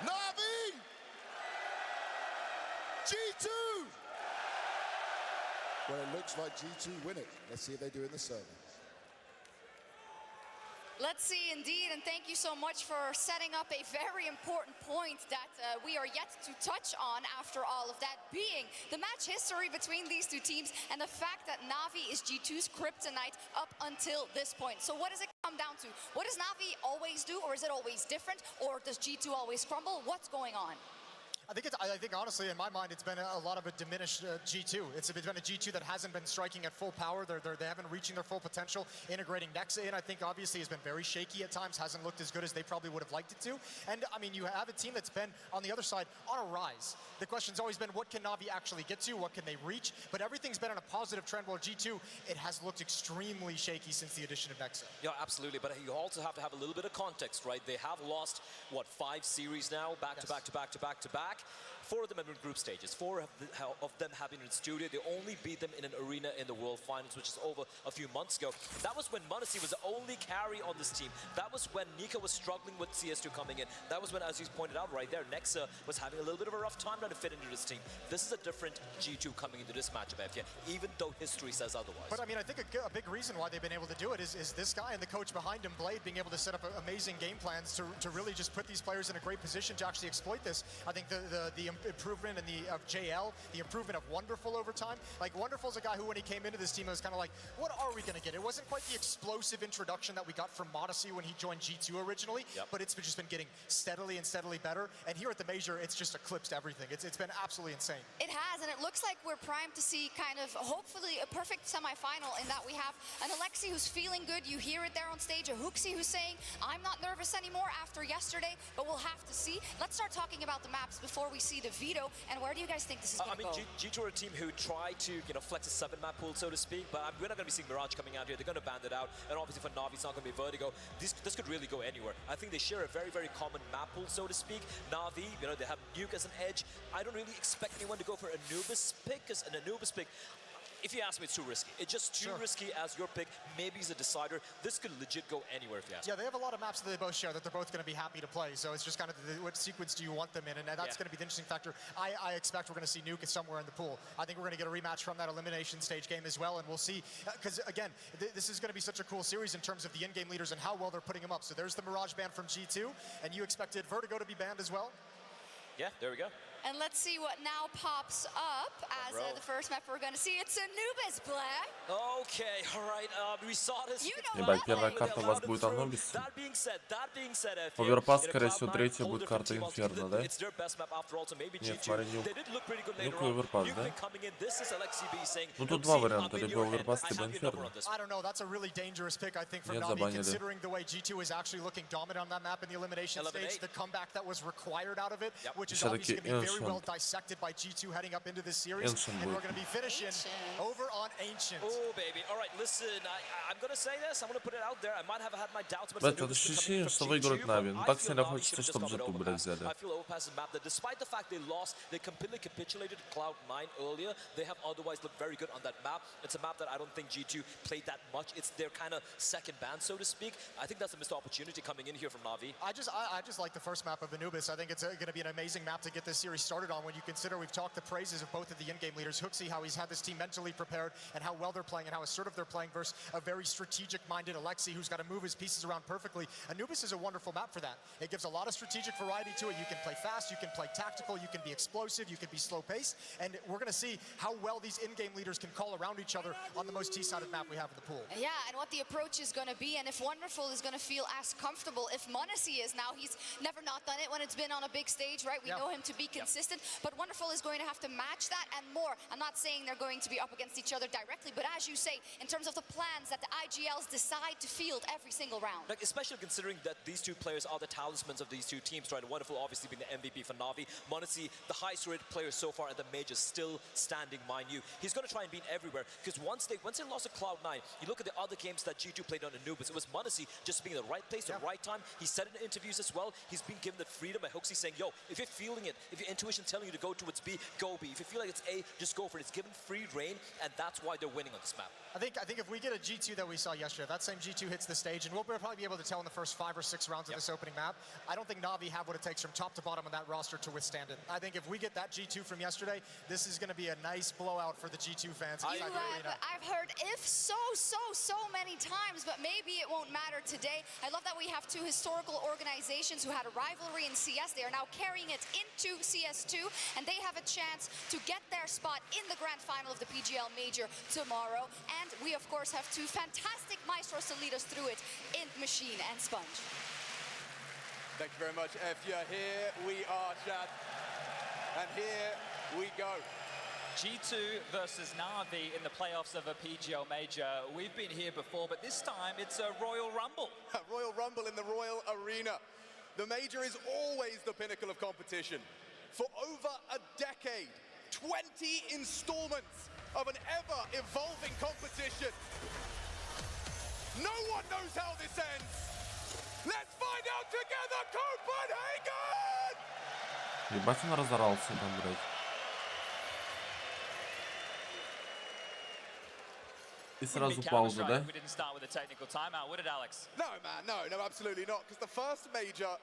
Navi! G2! Well, it looks like G2 win it. Let's see if they do in the server. Let's see, indeed, and thank you so much for setting up a very important point that we are yet to touch on after all of that, being the match history between these two teams and the fact that Navi is G2's kryptonite up until this point. So what does it come down to? What does Navi always do, or is it always different, or does G2 always crumble? What's going on? I think honestly, in my mind, it's been a lot of a diminished G2. It's been a G2 that hasn't been striking at full power. They haven't reaching their full potential. Integrating Nexa in, I think, obviously has been very shaky at times. Hasn't looked as good as they probably would have liked it to. And I mean, you have a team that's been on the other side on a rise. The question's always been, what can Navi actually get to? What can they reach? But everything's been on a positive trend. While G2, it has looked extremely shaky since the addition of Nexa. Yeah, absolutely. But you also have to have a little bit of context, right? They have lost what, 5 series now, back to back to back to back to back. 4 of them have been group stages. 4 of them have been in studio. They only beat them in an arena in the World Finals, which is over a few months ago. That was when m0NESY was the only carry on this team. That was when Nika was struggling with CS2 coming in. That was when, as you pointed out right there, Nexa was having a little bit of a rough time trying to fit into this team. This is a different G2 coming into this matchup, FJ, even though history says otherwise. But I mean, I think a big reason why they've been able to do it is this guy and the coach behind him, Blade, being able to set up amazing game plans to really just put these players in a great position to actually exploit this. I think the improvement in of JL, the improvement of Wonderful over time. Like, Wonderful's a guy who, when he came into this team, it was kind of like, what are we going to get? It wasn't quite the explosive introduction that we got from m0NESY when he joined G2 originally, but it's just been getting steadily and steadily better. And here at the Major, it's just eclipsed everything. It's been absolutely insane. It has, and it looks like we're primed to see kind of, hopefully, a perfect semifinal in that we have an Alexi who's feeling good. You hear it there on stage. A HooXi who's saying, I'm not nervous anymore after yesterday, but we'll have to see. Let's start talking about the maps before we see the veto. And where do you guys think this is going to go? I mean, G2 are a team who try to, flex a 7-map pool, so to speak, but we're not going to be seeing Mirage coming out here. They're going to band it out, and obviously for Navi, it's not going to be Vertigo. This could really go anywhere. I think they share a very, very common map pool, so to speak. Navi, they have Nuke as an edge. I don't really expect anyone to go for Anubis pick, because an Anubis pick, if you ask me, it's too risky. It's just too risky as your pick. Maybe he's a decider. This could legit go anywhere if you ask me. Yeah, they have a lot of maps that they both share that they're both going to be happy to play. So it's just kind of what sequence do you want them in? And that's going to be the interesting factor. I expect we're going to see Nuke somewhere in the pool. I think we're going to get a rematch from that elimination stage game as well. And we'll see, because again, this is going to be such a cool series in terms of the in-game leaders and how well they're putting them up. So there's the Mirage ban from G2. And you expected Vertigo to be banned as well? Yeah, there we go. And let's see what now pops up as the first map we're going to see. It's Anubis, Black. Okay, all right. We saw this. Ебать, первая карта у вас будет Анубис. Оверпас, скорее всего, третья будет карта Инферно, да? Нет, смотри, Нюк и Оверпас, да? Ну тут два варианта, либо Оверпас, либо Инферно. Нет, забанили. Все-таки Dissected by G2 heading up into this series, and we're going to be finishing over on Ancient. Oh, baby. All right, listen, I'm going to say this. I'm going to put it out there. I might have had my doubts, but это ощущение, что выиграют Нави. Но так сильно хочется, чтобы G2, блядь, взяли. I feel Overpass map that despite the fact they lost, they completely capitulated Cloud9 earlier. They have otherwise looked very good on that map. It's a map that I don't think G2 played that much. It's their kind of second band, so to speak. I think that's a missed opportunity coming in here from Navi. I just like the first map of Anubis. I think it's going to be an amazing map to get this series started on. When you consider we've talked the praises of both of the in-game leaders, HooXi, how he's had this team mentally prepared and how well they're playing and how assertive they're playing versus a very strategic-minded Alexi who's got to move his pieces around perfectly. Anubis is a wonderful map for that. It gives a lot of strategic variety to it. You can play fast, you can play tactical, you can be explosive, you can be slow-paced, and we're going to see how well these in-game leaders can call around each other on the most T-sided map we have in the pool. Yeah, and what the approach is going to be, and if Wonderful is going to feel as comfortable, if m0NESY is now, he's never not done it when it's been on a big stage, right? We know him to be consistent, but Wonderful is going to have to match that and more. I'm not saying they're going to be up against each other directly, but as you say, in terms of the plans that the IGLs decide to field every single round. Like, especially considering that these two players are the talismans of these two teams, right? Wonderful obviously being the MVP for Navi. m0NESY, the highest rated player so far at the major, still standing, mind you. He's going to try and beat everywhere, because once they lost to Cloud9, you look at the other games that G2 played on Anubis, it was m0NESY just being in the right place at the right time. He said in interviews as well, he's been given the freedom by HooXi saying, yo, if you're feeling it, if you're intuition telling you to go towards B, go B. If you feel like it's A, just go for it. It's given free reign, and that's why they're winning on this map. I think if we get a G2 that we saw yesterday, that same G2 hits the stage, and we'll probably be able to tell in the first 5 or 6 rounds of this opening map. I don't think Navi have what it takes from top to bottom of that roster to withstand it. I think if we get that G2 from yesterday, this is going to be a nice blowout for the G2 fans. I've heard if so many times, but maybe it won't matter today. I love that we have 2 historical organizations who had a rivalry in CS. They are now carrying it into CS2, and they have a chance to get their spot in the grand final of the PGL Major tomorrow. And we, of course, have 2 fantastic maestros to lead us through it in Machine and Sponge. Thank you very much, Efya. Here we are, chat. And here we go. G2 versus Navi in the playoffs of a PGL Major. We've been here before, but this time it's a Royal Rumble. A Royal Rumble in the Royal Arena. The Major is always the pinnacle of competition. For over a decade, 20 installments of an ever-evolving competition. No one knows how this ends. Let's find out together, Copenhagen! Ебать он разорался там, блядь. И сразу пауза, да? No, man, no, absolutely not. Because the first Major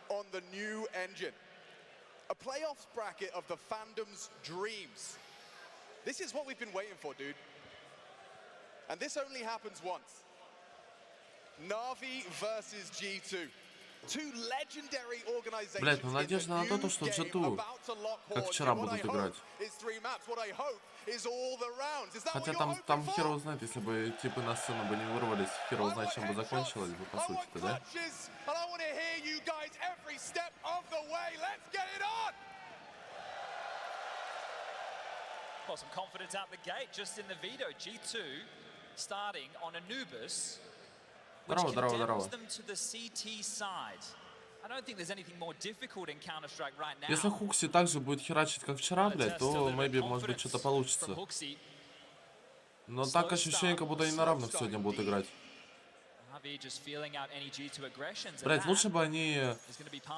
on the new engine. A playoffs bracket of the fandom's dreams. This is what we've been waiting for, dude. And this only happens once. Navi versus G2. 2 legendary organizations. Блять, ну надежда на то, что G2, как вчера, будут играть. Хотя там хер его знает, если бы типы на сцену бы не вырвались, хер его знает, чем бы закончилось бы, по сути-то, да? Well, some confidence out the gate, just in the veto. G2 starting on Anubis, which condemns them to the CT side. I don't think there's anything more difficult in Counter-Strike right now. Если Хукси также будет херачить, как вчера, блядь, то, maybe, может быть, что-то получится. Но так ощущение, как будто они на равных сегодня будут играть. Блядь, лучше бы они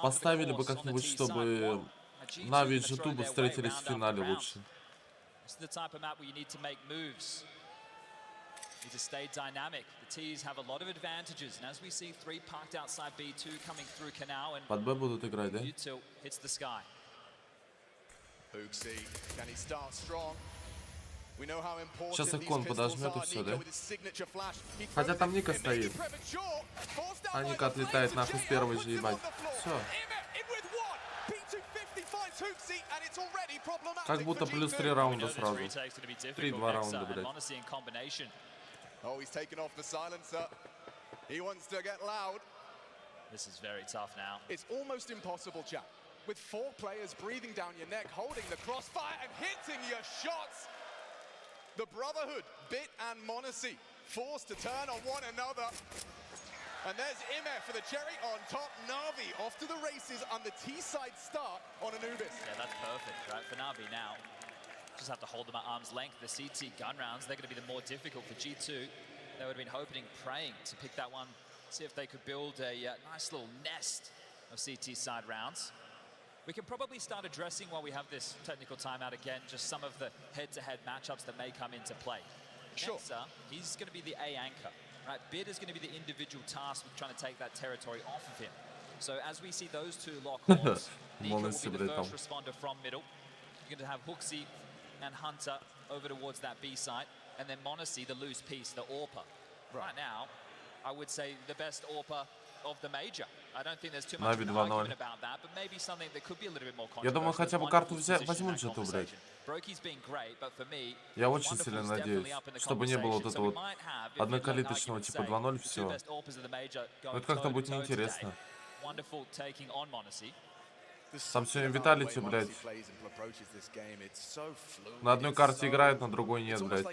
поставили бы как-нибудь, чтобы Нави и G2 бы встретились в финале лучше. Need to stay dynamic. The T's have a lot of advantages, and as we see 3 parked outside B2 coming through Canal, and под Б будут играть, да? U2 hits the sky. Сейчас их кон подожмет и все, да? Хотя там Ника стоит. А Ника отлетает нахуй с первой же, ебать. Все. Как будто плюс 3 раунда сразу. 3-2 раунда, блядь. Oh, he's taken off the silencer. He wants to get loud. This is very tough now. It's almost impossible, chat. With 4 players breathing down your neck, holding the crossfire and hitting your shots. The Brotherhood, Bit and m0NESY, forced to turn on one another. And there's Ime for the cherry on top. Navi off to the races on the T-side start on Anubis. Yeah, that's perfect, right? For Navi now. Just have to hold them at arm's length. The CT gun rounds, they're going to be the more difficult for G2. They would have been hoping, praying to pick that one, see if they could build a nice little nest of CT side rounds. We can probably start addressing, while we have this technical timeout again, just some of the head-to-head matchups that may come into play. Sure. Nexa, he's going to be the A anchor, right? Bid is going to be the individual task with trying to take that territory off of him. So as we see those 2 lock horns, Nika will be the first responder from middle. You're going to have Huxi and Hunter over towards that B site, and then m0NESY, the loose piece, the AWPer. Right now, I would say the best AWPer of the Major. I don't think there's too much of an argument about that, but maybe something that could be a little bit more controversial. Я думаю, хотя бы карту возьмут G2, блядь. Я очень сильно надеюсь, чтобы не было вот этого вот однокалиточного типа 2-0, все. Но это как-то будет неинтересно. Там сегодня Виталити, блядь, на одной карте играет, на другой нет, блядь.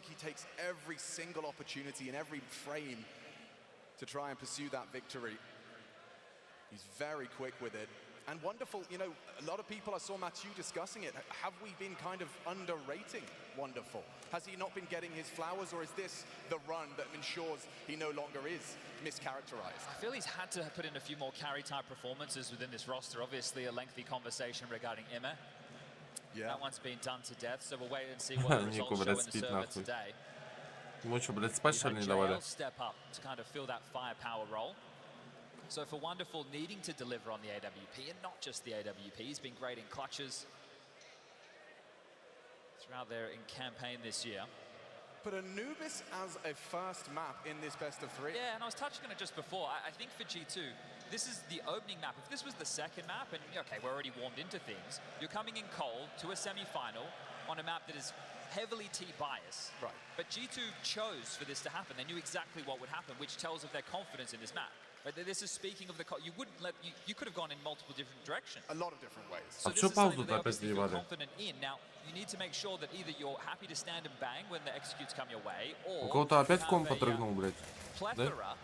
And Wonderful, you know, a lot of people, I saw Mathieu discussing it. Have we been kind of underrating Wonderful? Has he not been getting his flowers, or is this the run that ensures he no longer is mischaracterized? I feel he's had to put in a few more carry-type performances within this roster. Obviously, a lengthy conversation regarding Ime. That one's been done to death, so we'll wait and see what the results show in the server today. Ему что, блядь, спешл не давали? Step up to kind of fill that firepower role. So for Wonderful needing to deliver on the AWP, and not just the AWP, he's been great in clutches throughout their campaign this year. But Anubis as a first map in this best of 3. Yeah, and I was touching on it just before. I think for G2, this is the opening map. If this was the second map, and okay, we're already warmed into things, you're coming in cold to a semi-final on a map that is heavily T-bias. Right. But G2 chose for this to happen. They knew exactly what would happen, which tells of their confidence in this map. But this is speaking of the... You wouldn't let... You could have gone in multiple different directions. A lot of different ways. So this is something that they feel confident in. Now, you need to make sure that either you're happy to stand and bang when the executes come your way, or... У кого-то опять комп отрыгнул, блядь. Plethora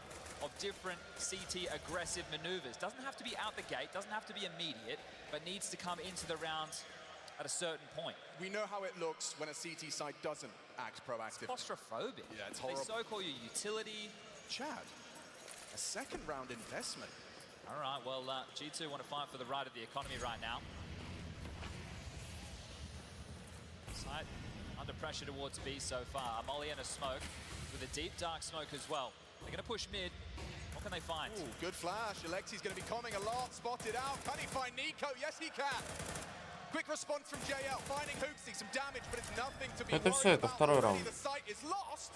of different CT aggressive maneuvers. Doesn't have to be out the gate, doesn't have to be immediate, but needs to come into the rounds at a certain point. We know how it looks when a CT side doesn't act proactive. It's claustrophobic. Yeah, it's horrible. They so-call you utility. Chad, a second round investment. All right, well, G2 want to fight for the right of the economy right now. Side under pressure towards B so far. Molly and a smoke with a deep dark smoke as well. They're going to push mid. What can they find? Ooh, good flash. Alexi's going to be coming a lot. Spotted out. Can he find Nico? Yes, he can. Quick response from JL, finding Hooksy, some damage, but it's nothing to be worried about. второй раунд. The site is lost.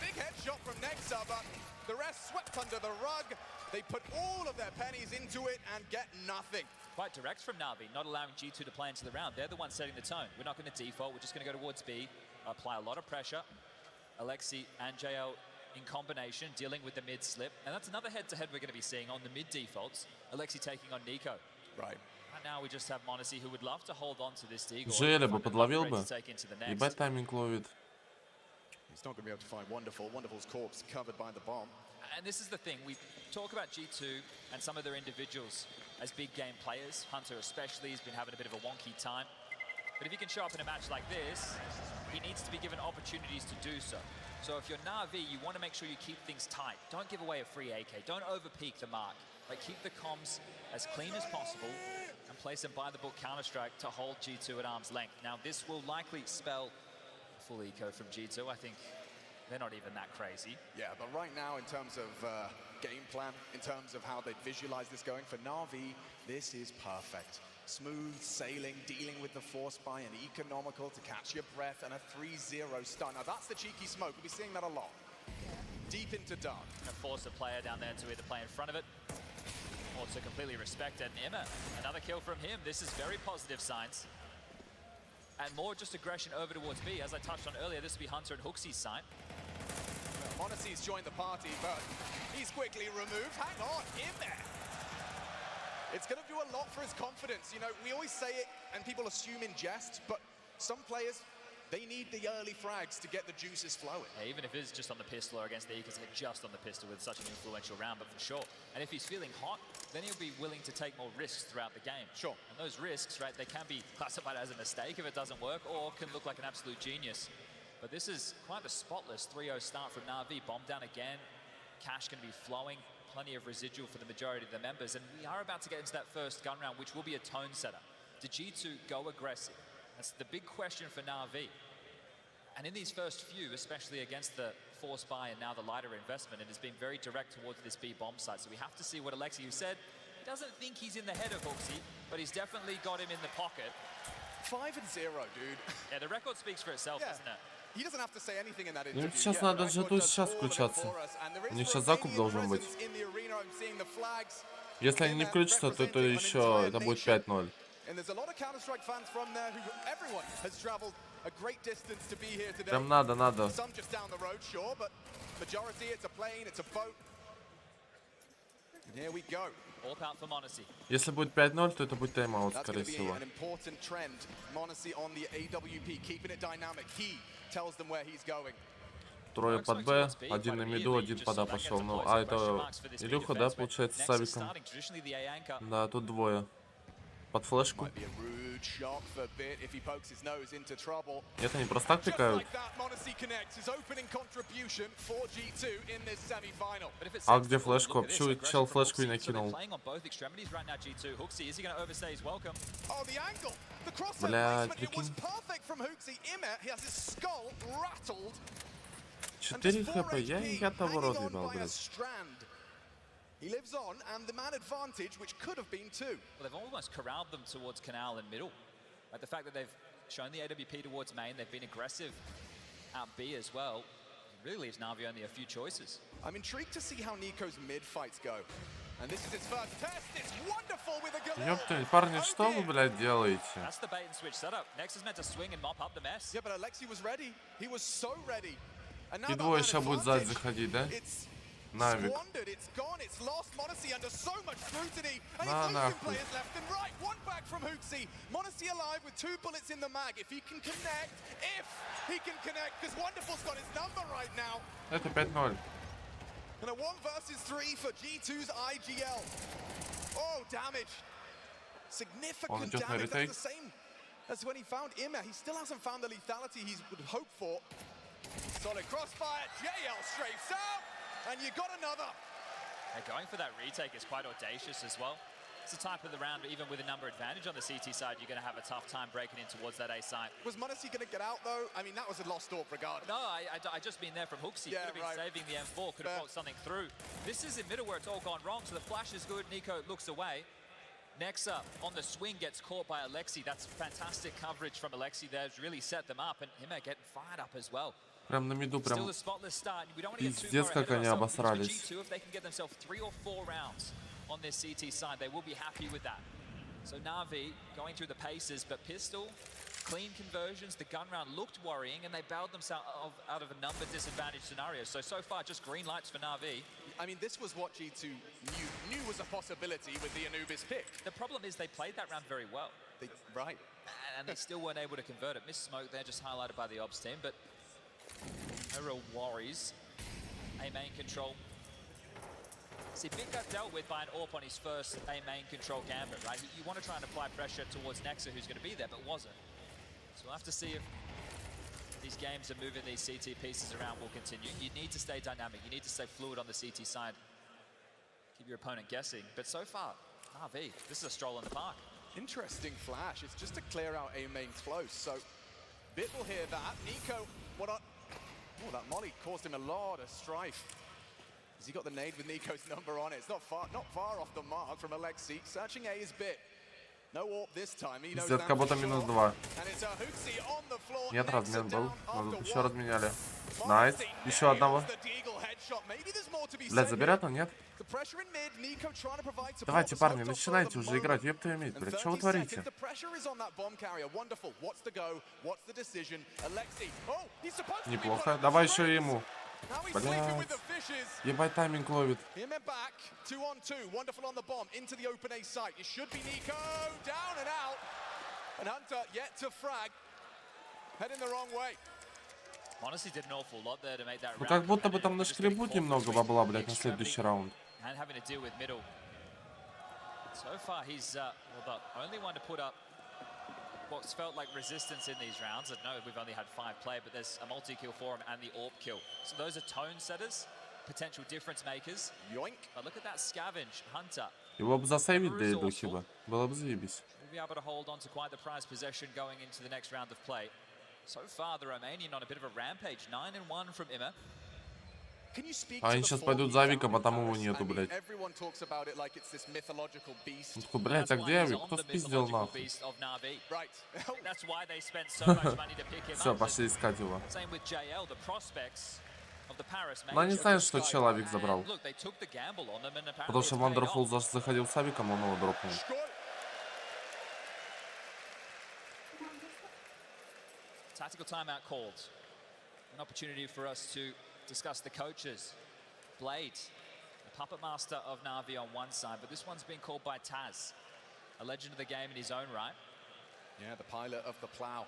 Big headshot from Nexa, but the rest swept under the rug. They put all of their pennies into it and get nothing. Quite direct from Navi, not allowing G2 to play into the round. They're the ones setting the tone. We're not going to default. We're just going to go towards B, apply a lot of pressure. Alexi and JL in combination, dealing with the mid slip. And that's another head-to-head we're going to be seeing on the mid defaults. Alexi taking on Nico. Right. Right now we just have Monacy who would love to hold on to this Deagle. Желе бы подловил бы. Ебать тайминг ловит. He's not going to be able to find Wonderful. Wonderful's corpse covered by the bomb. And this is the thing, we talk about G2 and some of their individuals as big game players. Hunter especially has been having a bit of a wonky time. But if he can show up in a match like this, he needs to be given opportunities to do so. So if you're Navi, you want to make sure you keep things tight. Don't give away a free AK. Don't overpeak the mark. Like, keep the comms as clean as possible and place them by the book Counter-Strike to hold G2 at arm's length. Now, this will likely spell full eco from G2. I think they're not even that crazy. Yeah, but right now, in terms of game plan, in terms of how they visualize this going, for Navi, this is perfect. Smooth sailing, dealing with the force buy, and economical to catch your breath, and a 3-0 stun. Now, that's the cheeky smoke. We'll be seeing that a lot. Deep into dark. And force a player down there to either play in front of it or to completely respect it. And Emma, another kill from him. This is very positive signs. And more just aggression over towards B. As I touched on earlier, this will be Hunter and Hooksy's side. Monacy's joined the party, but he's quickly removed. Hang on, in there. It's going to do a lot for his confidence. You know, we always say it, and people assume in jest, but some players, they need the early frags to get the juices flowing. Yeah, even if it is just on the pistol, or against the E, because just on the pistol with such an influential round, but for sure. And if he's feeling hot, then he'll be willing to take more risks throughout the game. Sure. And those risks, right, they can be classified as a mistake if it doesn't work, or can look like an absolute genius. But this is quite a spotless 3-0 start from Navi. Bomb down again. Cash going to be flowing. Plenty of residual for the majority of the members. And we are about to get into that first gun round, which will be a tone setter. Did G2 go aggressive? That's the big question for Navi. And in these first few, especially against the force buy and now the lighter investment, it has been very direct towards this B bomb site. So we have to see what Alexi, who said he doesn't think he's in the head of Hooksy, but he's definitely got him in the pocket. 5-0, dude. Yeah, the record speaks for itself, doesn't it? He doesn't have to say anything in that interview. Им сейчас надо же тут сейчас включаться. У них сейчас закуп должен быть. Если они не включатся, то это еще это будет 5-0. Прям надо. Если будет 5-0, то это будет тайм-аут, скорее всего. Трое под Б, один на миду, один под А пошел. Ну, а это Илюха, да, получается, с Авиком? Да, тут двое. Под флешку. Might be a rude shock for Bit if he pokes his nose into trouble. Нет, они просто так Just пикают. like that, Monacy connects his opening contribution for G2 in this semi-final. А где флешку? Почему чел флешку и накинул? Oh, the angle. The cross Блядь, placement, it was прикинь. perfect from Hooksy. Immer, he has his skull rattled. 4 хп, я того рот ебал, блядь. He lives on, and the man advantage, which could have been 2. Well, they've almost corralled them towards Canal and middle. Like the fact that they've shown the AWP towards main, they've been aggressive out B as well. It really leaves Navi only a few choices. I'm intrigued to see how Nico's mid fights go. And this is his first test. It's wonderful with a galore. Ёптань, парни, что вы, блядь, делаете? That's the bait and switch setup. Next is meant to swing and mop up the mess. Yeah, but Alexi was ready. He was so ready. And now И двое сейчас будет сзади заходить, да? Навик. It's gone, it's lost. Monacy under so much scrutiny. And he's Nah, losing players left and right. One back from Hooksy. Monacy alive with 2 bullets in the mag. If he can connect, because Wonderful's got his number right now. Это 5-0. And a 1 versus 3 for G2's IGL. Oh, damage. Significant damage. That's the same as when he found Immer. He still hasn't found the lethality he would hope for. Solid crossfire. JL strafes out. And you got another. And going for that retake is quite audacious as well. It's the type of the round, even with a number advantage on the CT side, you're going to have a tough time breaking in towards that A site. Was Monacy going to get out, though? I mean, that was a lost AWP regardless. No, I just been there from Hooksy. Yeah, could have been saving the M4, could have fought something through. This is in middle where it's all gone wrong, so the flash is good. Nico looks away. Next up, on the swing, gets caught by Alexi. That's fantastic coverage from Alexi there. It's really set them up, and him getting fired up as well. Прям на миду, прям Still a spotless start. We don't want to get too пиздец, far как ahead они of ourselves. обосрались. G2, if they can get themselves 3 or 4 rounds on this CT side, they will be happy with that. So Navi going through the paces, but pistol, clean conversions, the gun round looked worrying, and they bailed themselves out of a number disadvantaged scenarios. So far, just green lights for Navi. I mean, this was what G2 knew was a possibility with the Anubis pick. The problem is they played that round very well. Right. And they still weren't able to convert it. Missed smoke there, just highlighted by the Obs team, but no real worries. A main control. See, Bit got dealt with by an AWP on his first A main control gambit, right? You want to try and apply pressure towards Nexa, who's going to be there, but wasn't. So we'll have to see if these games of moving these CT pieces around will continue. You need to stay dynamic. You need to stay fluid on the CT side. Keep your opponent guessing. But so far, Navi, this is a stroll in the park. Interesting flash. It's just to clear out A main close. So Bit will hear that. Nico, oh, that molly caused him a lot of strife. Has he got the nade with Nico's number on it? It's not far off the mark from Alexi. Searching A is Bit. No AWP this time. He knows Пиздец, будто минус 2. And it's a Hooksy on the floor. Нет, размен был. After Еще one. разменяли. Найс. Еще одного. Блядь, заберет он, нет? Давайте, парни, начинайте уже играть. Ёб твою мать, блядь, что вы творите? Неплохо. Давай еще ему. Блядь. Ебать, тайминг ловит. Ну как будто бы там нашкребут немного бабла, блядь, на следующий раунд. So far, he's the only one to put up what's felt like resistance in these rounds. I know we've only had 5 play, but there's a multi-kill for him and the AWP kill. So those are tone setters, potential difference makers. Yoink. But look at that scavenge, Hunter. Его бы засейвить, да и духи бы. Было бы заебись. We'll be able to hold on to quite the prize possession going into the next round of play. So far, the Romanian on a bit of a rampage. 9-1 from Immer. А они сейчас пойдут за Авика, потому его нету, блядь. Он такой, блядь, а где Авик? Кто спиздил нахуй? Все, пошли искать его. Но они знают, что чел Авик забрал. Потому что Wonderful заходил с Авиком, он его дропнул. Tactical timeout called. An opportunity for us to discuss the coaches. Blade, the puppet master of Navi on one side, but this one's been called by Taz, a legend of the game in his own right. Yeah, the pilot of the plow.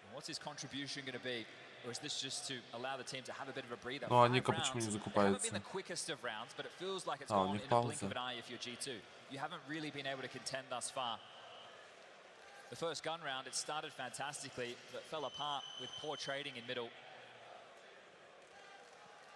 And what's his contribution going to be? Or is this just to allow the team to have a bit of a breather? Ну, а 5 Ника почему не rounds, they haven't закупается? been the quickest of rounds, but it feels like it's А, у gone них in a blink пауза. of an eye if you're G2. You haven't really been able to contend thus far. The first gun round, it started fantastically, but fell apart with poor trading in middle.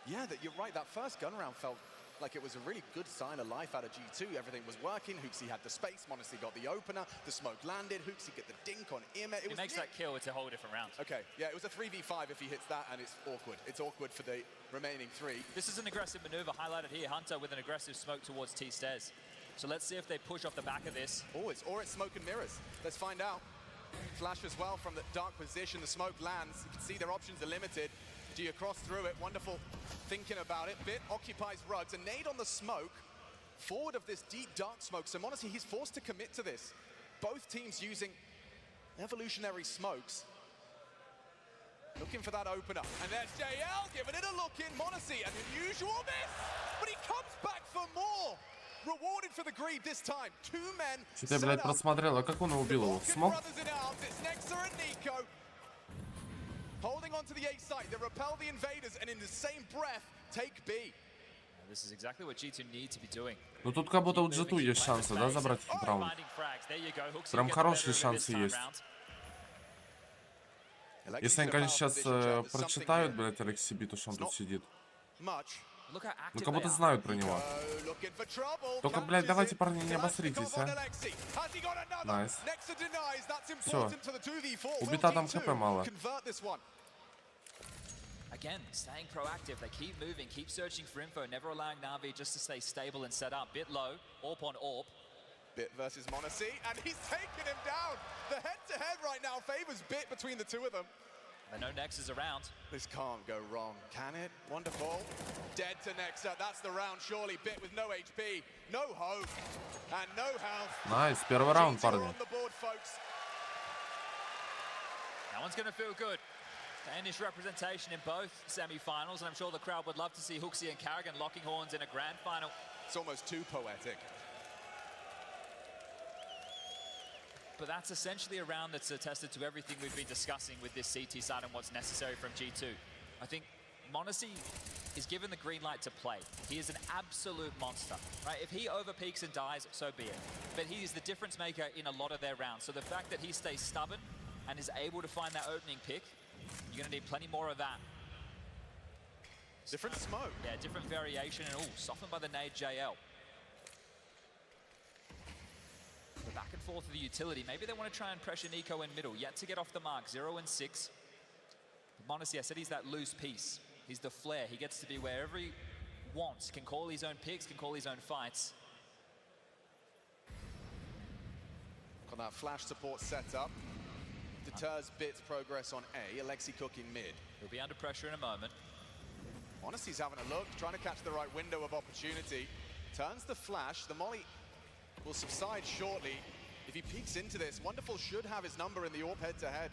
Yeah, you're right. That first gun round felt like it was a really good sign of life out of G2. Everything was working. Hooksy had the space. m0NESY got the opener. The smoke landed. Hooksy get the dink on Irma. He makes that kill, it's a whole different round. Okay, yeah, it was a 3v5 if he hits that, and it's awkward. It's awkward for the remaining three. This is an aggressive maneuver highlighted here. Hunter with an aggressive smoke towards T-Stairs. So let's see if they push off the back of this. Oh, it's smoke and mirrors. Let's find out. Flash as well from the dark position. The smoke lands. You can see their options are limited. Do you cross through it? Wonderful thinking about it. Bit occupies rugs. A nade on the smoke. Forward of this deep dark smoke. So m0NESY, he's forced to commit to this. Both teams using evolutionary smokes. Looking for that opener. And there's JL giving it a look in. m0NESY, an unusual miss. But he comes back for more. Rewarded for the greed this time. Two men. Что-то я, блядь, просмотрел. А как он убил его? Смог? Holding on to the A site, they repel the invaders and in the same breath take B. This is exactly what G2 need to be doing. Ну тут как будто у G2 есть шансы, да, забрать этот раунд? Прям хорошие шансы есть. Если они, конечно, сейчас прочитают, блядь, LXCB, то что он тут сидит. Ну как будто знают про него. Только, блядь, давайте, парни, не обосритесь, а. Найс. Все. Убита там ХП мало. Again, staying proactive. They keep moving, keep searching for info, never allowing Navi just to stay stable and set up. Bit low, AWP on AWP. Bit versus m0NESY, and he's taken him down. The head-to-head right now favors Bit between the two of them. They know Nex is around. This can't go wrong, can it? Wonderful. Dead to Nexa. That's the round, surely. Bit with no HP, no hope, and no health. Найс, первый раунд, парни. That one's going to feel good. Danish representation in both semi-finals, and I'm sure the crowd would love to see Hooksy and Carrigan locking horns in a grand final. It's almost too poetic. But that's essentially a round that's attested to everything we've been discussing with this CT side and what's necessary from G2. I think m0NESY is given the green light to play. He is an absolute monster, right? If he overpeaks and dies, so be it. But he is the difference maker in a lot of their rounds. So the fact that he stays stubborn and is able to find that opening pick, you're gonna need plenty more of that. Different smoke. Yeah, different variation, and softened by the nade JL. The back and forth of the utility. Maybe they want to try and pressure Nico in middle. Yet to get off the mark, 0 and 6. m0NESY, I said he's that loose piece. He's the flair. He gets to be wherever he wants. Can call his own picks, can call his own fights. Got that flash support set up. Deters Bit's progress on A. Alexi cooking mid. He'll be under pressure in a moment. m0NESY's having a look, trying to catch the right window of opportunity. Turns the flash. The molly will subside shortly. If he peeks into this, Wonderful should have his number in the AWP head-to-head.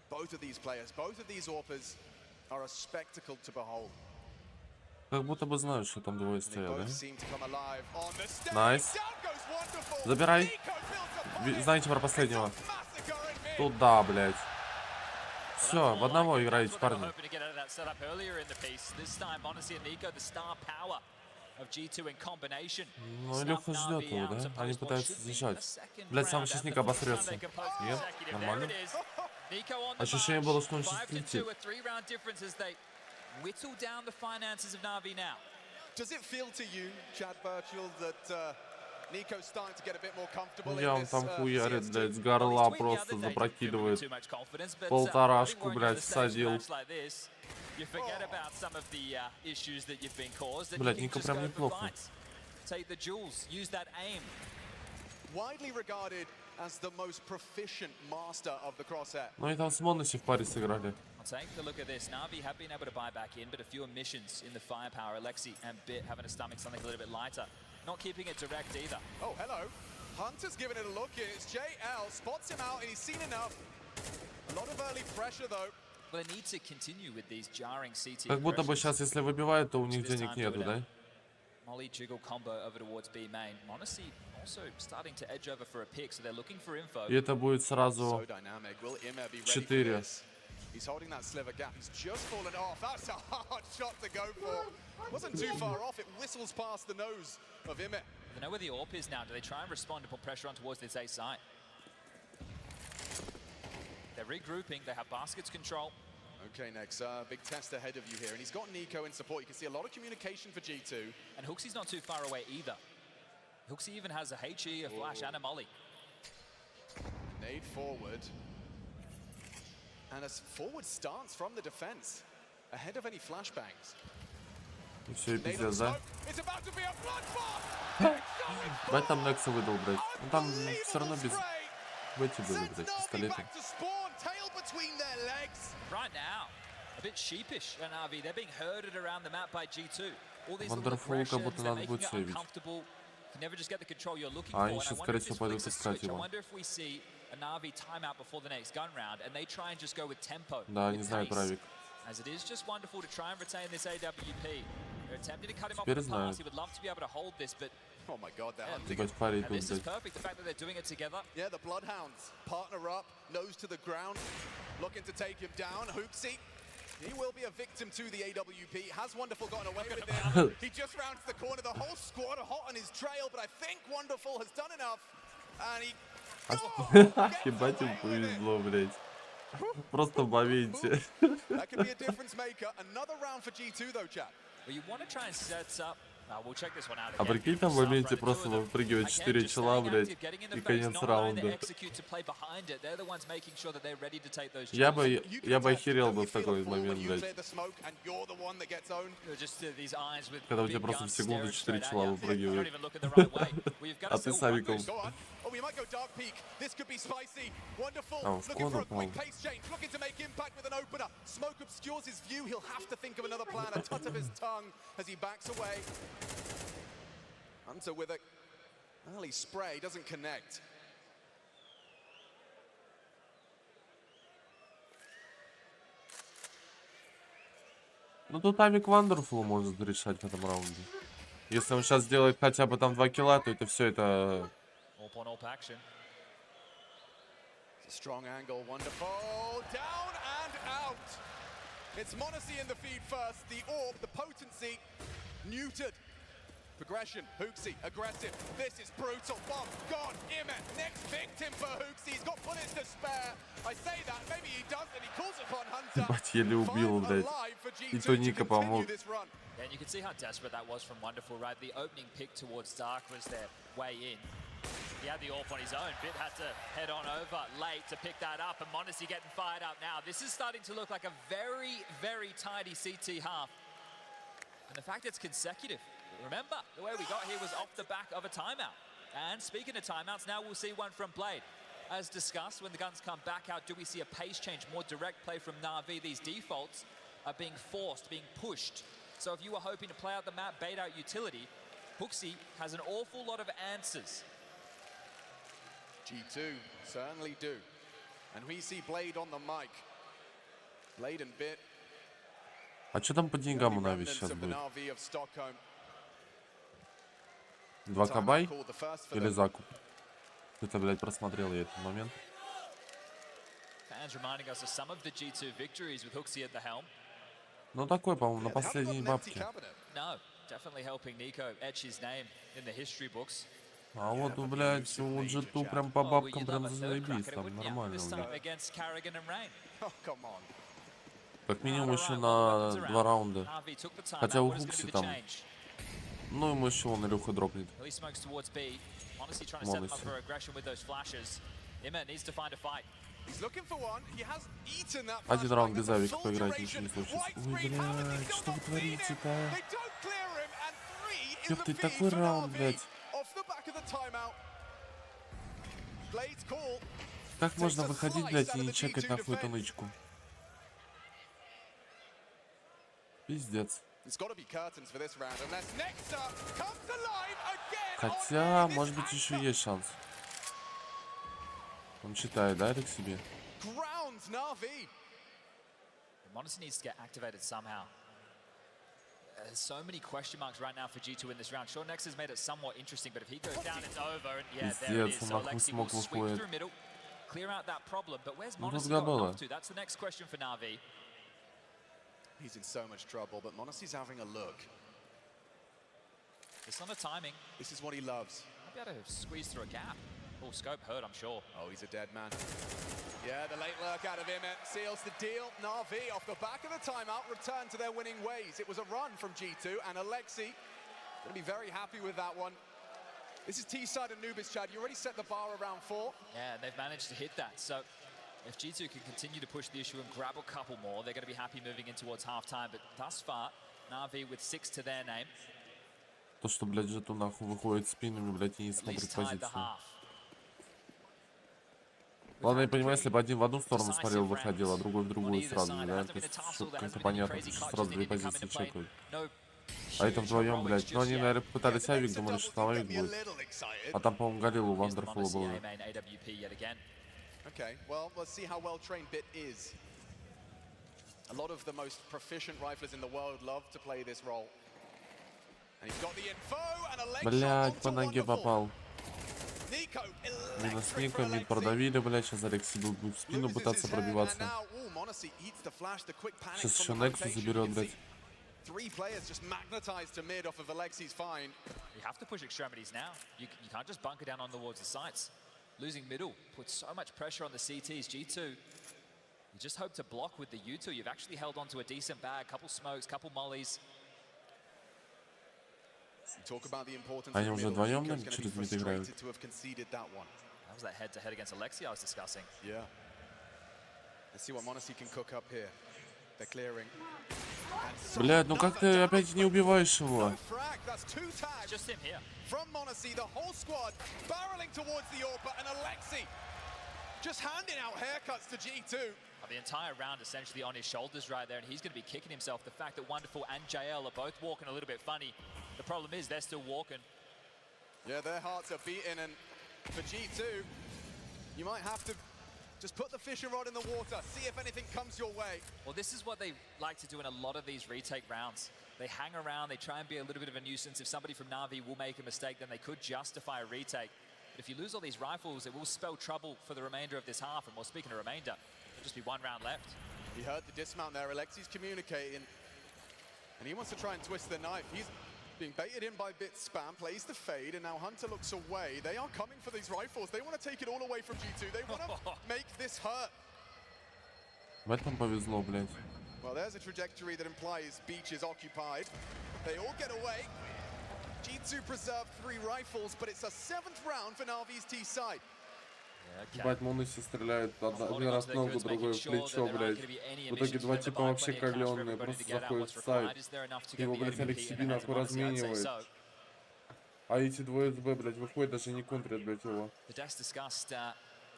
Both of these players, both of these AWPers are a spectacle to behold. Как будто бы знают, что там двое стоят, да? Найс. Забирай. Знаете про последнего? Туда, блядь. Все, в одного играете, парни. Ну, Илюха ждет его, да? Они пытаются зажать. Блядь, сам сейчас Ника обосрется. Нет? Нормально? Ощущение было, что он сейчас летит. Я он там хуярит, блядь, с горла просто запрокидывает. Полторашку, блядь, всадил. Блядь, Ника прям неплохо. Ну и там с m0NESY в паре сыграли. Take a look at this. Navi have been able to buy back in, but a few omissions in the firepower. Alexi and Bit having to stomach something a little bit lighter. Not keeping it direct either. Oh, hello. Hunter's giving it a look here. It's JL, spots him out, and he's seen enough. A lot of early pressure, though. Well, they need to continue with these jarring CT. Как будто бы сейчас, если выбивают, то у них денег нету, да? Molly jiggle combo over towards B main. m0NESY also starting to edge over for a pick, so they're looking for info. И это будет сразу 4. He's holding that sliver gap. He's just fallen off. That's a hard shot to go for. Wasn't too far off. It whistles past the nose of Ime. They know where the AWP is now. Do they try and respond to put pressure on towards this A site? They're regrouping. They have baskets control. Okay, next, big test ahead of you here. And he's got Nico in support. You can see a lot of communication for G2. And HooXi's not too far away either. HooXi even has a HE, a flash, and a molly. Nade forward. And a forward stance from the defense. Ahead of any flashbangs. И все, и Nade on пиздец, да? smoke. It's about to be a bloodbath. Бать там Некса выдал, блядь. Ну там все равно без... Эти были, блядь, пистолеты. Right now, a bit sheepish at Navi. They're being herded around the map by G2. All these little Wonderful, как aggressions, будто they're надо making будет it сейвить. uncomfortable. You never just get the control you're looking А for. они And I сейчас, wonder скорее if всего, this пойдут flicks a искать switch. I его. wonder if we see a Navi timeout before the next gun round, and they try and just go with tempo. Да, with не знаю, pace. Правик. As it is just wonderful to try and retain this AWP. They're attempting to cut him off Теперь with the знаю. pass. He would love to be able to hold this, but Oh my God, they're hunting. Ебать, парень and тут, this is блядь. perfect. The fact that they're doing it together. Yeah, the Bloodhounds partner up, nose to the ground, looking to take him down. HooXi, he will be a victim to the AWP. Has Wonderful gotten away with it? He just rounds the corner. The whole squad are hot on his trail, but I think Wonderful has done enough. And he Ебать, им повезло, блядь. Просто в моменте. That could be a difference maker. Another round for G2 though, chat. But you want to try and set up. We'll check this one out А again. прикинь, там в моменте просто выпрыгивает 4 чела, блядь, и конец раунда. Я бы охерел бы в такой момент, блядь. Когда у тебя просто в секунду 4 чела выпрыгивают. А ты с авиком. Oh, we might go dark peak. This could be spicy. Wonderful. Oh, looking for a corner quick ball. pace change. Looking to make impact with an opener. Smoke obscures his view. He'll have to think of another plan. A tut of his tongue as he backs away. Hunter with a early spray. Doesn't connect. Ну тут Авик Wonderful может решать в этом раунде. Если он сейчас сделает хотя бы там 2 килла, то это все это... Strong angle, Wonderful. Down and out. It's m0NESY in the feed first. The AWP, the potency, muted. Progression, HooXi, aggressive. This is brutal. Bomb, gone, Ime. Next victim for HooXi. He's got bullets to spare. I say that, maybe he doesn't. He calls upon Hunter. Ебать, еле убил, блядь. И то Ника помог. And you can see how desperate that was from Wonderful, right? The opening pick towards Dark was their way in. He had the AWP on his own. Bit had to head on over late to pick that up, and m0NESY getting fired up now. This is starting to look like a very, very tidy CT half. And the fact it's consecutive. Remember, the way we got here was off the back of a timeout. And speaking of timeouts, now we'll see one from Blade. As discussed, when the guns come back out, do we see a pace change, more direct play from Navi? These defaults are being forced, being pushed. So if you were hoping to play out the map, bait out utility, HooXi has an awful lot of answers. G2 certainly do. And we see Blade on the mic. Blade and Bit. А что там по деньгам у Нави сейчас будет? 2 кабай или закуп? Кто-то, блядь, просмотрел я этот момент. Fans reminding us of some of the G2 victories with HooXi at the helm. Ну такой, по-моему, на последней бабке. No, definitely helping Nico etch his name in the history books. А вот, блядь, у G2 прям по бабкам прям заебись, там нормально, блядь. Как минимум еще на 2 раунда. Хотя у HooXi там... Ну, ему еще он Илюха дропнет. Один раунд без авика поиграть, ничего не случится. Ой, блядь, что вы творите-то? Ёпты, такой раунд, блядь. Как можно выходить, блядь, и не чекать нахуй эту нычку? Пиздец. Хотя, может быть, еще есть шанс. Он читает, да, это к себе? m0NESY needs to get activated somehow. There's so many question marks right now for G2 in this round. Sure, Nex has made it somewhat interesting, but if he goes down, it's over. And yeah, there it is. So Lexi will sweep through middle. clear out that problem. But where's Ну, тут Monacy gotten габела. off to? That's the next question for Navi. He's in so much trouble, but Monacy's having a look. It's on the timing. This is what he loves. Might be able to squeeze through a gap. Oh, scope hurt, I'm sure. Oh, he's a dead man. Yeah, the late lurk out of him seals the deal. Navi, off the back of the timeout, return to their winning ways. It was a run from G2, and Alexi going to be very happy with that one. This is T-side and Nubis, Chad. You already set the bar around 4. Yeah, they've managed to hit that. So if G2 can continue to push the issue and grab a couple more, they're going to be happy moving in towards halftime. But thus far, Navi with 6 to their name. То, что, блядь, жету нахуй выходит спинами, блядь, и не At смотрит least tied the позицию. half. Ладно, я понимаю, если бы один в одну сторону смотрел, выходил, а другой в другую сразу, да? То есть, как-то понятно, что сразу две позиции чекают. А это вдвоем, блядь. Ну, они, наверное, пытались авик, думали, что там авик будет. А там, по-моему, горел у Вандерфула был. Okay, well, let's see how well trained Bit is. A lot of the most proficient riflers in the world love to play this role. And he's got the info and a leg shot Блядь, по onto ноге Wonderful. попал. Nico, Минус electric Ника, for мид Alexi. продавили, блядь. Сейчас Алекси будет в спину Loses пытаться his head, and пробиваться. now, Monacy eats the flash, the quick panic Сейчас еще from the Нексус rotation. заберет, You can блядь. see 3 players just magnetized to mid off of Alexi's find. You have to push extremities now. You can't just bunker down on towards the sights. Losing middle puts so much pressure on the CTs. G2, you just hope to block with the U2. You've actually held on to a decent bag, couple smokes, couple mollies. Talk about the importance Они of уже middle. вдвоем, Nico's наверное, gonna be через мид играют. frustrated to have conceded that one. That was that head-to-head against Alexi I was discussing. Yeah. Let's see what Monacy can cook up here. They're clearing. Блядь, ну как ты опять не убиваешь его? Frag, that's 2 tags. Just him here. From Monacy, the whole squad barreling towards the AWP, and Alexi just handing out haircuts to G2. The entire round essentially on his shoulders right there, and he's going to be kicking himself. The fact that Wonderful and JL are both walking a little bit funny. The problem is they're still walking. Yeah, their hearts are beating, and for G2, you might have to just put the fishing rod in the water, see if anything comes your way. Well, this is what they like to do in a lot of these retake rounds. They hang around, they try and be a little bit of a nuisance. If somebody from Navi will make a mistake, then they could justify a retake. But if you lose all these rifles, it will spell trouble for the remainder of this half. And well, speaking of remainder, there'll just be 1 round left. He heard the dismount there. Alexi's communicating, and he wants to try and twist the knife. He's being baited in by Bit spam, plays the fade, and now Hunter looks away. They are coming for these rifles. They want to take it all away from G2. They want to make this hurt. В этом повезло, блядь. Well, there's a trajectory that implies Beach is occupied. They all get away. G2 preserved 3 rifles, but it's a 7th round for Navi's T-side. Ебать, Монаси стреляет один раз в ногу, другой в плечо, блядь. В итоге 2 типа вообще каленые, просто заходят в сайт. Его, блядь, Алекси Би нахуй разменивает. А эти двое СБ, блядь, выходят, даже не контрят, блядь, его.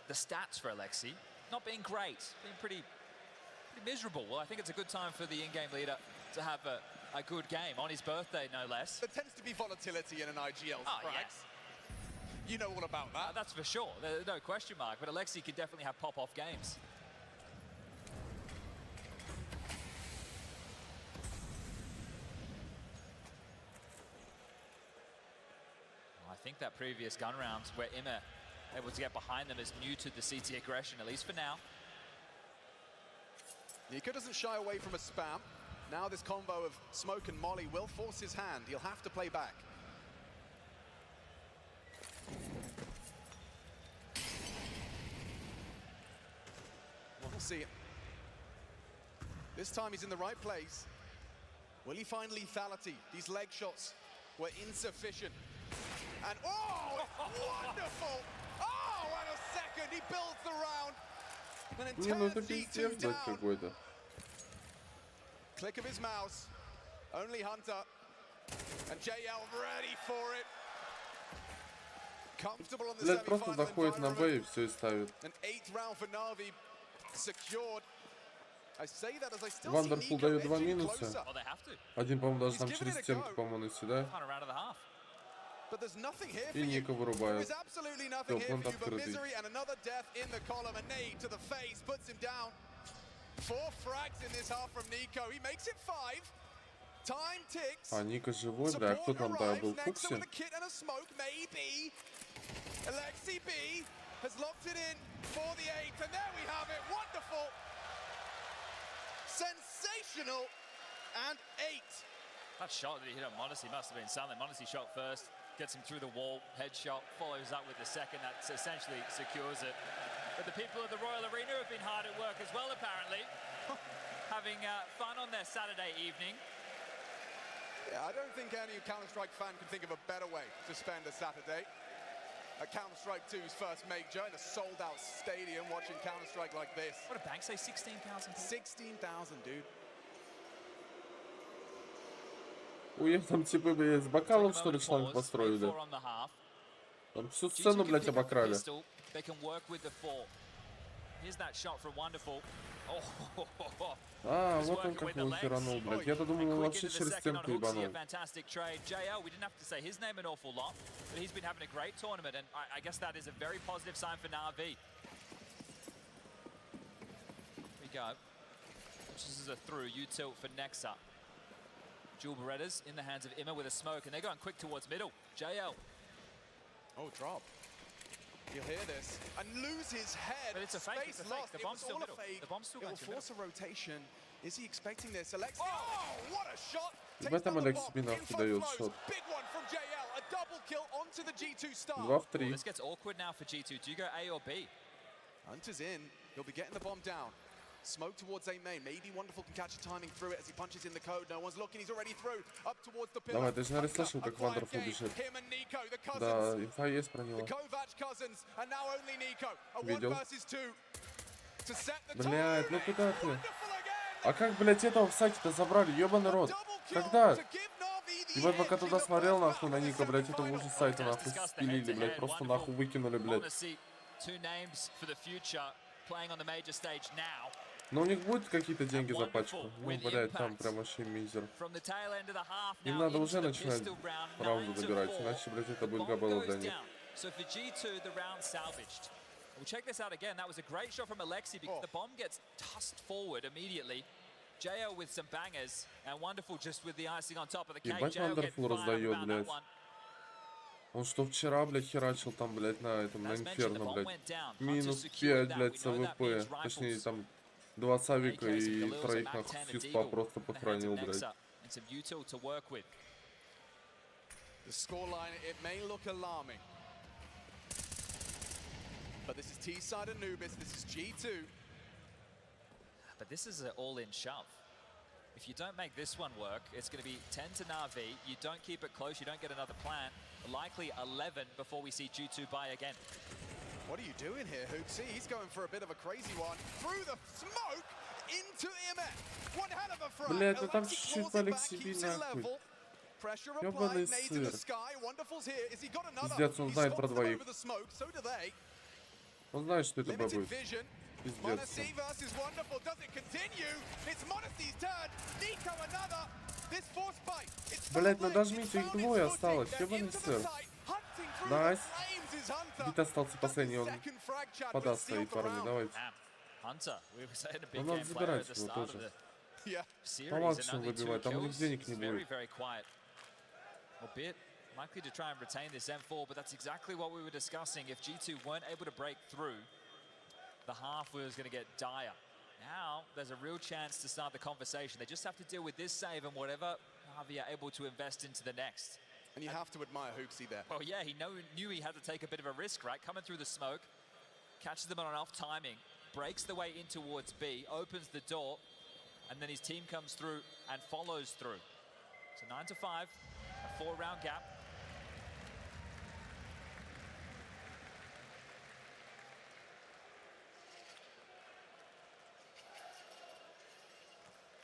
The stats for Alexi not being great, being pretty miserable. Well, I think it's a good time for the in-game leader to have a good game on his birthday, no less. There tends to be volatility in an IGL. Oh, right? yes. You know all about that. That's for sure. There's no question mark. But Alexi could definitely have pop-off games. Well, I think that previous gun round where Immer able to get behind them is new to the CT aggression, at least for now. Nico doesn't shy away from a spam. Now this combo of smoke and molly will force his hand. He'll have to play back. We'll see. This time he's in the right place. Will he find lethality? These leg shots were insufficient. And oh, wonderful! Oh, and a second, he builds the round. And Не, ну это turns пиздец, G2 блядь, down. какой-то. Click of his mouse. Only Hunter. And JL ready for it. Comfortable on the Блядь, просто semi-final заходит на Б и все и ставит. An 8th round for Navi secured. I say that as I still Вандерфул see Nico дает 2 edging минуса. closer. Well, they have to. Один, по-моему, даже там через стенку, по-моему, Монаси, да? Final round of the half. But there's nothing here for И you. Ника There вырубает. is absolutely nothing Всё, here понт for you, but открытый. misery and another death in the column. A nade to the face puts him down. 4 frags in this half from Nico. He makes it 5. Time ticks. А, Ника живой, бля, а кто там, да, был Nexa Фукси? with a kit and a smoke, maybe. Alexi B. has locked it in for the 8th, and there we have it. Wonderful. Sensational. And 8. That shot that he hit on Modesty must have been something. Modesty shot first, gets him through the wall, headshot, follows up with the second. That essentially secures it. But the people of the Royal Arena have been hard at work as well, apparently. Having fun on their Saturday evening. Yeah, I don't think any Counter-Strike fan can think of a better way to spend a Saturday. At Counter-Strike 2's first major in a sold-out stadium watching Counter-Strike like this. What did Bank say, 16,000? 16,000, dude. У них там типа, блядь, с бокалом, что ли, шланг построили? Там всю сцену, блядь, обокрали. А, вот он как его херанул, блядь. Я-то думал, он вообще через стенку ебанул. This is a through, U-tilt for Nexa. Dual Berettas in the hands of Imma with a smoke, and they're going quick towards middle. JL. Oh, drop. You'll hear this and lose his head. But it's a fake, it's a fake. The bomb's still middle. The bomb's still going to middle. It will force a rotation. Is he expecting this? Alexi. Oh, what a shot! В этом Алекси нахуй дает шот. Big one from JL. A double kill onto the G2 star. 2 в 3. This gets awkward now for G2. Do you go A or B? Hunter's in. He'll be getting the bomb down. Smoke towards A main. Maybe Wonderful can catch a timing through it as he punches in the code. No one's looking. He's already through. Up towards the pillar. Давай, ты же, наверное, слышал, как Wonderful бежит. Да, инфа есть про него. Видел. Блядь, ну куда ты? А как, блядь, этого в сайте-то забрали? Ёбаный рот. Когда? Ебать, пока туда смотрел, нахуй, на Ника, блядь, этого уже сайта, нахуй, спилили, блядь. Просто нахуй выкинули, блядь. Но у них будут какие-то деньги за пачку? Ну, блядь, там прям вообще мизер. Им надо уже начинать раунды добирать, иначе, блядь, это будет габело для них. We'll check this out again. That was a great shot from Alexi because the bomb gets tossed forward immediately. JL with some bangers and Wonderful just with the icing on top of the cake. JL get fired about that one. Он что вчера, блядь, херачил там, блядь, на этом, на Инферно, блядь. Минус 5, блядь, СВП. Точнее, там 2 савика и троих, нахуй, с Юспа просто похоронил, блядь. The scoreline, it may look alarming. But this is T-side Anubis, this is G2. But this is an all-in shove. If you don't make this one work, it's going to be 10 to Navi. You don't keep it close, you don't get another plant. Likely 11 before we see G2 buy again. What are you doing here, Hooksy? He's going for a bit of a crazy one. Through the smoke, into EMF. One hell of a frag. Блядь, ну там чуть-чуть Алексей, нахуй. Ёбаный сыр. Пиздец, он знает про двоих. Он знает, что это будет. Пиздец. Блять, ну дожмите, их двое осталось. Ёбаный сыр. Найс. Бит остался последний, он подаст своей фарме. Давайте. Ну надо забирать его тоже. По максимуму выбивать, там у них денег не будет. Likely to try and retain this M4, but that's exactly what we were discussing. If G2 weren't able to break through, the half was going to get dire. Now, there's a real chance to start the conversation. They just have to deal with this save and whatever Navi are able to invest into the next. And you have to admire Hooksy there. Well, yeah, he knew he had to take a bit of a risk, right? Coming through the smoke, catches them on an off timing, breaks the way in towards B, opens the door, and then his team comes through and follows through. So 9 to 5, a 4-round gap.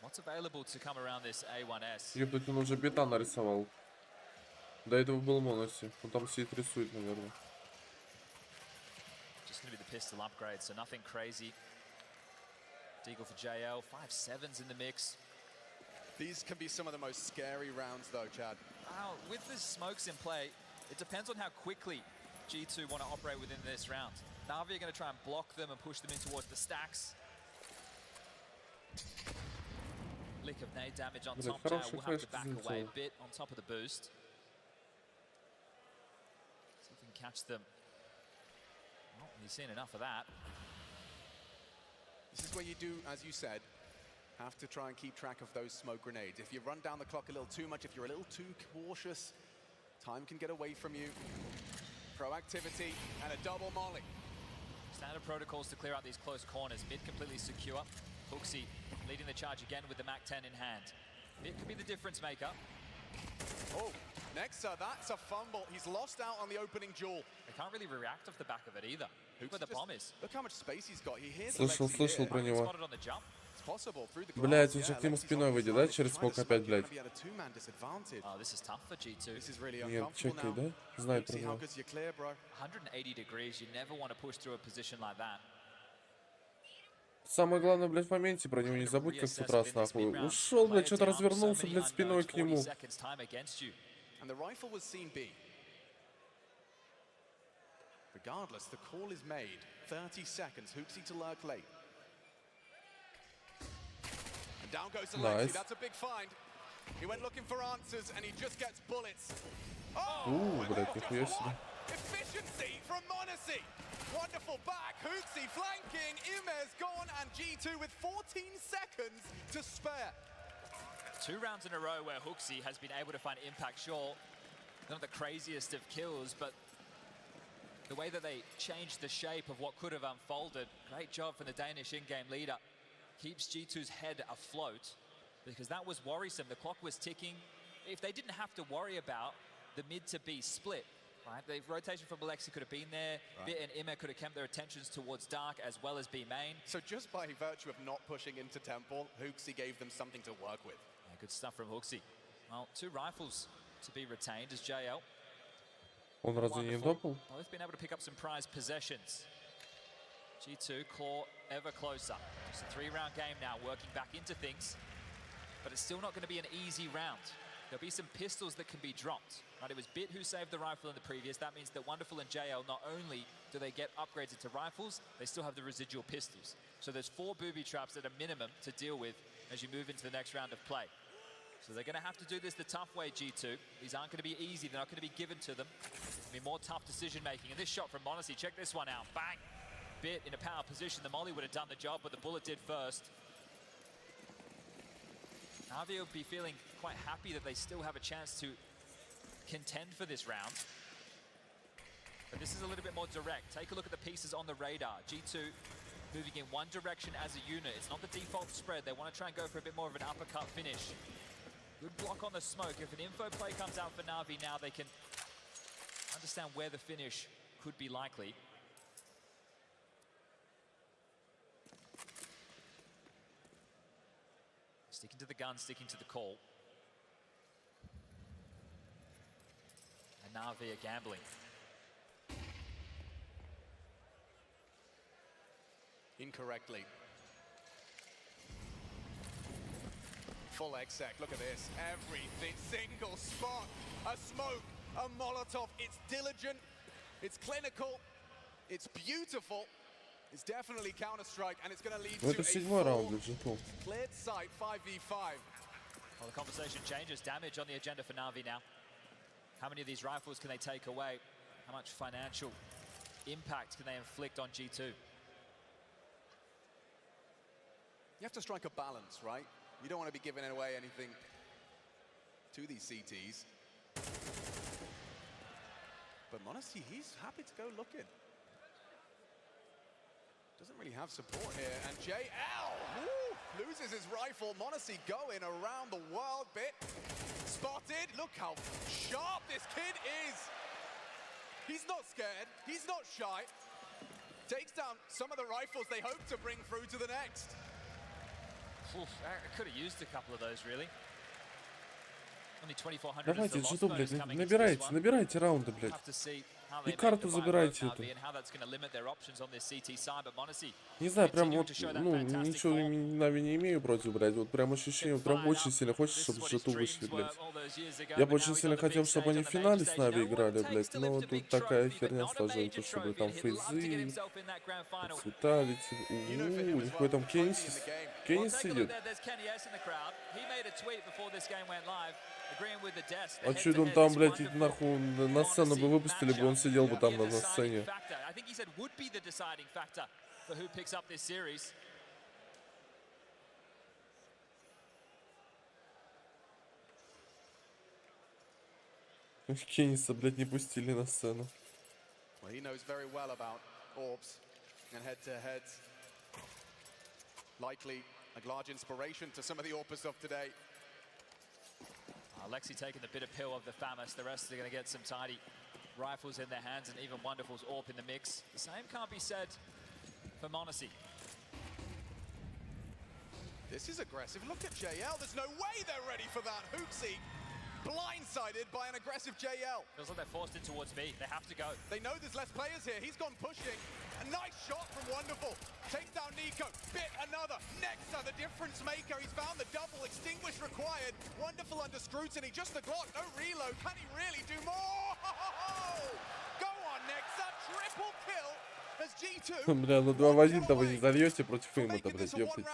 What's available to come around this A1S? Ебать, он уже бита нарисовал. До этого был Моноси. Он там сидит, рисует, наверное. Just going to be the pistol upgrade, so nothing crazy. Deagle for JL, 5-7s in the mix. These can be some of the most scary rounds though, Chad. With the smokes in play, it depends on how quickly G2 want to operate within this round. Navi are going to try and block them and push them in towards the stacks. Lick of nade damage on top. JL will have to back away a bit on top of the boost. See if we can catch them Well, he's seen enough of that. This is where you do, as you said, have to try and keep track of those smoke grenades. If you run down the clock a little too much, if you're a little too cautious, time can get away from you. Proactivity and a double molly. Standard protocols to clear out these close corners. Mid completely secure. Huxi leading the charge again with the MAC-10 in hand. It could be the difference maker. Oh, Nexa, that's a fumble. He's lost out on the opening duel. They can't really react off the back of it either. Look where the bomb is. Look how much space he's got. He hears Слышал про него. Spotted on the jump. Блять, он же к нему спиной выйдет, да? Через сколько опять, блядь? Oh, this is tough for G2. Нет, чекай, да? Знает про него. 180 degrees. You never want to push through a position like that. Самое главное, блядь, в моменте про него не забудь, как в тот раз, нахуй. Ушел, блядь, что-то развернулся, блядь, спиной к нему. Regardless, the call is made. 30 seconds. Huxi to lurk late. And down goes Alexi. That's a big find. He went looking for answers and he just gets bullets. Oh, efficiency from m0NESY. Wonderful back. Huxi flanking. Imez gone and G2 with 14 seconds to spare. 2 rounds in a row where Huxi has been able to find impact. Sure, not the craziest of kills, but the way that they changed the shape of what could have unfolded, great job from the Danish in-game leader. Keeps G2's head afloat because that was worrisome. The clock was ticking. If they didn't have to worry about the mid to B split, right? The rotation from Alexi could have been there. Right. Bit and Imme could have kept their attentions towards Dark as well as B main. So just by virtue of not pushing into Temple, Huxi gave them something to work with. Yeah, good stuff from Huxi. Well, 2 rifles to be retained as JL. Он разве не допал? Both been able to pick up some prized possessions. G2 claw ever closer. It's a 3-round game now, working back into things, but it's still not going to be an easy round. There'll be some pistols that can be dropped. Right, it was Bit who saved the rifle in the previous. That means that Wonderful and JL, not only do they get upgrades into rifles, they still have the residual pistols. So there's 4 booby traps at a minimum to deal with as you move into the next round of play. So they're going to have to do this the tough way, G2. These aren't going to be easy. They're not going to be given to them. It's going to be more tough decision-making. And this shot from m0NESY, check this one out. Bang! Bit in a power position. The molly would have done the job, but the bullet did first. Navi will be feeling quite happy that they still have a chance to contend for this round. But this is a little bit more direct. Take a look at the pieces on the radar. G2 moving in one direction as a unit. It's not the default spread. They want to try and go for a bit more of an uppercut finish. Good block on the smoke. If an info play comes out for Navi now, they can understand where the finish could be likely. Sticking to the gun, sticking to the call. And Navi are gambling. Incorrectly. Full exec, look at this. Everything, single spot, a smoke, a Molotov. It's diligent, it's clinical, it's beautiful. It's definitely Counter-Strike, and it's going to lead to a full cleared sight 5v5. Well, the conversation changes. Damage on the agenda for Navi now. How many of these rifles can they take away? How much financial impact can they inflict on G2? You have to strike a balance, right? You don't want to be giving away anything to these CTs. But m0NESY, he's happy to go looking. Doesn't really have support here. And JL loses his rifle. m0NESY going around the world. Bit spotted. Look how sharp this kid is. He's not scared. He's not shy. Takes down some of the rifles they hope to bring through to the next. I could have used a couple of those, really. Only 2,400. Давайте, G2, блядь, набирайте раунды, блядь. И карту забирайте эту. Не знаю, прям вот, ну, ничего Нави не имею против, блядь. Вот прям ощущение, прям очень сильно хочется, чтобы G2 вышли, блядь. Я бы очень сильно хотел, чтобы они в финале с Нави играли, блядь. Но тут такая херня сложилась, чтобы там фейзы, фаталити. У них в этом Кеннис сидит. А чё он там, блядь, нахуй на сцену бы выпустили бы, он сидел бы там на сцене. I think he said would be the deciding factor for who picks up this series. Кенниса, блядь, не пустили на сцену. Well, he knows very well about orbs and head-to-heads. Likely a large inspiration to some of the Orpus of today. Lexi taking the bitter pill of the Famous. The rest are going to get some tidy rifles in their hands, and even Wonderful's AWP in the mix. The same can't be said for Monacy. This is aggressive. Look at JL. There's no way they're ready for that. Hoopsy blindsided by an aggressive JL. Feels like they're forced in towards B. They have to go. They know there's less players here. He's gone pushing. A nice shot from Wonderful. Takes down Nico. Bit another. Nexa, the difference maker. He's found the double extinguish required. Wonderful under scrutiny. Just the Glock. No reload. Can he really do more? Go on, Nexa. Triple kill as G2. Бля, ну 2 в 1-то вы не зальете против Фейма-то, блядь, ёптать.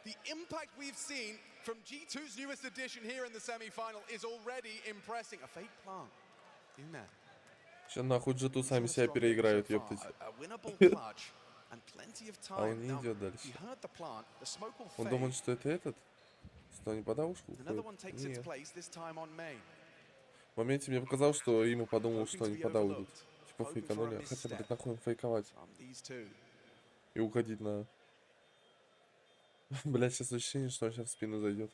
The impact we've seen from G2's newest addition here in the semi-final is already impressing. A fake plant in there. Сейчас нахуй G2 сами себя переиграют, ёптать. А он не идет дальше. Он думает, что это этот? Что они под ушку уходят? Нет. В моменте мне показалось, что ему подумал, что они под идут. Типа фейканули. Хотя, блядь, нахуй им фейковать. И уходить на... Блядь, сейчас ощущение, что он сейчас в спину зайдет.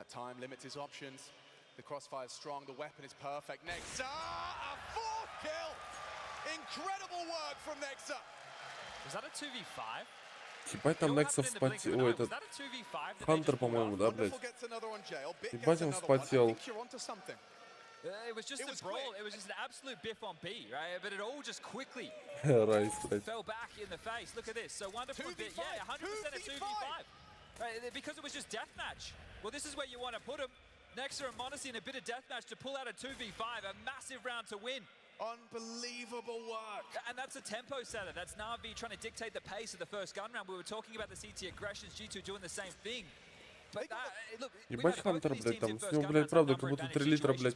Time limits his options. The crossfire is strong. The weapon is perfect. Nexa, a 4th kill. Incredible work from Nexa. Was that a 2v5? Ебать, там Некса вспотел. Ой, этот... Хантер, по-моему, да, блядь? Ебать, он вспотел. It was just a brawl. It was just an absolute biff on B, right? But it all just quickly fell back in the face. Look at this. So Wonderful bit, yeah, 100% a 2v5. Right? Because it was just deathmatch. Well, this is where you want to put them. Nexa and Monacy in a bit of deathmatch to pull out a 2v5, a massive round to win. Unbelievable work. And that's a tempo setter. That's Navi trying to dictate the pace of the first gun round. We were talking about the CT aggressions, G2 doing the same thing. Ебать, Хантер, блядь, там с него, блядь, правда, как будто 3 литра, блядь,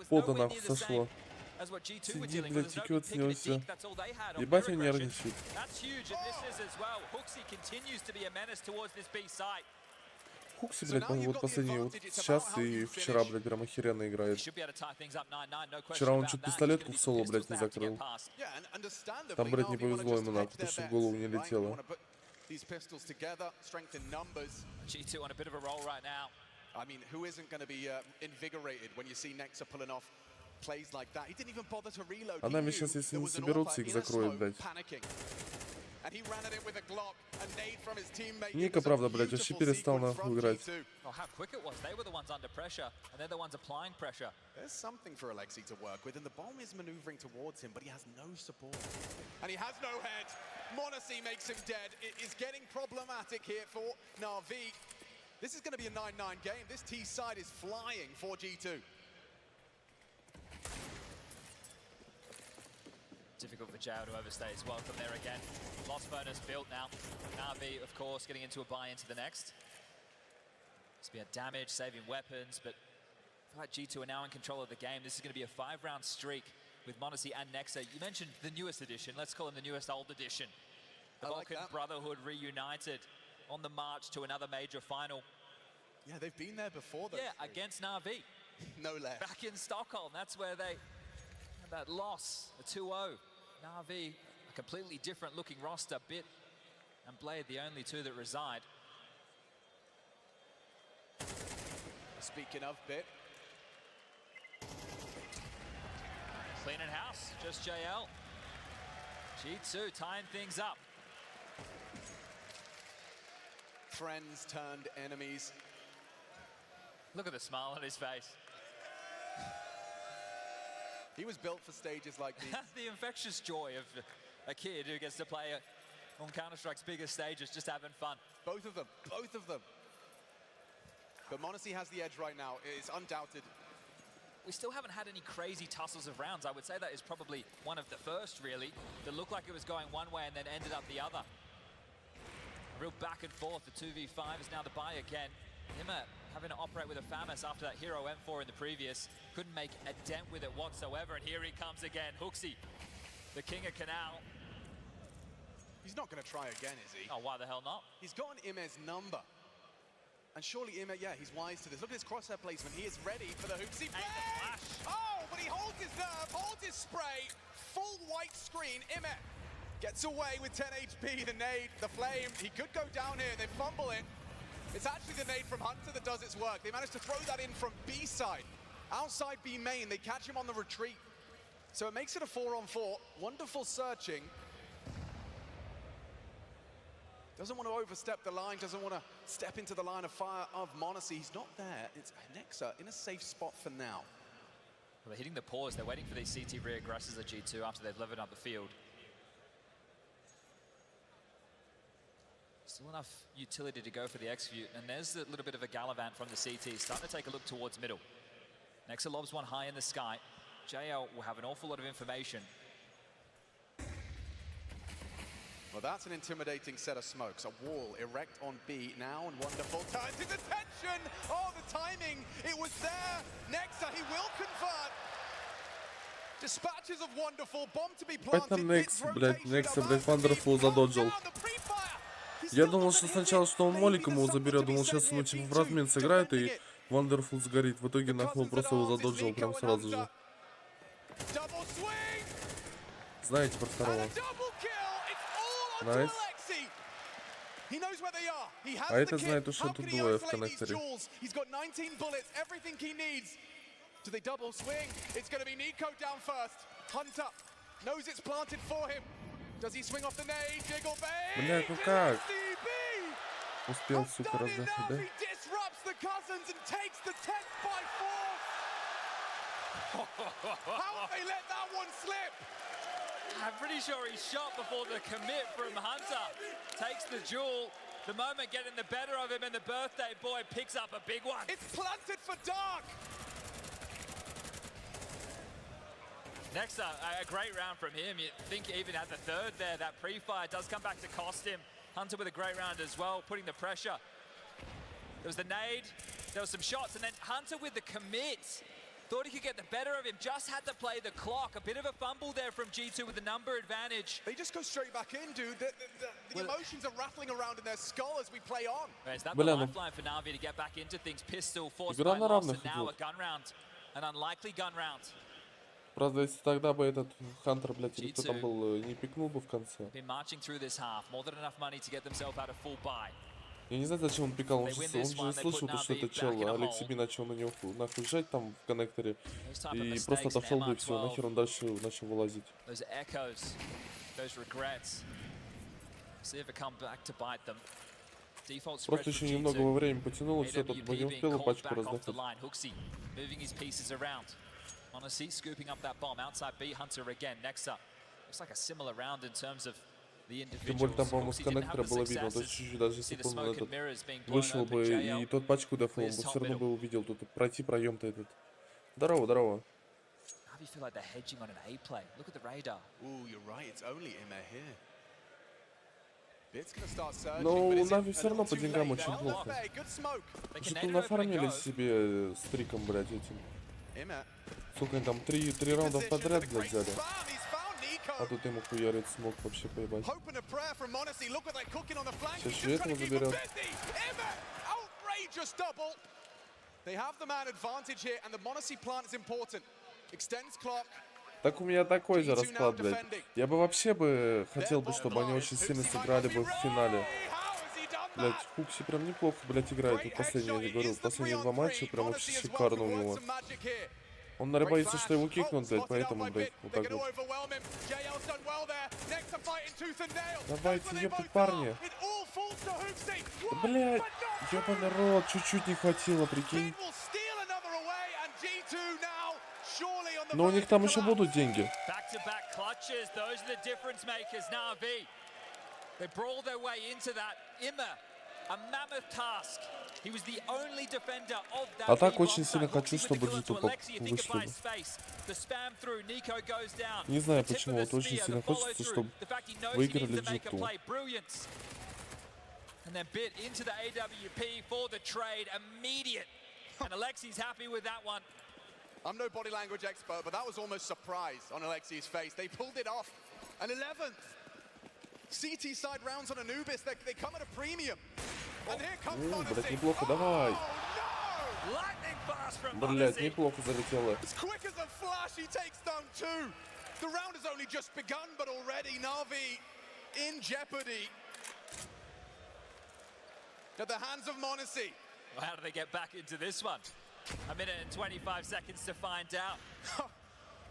пота нахуй сошло. Сидит, блядь, текет с него все. Ебать, он нервничает. Хукси, блядь, он вот последний, вот сейчас и вчера, блядь, прям охеренно играет. Вчера он чуть пистолетку в соло, блядь, не закрыл. Там, блядь, не повезло ему нахуй, потому что в голову не летело. These pistols together, strength in numbers. G2 on a bit of a roll right now. I mean, who isn't going to be invigorated when you see Nexa pulling off plays like that? He didn't even bother to reload. А нами сейчас, если не соберутся, их закроют, блядь. Ника, правда, блядь, вообще перестал нахуй играть. Oh, how quick it was. They were the ones under pressure, and they're the ones applying pressure. There's something for Alexi to work with, and the bomb is maneuvering towards him, but he has no support. And he has no head. Monacy makes him dead. It is getting problematic here for Navi. This is going to be a 9-9 game. This T side is flying for G2. Difficult for Jao to overstay as well from there again. Lost bonus built now. Navi, of course, getting into a buy into the next. It's be a damage, saving weapons, but I feel like G2 are now in control of the game. This is going to be a 5-round streak with Monacy and Nexa. You mentioned the newest edition. Let's call him the newest old edition. The Vulcan Brotherhood reunited on the march to another major final. Yeah, they've been there before, though. Yeah, against Navi. No less. Back in Stockholm. That's where they had that loss, the 2-0. Navi, a completely different looking roster. Bit and Blade, the only two that reside. Speaking of Bit. Cleaning house, just JL. G2 tying things up. Friends turned enemies. Look at the smile on his face. He was built for stages like these. That's the infectious joy of a kid who gets to play on Counter-Strike's biggest stages, just having fun. Both of them, both of them. But Monacy has the edge right now. It's undoubted. We still haven't had any crazy tussles of rounds. I would say that is probably one of the first, really, that looked like it was going one way and then ended up the other. A real back and forth. The 2v5 is now the buy again. Himmer having to operate with a FAMAS after that hero M4 in the previous. Couldn't make a dent with it whatsoever, and here he comes again. Huxi, the king of Canal. He's not going to try again, is he? Oh, why the hell not? He's got an Ime's number. And surely Ime, yeah, he's wise to this. Look at his crosshair placement. He is ready for the Huxi play. Oh, but he holds his nerve, holds his spray. Full white screen. Ime gets away with 10 HP. The nade, the flame. He could go down here. They fumble it. It's actually the nade from Hunter that does its work. They managed to throw that in from B side. Outside B main, they catch him on the retreat. So it makes it a 4-on-4. Wonderful searching. Doesn't want to overstep the line, doesn't want to step into the line of fire of m0NESY. He's not there. It's Nexa in a safe spot for now. Well, they're hitting the pause. They're waiting for these CT re-aggressors at G2 after they've leveled up the field. Still enough utility to go for the execute, and there's a little bit of a gallivant from the CT. Starting to take a look towards middle. Nexa lobs one high in the sky. JL will have an awful lot of information. Well, that's an intimidating set of smokes. A wall erect on B now, and Wonderful turns his attention. Oh, the timing, it was there. Nexa, he will convert. Dispatches of Wonderful, bomb to be planted. Это Nexa, блядь, Wonderful задоджил. Я думал, что сначала, что он моликом его заберет, думал, сейчас он типа в размен сыграет и Wonderful сгорит. В итоге нахуй просто его задоджил прям сразу же. Знаете про второго? Найс. А это знает, что тут двое в коннекторе. Do they double swing? It's going to be Nico down first. Hunter knows it's planted for him. Does he swing off the nade? Jiggle bait. Блядь, ну как? Успел, сука, раздать, да? Disrupts the cousins and takes the 10th by 4. How have they let that one slip? I'm pretty sure he's shot before the commit from Hunter. Takes the jewel. The moment getting the better of him, and the birthday boy picks up a big one. It's planted for Dark. Next up, a great round from him. You think even at the third there, that pre-fire does come back to cost him. Hunter with a great round as well, putting the pressure. There was the nade, there was some shots, and then Hunter with the commit. Thought he could get the better of him, just had to play the clock. A bit of a fumble there from G2 with the number advantage. They just go straight back in, dude. The emotions are rattling around in their skull as we play on. Is that the lifeline for Navi to get back into things? Pistol, forced by loss, and now a gun round. An unlikely gun round. Правда, если тогда бы этот Хантер, блядь, или кто там был, не пикнул бы в конце. Been marching through this half, more than enough money to get themselves out of full buy. Я не знаю, зачем он пикал, он же слышал, то, что это чел, Алекси Би начал на него нахуй жать там в коннекторе, и просто отошел бы и все, нахер он дальше начал вылазить. Просто еще немного во время потянул, и все, тут бы не успел пачку раздать. m0NESY scooping up that bomb outside B. Hunter again. Next up, looks like a similar round in terms of the individuals. Тем более там, по-моему, с коннектора было видно, то есть чуть-чуть даже если бы он этот вышел бы и тот пачку дефал, он бы все равно бы увидел тут пройти проем-то этот. Здорово, здорово. Но у Нави все равно по деньгам очень плохо. Что-то нафармили себе стриком, блядь, этим. Сука, там три раунда подряд, блядь, взяли. А тут ему хуярит смог вообще поебать. Сейчас еще этого заберет. Так у меня такой же расклад, блядь. Я бы вообще бы хотел бы, чтобы они очень сильно сыграли бы в финале. Блядь, Хукси прям неплохо, блядь, играет. Вот последние, я говорю, последние два матча прям вообще шикарно у него. Он, наверное, боится, что его кикнут, блядь, поэтому, блядь, вот так вот. Давайте, ёптать, парни. Да, блядь, ёбаный рот, чуть-чуть не хватило, прикинь. Но у них там еще будут деньги. А так очень сильно хочу, чтобы G2 вышли. Не знаю почему, вот очень сильно хочется, чтобы выиграли G2. And then Bit into the AWP for the trade, immediate. And Alexi's happy with that one. I'm no body language expert, but that was almost surprise on Alexi's face. They pulled it off. An 11th. CT side rounds on Anubis, they come at a premium. And here comes Блядь, Monacy. неплохо, давай. Oh, no! Lightning fast from Блядь, Monacy. неплохо залетело. As quick as a flash, he takes down 2. The round has only just begun, but already Navi in jeopardy. At the hands of Monacy. Well, how do they get back into this one? A minute and 25 seconds to find out.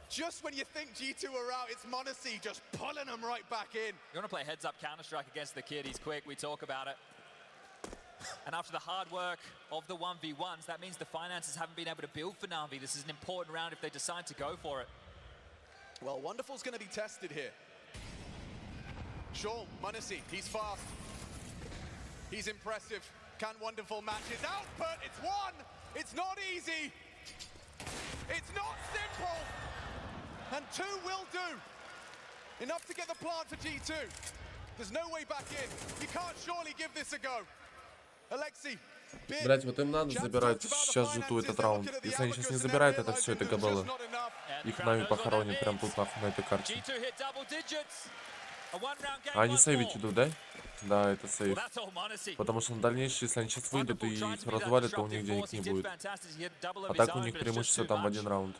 Just when you think G2 are out, it's Monacy just pulling them right back in. You want to play heads-up Counter-Strike against the kid, he's quick, we talk about it. And after the hard work of the 1v1s, that means the finances haven't been able to build for Navi. This is an important round if they decide to go for it. Well, Wonderful's going to be tested here. Sure, Monacy, he's fast. He's impressive. Can Wonderful match his output? It's one! It's not easy! It's not simple! And 2 will do. Enough to get the plant for G2. There's no way back in. You can't surely give this a go. Alexi, Блять, вот им надо забирать сейчас житу этот раунд. Если они сейчас не забирают, это все, это габелы. Их Нави похоронят прям тут нахуй на этой карте. А они сейвить идут, да? Да, это сейв. Потому что на дальнейшее, если они сейчас выйдут и их развалят, то у них денег не будет. А так у них преимущество там в 1 раунд.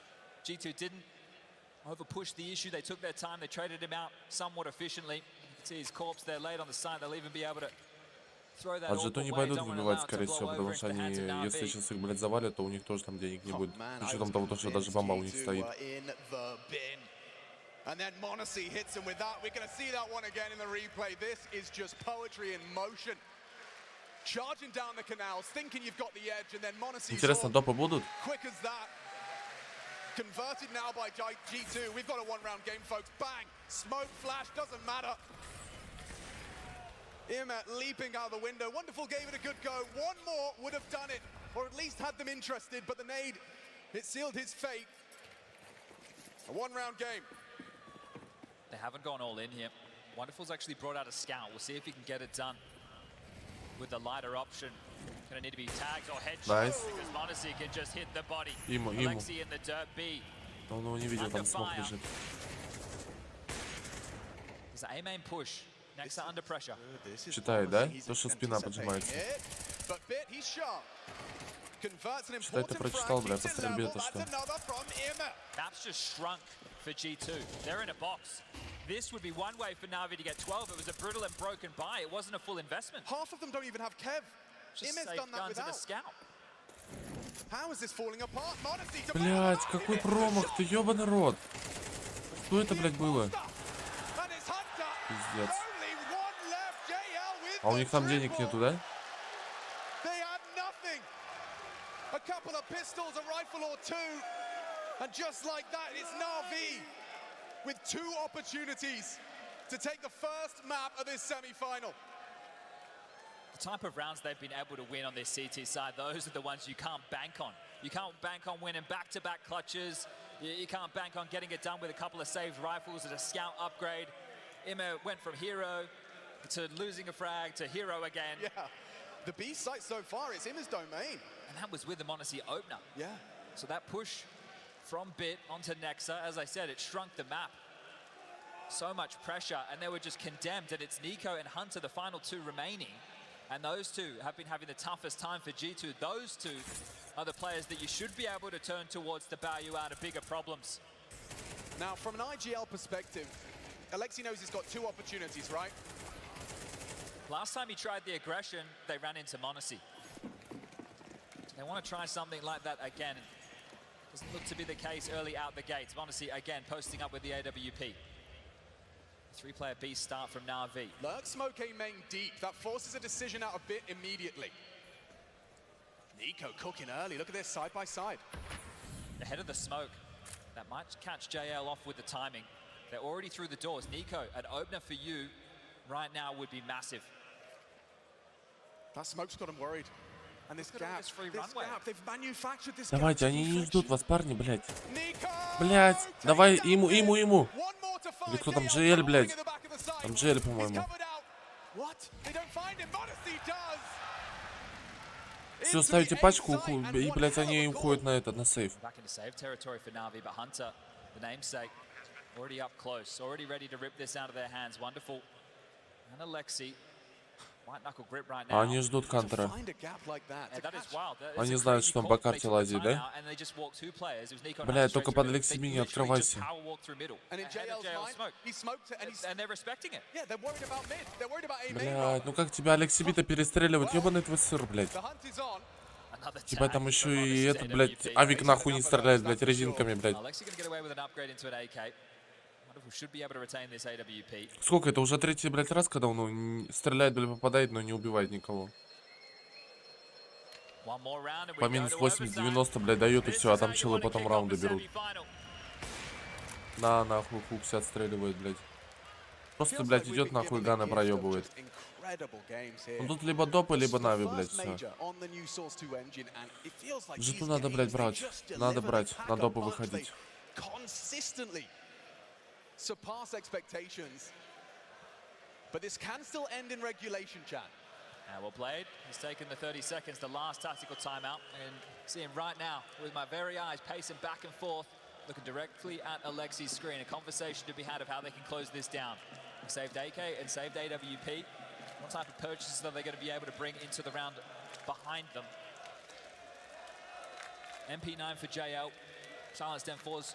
Overpushed the issue. They took their time. They traded him out somewhat efficiently. You can see his corpse there laid on the side. They'll even be able to throw that. А жету не пойдут выбивать, скорее всего, потому что они, если сейчас их, блядь, завалят, то у них тоже там денег не будет. С учетом того, что даже бомба у них стоит. And then Monacy hits him with that. We're going to see that one again in the replay. This is just poetry in motion. Charging down the canals, thinking you've got the edge, and then Monacy. Интересно, допы будут? Quick as that. Converted now by G2. We've got a 1-round game, folks. Bang! Smoke, flash, doesn't matter. Imet leaping out of the window. Wonderful gave it a good go. One more would have done it, or at least had them interested, but the nade, it sealed his fate. A 1-round game. They haven't gone all in here. Wonderful's actually brought out a scout. We'll see if he can get it done with the lighter option. Gonna need to be tagged or headshot because Monacy can just hit the body. Alexi in the dirt B. Он не видел, там смог лежит. It's an A-main push. Nexa under pressure. Читает, да? То, что спина поджимается. Читай, ты прочитал, бля, по стрельбе это что? That's just shrunk for G2. They're in a box. This would be one way for Navi to get 12. It was a brutal and broken buy. It wasn't a full investment. Half of them don't even have Kev. Just safe guns and a scout. How is this falling apart? Monacy. Блять, какой промах, ты ёбаный рот. Что это, блядь, было? Пиздец. А у них там денег нету, да? A couple of pistols, a rifle or 2. And just like that, it's Navi with 2 opportunities to take the first map of this semi-final. The type of rounds they've been able to win on this CT side, those are the ones you can't bank on. You can't bank on winning back-to-back clutches. You can't bank on getting it done with a couple of saved rifles and a scout upgrade. Immo went from hero to losing a frag to hero again. Yeah, the B site so far, it's Immo's domain. And that was with the Monacy opener. Yeah. So that push from Bit onto Nexa, as I said, it shrunk the map. So much pressure, and they were just condemned. And it's Nico and Hunter, the final 2 remaining. And those 2 have been having the toughest time for G2. Those 2 are the players that you should be able to turn towards to bow you out of bigger problems. Now, from an IGL perspective, Alexi knows he's got 2 opportunities, right? Last time he tried the aggression, they ran into Monacy. They want to try something like that again. Doesn't look to be the case early out the gates. Monacy again posting up with the AWP. 3-player B start from Navi. Lurk smoke A main deep. That forces a decision out a bit immediately. Nico cooking early. Look at this, side by side. Ahead of the smoke. That might catch JL off with the timing. They're already through the doors. Nico, an opener for you right now would be massive. That smoke's got him worried. And this gap, they've manufactured this. Давайте, они не ждут вас, парни, блядь. Блядь, давай ему. Или кто там, GL, блядь. Там GL, по-моему. Все, ставите пачку, и, блядь, они уходят на этот, на сейф. Back into save territory for Navi, but Hunter, the namesake, already up close, already ready to rip this out of their hands. Wonderful. And Alexi, white knuckle grip right now. Они ждут кантера. Yeah, that is wild. Они знают, что он по карте лазит, да? Блядь, только под Алекси не открывайся. Блядь, ну как тебя Алекси Бита перестреливать? Ёбаный твой сыр, блядь. Типа там еще и этот, блядь, авик нахуй не стреляет, блядь, резинками, блядь. Сколько это? Уже третий, блядь, раз, когда он стреляет, блядь, попадает, но не убивает никого. По минус 80-90, блядь, дает и все, а там челы потом раунды берут. На, нахуй, Фукси отстреливает, блядь. Просто, блядь, идет нахуй, Гана проебывает. Ну тут либо допы, либо Нави, блядь, все. Житу надо, блядь, брать. Надо брать, на допы выходить. Surpass expectations, but this can still end in regulation, chat. Well played. He's taken the 30 seconds, the last tactical timeout, and see him right now with my very eyes pacing back and forth, looking directly at Alexi's screen. A conversation to be had of how they can close this down. They saved AK and saved AWP. What type of purchases are they going to be able to bring into the round behind them? MP9 for JL, Silence Den4's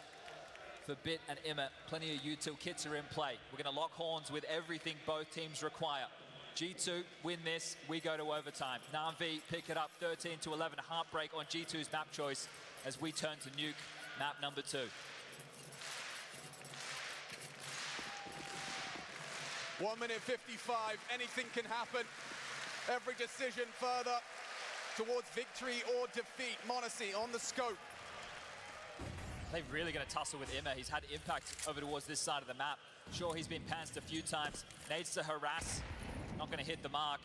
for Bit and Imma. Plenty of util kits are in play. We're going to lock horns with everything both teams require. G2 win this, we go to overtime. Navi pick it up 13-11. Heartbreak on G2's map choice as we turn to nuke map number 2. 1 minute 55, anything can happen. Every decision further towards victory or defeat. m0NESY on the scope. They're really going to tussle with Imma. He's had impact over towards this side of the map. Sure, he's been pantsed a few times. Needs to harass. Not going to hit the mark.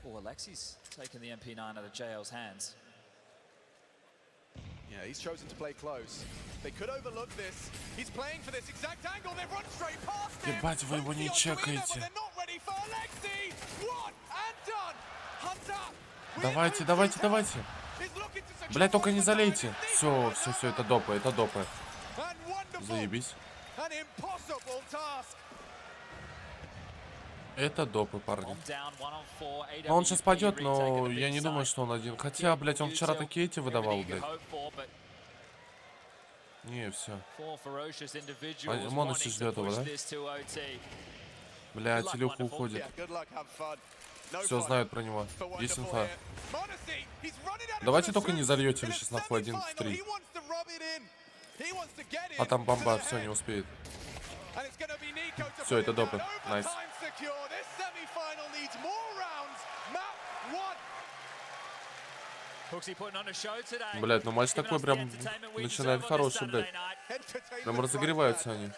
Oh, Alexi's taken the MP9 out of JL's hands. Yeah, he's chosen to play close. They could overlook this. He's playing for this exact angle. They've run straight past him. Ебать, вы его не чекаете. Давайте, давайте, давайте. Блядь, только не залейте. Все, все, все, это допы, это допы. Заебись. Это допы, парни. Но он сейчас пойдет, но я не думаю, что он один. Хотя, блядь, он вчера такие эти выдавал, блядь. Не, все. m0NESY ждет его, да? Блядь, Илюха уходит. Все знают про него. Есть инфа. Давайте только не зальете сейчас нахуй 1-3. А там бомба, все, не успеет. Все, это допы. Найс. Блядь, ну матч такой прям начинает хороший, блядь. Прям разогреваются они.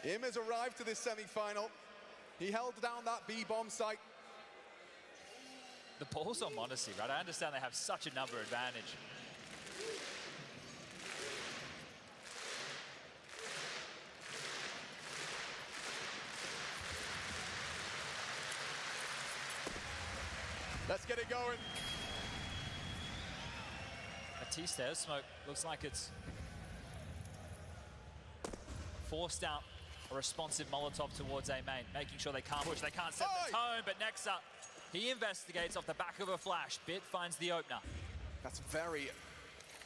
Im has arrived to this semi-final. He held down that B-bomb site. The ball's on m0NESY, right? I understand they have such a number advantage. Let's get it going. A T-stairs smoke looks like it's forced out a responsive Molotov towards A main, making sure they can't push, they can't set the tone, but next up, he investigates off the back of a flash. Bit finds the opener. That's very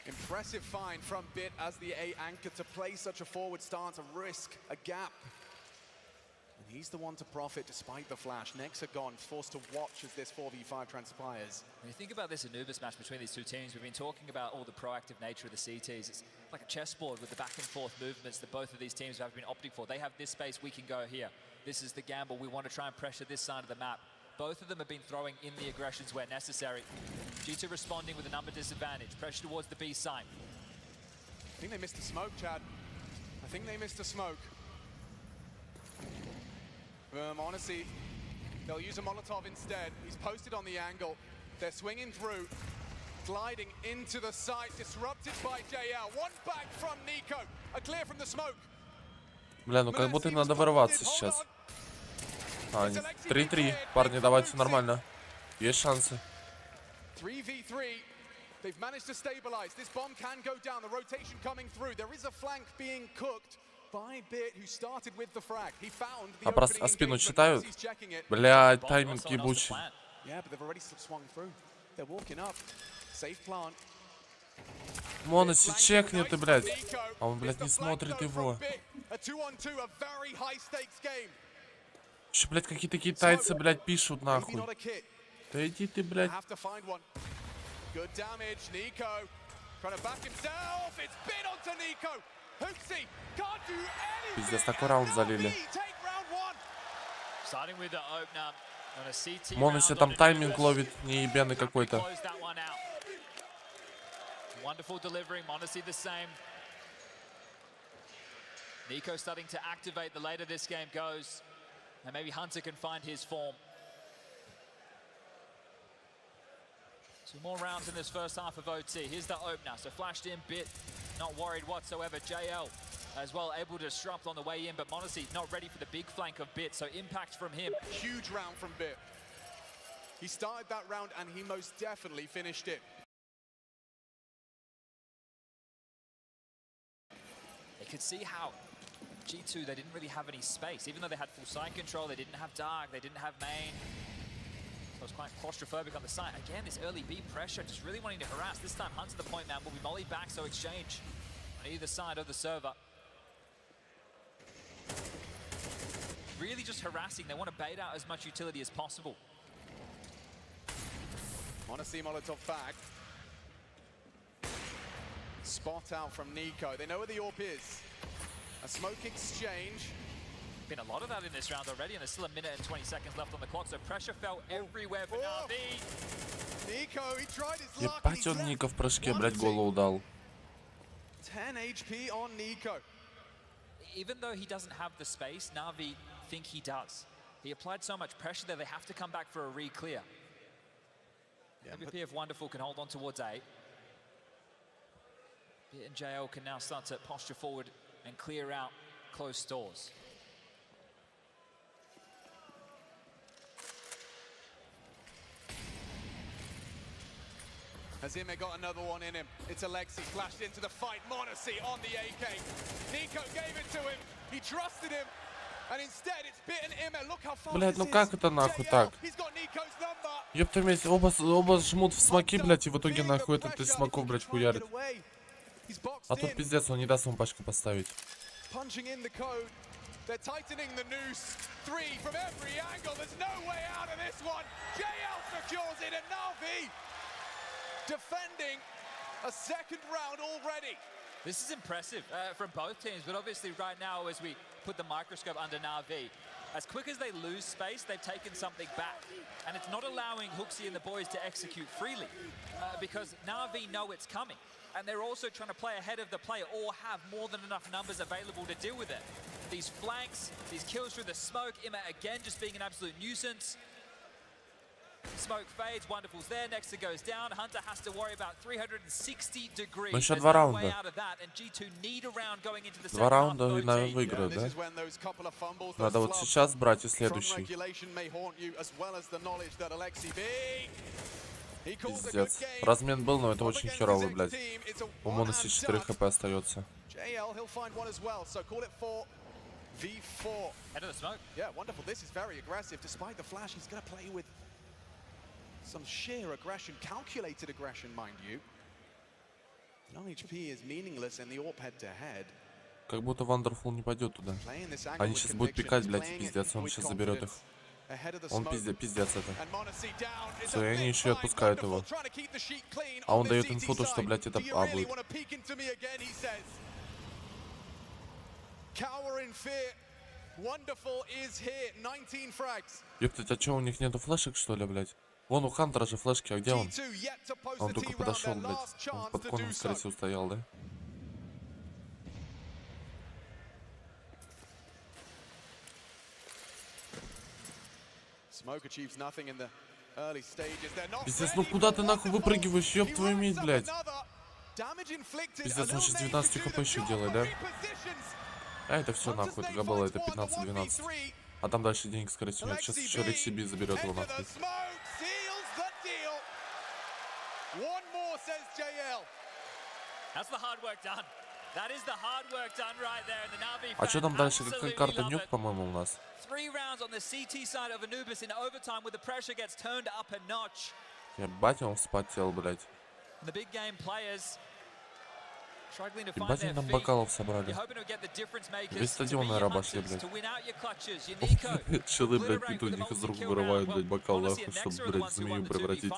impressive find from Bit as the A anchor to play such a forward stance, a risk, a gap. And he's the one to profit despite the flash. Nexa gone, forced to watch as this 4v5 transpires. When you think about this Anubis match between these two teams, we've been talking about all the proactive nature of the CTs. It's like a chessboard with the back and forth movements that both of these teams have been opting for. They have this space, we can go here. This is the gamble. We want to try and pressure this side of the map. Both of them have been throwing in the aggressions where necessary. G2 responding with a number disadvantage. Pressure towards the B side. I think they missed the smoke, Chad. I think they missed the smoke. m0NESY, they'll use a Molotov instead. He's posted on the angle. They're swinging through, gliding into the site, disrupted by JL. One back from Nico, a clear from the smoke. Бля, ну как будто им надо вырываться сейчас. А, 3-3. Парни, давайте нормально. Есть шансы. 3v3. They've managed to stabilize. This bomb can go down. The rotation coming through. There is a flank being cooked by Bit, who started with the frag. He found the opening спину engagement. читают? He's checking it. Блядь, тайминг ебучий. Yeah, but they've already swung through. They're walking up. Safe plant. Моноси, чекни ты, блядь. А он, блядь, не смотрит его. Еще, блядь, какие-то китайцы, блядь, пишут, нахуй. Да иди ты, блядь. Пиздец, такой раунд залили. Моноси там тайминг ловит, неебенный какой-то. Wonderful delivery, Monacy the same. Nico starting to activate the later this game goes. And maybe Hunter can find his form. 2 more rounds in this first half of OT. Here's the opener. So flashed in Bit, not worried whatsoever. JL as well able to disrupt on the way in, but Monacy not ready for the big flank of Bit, so impact from him. Huge round from Bit. He started that round and he most definitely finished it. They could see how G2, they didn't really have any space. Even though they had full side control, they didn't have dark, they didn't have main. So it was quite claustrophobic on the side. Again, this early B pressure, just really wanting to harass. This time, Hunter the point man will be molly back, so exchange on either side of the server. Really just harassing. They want to bait out as much utility as possible. Wanna see Molotov back. Spot out from Nico. They know where the AWP is. A smoke exchange. Been a lot of that in this round already, and there's still 1 minute and 20 seconds left on the clock, so pressure felt everywhere for Navi. Nico, he tried his luck. Ебать он Ника в прыжке, блядь, голову дал. 10 HP on Nico. Even though he doesn't have the space, Navi think he does. He applied so much pressure there, they have to come back for a re-clear. Yeah, MVP of Wonderful can hold on towards A. Bit and JL can now start to posture forward and clear out closed doors. Azime got another one in him. It's Alexi flashed into the fight. Monacy on the AK. Nico gave it to him. He trusted him. And instead it's Bit and Ime. Look how fast Блядь, ну как это нахуй так? Ёпта месть, оба жмут в смоки, блядь, и в итоге нахуй этот из смоков, блядь, хуярит. А тут пиздец, он не даст ему пачку поставить. They're tightening the noose. 3 from every angle. There's no way out of this one. JL secures it, and Navi defending a second round already. This is impressive from both teams, but obviously right now as we put the microscope under Navi, as quick as they lose space, they've taken something back. And it's not allowing Hooksy and the boys to execute freely because Navi know it's coming. And they're also trying to play ahead of the play or have more than enough numbers available to deal with it. These flanks, these kills through the smoke, Ima again just being an absolute nuisance. Smoke fades, Wonderful's there, Nexa goes down. Hunter has to worry about 360 degrees. Еще 2 раунда. 2 раунда и, наверное, выиграют, да? Надо вот сейчас брать и следующий. Пиздец. Размен был, но это очень херовый, блядь. У Моноси 4 хп остается. V4. Head of the smoke. Yeah, Wonderful. This is very aggressive. Despite the flash, he's going to play with some sheer aggression, calculated aggression, mind you. No HP is meaningless in the AWP head-to-head. Как будто Wonderful не пойдет туда. Они сейчас будут пикать, блядь, пиздец. Он сейчас заберет их. Он пиздец это. Все, и они еще и отпускают его. А он дает инфу, то, что, блядь, это А будет. Ёптать, а чё, у них нету флешек, что ли, блядь? Вон у Хантера же флешки, а где он? Он только подошел, блядь. Он под коном, скорее всего, стоял, да? Пиздец, ну куда ты нахуй выпрыгиваешь, ёб твою медь, блядь? Пиздец, он сейчас 19 хп еще делает, да? А это все нахуй, это было, это 15-12. А там дальше денег, скорее всего, нет. Сейчас еще Алексей Би заберет его нахуй. А что там дальше? Какая карта? Нюк, по-моему, у нас. Ебать, он вспотел, блядь. Ебать, они там бокалов собрали. Весь стадион, наверное, обошли, блядь. Челы, блядь, тут у них из рук вырывают, блядь, бокал, нахуй, чтобы, блядь, в змею превратить.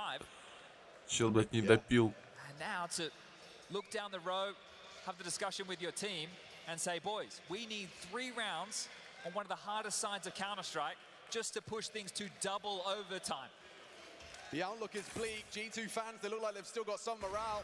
Чел, блядь, не допил. Have the discussion with your team and say, boys, we need 3 rounds on one of the hardest sides of Counter-Strike just to push things to double overtime. The outlook is bleak. G2 fans, they look like they've still got some morale.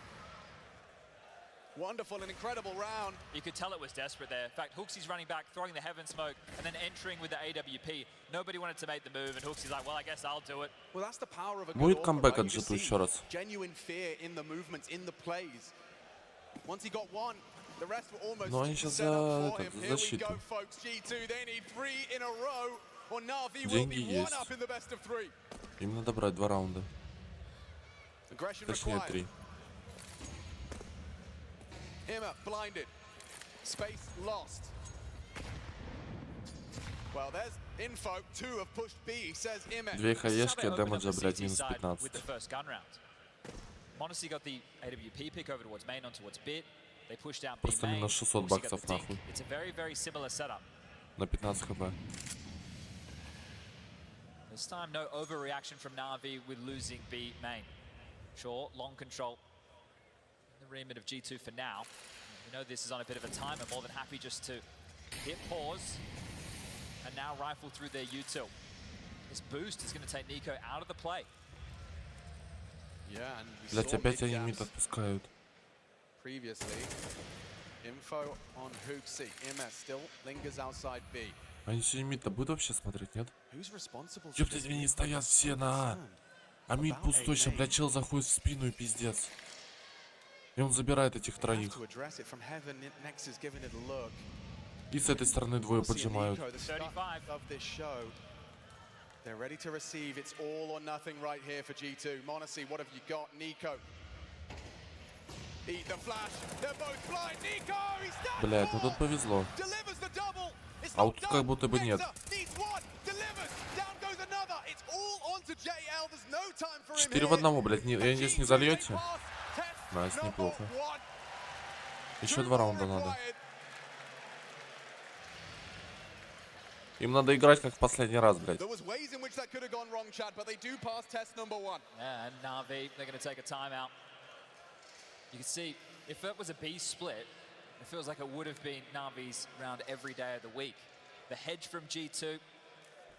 Wonderful and incredible round. You could tell it was desperate there. In fact, Hooksy's running back, throwing the heaven smoke, and then entering with the AWP. Nobody wanted to make the move, and Hooksy's like, well, I guess I'll do it. Well, that's the power of a good Будет offer, камбэк right? от You G2 see еще раз. genuine fear in the movements, in the plays. Once he got one, the rest were almost Но они сейчас set up for за him. Here we защиту. go, folks. G2, they need 3 in a row, or Navi will Деньги be one есть. up in the best of 3. Им надо брать 2 раунда. Aggression Точнее, required. 3. Himmer blinded. Space lost. Well, there's info. 2 have pushed B, says Himmer. 2 хаешки, дэмэджа, блядь, минус 15. Monacy got the AWP pick over towards main on towards bit. They pushed down B Просто main. минус 600 баксов, нахуй. It's a very, very similar setup. На 15 хп. This time, no overreaction from Navi with losing B main. Sure, long control in the remit of G2 for now. We know this is on a bit of a time. I'm more than happy just to hit pause and now rifle through their util. This boost is going to take Nico out of the play. Yeah, and we Блядь, saw опять они mid мид gaps отпускают. previously. Info on Hooksy. Himmer still lingers outside B. Они сегодня мид-то будут вообще смотреть, нет? Who's responsible for Ёпта, this они mid стоят все на А. А мид About пустой, сейчас, A-main. блядь, чел заходит в спину и пиздец. И он забирает этих Have троих. to address it from heaven. Next is giving it a look. И с этой стороны двое We'll see поджимают. Nico, the start of this show. They're ready to receive. It's all or nothing right here for G2. Monacy, what have you got? Nico. Eat the flash. They're both blind. Nico, he stands Блядь, ну tall. тут повезло. Delivers the double. It's А not вот тут done. как будто бы нет. Nectar needs one. Delivers. Down goes another. It's all onto JL. There's no time for him 4 в here. 1, блядь. Я надеюсь, не зальете? Найс, Test неплохо. number 1. Еще 2 раунда надо. Им надо играть как в последний раз, блядь. There was ways in which that could have gone wrong, Chad, but they do pass test number 1. Yeah, and Navi, they're going to take a timeout. You can see, if it was a B split, it feels like it would have been Navi's round every day of the week. The hedge from G2.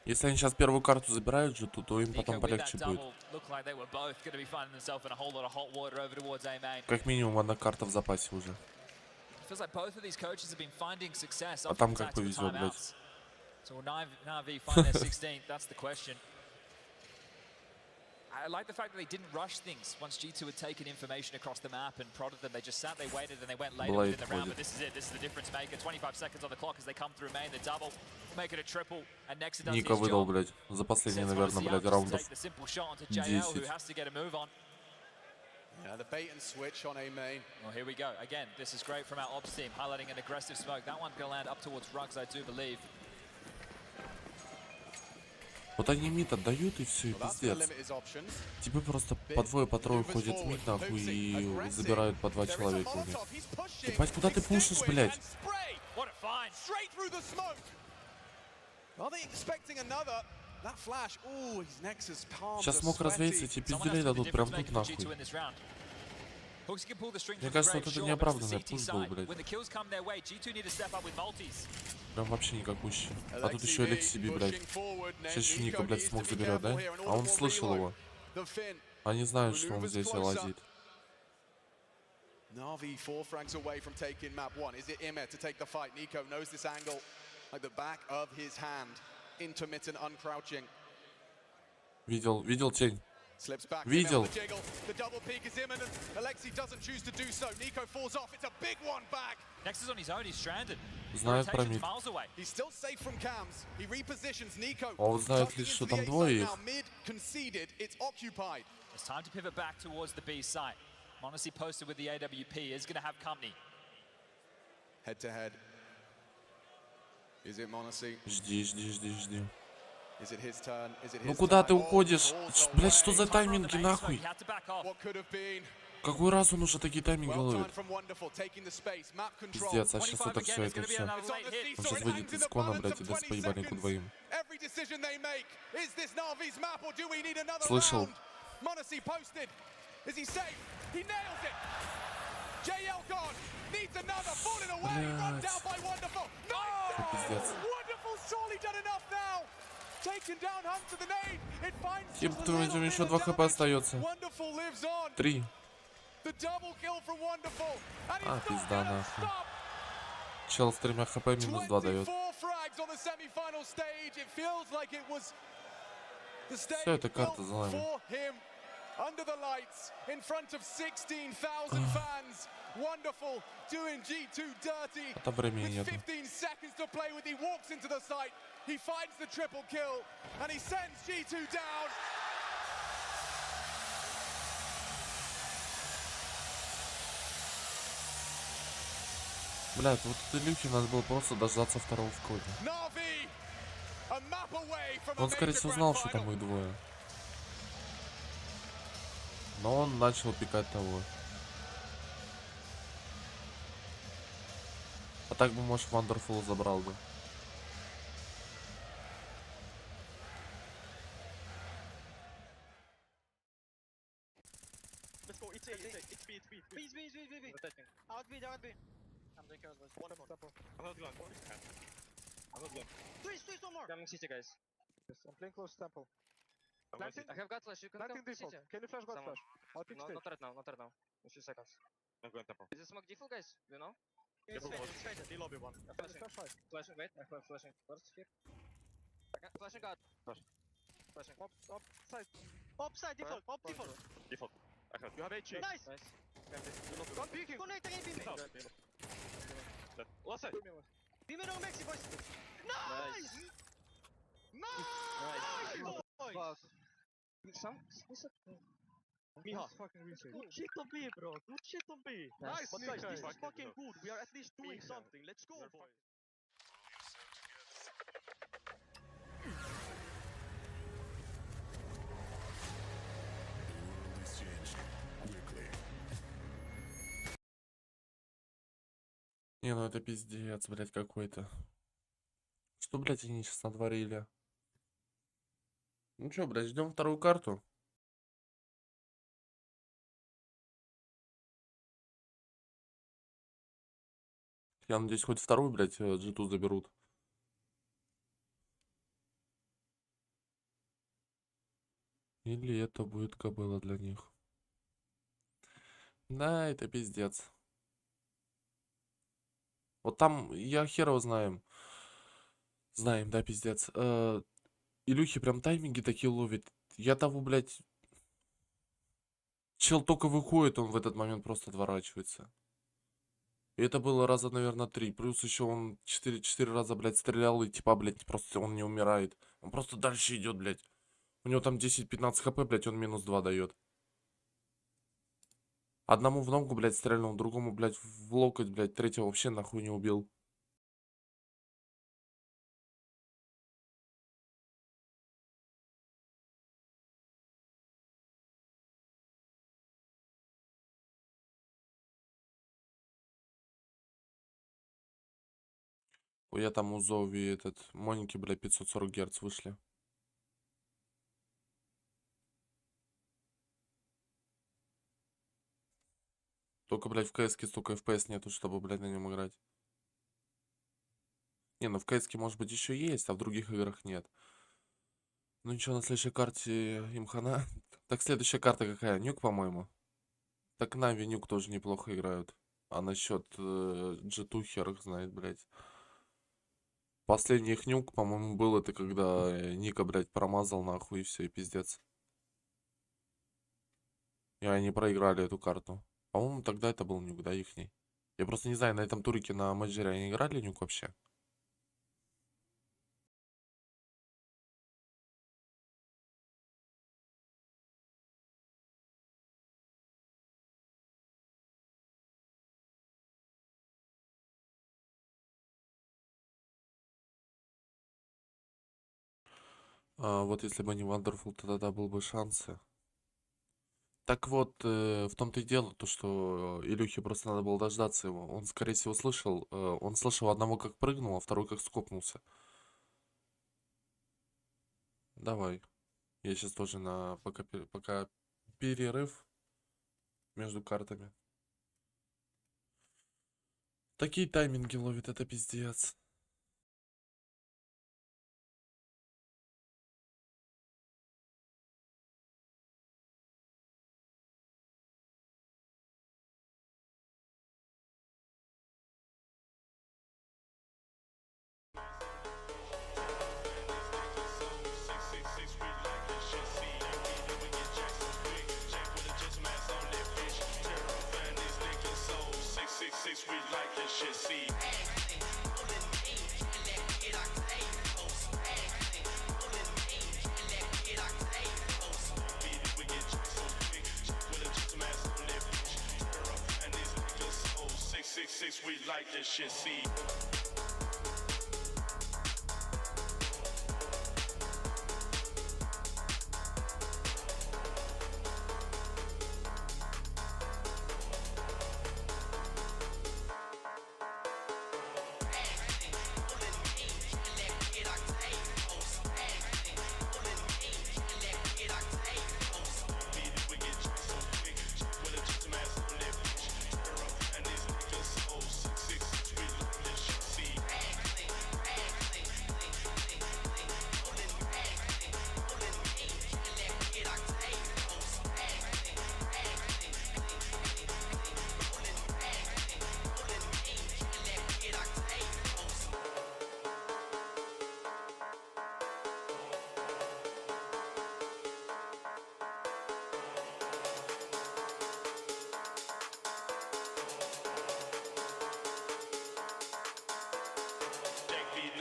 Если они сейчас первую карту забирают же, то им Nico потом with полегче that будет. double looked like they were both going to be finding themselves in a whole lot of hot water over towards A main. Как минимум одна карта в запасе уже. It feels like both of these coaches have been finding success А off там the как tactical повезет, блядь. timeouts. So will Navi find their 16th? That's the question. I like the fact that they didn't rush things once G2 had taken information across the map and prodded them. They just sat, they waited, and they went later Blade within the round. ходит. But this is it. This is the difference maker. 25 seconds on the clock as they come through main. The double, make it a triple, and Nexa does Ника his выдал, job. блядь, за последние, Sets наверное, Monacy блядь, up just to раундов take the simple shot onto JL, who 10. has to get a move on. Yeah, the bait and switch on A main. Well, here we go. Again, this is great from our ops team, highlighting an aggressive smoke. That one's going to land up towards Rugs, I do believe. Вот они мид отдают и все, и Well, that's going to пиздец. limit his options. Типа просто по двое, по трое ходят в мид, нахуй, и забирают по 2 человека у них. Ебать, куда ты пушишь, блядь? What a find! Straight through the smoke. Are they expecting another? That flash. Ooh, his Nexus palms Сейчас are смог развеяться, sweaty. эти пизделей дадут прям тут, нахуй. Мне кажется, вот это неоправданный пуш был, блядь. Прям вообще никакущий. А тут еще Алексей Би, блядь. Сейчас еще Ника, блядь, смог заберет, да? А он слышал его. Они знают, что он здесь лазит. Navi 4 frags away from taking map 1. Is it Imet to take the fight? Nico knows this angle like the back of his hand. Intermittent uncrouching. Видел тень. Slips back. Видел. The double peak is imminent. Alexi doesn't choose to do so. Nico falls off. It's a big one back. Next is on his own, he's stranded. Знает про Rotation's мид. miles away. He's still safe from cams. He repositions Nico. А вот знает лишь, что там двое их. Now mid conceded. It's occupied. It's time to pivot back towards the B site. Monacy posted with the AWP is going to have company. Head to head. Is it Monacy? Жди, жди, жди, жди. Is it his turn? Is it his Ну куда time? ты Oh, уходишь? balls Блять, что away. за тайминги, He нахуй? had to back off. What could have been? Какой раз он уже такие тайминги Well ловит? timed from Wonderful, taking the space. Map control. Пиздец, а сейчас это все, это все. It's on the seesaw. Он сейчас It выйдет hangs in из the кона, balance блять, и of даст 20 поебальнику seconds. двоим. Every decision they make. Is this Navi's map or do we need another Слышал. round? Monacy posted. Is he safe? He nails it. JL gone. Needs another. Falling away. Run Блядь. down by Wonderful. Nice Это пиздец. save. Wonderful surely done enough now. Taken down Hunt to the nade. It finds Тип, just a ты little возьми, bit еще of 2 хп damage. остается. Wonderful lives on. 3. The double kill from Wonderful. And А, he's not пизда, gonna нахуй. stop. Чел с 3 хп минус 2 дает. 24 frags on the semi-final stage. It feels like it was the stage Всё, эта карта built за нами. for him. Under the lights, in front of 16,000 fans. Wonderful, doing G2 dirty. А там времени With нету. 15 seconds to play with, he walks into the site. He finds the triple kill, and he sends G2 down. Блядь, вот у Илюхи надо было просто дождаться второго в коде. Navi, a map away from a Он, скорее major всего, grand знал, что final. там их двое. Но он начал пикать того. А так бы, может, Wonderful забрал бы. Let's go, it's A, it's B, it's B. B, B, B, B, B. Rotating. Out B, out B. I'm doing chaos, boys. One more. I'm not glad. I'm not glad. Two more. Coming city, guys. Yes, I'm playing close to temple. Planting? I have got flash, you can Planting come default. city. Can you flash God Someone. flash? I'll pick No, stage. not right now, not right now. A few seconds. I'm going temple. Is it smoke default, guys? Do you know? It's faded, it's lobby one. Flashing. Flash high. Flashing, wait, I have flashing first here. Flashing God. Flashing. Up side. Pop side, default, pop default. Default. I have. You have HE. Nice. Come peeking. Connect again, B South. Last side. B middle Mexi, boys. Nice! Nice! Boys! Some? Miha. Fucking reset. Good shit on B, bro. Good shit on B. Nice, But guys, Nikai. this is fucking good. We are at least doing something. Let's go. Не, ну это пиздец, блядь, какой-то. Что, блядь, они сейчас натворили? Ну чё, блядь, ждем вторую карту. Я надеюсь, хоть вторую, блядь, G2 заберут. Или это будет кобыла для них. Да, это пиздец. Вот там, я хер его знаем. Знаем, да, пиздец. Илюхи прям тайминги такие ловит. Я того, блядь... Чел только выходит, он в этот момент просто отворачивается. И это было раза, наверное, 3. Плюс еще он 4 раза, блядь, стрелял, и типа, блядь, просто он не умирает. Он просто дальше идет, блядь. У него там 10-15 хп, блядь, он минус 2 дает. Одному в ногу, блядь, стрельнул, другому, блядь, в локоть, блядь, третьего вообще нахуй не убил. Ой, я там у Зови этот, Моники, блядь, 540 Гц вышли. Только, блядь, в КС-ке столько FPS нету, чтобы, блядь, на нем играть. Не, ну в КС-ке, может быть, еще есть, а в других играх нет. Ну ничего, на следующей карте им хана. Так, следующая карта какая? Нюк, по-моему. Так, Нави, Нюк тоже неплохо играют. А насчет G2 хер их знает, блядь. Последний их нюк, по-моему, был это, когда Ника, блядь, промазал нахуй и все, и пиздец. И они проиграли эту карту. По-моему, тогда это был нюк, да, ихний. Я просто не знаю, на этом турике на Маджере они играли нюк вообще? Вот если бы не Wonderful, то тогда был бы шансы. Так вот, в том-то и дело, то что Илюхе просто надо было дождаться его. Он, скорее всего, слышал. Он слышал одного, как прыгнул, а второй, как скопнулся. Давай. Я сейчас тоже на пока перерыв между картами. Такие тайминги ловит, это пиздец. We like this shit, see.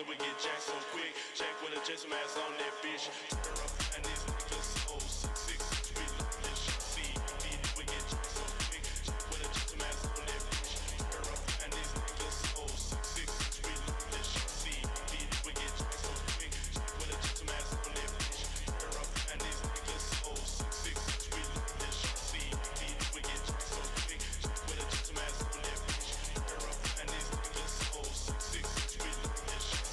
We get jacked so quick. Jack with a gentleman ass on that bitch. And these niggas so 666. We love this shit. See, we get jacked so quick. Jack with a gentleman ass on that bitch. And these niggas so 666. We love this shit. See, we get jacked so quick. Jack with a gentleman ass on that bitch. And these niggas so 666. We love this shit. See, we get jacked so quick. Jack with a gentleman ass on that bitch. And these niggas so 666. We love this shit.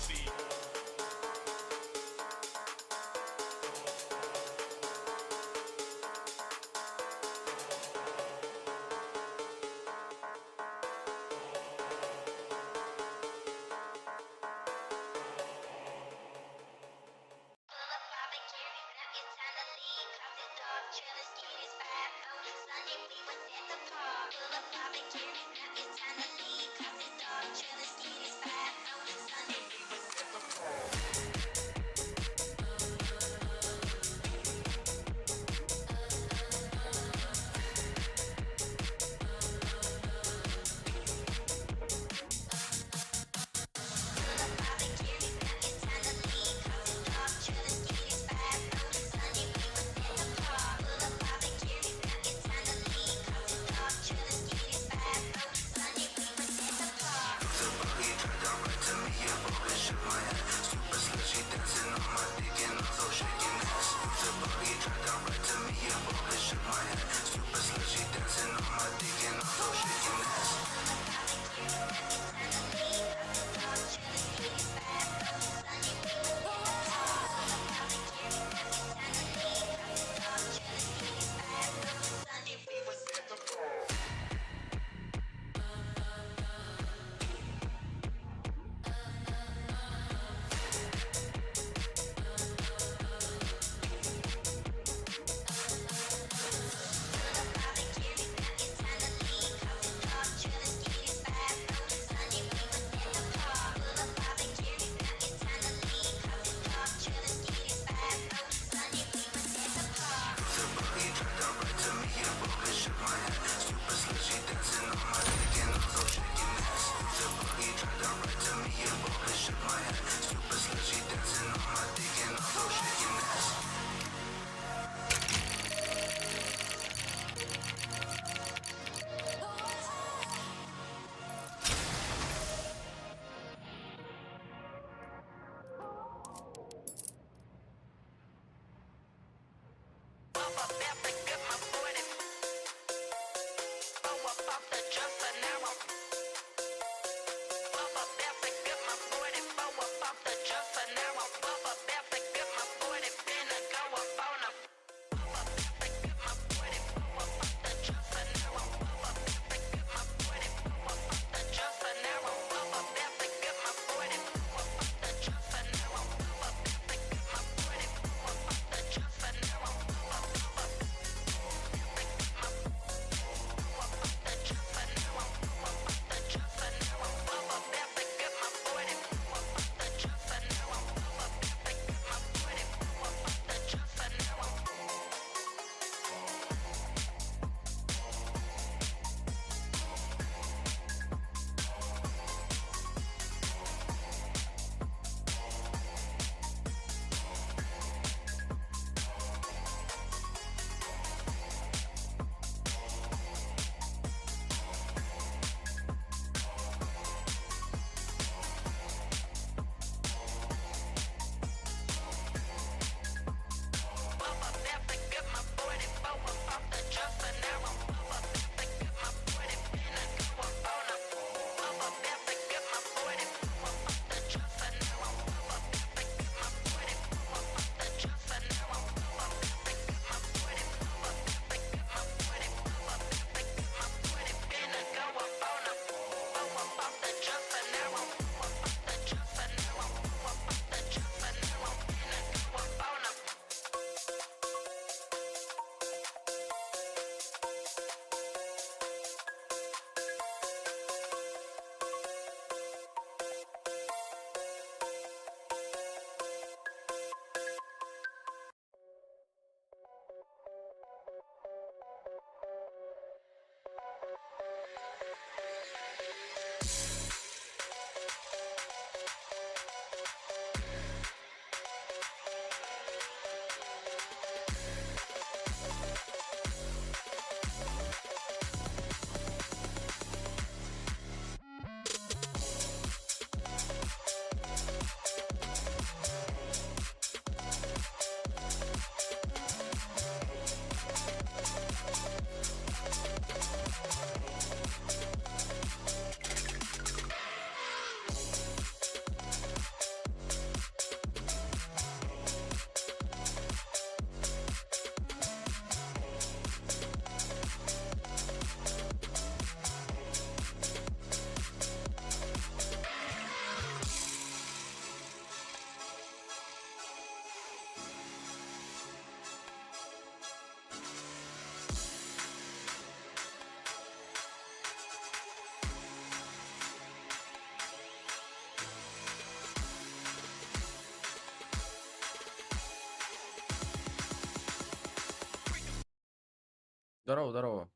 Здорово, здорово.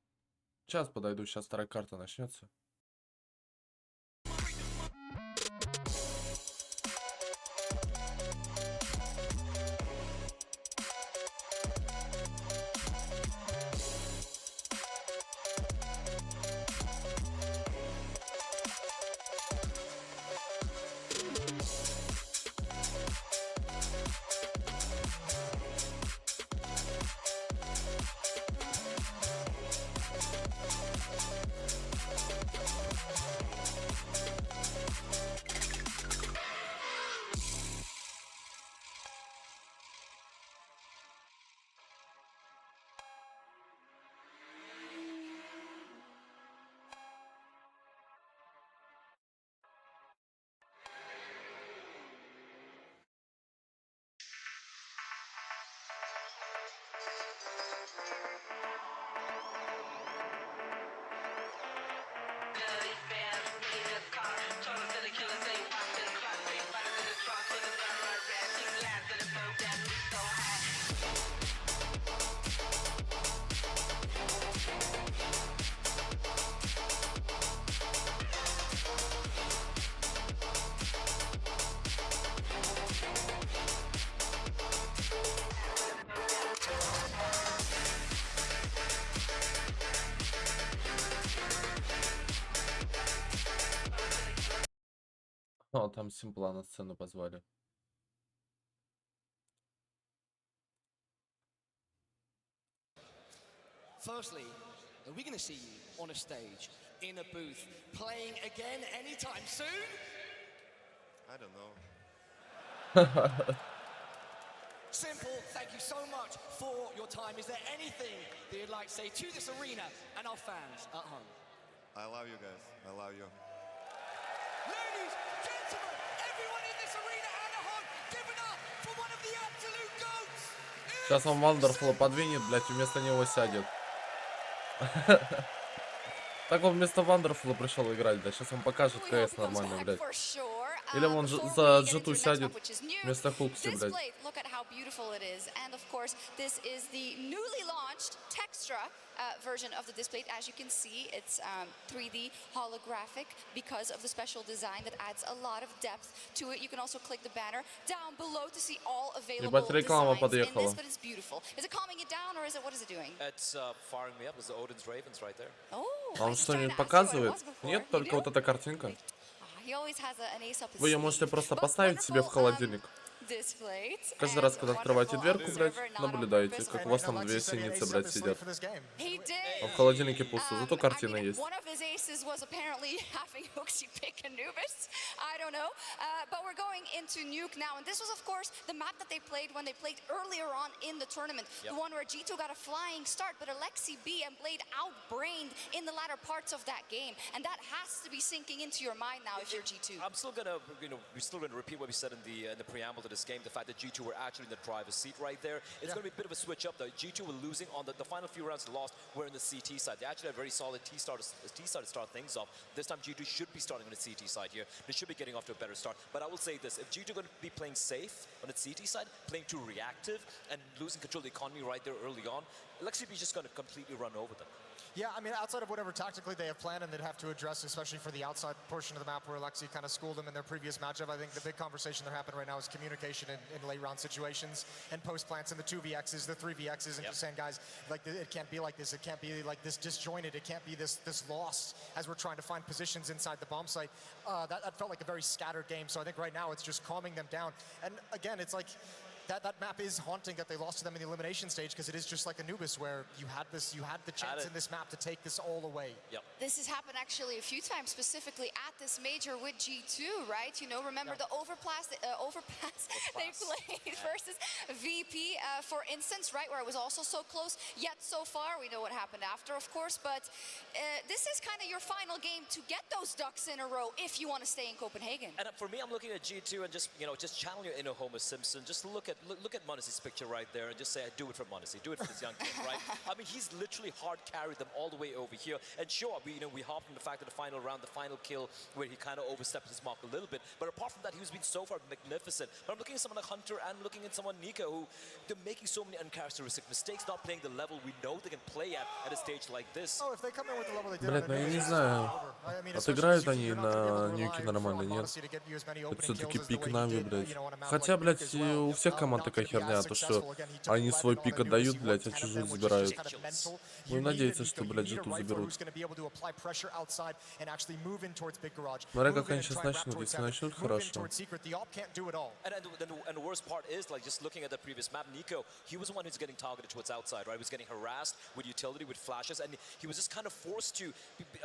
Сейчас подойду, сейчас вторая карта начнется. О, там Симпла на сцену позвали. Firstly, are we going to see you on a stage, in a booth, playing again anytime soon? I don't know. Simple, thank you so much for your time. Is there anything that you'd like to say to this arena and our fans at home? I love you guys. I love you. Ladies, gentlemen, everyone in this arena and at home, give it up for one of the absolute goats. Сейчас он Вандерфула подвинет, блядь, и вместо него сядет. Так он вместо Вандерфула пришел играть, да. Сейчас он покажет КС нормально, блядь. Или он за G2 сядет вместо Хукси, блядь. Look at how beautiful it is, and of course this is the newly launched Textra version of the display. As you can see, it's 3D holographic because of the special design that adds a lot of depth to it. You can also click the banner down below to see all available designs in this, but it's beautiful. Is it calming it down or is it, what is it doing? It's firing me up. It's the Odin's Ravens right there. Oh, Он что-нибудь показывает? Нет, только вот эта картинка. Вы ее можете просто поставить себе в холодильник. Каждый раз, когда открываете дверку, блядь, наблюдаете, как у вас там две синицы, блядь, сидят. А в холодильнике пусто, зато картина есть. I'm still gonna, we're still gonna repeat what we said in the preamble to this game. The fact that G2 were actually in the driver's seat right there. It's gonna be a bit of a switch up though. G2 were losing on the final few rounds they lost were in the CT side. They actually had a very solid T side to start things off. This time G2 should be starting on the CT side here. They should be getting off to a better start. But I will say this: if G2 are going to be playing safe on the CT side, playing too reactive and losing control of the economy right there early on, legendplay is just going to completely run over them. Yeah, I mean, outside of whatever tactically they have planned and they'd have to address, especially for the outside portion of the map where Alexi kind of schooled them in their previous matchup, I think the big conversation that happened right now is communication in late round situations and post plants and the 2vx's, the 3vx's, and just saying, guys, like, it can't be like this. It can't be like this disjointed. It can't be this lost as we're trying to find positions inside the bomb site. That felt like a very scattered game. So I think right now it's just calming them down. And again, it's like, that map is haunting that they lost to them in the elimination stage because it is just like Anubis where you had the chance in this map to take this all away. Yep. This has happened actually a few times, specifically at this major with G2, right? You know, remember the overpass they played versus VP, for instance, right? Where it was also so close, yet so far. We know what happened after, of course, but this is kind of your final game to get those ducks in a row if you want to stay in Copenhagen. And for me, I'm looking at G2 and just channel your inner Homer Simpson. Just look at Monacy's picture right there and just say, I do it for Monacy, do it for this young kid, right? I mean, he's literally hard carried them all the way over here. And sure, we hopped on the fact that the final round, the final kill, where he kind of overstepped his mark a little bit. But apart from that, he's been so far magnificent. But I'm looking at someone like Hunter and looking at someone Nico, who they're making so many uncharacteristic mistakes, not playing the level we know they can play at a stage like this. Oh, if they come in with the level they did. Блядь, ну я не знаю, отыграют они на нюке нормально, нет? Это все-таки пик Нави, блядь. Хотя, блядь, у всех команд такая херня, то что они свой пик отдают, блядь, а чужой забирают. Ну, надеяться, что, блядь, G2 заберут. Смотря как они сейчас начнут, если начнут, хорошо. And the worst part is, like, just looking at the previous map, Nico, he was the one who's getting targeted towards outside, right? He was getting harassed with utility, with flashes, and he was just kind of forced to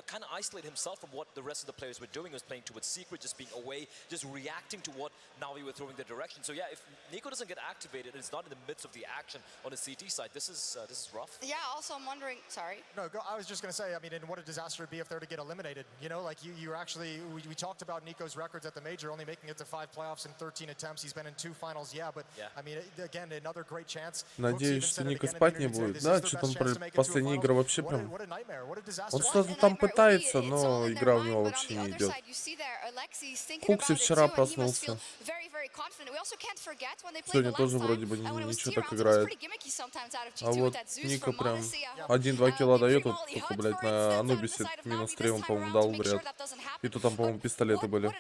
kind of isolate himself from what the rest of the players were doing. He was playing towards secret, just being away, just reacting to what Navi were throwing their direction. So yeah, if Nico doesn't get activated and it's not in the midst of the action on the CT side, this is rough. Yeah, also I'm wondering, sorry. No, I was just going to say, I mean, and what a disaster it'd be if they're to get eliminated. You know, like you're actually, we talked about Nico's records at the major, only making it to 5 playoffs in 13 attempts. He's been in 2 finals, but I mean, again, another great chance. Надеюсь, что Ника спать не будет. Да, что-то он последние игры вообще прям... Он что-то там пытается, но игра у него вообще не идет. Хукси вчера проснулся. Сегодня тоже вроде бы ничего так играет. А вот Ника прям 1-2 килла дает, вот только, блядь, на Анубисе -3 он, по-моему, дал вряд. И то там, по-моему, пистолеты были.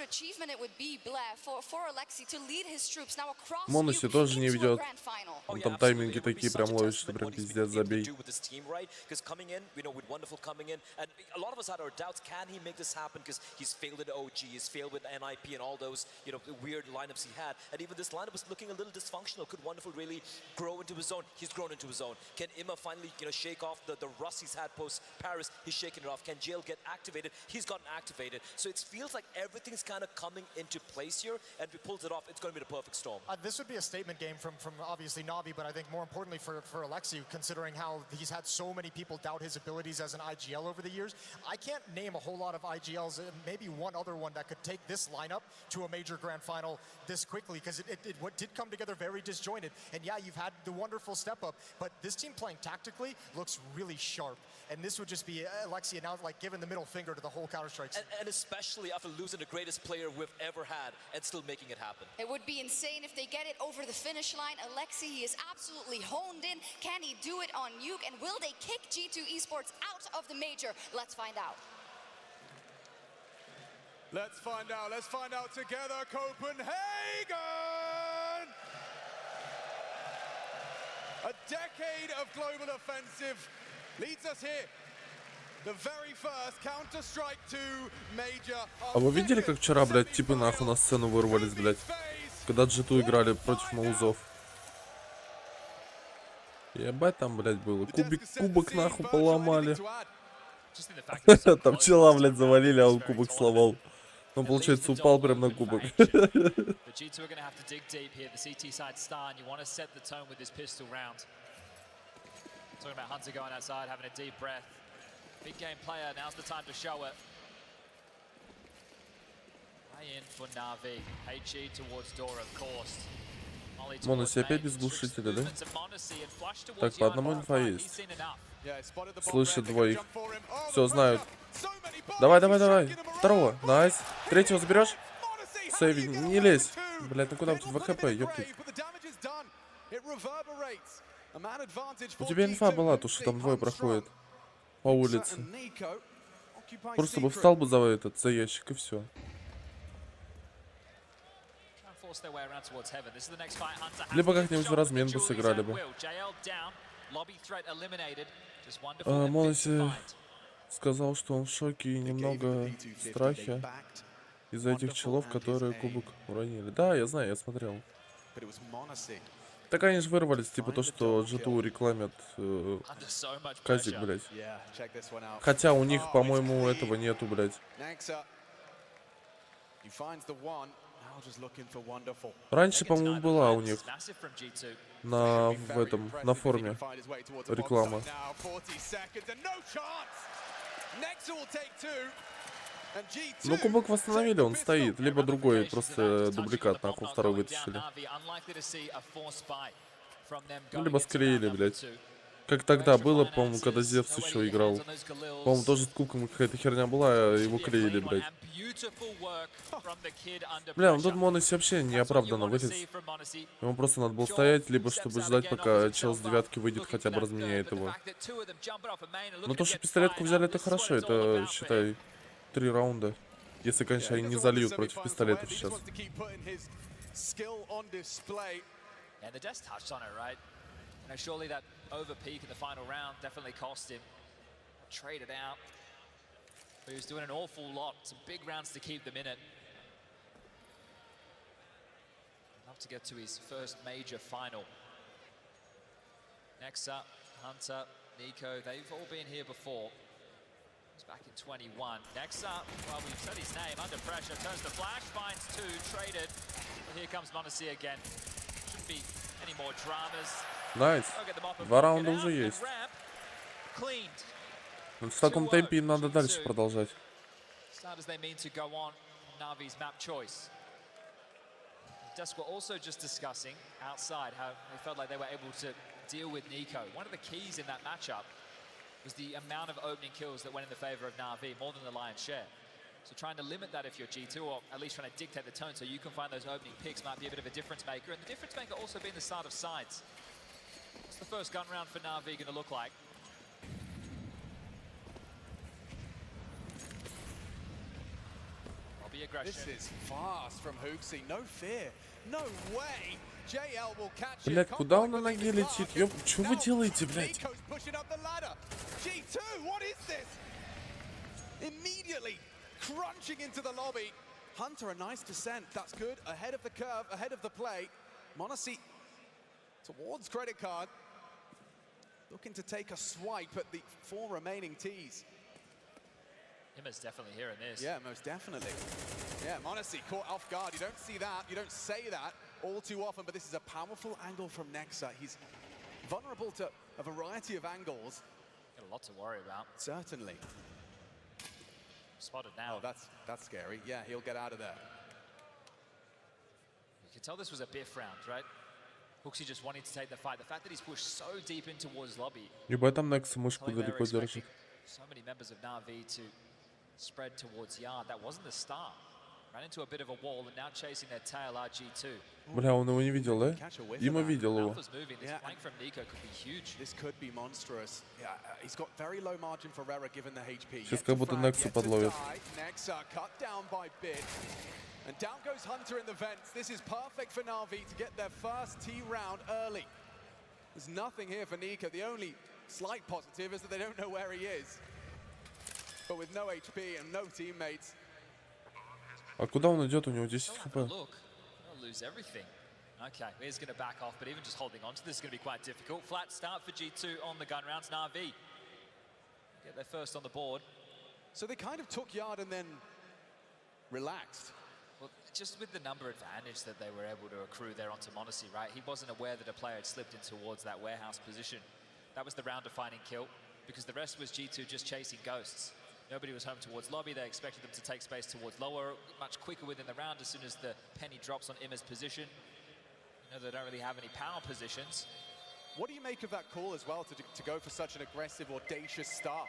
achievement it would be, for Alexi to lead his troops now across Моноси Nuke тоже не into a ведет. grand final. Он там тайминги такие прям ловит, что прям пиздец, забей. With this team, right? Because coming in, you know, with Wonderful coming in, and a lot of us had our doubts, can he make this happen? Because he's failed at OG, he's failed with NIP and all those, you know, weird lineups he had. And even this lineup was looking a little dysfunctional. Could Wonderful really grow into his own? He's grown into his own. Can Imma finally, you know, shake off the rust he's had post-Paris? He's shaking it off. Can Jail get activated? He's gotten activated. So it feels like everything's kind of coming into place here, and if he pulls it off, it's going to be the perfect storm. This would be a statement game from obviously Navi, but I think more importantly for Alexi, considering how he's had so many people doubt his abilities as an IGL over the years. I can't name a whole lot of IGLs, maybe one other one that could take this lineup to a major grand final this quickly, because it did come together very disjointed. And yeah, you've had the Wonderful step up, but this team playing tactically looks really sharp. And this would just be Alexi now like giving the middle finger to the whole Counter-Strikes. And especially after losing the greatest player we've ever had and still making it happen. It would be insane if they get it over the finish line. Alexi, he is absolutely honed in. Can he do it on Nuke? And will they kick G2 Esports out of the major? Let's find out. Let's find out. Let's find out together. Copenhagen! A decade of global offensive leads us here. The very first Counter-Strike 2 major. А вы видели, как вчера, блядь, типы нахуй на сцену вырвались, блядь? Когда G2 играли против маузов. Ебать там, блядь, было. Кубок нахуй поломали. Там чела, блядь, завалили, а он кубок сломал. Он, получается, упал прям на кубок. Talking about Hunter going outside, having a deep breath. Big game player, now's the time to show it. High in for Navi. HE towards door, of course. Моноси опять без глушителя, да? Так, по одному инфа есть. Слышит двоих. Все, знают. Давай, давай, давай. Второго. Найс. Третьего заберешь? Сейви, не лезь. Блядь, ну куда у тебя 2 хп, ёптать. У тебя инфа была, то что там двое проходят по улице. Просто бы встал бы за ящик и все. Либо как-нибудь в размен бы сыграли бы. Моноси сказал, что он в шоке и немного в страхе из-за этих челов, которые кубок уронили. Да, я знаю, я смотрел. Так они же вырвались, типа то, что G2 рекламят казик, блядь. Хотя у них, по-моему, этого нету, блядь. Раньше, по-моему, была у них на форуме реклама. Ну, кубок восстановили, он стоит. Либо другой, просто дубликат, нахуй, второй вытащили. Ну, либо склеили, блядь. Как тогда было, по-моему, когда Зевс еще играл. По-моему, тоже с кубком какая-то херня была, а его клеили, блядь. Бля, ну тут Моноси вообще неоправданно вылез. Ему просто надо было стоять, либо чтобы ждать, пока чел с девятки выйдет, хотя бы разменяет его. Но то, что пистолетку взяли, это хорошо, это, считай, 3 раунда. Если, конечно, они не зальют против пистолетов сейчас. Surely that over peak in the final round definitely cost him. Traded out. But he was doing an awful lot. Some big rounds to keep them in it. Enough to get to his first major final. Next up, Hunter, Nico, they've all been here before. It was back in 21. Next up, well, we've said his name, under pressure, turns the flash, finds 2, traded. But here comes Monacy again. Shouldn't be any more dramas. Найс. 2 раунда уже есть. В таком темпе им надо дальше продолжать. Just were also just discussing outside how they felt like they were able to deal with Nico. One of the keys in that matchup was the amount of opening kills that went in the favor of Navi, more than the lion's share. So trying to limit that if you're G2, or at least trying to dictate the tone so you can find those opening picks might be a bit of a difference maker. And the difference maker also being the start of sides. What's the first gun round for Navi going to look like? Lobby aggression. This is fast from Hooksy. No fear. No way. JL will catch it. Блядь, куда он на ноге летит? Ёп, что вы делаете, блядь? Nico's pushing up the ladder. G2, what is this? Immediately crunching into the lobby. Hunter, a nice descent. That's good. Ahead of the curve, ahead of the play. m0NESY towards credit card. Looking to take a swipe at the 4 remaining Ts. Imma's definitely hearing this. Yeah, most definitely. Yeah, m0NESY caught off guard. You don't see that. You don't say that all too often, but this is a powerful angle from Nexa. He's vulnerable to a variety of angles. Got a lot to worry about. Certainly. Spotted now. Oh, that's scary. Yeah, he'll get out of there. You can tell this was a biff round, right? Hooksy just wanting to take the fight. The fact that he's pushed so deep in towards lobby. Ебать, там Nexa мышку далеко держит. So many members of Navi to spread towards yard. That wasn't the start. Ran into a bit of a wall and now chasing their tail are G2. Бля, он его не видел, да? Дима видел его. This flank from Nico could be huge. This could be monstrous. Yeah, he's got very low margin for error given the HP. Сейчас как будто Nexu подловит. Nexa cut down by Bid. And down goes Hunter in the vents. This is perfect for Navi to get their first T round early. There's nothing here for Nico. The only slight positive is that they don't know where he is. But with no HP and no teammates. А куда он идет? У него 10 хп. Look, they'll lose everything. Okay, he's going to back off, but even just holding on to this is going to be quite difficult. Flat start for G2 on the gun rounds. Navi get their first on the board. So they kind of took yard and then relaxed. Well, just with the number advantage that they were able to accrue there onto m0NESY, right? He wasn't aware that a player had slipped in towards that warehouse position. That was the round-defining kill, because the rest was G2 just chasing ghosts. Nobody was home towards lobby. They expected them to take space towards lower, much quicker within the round as soon as the penny drops on Imma's position. You know, they don't really have any power positions. What do you make of that call as well to go for such an aggressive, audacious start?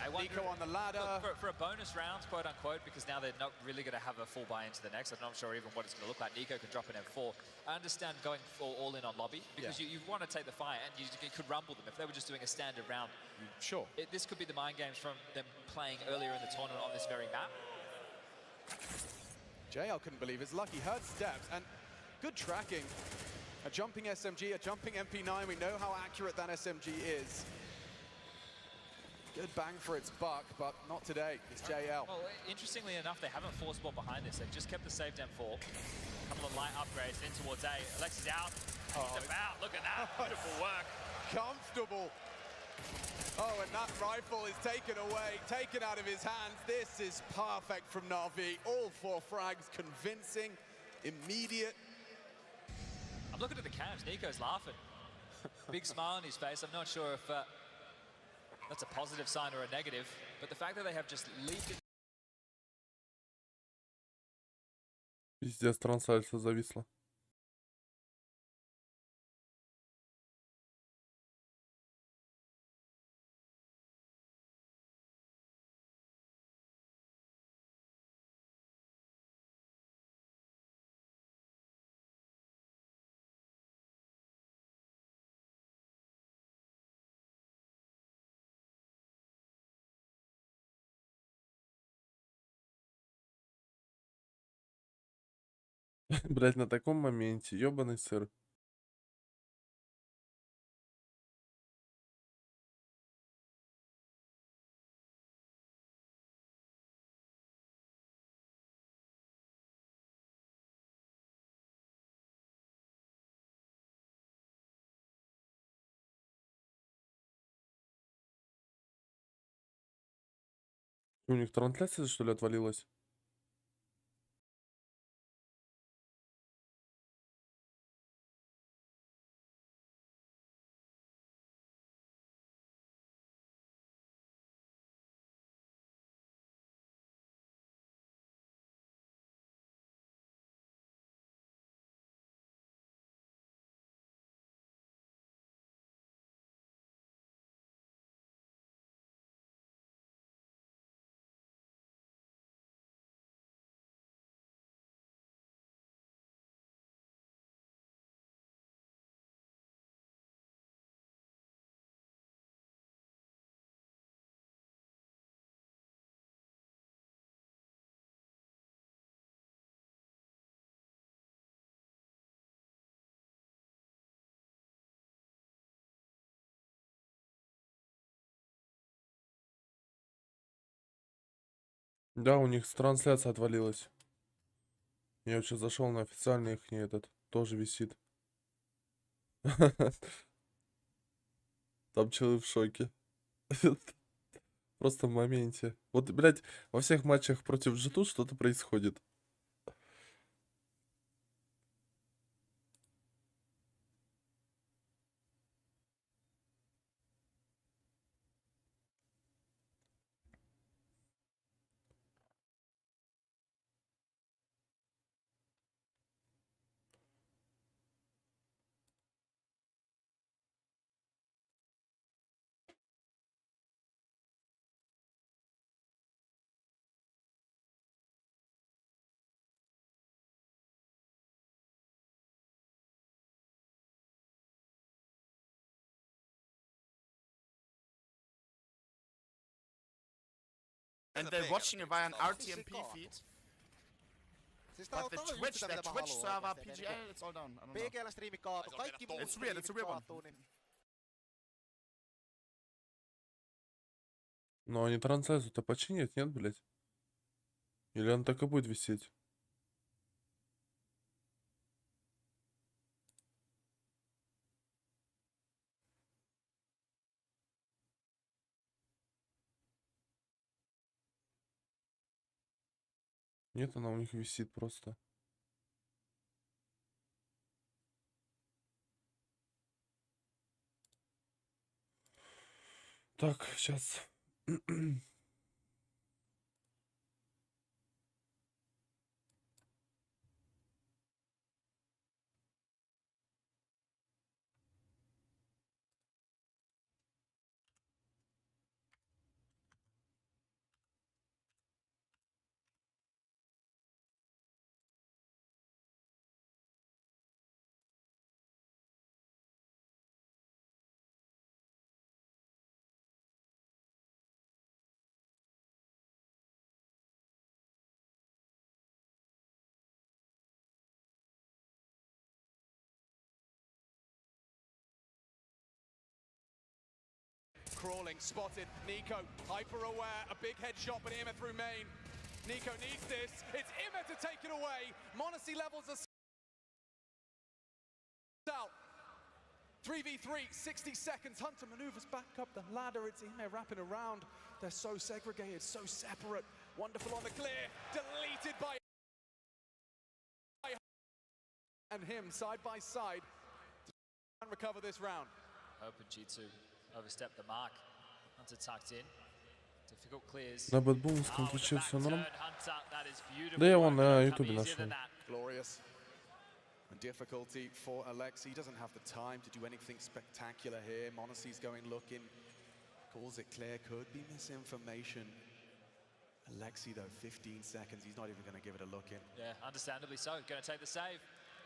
I wonder, Nico on the ladder. Look, for a bonus round, quote unquote, because now they're not really going to have a full buy into the next. I'm not sure even what it's going to look like. Nico could drop an M4. I understand going all in on lobby because you want to take the fight and you could rumble them if they were just doing a standard round. Sure. This could be the mind games from them playing earlier in the tournament on this very map. JL couldn't believe his luck. He heard steps and good tracking. A jumping SMG, a jumping MP9. We know how accurate that SMG is. Good bang for its buck, but not today. It's JL. Well, interestingly enough, they haven't forced ball behind this. They've just kept the saved M4. A couple of light upgrades in towards A. Alexis out. He's about. Look at that. Beautiful work. Comfortable. Oh, and that rifle is taken away, taken out of his hands. This is perfect from Navi. All 4 frags, convincing, immediate. I'm looking at the cams. Nico's laughing. Big smile on his face. I'm not sure if that's a positive sign or a negative, but the fact that they have just leaped it. Пиздец, трансальса зависла. Блять, на таком моменте, ёбаный сыр. У них трансляция, что ли, отвалилась? Да, у них трансляция отвалилась. Я сейчас зашел на официальный их, этот тоже висит. Там человек в шоке. Просто в моменте. Вот, блядь, во всех матчах против G2 что-то происходит. And they're watching it via an RTMP feed. But the Twitch server, PGA, it's all down. I don't know. It's weird, it's a weird one. Но они трансляцию-то починят, нет, блядь? Или он так и будет висеть? Нет, она у них висит просто. Так, сейчас. Crawling, spotted, Nico, hyper aware, a big headshot, but Ima through main. Nico needs this, it's Ima to take it away. Monacy levels us out. 3v3, 60 seconds, Hunter maneuvers back up the ladder, it's Ima wrapping around. They're so segregated, so separate. Wonderful on the clear, deleted by and him side by side to recover this round. Open G2 overstepped the mark. Hunter tucked in. Difficult clears. На бэтбумском твиче все норм. Да я его на ютубе нашел. Glorious. And difficulty for Alexi. He doesn't have the time to do anything spectacular here. Monacy's going looking. Calls it clear. Could be misinformation. Alexi though, 15 seconds. He's not even going to give it a look in. Yeah, understandably so. Going to take the save.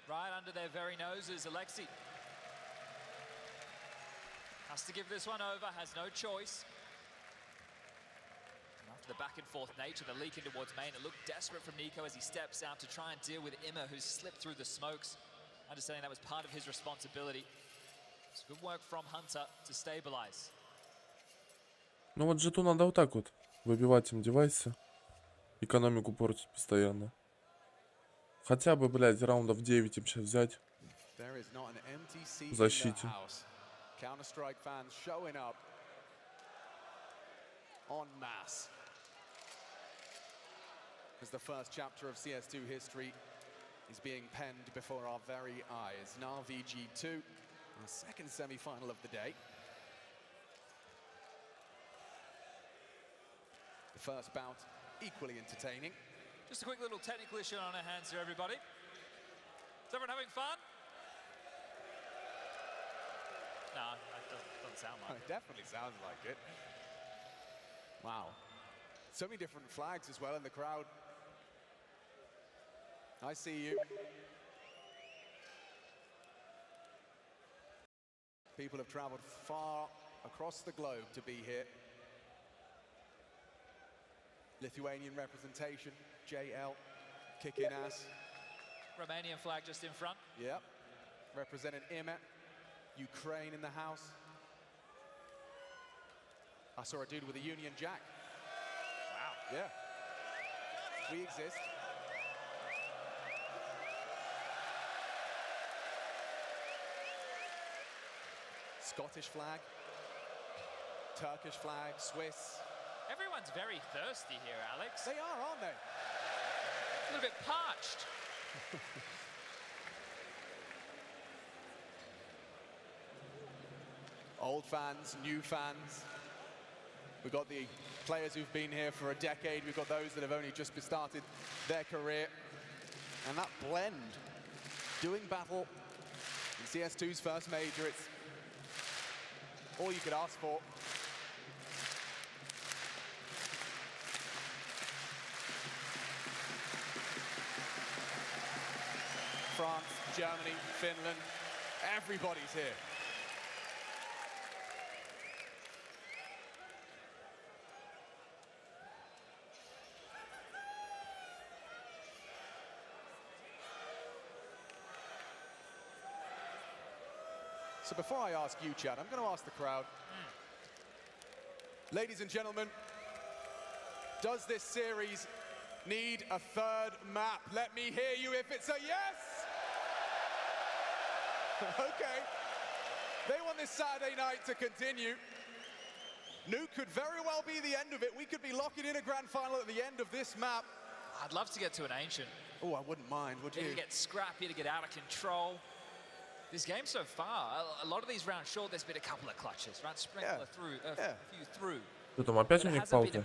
Right under their very noses, Alexi. Has to give this one over, has no choice. And after the back and forth nature, the leak in towards main, it looked desperate from Nico as he steps out to try and deal with Ima, who's slipped through the smokes. Understanding that was part of his responsibility. It's good work from Hunter to stabilize. Ну вот G2 надо вот так вот выбивать им девайсы. Экономику портить постоянно. Хотя бы, блядь, раундов 9 им сейчас взять. В защите. Counter-Strike fans showing up en masse. As the first chapter of CS2 history is being penned before our very eyes. Navi G2, our second semi-final of the day. The first bout, equally entertaining. Just a quick little technical issue on our hands here, everybody. Is everyone having fun? No, that doesn't sound like it. It definitely sounds like it. Wow. So many different flags as well in the crowd. I see you. People have traveled far across the globe to be here. Lithuanian representation, JL, kicking ass. Romanian flag just in front. Yep. Representing Ima. Ukraine in the house. I saw a dude with a Union Jack. Wow. Yeah. We exist. Scottish flag, Turkish flag, Swiss. Everyone's very thirsty here, Alex. They are, aren't they? A little bit parched. Old fans, new fans. We've got the players who've been here for a decade. We've got those that have only just started their career. And that blend, doing battle in CS2's first major, it's all you could ask for. France, Germany, Finland, everybody's here. So before I ask you, Chad, I'm going to ask the crowd. Ladies and gentlemen, does this series need a third map? Let me hear you if it's a yes! Okay. They want this Saturday night to continue. Nuke could very well be the end of it. We could be locking in a grand final at the end of this map. I'd love to get to an Ancient. Oh, I wouldn't mind, would you? To get scrappy, to get out of control. This game so far, a lot of these rounds short, there's been a couple of clutches, right? Sprinkler through, a few through. Что там опять у них пауза?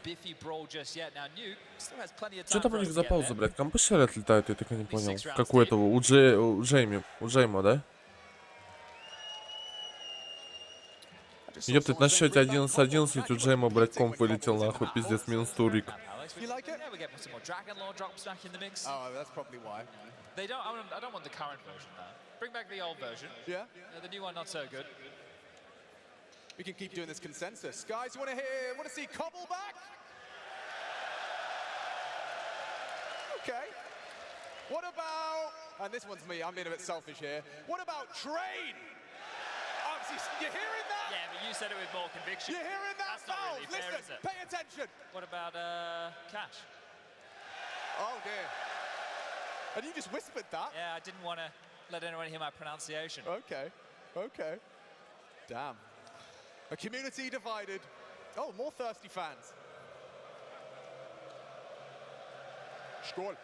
Что там у них за пауза, блядь? Компы шарят летают, я так и не понял. Как у этого, у Джейма, да? Ёптать, на счете 11-11 у Джейма, блядь, комп вылетел нахуй, пиздец, минус турик. You like it? We get some more Dragon Lore drops back in the mix. Oh, that's probably why. They don't. I don't want the current version now. Bring back the old version. Yeah. The new one not so good. We can keep doing this consensus, guys. Want to see Cobble back? Okay. What about? And this one's me. I'm being a bit selfish here. What about Train? You hearing that? Yeah, but you said it with more conviction. You hearing that? That's not really fair, Listen, is it? pay attention. What about Cash? Oh dear. And you just whispered that? Yeah, I didn't want to let anyone hear my pronunciation. Okay, okay. Damn. A community divided. Oh, more thirsty fans. Skål.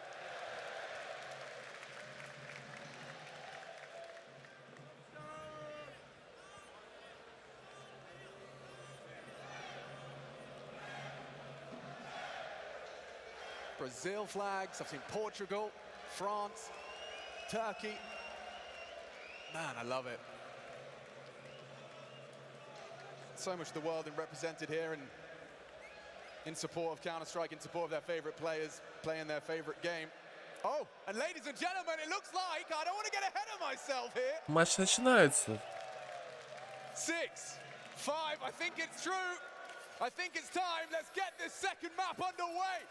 Brazil flags, I've seen Portugal, France, Turkey. Man, I love it. So much of the world represented here and in support of Counter-Strike, in support of their favorite players playing their favorite game. Oh, and ladies and gentlemen, it looks like, I don't want to get ahead of myself here. Матч начинается. 6, 5, I think it's true. I think it's time. Let's get this second map underway.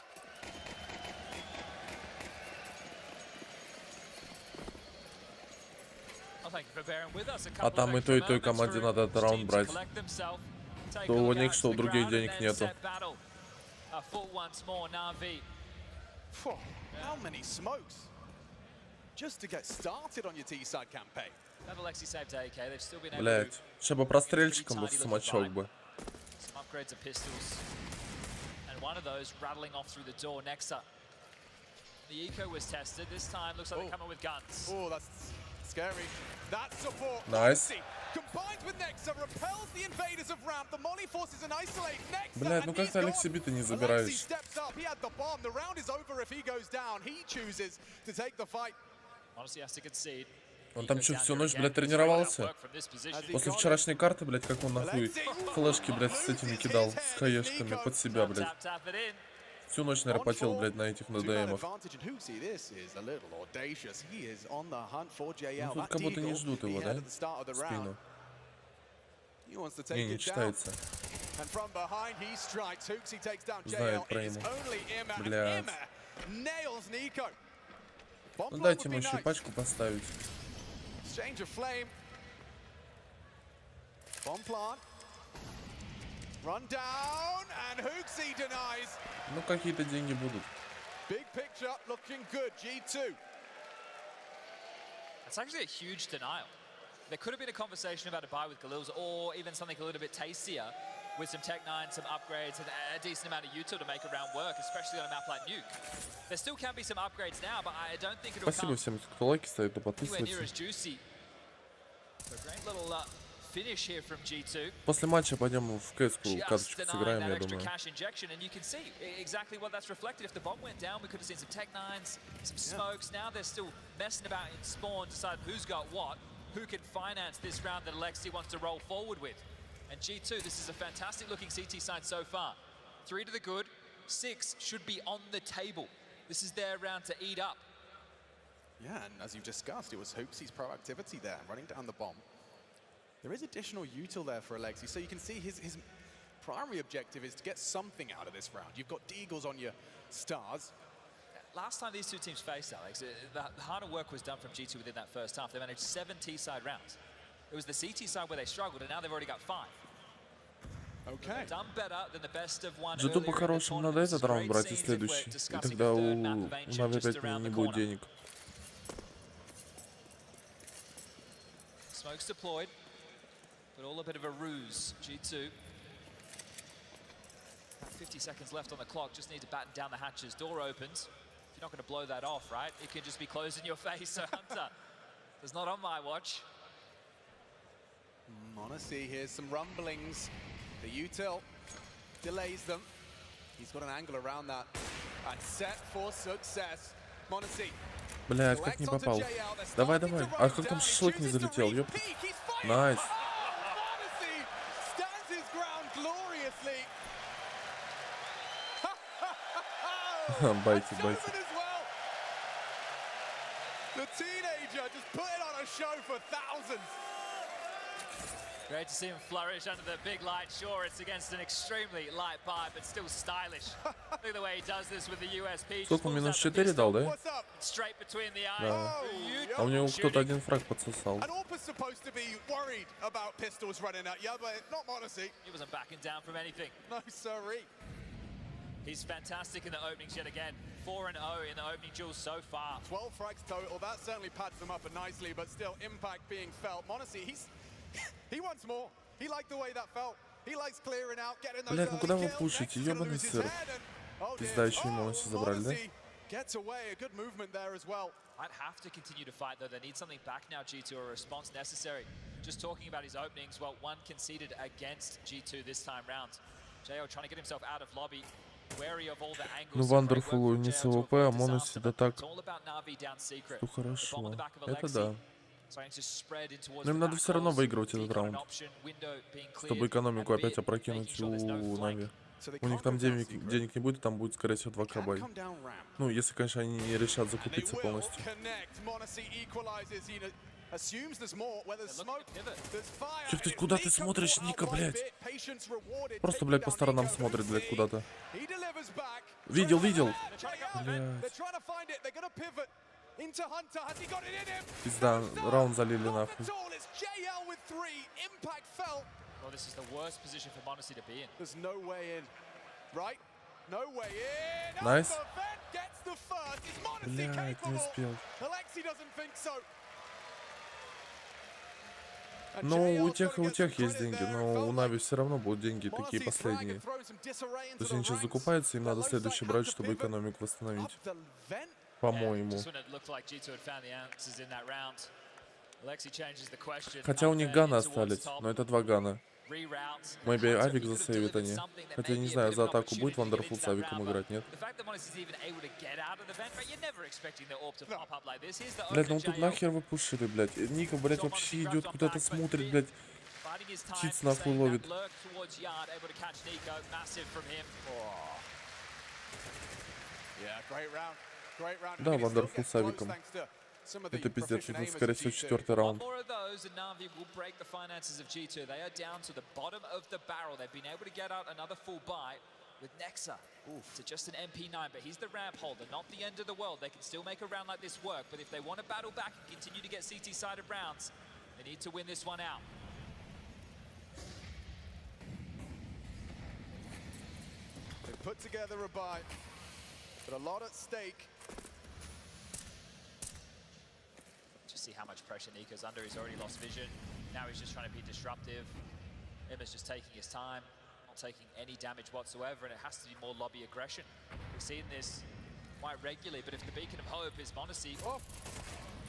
А там и той команде надо этот раунд брать. То у них, что у других денег нету. How many smokes just to get started on your T-side campaign? Блять, сейчас бы прострельщиком бы смачок бы. The eco was tested. This time looks like they're coming with guns. Oh, that's scary. That support. Nice. Combined with Nexa repels the invaders of ramp. The molly forces an isolate. Nexa. Блядь, ну как ты Алексей-то не забираешь? Steps up. He had the bomb. The round is over if he goes down. He chooses to take the fight. Honestly, has to concede. Он там что, всю ночь, блядь, тренировался? После вчерашней карты, блядь, как он нахуй флешки, блядь, с этими кидал, с хаешками под себя, блядь. Всю ночь, наверное, потел, блядь, на этих НДМах. Ну, тут как будто не ждут его, да? В спину. Не читается. Знает про ему. Блядь. Ну дайте ему еще пачку поставить. Ну какие-то деньги будут. Big picture looking good, G2. It's actually a huge denial. There could have been a conversation about a buy with Galils or even something a little bit tastier with some Tech-9, some upgrades, and a decent amount of util to make a round work, especially on a map like Nuke. There still can be some upgrades now, but I don't think it'll Спасибо всем, кто лайки ставит и anywhere near as подписывается. juicy. So great little finish here from G2. После матча пойдем в Кс2 Just каточку denying сыграем, that я extra думаю. cash injection, and you can see exactly what that's reflected. If the bomb went down, we could have seen some Tech-9s, some smokes. Now they're still messing about in spawn, deciding who's got what, who can finance this round that Alexi wants to roll forward with. And G2, this is a fantastic looking CT side so far. 3 to the good, 6 should be on the table. This is their round to eat up. Yeah, and as you've discussed, it was Hoopsy's proactivity there, running down the bomb. There is additional util there for Alexi, so you can see his primary objective is to get something out of this round. You've got Deagles on your stars. Last time these two teams faced, Alex, the harder work was done from G2 within that first half. They managed 7 T-side rounds. It was the CT side where they struggled, and now they've already got 5. Okay. Done better than the best of one G2 по-хорошему надо этот раунд брать и следующий. И тогда у Нави опять не будет денег. Smokes deployed, but all a bit of a ruse. G2. 50 seconds left on the clock. Just need to batten down the hatches. Door opens. If you're not going to blow that off, right? It can just be closed in your face. So Hunter, it's not on my watch. m0NESY, here's some rumblings. The util delays them. He's got an angle around that. And set for success. m0NESY. Блядь, как не попал. Давай, давай. А как там шашлык не залетел, ёп. Найс. m0NESY stands his ground gloriously. Байте, байте. The teenager just putting on a show for thousands. Great to see him flourish under the big light. Sure, it's against an extremely light buy, but still stylish. Look at the way he does this with the USP. Сколько минус 4 дал, да? Straight between the eyes. Да. А у него кто-то один фраг подсосал. And Orpa's supposed to be worried about pistols running at you, but not m0NESY. He wasn't backing down from anything. No, sirree. He's fantastic in the openings yet again. 4-0 in the opening duels so far. 12 frags total. That certainly pads them up nicely, but still impact being felt. m0NESY, he wants more. He liked the way that felt. He likes clearing out, getting those Блядь, ну куда вы kills. пушите, Next, he's gonna ёбаный lose his сыр. head and- oh, dear. Пизда, еще и m0NESY забрали, да? m0NESY gets away. A good movement there as well. I'd have to continue to fight, though. They need something back now, G2, a response necessary. Just talking about his openings, well, one conceded against G2 this time round. JO trying to get himself out of lobby, wary of all the angles. Ну, Вандерфулу не с АВП, а m0NESY да так. Ну, хорошо. Это да. Но им надо все равно выигрывать этот раунд, чтобы экономику опять опрокинуть у Нави. У них там денег не будет, там будет, скорее всего, 2К бай. Ну, если, конечно, они не решат закупиться полностью. Чё ты, куда ты смотришь, Ника, блядь? Просто, блядь, по сторонам смотрит, блядь, куда-то. Видел. Блядь. Пизда, раунд залили нахуй. Well, this is the worst position for m0NESY to be in. There's no way in. Right? No way in. Nice. Gets the first. Is m0NESY Блядь, не успел. Alexi doesn't think so. Ну, у тех есть деньги, но у Нави все равно будут деньги такие последние. То есть они сейчас закупаются, им надо следующий брать, чтобы экономику восстановить. По-моему. Хотя у них ганы остались, но это 2 гана. Maybe авик засейвит они. Хотя не знаю, за атаку будет Вандерфул с авиком играть, нет? Блядь, ну тут нахер вы пушили, блядь. Ника, блядь, вообще идет куда-то смотрит, блядь. Птиц нахуй ловит. Да, Вандерфул с авиком. Это пиздец, это, скорее всего, 4-й раунд. With Nexa to just an MP9, but he's the ramp holder, not the end of the world. They can still make a round like this work, but if they want to battle back and continue to get CT-sided rounds, they need to win this one out. They put together a buy. but a lot at stake. Just see how much pressure Nico's under. He's already lost vision. Now he's just trying to be disruptive. Emma's just taking his time, not taking any damage whatsoever, and it has to be more lobby aggression. We've seen this quite regularly, but if the beacon of hope is m0NESY... Oh,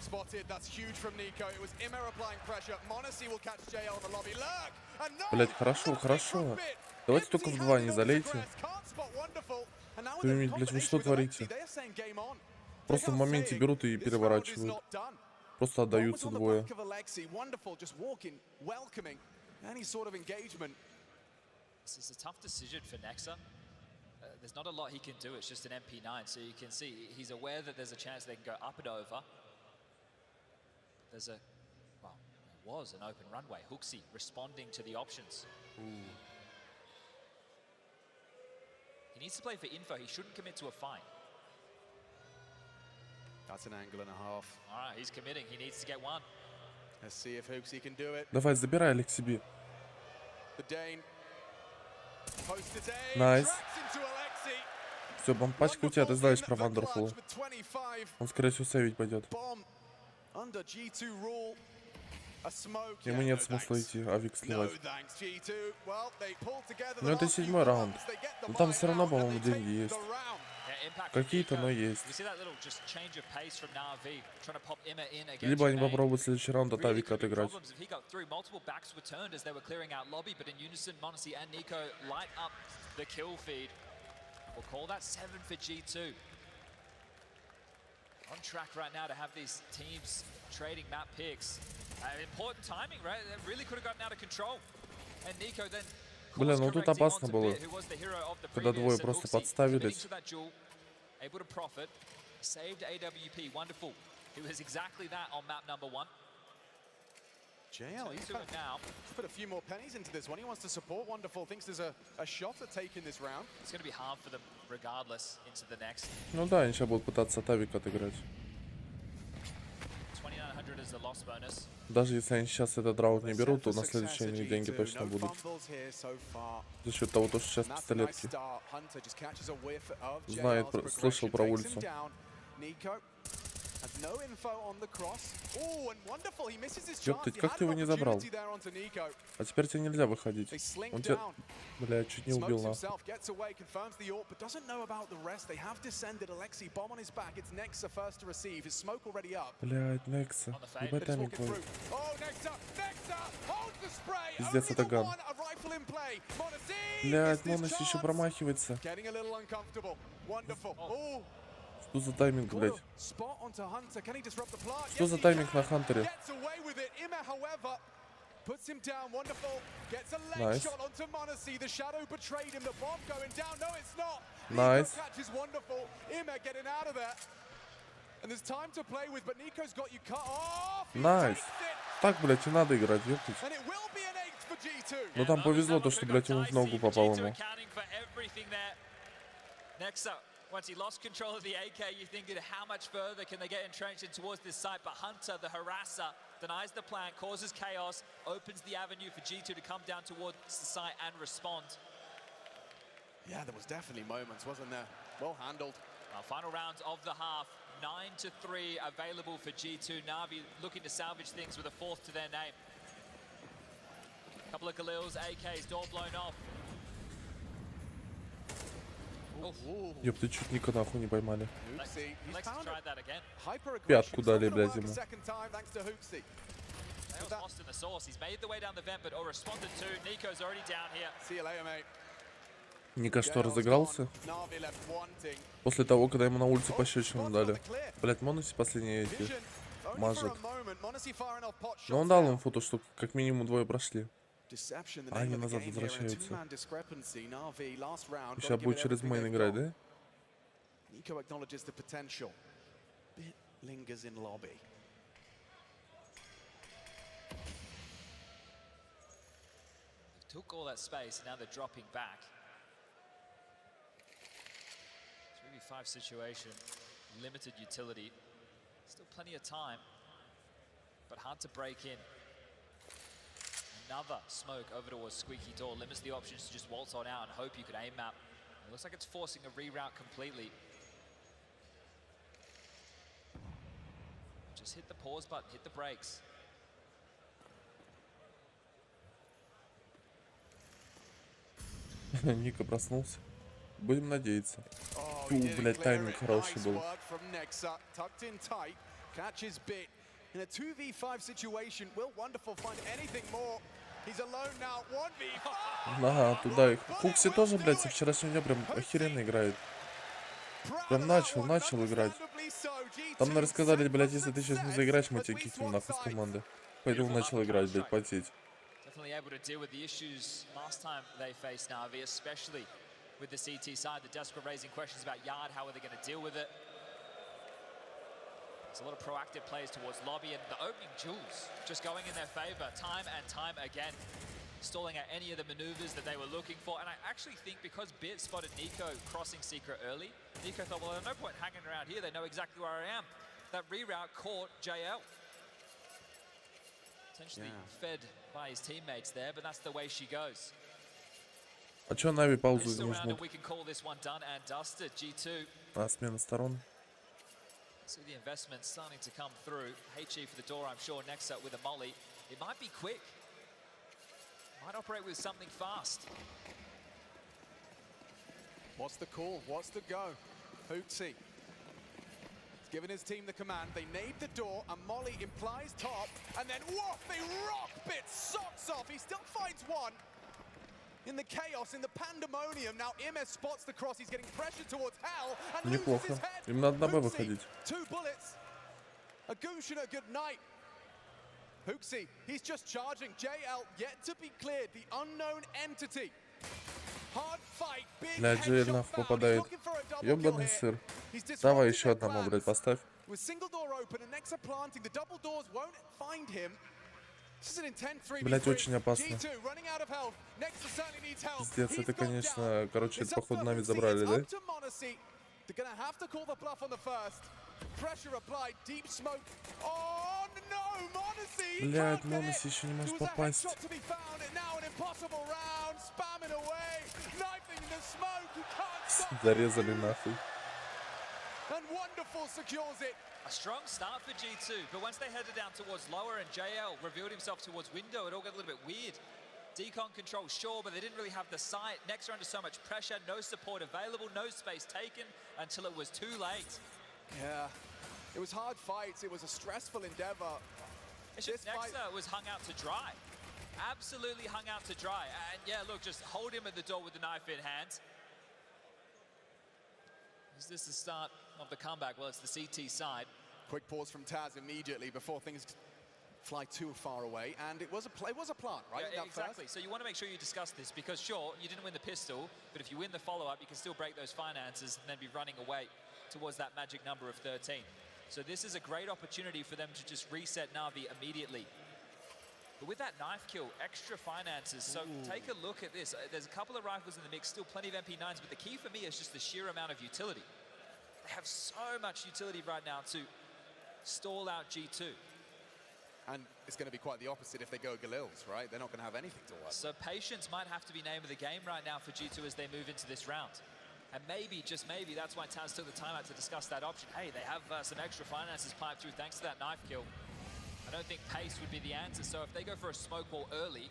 spotted, that's huge from Nico. It was Ima applying pressure. m0NESY will catch JL in the lobby. Look! And no! Блять, хорошо, хорошо. Давайте только в 2 не залейте. Блять, вы что творите? Просто в моменте берут и переворачивают. Просто отдаются двое. This is a tough decision for Nexa. There's not a lot he can do. It's just an MP9, so you can see he's aware that there's a chance they can go up and over. There's a, well, there was an open runway. Hooksy responding to the options. Ooh. He needs to play for info. He shouldn't commit to a fight. That's an angle and a half. All right, he's committing. He needs to get one. Let's see if Hooksy can do it. Давай, забирай, Алексей. The Dane. Найс. Все, бомбачка у тебя, ты знаешь про Вандерфула. Он, скорее всего, сейвить пойдет. Ему нет смысла идти, авик сливать. Но это 7-й раунд. Но там все равно, по-моему, деньги есть. Какие-то, но есть. Либо они попробуют следующий раунд от авика отыграть. We'll call that 7 for G2. On track right now to have these teams trading map picks. Important timing, right? That really could have gotten out of control. And Nico then Бля, ну тут опасно было, когда двое просто подставились. Able to profit, saved AWP, wonderful. He was exactly that on map number 1. JL, he's put a few more pennies into this one. He wants to support Wonderful. Thinks there's a shot at taking this round. It's going to be hard for them regardless into the next. Ну да, они сейчас будут пытаться от авика отыграть. 2900 is the loss bonus. Даже если они сейчас этот раунд не берут, то на следующий они деньги точно будут. За счет того, что сейчас пистолетки. Знает, слышал про улицу. Ёптать, как ты его не забрал? А теперь тебе нельзя выходить. Он тебя, бля, чуть не убил нахуй. Блядь, Некса. Ебать тайминг твой. Пиздец, это ган. Блядь, m0NESY еще промахивается. Что за тайминг, блядь? Что за тайминг на Хантере? Найс. Найс. Найс. Так, блядь, и надо играть, ёптать. Но там повезло то, что, блядь, ему в ногу попал ему. Once he lost control of the AK, you're thinking how much further can they get entrenched in towards this site, but Hunter, the harasser, denies the plant, causes chaos, opens the avenue for G2 to come down towards the site and respond. Yeah, there was definitely moments, wasn't there? Well handled. Final rounds of the half, 9-3 available for G2. Navi looking to salvage things with a 4th to their name. Couple of Galils, AKs, door blown off. Ёпты, чуть Ника нахуй не поймали. Пятку дали, блядь, ему. Ника что, разыгрался? После того, когда ему на улице пощечину дали. Блядь, m0NESY последние эти мажет. Но он дал им фото, что как минимум двое прошли. А они назад возвращаются. Сейчас будет через мейн играть, да? Took all that space and now they're dropping back. 3v5 situation, limited utility. Still plenty of time, but hard to break in. Another smoke over towards Squeaky Door limits the options to just waltz on out and hope you could aim map. It looks like it's forcing a reroute completely. Just hit the pause button, hit the brakes. Ника проснулся. Будем надеяться. Фу, блядь, тайминг хороший был. In a 2v5 situation, will Wonderful find anything more? He's alone now, 1v5. Ага, туда их. Хукси тоже, блядь, со вчерашнего дня прям охеренно играет. Прям начал играть. Там мне рассказали, блядь, если ты сейчас не заиграешь, мы тебя кикнем нахуй с команды. Поэтому начал играть, блядь, потеть. Definitely able to deal with the issues last time they faced Navi, especially with the CT side. The desperate raising questions about Yard, how are they going to deal with it? There's a lot of proactive plays towards lobby, and the opening jewels just going in their favor time and time again, stalling out any of the maneuvers that they were looking for. And I actually think because Bit spotted Nico crossing Secret early, Nico thought, well, there's no point hanging around here. They know exactly where I am. That reroute caught JL. Essentially fed by his teammates there, but that's the way she goes. А чё Нави паузу не Round, жмут? we can call this one done and dusted. G2. Смена сторон. See the investment starting to come through. HE for the door, I'm sure. Next up with a molly. It might be quick. Might operate with something fast. What's the call? What's the go? Hootsy. He's given his team the command. They nade the door, and Molly implies top, and then woof! They rock Bit socks off. He still finds one. In the chaos, in the pandemonium, now Imes spots the cross. He's getting pressure towards Hell and loses his head. Им надо на Б выходить. 2 bullets. A Gushina, good night. Hooksy, he's just charging. JL yet to be cleared. The unknown entity. Hard fight, big JL нахуй попадает. Ёбаный сыр. Давай еще одному, блядь, поставь. With single door open and Nexa planting, the double doors won't find him. Блять, очень опасно. Пиздец, это, конечно, короче, это походу Нави забрали, да? Блять, Моноси еще не может попасть. Зарезали нахуй. A strong start for G2, but once they headed down towards lower and JL revealed himself towards window, it all got a little bit weird. Decon control, sure, but they didn't really have the sight. Next are under so much pressure, no support available, no space taken until it was too late. Yeah, it was hard fights. It was a stressful endeavor. It's just Nexa was hung out to dry. Absolutely hung out to dry. And yeah, look, just hold him at the door with the knife in hand. Is this the start of the comeback? Well, it's the CT side. Quick pause from Taz immediately before things fly too far away, and it was a plant, right? Yeah, exactly. So you want to make sure you discuss this because sure, you didn't win the pistol, but if you win the follow-up, you can still break those finances and then be running away towards that magic number of 13. So this is a great opportunity for them to just reset Navi immediately. But with that knife kill, extra finances. So take a look at this. There's a couple of rifles in the mix, still plenty of MP9s, but the key for me is just the sheer amount of utility. They have so much utility right now to stall out G2. And it's going to be quite the opposite if they go Galils, right? They're not going to have anything to work. So patience might have to be name of the game right now for G2 as they move into this round. And maybe, just maybe, that's why Taz took the time out to discuss that option. Hey, they have some extra finances piped through thanks to that knife kill. I don't think pace would be the answer. So if they go for a smoke wall early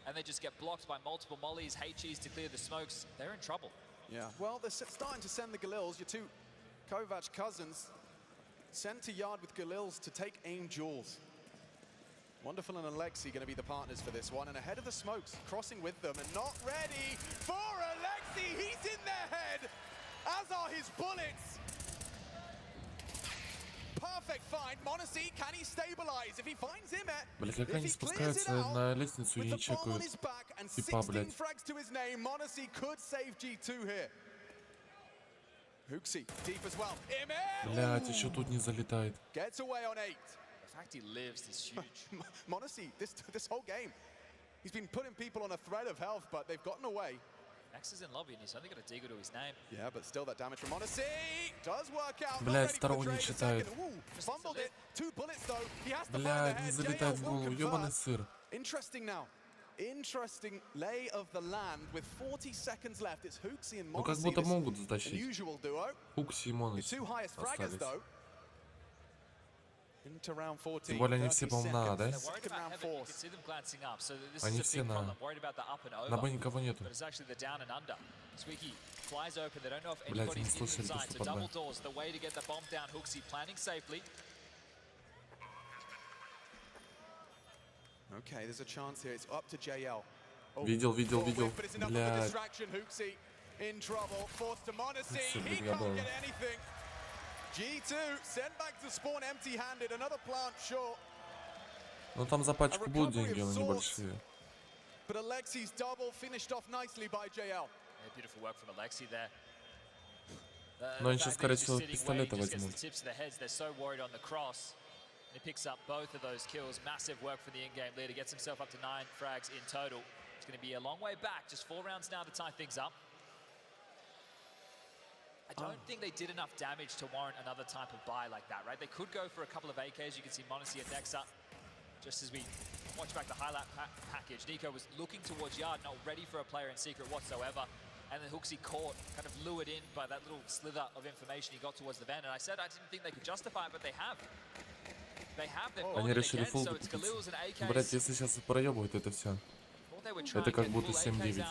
and they just get blocked by multiple mollies, HEs to clear the smokes, they're in trouble. Yeah, well, they're starting to send the Galils, your two Kovac cousins, sent to yard with Galils to take aim duels. Wonderful and Alexi going to be the partners for this one, and ahead of the smokes, crossing with them, and not ready for Alexi. He's in their head, as are his bullets. Perfect find. Monacy, can he stabilize? If he finds him at, блять, как они спускаются на лестницу и не чекают. Типа, блять. frags to his name. Monacy could save G2 here. Hooksy, deep as well. Блять, еще тут не залетает. Gets away on 8. The fact he lives is huge. Monacy, this whole game, he's been putting people on a thread of health, but they've gotten away. Nex is in lobby and he's only got a Deagle to his name. Yeah, but still that damage from Monacy does work out. Блять, второго не читает. Fumbled it. 2 bullets though. He has to find Блять, the не head. залетает в голову. Ёбаный сыр. Interesting now. Interesting lay of the land with 40 seconds left. It's Hooksy and Monacy. Ну как будто могут затащить. Unusual duo. Хукси и Моноси Two highest fraggers остались. though. Into round 14. Тем более они все, по-моему, на А, да? Они все на А. На Б никого нету. Блять, не слышали то, что под Б. Okay, there's a chance here. It's up to JL. Видел. Блядь. In trouble, forced to Monacy. Всё, He я can't был. get anything. G2 sent back to spawn empty-handed. Another plant short. Ну там за пачку будут деньги, но небольшие. But Alexi's double finished off nicely by JL. Beautiful work from Alexi there. Но они сейчас, скорее всего, пистолеты возьмут. He picks up both of those kills. Massive work for the in-game leader. Gets himself up to 9 frags in total. It's going to be a long way back. Just 4 rounds now to tie things up. I don't think they did enough damage to warrant another type of buy like that, right? They could go for a couple of AKs. You can see Monacy and Nexa. Just as we watch back the highlight package, Nico was looking towards Yard, not ready for a player in secret whatsoever. And then Hooksy caught, kind of lured in by that little slither of information he got towards the van. And I said I didn't think they could justify it, but they have. Они решили фулл купить. Блять, если сейчас проебывают это все. Это как будто 7-9.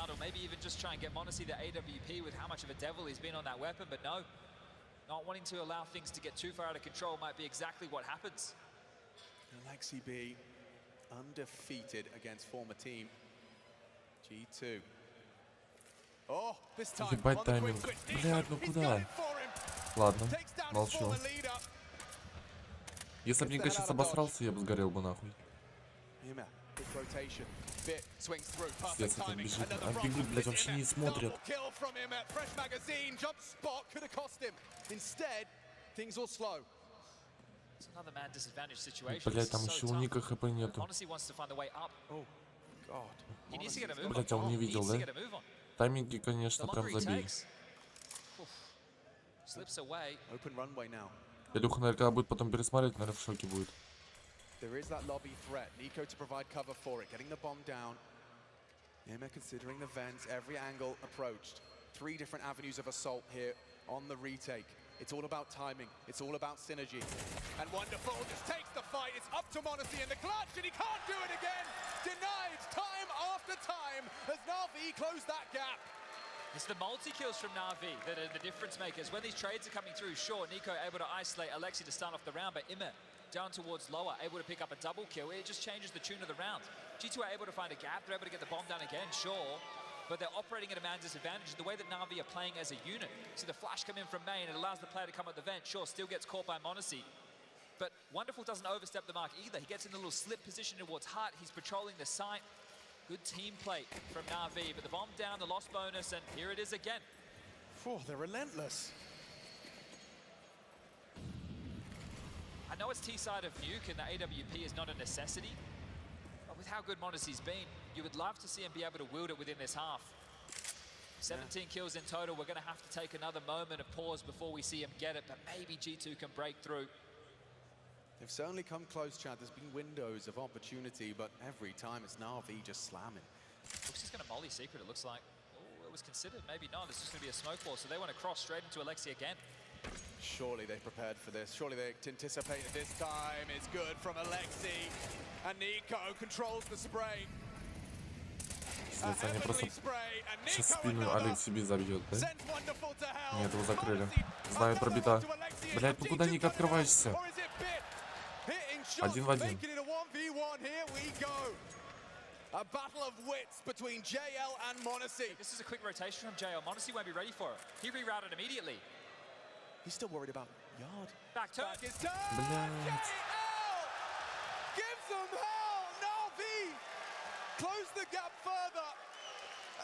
Alexi B undefeated against former team G2. Oh, this time Ебать тайминг. Блядь, ну куда? Ладно, молчу. Если бы Ника сейчас обосрался, я бы сгорел бы нахуй. Пиздец, это бежит. А бегут, блядь, вообще не смотрят. Блядь, там еще у Ника хп нету. Блядь, а он не видел, да? Тайминги, конечно, прям забей. Илюха наверняка будет потом пересмотреть, наверное, в шоке будет. There is that lobby threat. Nico to provide cover for it, getting the bomb down. Ima considering the vents, every angle approached. 3 different avenues of assault here on the retake. It's all about timing. It's all about synergy. And Wonderful just takes the fight. It's up to Monacy in the clutch, and he can't do it again. Denied time after time as Navi closed that gap. It's the multi-kills from Navi that are the difference makers. When these trades are coming through, sure, Nico able to isolate Alexi to start off the round, but Ima down towards lower, able to pick up a double kill. It just changes the tune of the round. G2 are able to find a gap, they're able to get the bomb down again, sure, but they're operating at a man's disadvantage. The way that Navi are playing as a unit. See the flash come in from main, it allows the player to come at the vent, sure, still gets caught by Monacy. But Wonderful doesn't overstep the mark either. He gets in a little slip position towards Hut, he's patrolling the site. Good team play from Navi, but the bomb down, the loss bonus, and here it is again. Oh, they're relentless. I know it's T-side of Nuke and the AWP is not a necessity, but with how good Monacy's been, you would love to see him be able to wield it within this half. 17 kills in total, we're going to have to take another moment of pause before we see him get it, but maybe G2 can break through. They've certainly come close, Chad. There's been windows of opportunity, but every time it's Navi just slamming. Looks he's going to molly secret, it looks like. Oh, it was considered, maybe not. There's just going to be a smoke wall, so they want to cross straight into Alexi again. Surely they prepared for this. Surely they anticipated this time. It's good from Alexi. And Nico controls the spray. Пиздец, они просто... Сейчас спину Алекс себе забьет, да? Нет, его закрыли. Знаю, пробита. Блять, ну куда Ник открываешься? 1 в 1. A battle of wits between JL and Monacy. This is a quick rotation from JL. Monacy won't be ready for it. He rerouted immediately. He's still worried about Yard. Back turn. Back his turn. JL gives them hell. Navi close the gap further.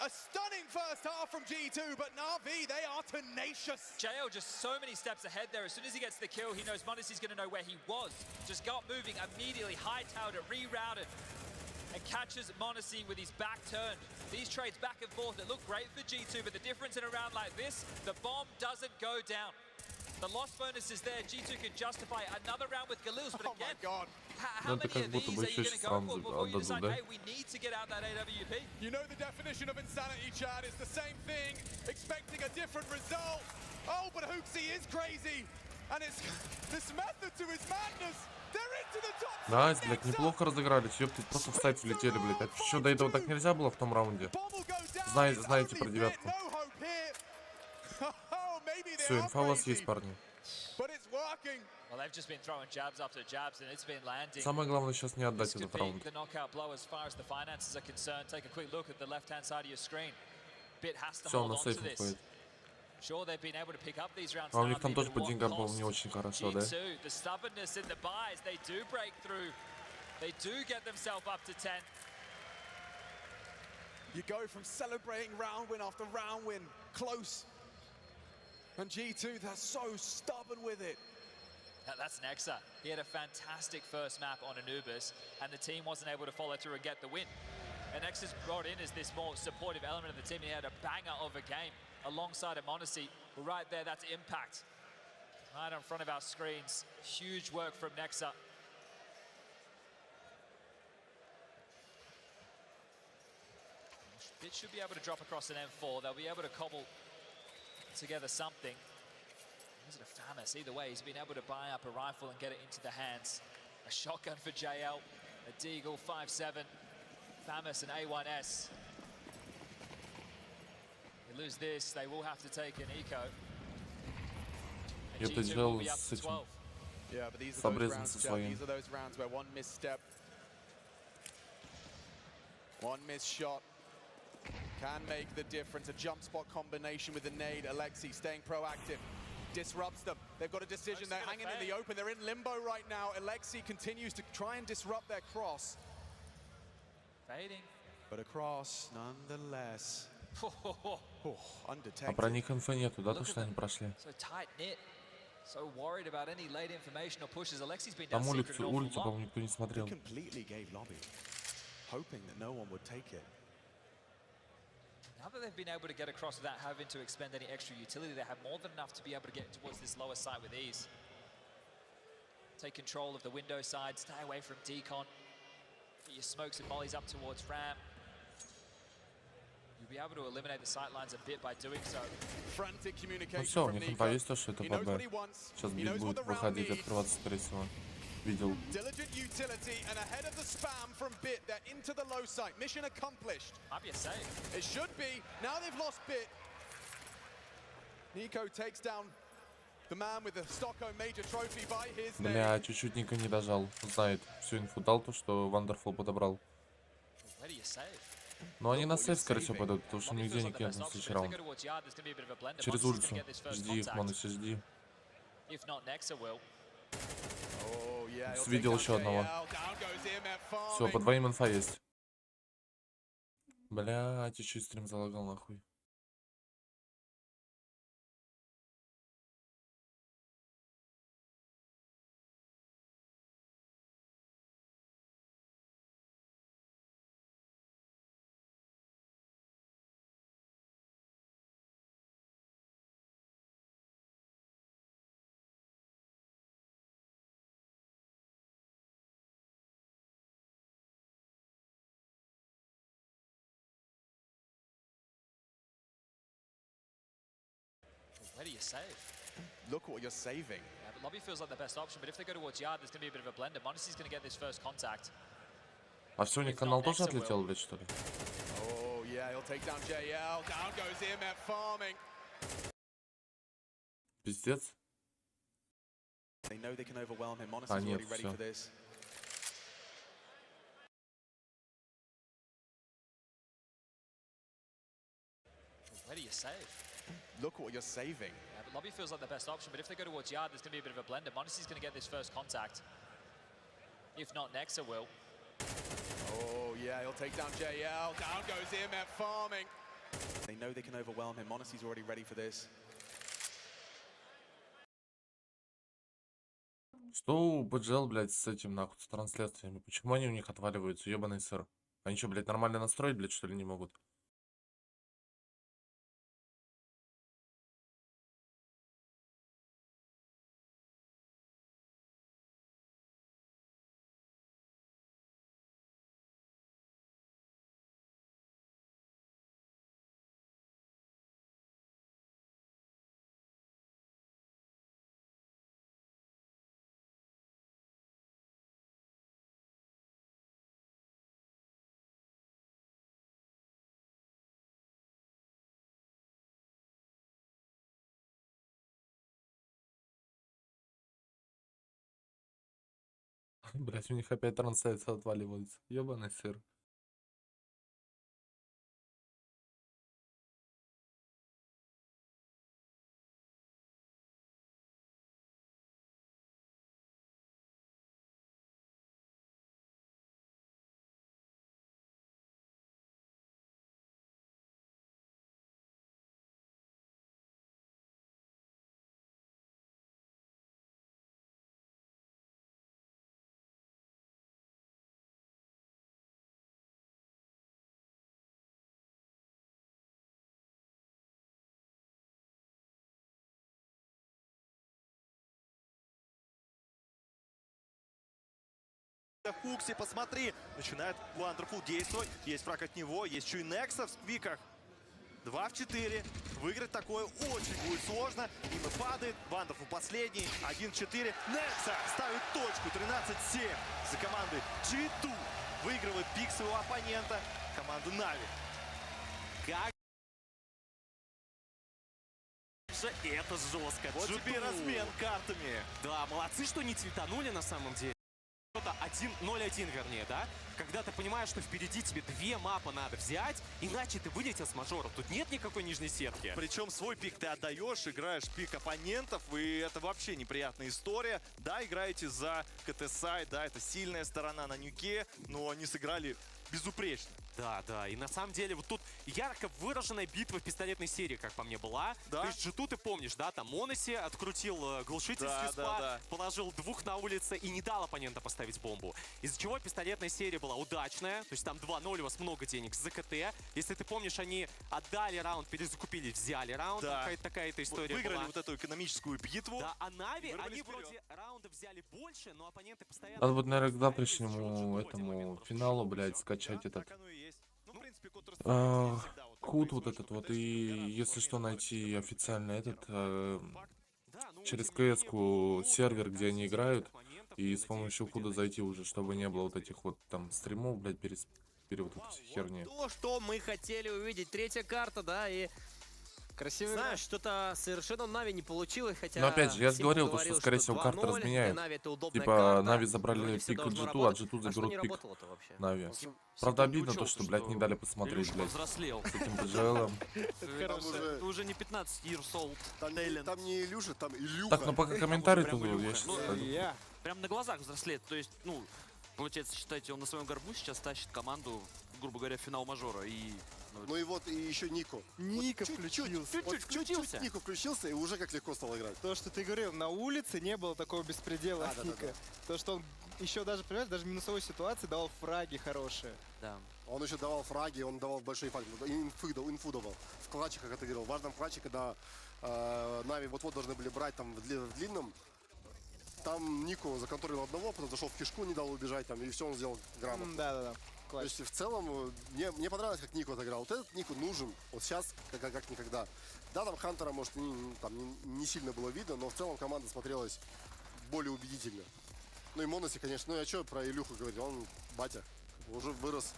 A stunning first half from G2, but Navi, they are tenacious. JL just so many steps ahead there. As soon as he gets the kill, he knows Monacy's going to know where he was. Just got moving immediately, hightailed it, rerouted, and catches Monacy with his back turned. These trades back and forth, it look great for G2, but the difference in a round like this, the bomb doesn't go down. The loss bonus is there. G2 can justify another round with Galils, but again, how many of these are you going to go for before you decide, hey, we need to get out that AWP? You know the definition of insanity, Chad. It's the same thing, expecting a different result. Oh, but Hooksy is crazy. And it's this method to his madness. Найс, блядь, неплохо разыгрались. Ёпты, просто в сайт влетели, блядь. А что, до этого так нельзя было в том раунде? Знаете про девятку. Все, инфа у вас есть, парни. Самое главное сейчас не отдать этот раунд. Все, он на сейф уходит. А у них там тоже по деньгам было не очень хорошо, да? You go from celebrating round win after round win, close. And G2, they're so stubborn with it. That's Nexa. He had a fantastic first map on Anubis, and the team wasn't able to follow through and get the win. And Nexa's brought in as this more supportive element of the team. He had a banger of a game alongside Amonisi. Right there, that's impact. Right in front of our screens. Huge work from Nexa. It should be able to drop across an M4. They'll be able to cobble together something. Is it a Famas? Either way, he's been able to buy up a rifle and get it into the hands. A shotgun for JL, a Deagle 5.7, Famas and A1S. They lose this, they will have to take an eco. Я это делал с этим. Yeah, but these are those rounds where one misstep, one missed shot can make the difference. A jump spot combination with the nade. Alexi staying proactive. Disrupts them. They've got a decision. They're hanging in the open. They're in limbo right now. Alexi continues to try and disrupt their cross. Fading. But a cross nonetheless. А про них инфы нету, да, то, что они прошли? So worried about any late information or pushes. Alexi's been Там down улицу, secret an awful lot. по-моему, никто не смотрел. Completely gave lobby, hoping that no one would take it. Now that they've been able to get across without having to expend any extra utility, they have more than enough to be able to get towards this lower side with ease. Take control of the window side, stay away from decon. Get your smokes and mollies up towards ramp. You'll be able to eliminate the sight lines a bit by doing so. Frantic Ну communication все, у from них инфа Nico. есть то, что это He по knows what Б. he wants. Сейчас He бит knows what будет the round выходить, needs. открываться, скорее всего. Видел. Diligent utility and ahead of the spam from Bit. They're into the low site. Mission accomplished. Might be a save. It should be. Now they've lost Bit. Nico takes down the man with the Stockholm major trophy by his name. Бля, чуть-чуть Ника не дожал. Он знает, всю инфу дал, то, что Вандерфул подобрал. Where do you save? Но они на сейф, скорее всего, пойдут, потому что нигде не кинут на следующий раунд. Через улицу. Жди их, Монуси, жди. If not, Nexa will. Видел еще одного. Все, по двоим инфа есть. Бля, чуть-чуть стрим залагал нахуй. Where do you save? Look what you're saving. Yeah, but Lobby feels like the best option, but if they go towards Yard, there's going to be a bit of a blender. Monesi's going to get this first contact. А все, у них канал тоже отлетел, блядь, что ли? Oh yeah, he'll take down JL. Down goes EMF farming. Пиздец. They know they can overwhelm him. Monesi's А нет, already ready все. for this. Where do you save? Look what you're saving. Yeah, but Lobby feels like the best option, but if they go towards Yard, there's going to be a bit of a blender. Monesi's going to get this first contact. If not, Nexa will. Oh yeah, he'll take down JL. Down goes EMF farming. They know they can overwhelm him. Monesi's already ready for this. Что у BGL, блядь, с этим, нахуй, с трансляциями? Почему они у них отваливаются, ебаный сыр? Они что, блядь, нормально настроить, блядь, что ли, не могут? Блять, у них опять трансляция отваливается. Ёбаный сыр. Хукси, посмотри, начинает Wonderful действовать. Есть фраг от него, есть еще и Некса в сквиках. 2 в 4. Выиграть такое очень будет сложно. Мимо падает. Wonderful последний. 1 в 4. Некса ставит точку. 13-7 за командой G2. Выигрывает пик своего оппонента. Команда Нави. Как же это жестко. Вот тебе размен картами. Да, молодцы, что не тильтанули на самом деле. 0-1, вернее, да? Когда ты понимаешь, что впереди тебе 2 мапы надо взять, иначе ты вылетел с мажора. Тут нет никакой нижней сетки. Причем свой пик ты отдаешь, играешь пик оппонентов, и это вообще неприятная история. Да, играете за КТ-сайд, да, это сильная сторона на нюке, но они сыграли безупречно. Да, да, и на самом деле вот тут ярко выраженная битва в пистолетной серии, как по мне, была. Да. То есть G2, ты помнишь, да, там Моноси открутил глушитель с респа, положил 2 на улице и не дал оппонента поставить бомбу. Из-за чего пистолетная серия была удачная, то есть там 2-0, у вас много денег за КТ. Если ты помнишь, они отдали раунд, перезакупили, взяли раунд, да. Такая-то история выиграли была. Вот эту экономическую битву. Да, а Нави, они вроде раунда взяли больше, но оппоненты постоянно... Надо вот, наверное, к завтрашнему этому финалу, блядь, скачать этот... кут вот этот вот, и если что, найти официально этот через КС-ку сервер, где они играют, и с помощью худа зайти уже, чтобы не было вот этих вот там стримов, блядь, вот этой всей херни. То, что мы хотели увидеть. 3-я карта, да, и... Красивый. Знаешь, что-то совершенно Нави не получилось, хотя... Но опять же, я же говорил, то, что, скорее всего, карта разменяют. Типа, Нави забрали пик от G2, а G2 заберут пик Нави. Правда, обидно то, что, блядь, не дали посмотреть, блядь, с этим BGL. Это уже не 15 years old. Там не Илюша, там Илюха. Так, ну пока комментарий тут, я сейчас... Прям на глазах взрослеет, то есть, ну, получается, считайте, он на своем горбу сейчас тащит команду, грубо говоря, в финал мажора, и... Ну и вот, и еще Нико. Ника включился. Чуть-чуть Нико включился, и уже как легко стал играть. То, что ты говорил, на улице не было такого беспредела от Ника. То, что он еще даже, понимаешь, даже в минусовой ситуации давал фраги хорошие. Да. Он еще давал фраги, он давал большие фраги, инфу давал. В клатче, как это говорил, в важном клатче, когда Нави вот-вот должны были брать там в длинном, там Нико законтролил одного, потом зашел в кишку, не дал убежать, там, и все он сделал грамотно. Да-да-да. То есть в целом мне понравилось, как Нико отыграл. Вот этот Нико нужен вот сейчас, как никогда. Да, там Хантера, может, не сильно было видно, но в целом команда смотрелась более убедительно. Ну и Моноси, конечно. Ну я что про Илюху говорить? Он батя, уже вырос.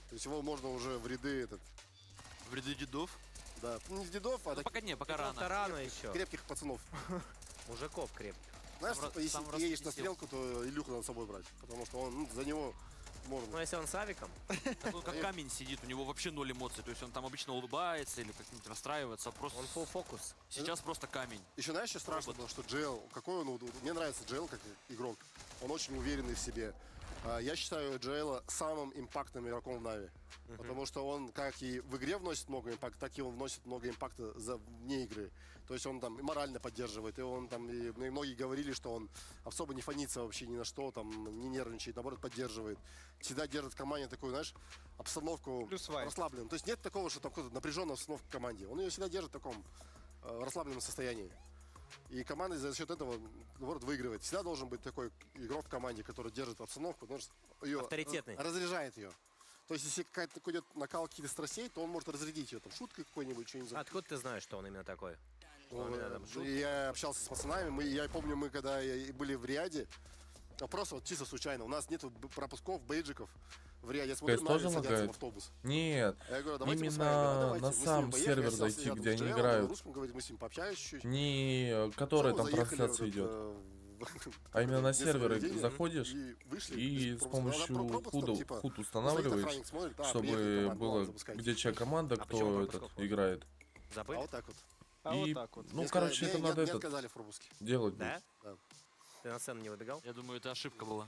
То есть его можно уже в ряды В ряды дедов? Да, не дедов, а пока рано еще. Крепких пацанов. Мужиков крепких. Знаешь, если ты едешь на стрелку, то Илюху надо с собой брать. Потому что он, за него можно. Ну если он с авиком. Он как камень сидит, у него вообще 0 эмоций. То есть он там обычно улыбается или как-нибудь расстраивается. Просто... Он full фокус. Сейчас просто камень. Еще, знаешь, еще страшно было, что Джейл, какой он, мне нравится Джейл как игрок. Он очень уверенный в себе. Я считаю Джейла самым импактным игроком в Нави. Потому что он как и в игре вносит много импакта, так и он вносит много импакта вне игры. То есть он там и морально поддерживает, и он там, и многие говорили, что он особо не фонится вообще ни на что, там, не нервничает, наоборот, поддерживает. Всегда держит в команде такую, знаешь, обстановку расслабленную. То есть нет такого, что там какая-то напряженная обстановка в команде. Он ее всегда держит в таком расслабленном состоянии. И команда за счет этого, наоборот, выигрывает. Всегда должен быть такой игрок в команде, который держит обстановку, потому что ее авторитетный. Разряжает ее. То есть, если какая-то идет накал каких-то страстей, то он может разрядить ее, там, шуткой какой-нибудь, что-нибудь. Откуда ты знаешь, что он именно такой? Я общался с пацанами, я помню, мы когда были в Риаде, просто вот чисто случайно, у нас нет пропусков, бейджиков вРиаде. Я смотрю, Нави садятся в автобус. Нет, я говорю, именно на сам сервер зайти, где они играют. Мы с ним пообщались чуть-чуть. Не который там трансляция идет. В А именно на серверы заведения заходишь и вышли. и с помощью худ устанавливаешь, смотрит, чтобы было, где чья команда, кто этот играет. Забыли? А вот так вот. И, вот. ну, короче, это надо не этот отказали в пропуске. делать. Да? Да. Ты на сцену не выбегал? Я думаю, это ошибка была.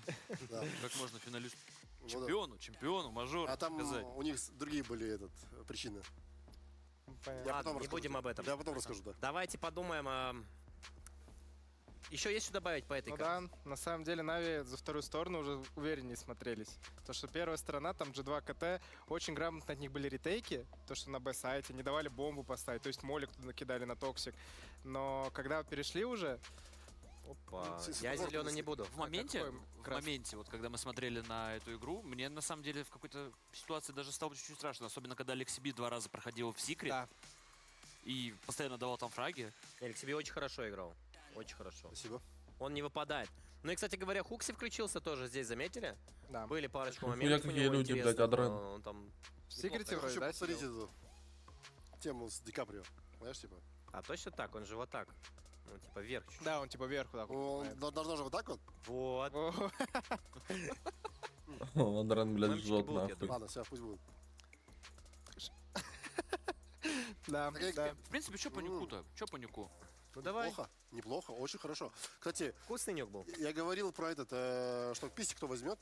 Да. Как можно финалисту? Ну да. Чемпиону, мажору А там сказать. у них другие были причины. Ладно, не будем об этом. Я потом расскажу, да. Давайте подумаем. Еще есть что добавить по этой Ну карте? да, на самом деле Нави за вторую сторону уже увереннее смотрелись. То, что первая сторона, там G2 КТ, очень грамотно от них были ретейки, то, что на Б-сайте, не давали бомбу поставить, то есть молик туда накидали на токсик. Но когда перешли уже... Опа, я зеленый не буду. В моменте, вот когда мы смотрели на эту игру, мне на самом деле в какой-то ситуации даже стало чуть-чуть страшно, особенно когда Лекси 2 раза проходил в секрет и постоянно давал там фраги. Лекси очень хорошо играл. Очень хорошо. Спасибо. Он не выпадает. Ну и, кстати говоря, Хукси включился тоже здесь, заметили? Да. Были парочку Ну, моментов у какие него люди, блядь, интересных, Адрен. но он там... В секрете вроде, Хочу да, посмотреть сидел? эту тему с Ди Каприо. Знаешь, типа? А точно так? Он же вот так. Ну, типа вверх чуть-чуть. Да, он типа вверху. Так, Он должен же вот так вот? Вот. Адрен, блядь, жжет нахуй. Ладно, все, пусть будет. Да, да. В принципе, что по нюку-то? Что по нюку? Ну давай. Неплохо, очень хорошо. Кстати, вкусный нюк был. Я говорил про этот, что пистик кто возьмет.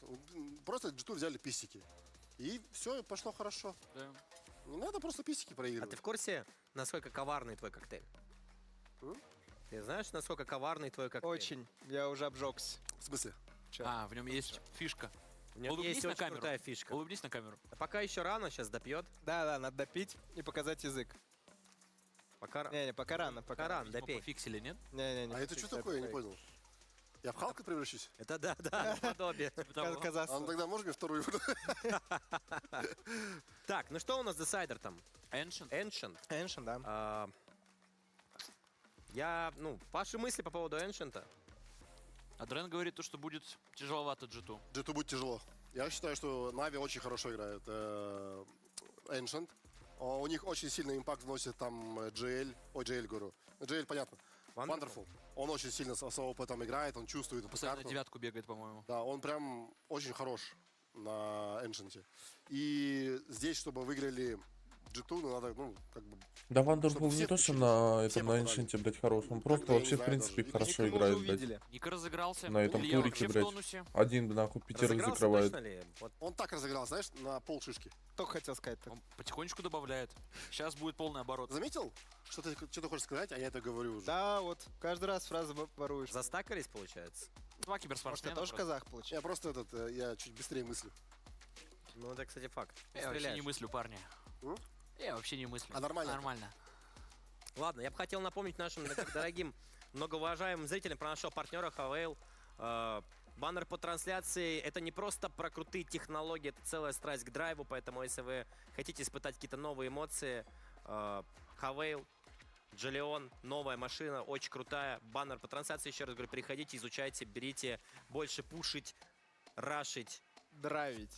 Просто G2 взяли пистики. И все, пошло хорошо. Да. Не надо просто пистики А проигрывать. ты в курсе, насколько коварный твой коктейль? Ты знаешь, насколько коварный твой коктейль? Очень. Я уже обжегся. В смысле? А, в нем есть фишка. У него Улыбнись есть на очень камеру. крутая фишка. Улыбнись на камеру. А пока еще рано, сейчас допьет. Да, надо допить и показать язык. Пока... Не, пока рано, пока рано, допей. Пофиксили, нет? Не. А это что такое, я не понял. Я в Халка превращусь? Это да, подобие. А ну тогда можешь мне вторую? Так, ну что у нас десайдер там? Ancient. Ancient, да. Ваши мысли по поводу Ancient? Адрен говорит, что будет тяжеловато G2. G2 будет тяжело. Я считаю, что Нави очень хорошо играет. Ancient. У них очень сильный импакт вносит там GL говорю. GL, понятно. Wonderful. Он очень сильно с опытом играет, он чувствует эту Постоянно карту. девятку бегает, по-моему. Да, он прям очень хорош на Ancient. И здесь, чтобы выиграли G2, надо, как бы... Да, Вандерфул не то, что на этом на Эншенте, блядь, хорош. Он просто вообще, в принципе, хорошо играет, блядь. Ника разыгрался. На этом Илья турике, вообще в блядь. тонусе. Один, нахуй, пятерых закрывает. Он так разыграл, знаешь, на полшишки. Только хотел сказать. Он потихонечку добавляет. Сейчас будет полный оборот. Заметил? Что ты что-то хочешь сказать, а я это говорю уже. Да, вот, каждый раз фразы воруешь. Застакались, получается? Два киберспортсмена. Может, я тоже казах получил? Я просто я чуть быстрее мыслю. Ну, это, кстати, факт. Я вообще не мыслю, парни. Я вообще не мыслю. А нормально? Нормально. Ладно, я бы хотел напомнить нашим дорогим, многоуважаемым зрителям про нашего партнера Хавейл. Баннер по трансляции — это не просто про крутые технологии, это целая страсть к драйву, поэтому если вы хотите испытать какие-то новые эмоции, Хавейл, Джолион, новая машина, очень крутая. Баннер по трансляции, еще раз говорю, приходите, изучайте, берите, больше пушить, рашить. Драйвить,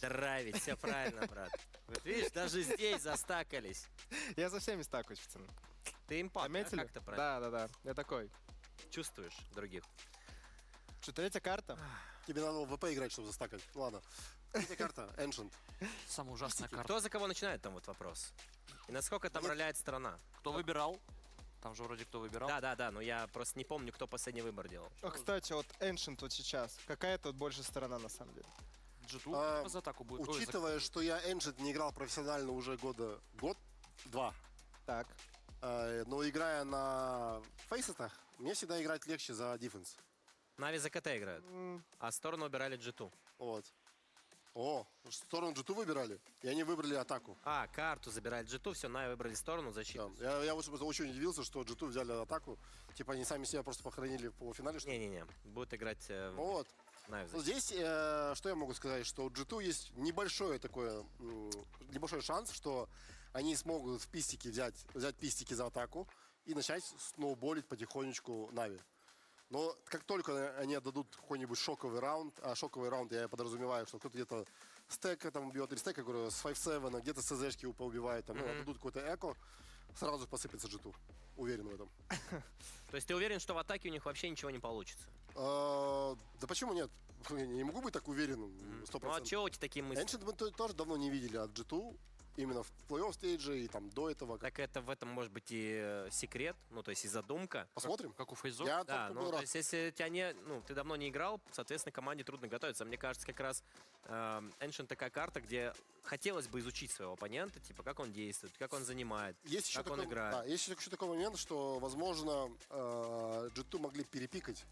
все правильно, брат. Вот видишь, даже здесь застакались. Я за всеми стакаюсь, пацаны. Ты импакт, заметили? Как-то правильно. Да. Я такой. Чувствуешь других. Что, третья карта? Тебе надо в ВП играть, чтобы застакать. Ладно. Третья карта, Ancient. Самая ужасная карта. Кто за кого начинает, там вот вопрос. И насколько там роляет сторона? Кто выбирал? Там же вроде кто выбирал. Да, но я просто не помню, кто последний выбор делал. Кстати, вот Ancient вот сейчас. Какая тут больше сторона на самом деле? G2 за атаку будет. Учитывая, что я Ancient не играл профессионально уже год-два. Так. Но играя на фейсетах, мне всегда играть легче за дефенс. Нави за КТ играют, а сторону убирали G2. Вот. Сторону G2 выбирали, и они выбрали атаку. Карту забирали G2, все, Нави выбрали сторону защиты. Да. Я вот очень удивился, что G2 взяли атаку. Типа они сами себя просто похоронили в полуфинале, что ли? Не-не-не, будут играть Вот. Нави Но здесь, что я могу сказать, что у G2 есть небольшой шанс, что они смогут в пистике взять пистики за атаку и начать сноуболить потихонечку Нави. Но как только они отдадут какой-нибудь шоковый раунд, а шоковый раунд я подразумеваю, что кто-то где-то стека там убьет, или стека, говорю, с 5-7, где-то СЗшки поубивает, там, отдадут какой-то эко, сразу посыпется G2. Уверен в этом. То есть ты уверен, что в атаке у них вообще ничего не получится? Да почему нет? Я не могу быть так уверенным. 100%. Ну а чего у тебя такие мысли? Ancient мы тоже давно не видели от G2. Именно в плей-офф стейдже и там до этого. Так это в этом может быть и секрет, ну то есть и задумка. Посмотрим. Как у Фейзов? Да, ну то есть если тебя ты давно не играл, соответственно, команде трудно готовиться. Мне кажется, как раз Ancient такая карта, где хотелось бы изучить своего оппонента, типа как он действует, как он занимает, есть как он такой, играет. Да, есть еще такой момент, что, возможно, G2 могли перепикать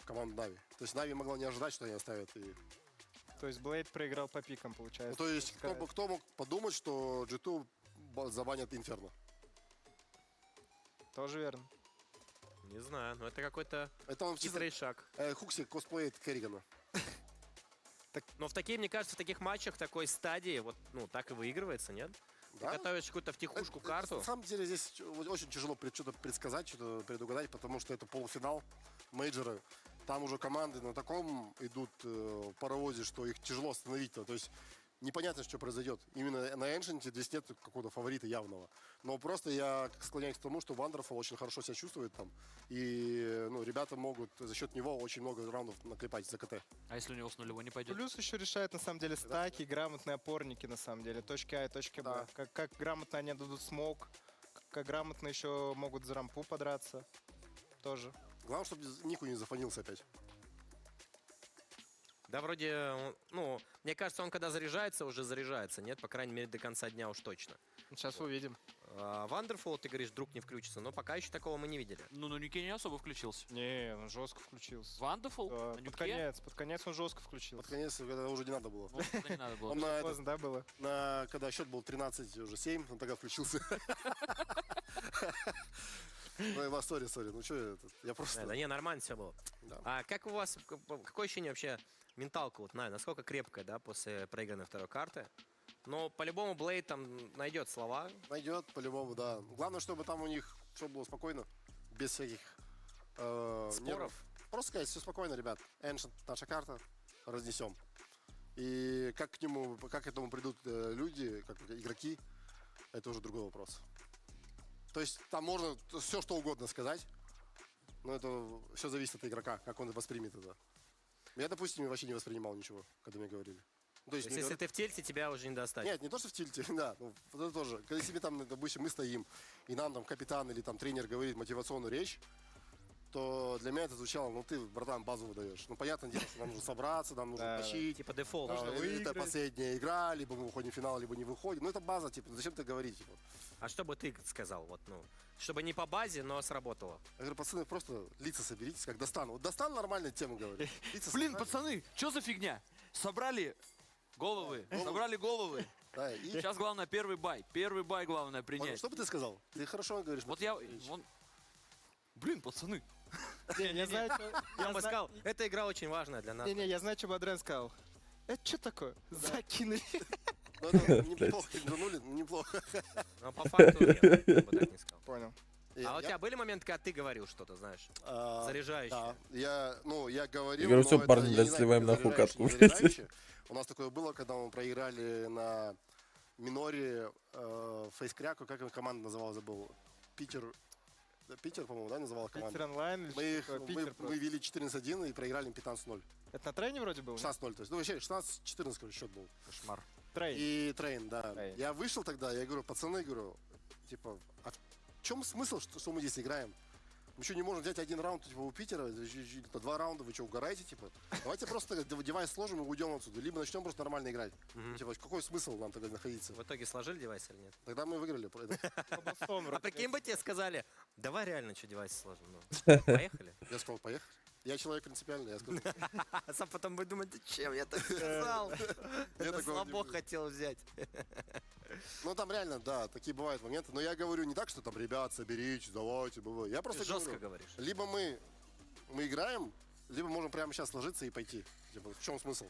команду Нави. То есть Нави могла не ожидать, что они оставят. То есть Блейд проиграл по пикам, получается. Ну, то есть кто мог подумать, что G2 забанят Инферно? Тоже верно. Не знаю, но это какой-то хитрый шаг. Хукси косплеит Керригана. Но в такие, мне кажется, в таких матчах такой стадии, вот, ну, так и выигрывается, нет? Да? Ты готовишь какую-то втихушку карту. На самом деле здесь очень тяжело что-то предсказать, что-то предугадать, потому что это полуфинал мейджора. Там уже команды на таком идут паровозе, что их тяжело остановить. То есть непонятно, что произойдет. Именно на Ancient здесь нет какого-то фаворита явного. Но просто я склоняюсь к тому, что Wonderful очень хорошо себя чувствует там. И ребята могут за счет него очень много раундов наклепать за КТ. А если у него с нулевой не пойдет? Плюс еще решает на самом деле стаки, грамотные опорники на самом деле. Точки А и точки Б. Как грамотно они дадут смог, как грамотно еще могут за рампу подраться. Тоже. Главное, чтобы Нику не зафанился опять. Да, вроде, ну, мне кажется, он когда уже заряжается, нет? По крайней мере, до конца дня уж точно. Сейчас увидим. Wonderful, ты говоришь, вдруг не включится, но пока еще такого мы не видели. Ну, на Нюке не особо включился. Не, он жестко включился. Wonderful? Под конец он жестко включился. Под конец, когда уже не надо было. Вот, когда не надо было. Он поздно, да, было? Когда счет был 13-7, он тогда включился. Ну, сори, ну что я просто... Да не, нормально все было. А как у вас, какое ощущение вообще, менталка, вот, насколько крепкая, да, после проигранной второй карты? Но по-любому Блейд там найдет слова. Найдет, по-любому, да. Главное, чтобы там у них все было спокойно, без всяких споров. Нервов. Просто сказать, все спокойно, ребят. Ancient, наша карта, разнесем. И как к этому придут люди, как игроки, это уже другой вопрос. То есть там можно все, что угодно сказать, но это все зависит от игрока, как он воспримет это. Я, допустим, вообще не воспринимал ничего, когда мне говорили. То есть если ты в тильте, тебя уже не достать? Нет, не то, что в тильте, да, вот это тоже. Когда себе там, допустим, мы стоим, и нам там капитан или там тренер говорит мотивационную речь, то для меня это звучало, ну ты, братан, базу выдаешь. Ну, понятное дело, что нам нужно собраться, нам нужно тащить. Типа дефолт. Это последняя игра, либо мы выходим в финал, либо не выходим. Ну, это база, типа, зачем ты говорить, типа. А что бы ты сказал, вот, ну, чтобы не по базе, но сработало? Я говорю, пацаны, просто лица соберитесь, как Достан. Вот Достан нормальная тема говорит. Блин, пацаны, что за фигня? Собрали головы, собрали головы. Да, и... Сейчас главное первый бай главное принять. Что бы ты сказал? Ты хорошо говоришь. Вот блин, пацаны. Я знаю, я бы сказал, эта игра очень важная для нас. Не, я знаю, что бы Адрен сказал. Это что такое? Закинули. Ну, неплохо вернули, неплохо. Но по факту нет, я бы так не сказал. Понял. А у тебя были моменты, когда ты говорил что-то, знаешь, заряжающее? Да, я говорил, я говорю, все, парни, блядь, сливаем нахуй катку. У нас такое было, когда мы проиграли на миноре фейскряку, как команда называлась, забыл. Питер, по-моему, да, называла команду? Питер онлайн мы вели 14-1 и проиграли им 15-0. Это на трейне вроде был? 16-0, то есть, ну вообще 16-14, короче, счет был. Кошмар. Трейн. И трейн, да. Я вышел тогда, я говорю, пацаны, типа, а в чем смысл, что мы здесь играем? Мы что, не можем взять один раунд, типа, у Питера, 2 раунда, вы что, угораете, типа? Давайте просто девайс сложим и уйдем отсюда, либо начнем просто нормально играть. Типа, какой смысл нам тогда находиться? В итоге сложили девайс или нет? Тогда мы выиграли. А прикинь бы тебе сказали, давай реально что девайс сложим. Поехали? Я сказал, поехали. Я человек принципиальный, я сказал. А сам потом будет думать, зачем я так сказал? Я слабо хотел взять. Ну там реально, да, такие бывают моменты. Но я говорю не так, что там, ребят, соберитесь, давайте, бывает. Я просто жестко говоришь. Либо мы играем, либо можем прямо сейчас сложиться и пойти. Типа, в чем смысл?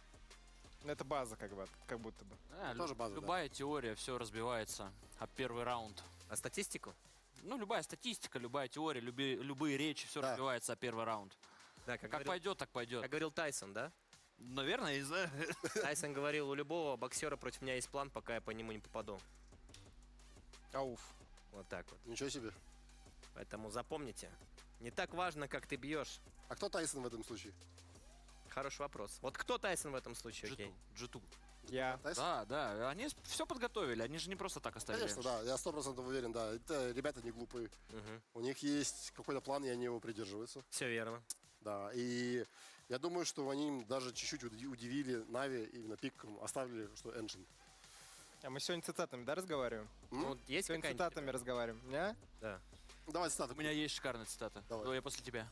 Это база, как будто бы. Тоже база, любая теория, все разбивается об первый раунд. А статистику? Ну, любая статистика, любая теория, любые речи, все разбивается об первый раунд. Да, как пойдет, так пойдет. Как говорил Тайсон, да? Наверное, не знаю. Тайсон говорил, у любого боксера против меня есть план, пока я по нему не попаду. Ауф. Вот так вот. Ничего себе. Поэтому запомните, не так важно, как ты бьешь. А кто Тайсон в этом случае? Хороший вопрос. Вот кто Тайсон в этом случае? G2. Я. Да, они все подготовили, они же не просто так оставили. Конечно, да, я 100% уверен, да. Это ребята не глупые. У них есть какой-то план, и они его придерживаются. Все верно. Да, и я думаю, что они даже чуть-чуть удивили Нави именно пиком, оставили, что Engine. А мы сегодня цитатами, да, разговариваем? Ну, есть сегодня цитатами разговариваем, не? Да. Давай цитаты. У меня есть шикарная цитата. Давай. Но я после тебя.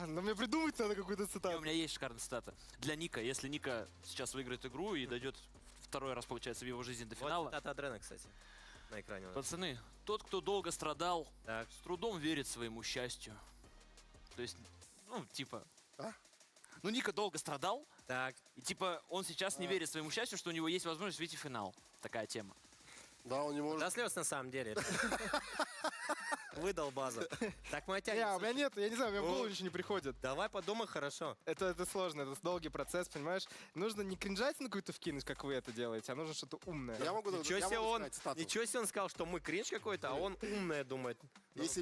Ну мне придумать надо какую-то цитату. У меня есть шикарная цитата. Для Ника, если Ника сейчас выиграет игру и дойдет второй раз, получается, в его жизни до финала. Вот цитата от Дрена, кстати, на экране. Пацаны, тот, кто долго страдал, так, с трудом верит своему счастью. То есть, ну, типа... Ну, Ника долго страдал, так, и типа он сейчас не верит своему счастью, что у него есть возможность выйти в финал. Такая тема. Да, он не может... До слез на самом деле. Выдал базу. Так мы Не, оттянем. у меня нет, я не знаю, у меня в голову ничего не приходит. Давай подумай хорошо. Это сложно, это долгий процесс, понимаешь? Нужно не кринжатину какую-то вкинуть, как вы это делаете, а нужно что-то умное. Ничего себе он сказал, что мы кринж какой-то, а он умное думает.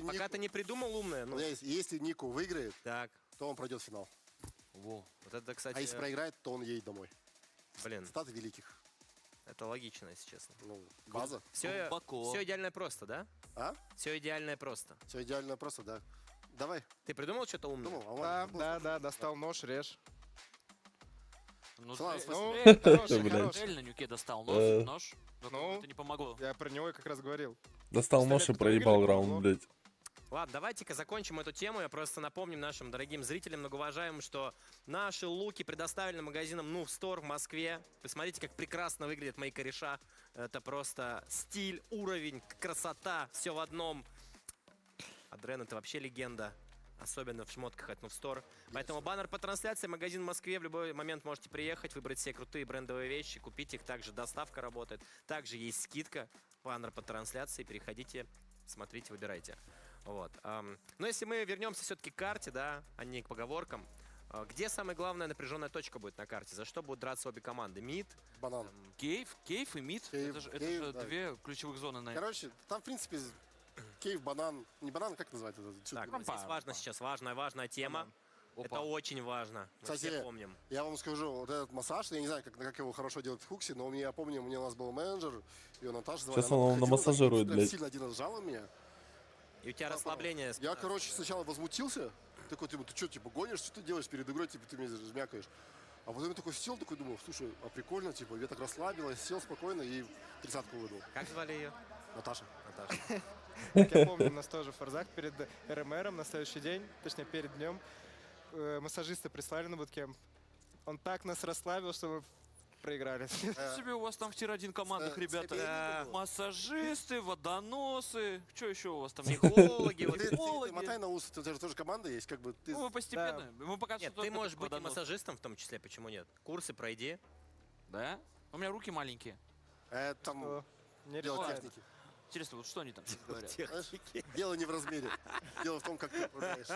Пока ты не придумал умное. Если Нику выиграет, так, то он пройдет в финал. Вот это, кстати... А если проиграет, то он едет домой. Блин. Цитаты великих. Это логично, если честно. Ну, база. Все идеально просто, да? А? Все идеально просто. Все идеально просто, да. Давай. Ты придумал что-то умное? Да, достал нож, режь. Ну, хороший. На нюке достал нож, но это не помогло. Я про него как раз говорил. Достал нож и проебал раунд, блядь. Ладно, давайте-ка закончим эту тему. Я просто напомню нашим дорогим зрителям, многоуважаемым, что наши луки предоставлены магазином Store в Москве. Посмотрите, как прекрасно выглядят мои кореша. Это просто стиль, уровень, красота, все в одном. Адрен — это вообще легенда. Особенно в шмотках от Store. Поэтому баннер по трансляции, магазин в Москве. В любой момент можете приехать, выбрать все крутые брендовые вещи, купить их. Также доставка работает. Также есть скидка. Баннер по трансляции. Переходите, смотрите, выбирайте. Вот. Но если мы вернемся все-таки к карте, да, а не к поговоркам, где самая главная напряженная точка будет на карте? За что будут драться обе команды? Мид? Банан. Кейв и мид. Это же да. две ключевых зоны. На... Короче, там, в принципе, кейв, банан. Не банан, как называется это? Так, здесь важно сейчас, важная тема. Это очень важно. Мы Кстати, все помним. Я вам скажу, вот этот массаж, я не знаю, как его хорошо делать в Хуксе, но я помню, у нас был менеджер, ее Наташа звали. Сейчас он намассажирует, блядь. Сильно один раз сжала меня. И у тебя расслабление. Я, короче, сначала возмутился. Такой, ты что, типа, гонишь, что ты делаешь перед игрой, типа, ты меня жмякаешь. А потом я такой сел, такой думал, слушай, а прикольно, типа, я так расслабилась, сел спокойно и 30-ку выдал. Как звали ее? Наташа. Как я помню, у нас тоже форзак перед РМРом на следующий день, точнее, перед днем, массажиста прислали на буткемп. Он так нас расслабил, что мы проиграли. Себе у вас там в тир-1 командах, ребята. Массажисты, водоносы. Что еще у вас там? Психологи. Ты мотай на ус, у тебя же тоже команда есть, как бы ты... Ну, мы постепенно. Мы пока нет, ты можешь быть и массажистом в том числе, почему нет? Курсы пройди. Да? У меня руки маленькие. Там дело техники. Интересно, вот что они там говорят? Дело не в размере. Дело в том, как ты управляешь.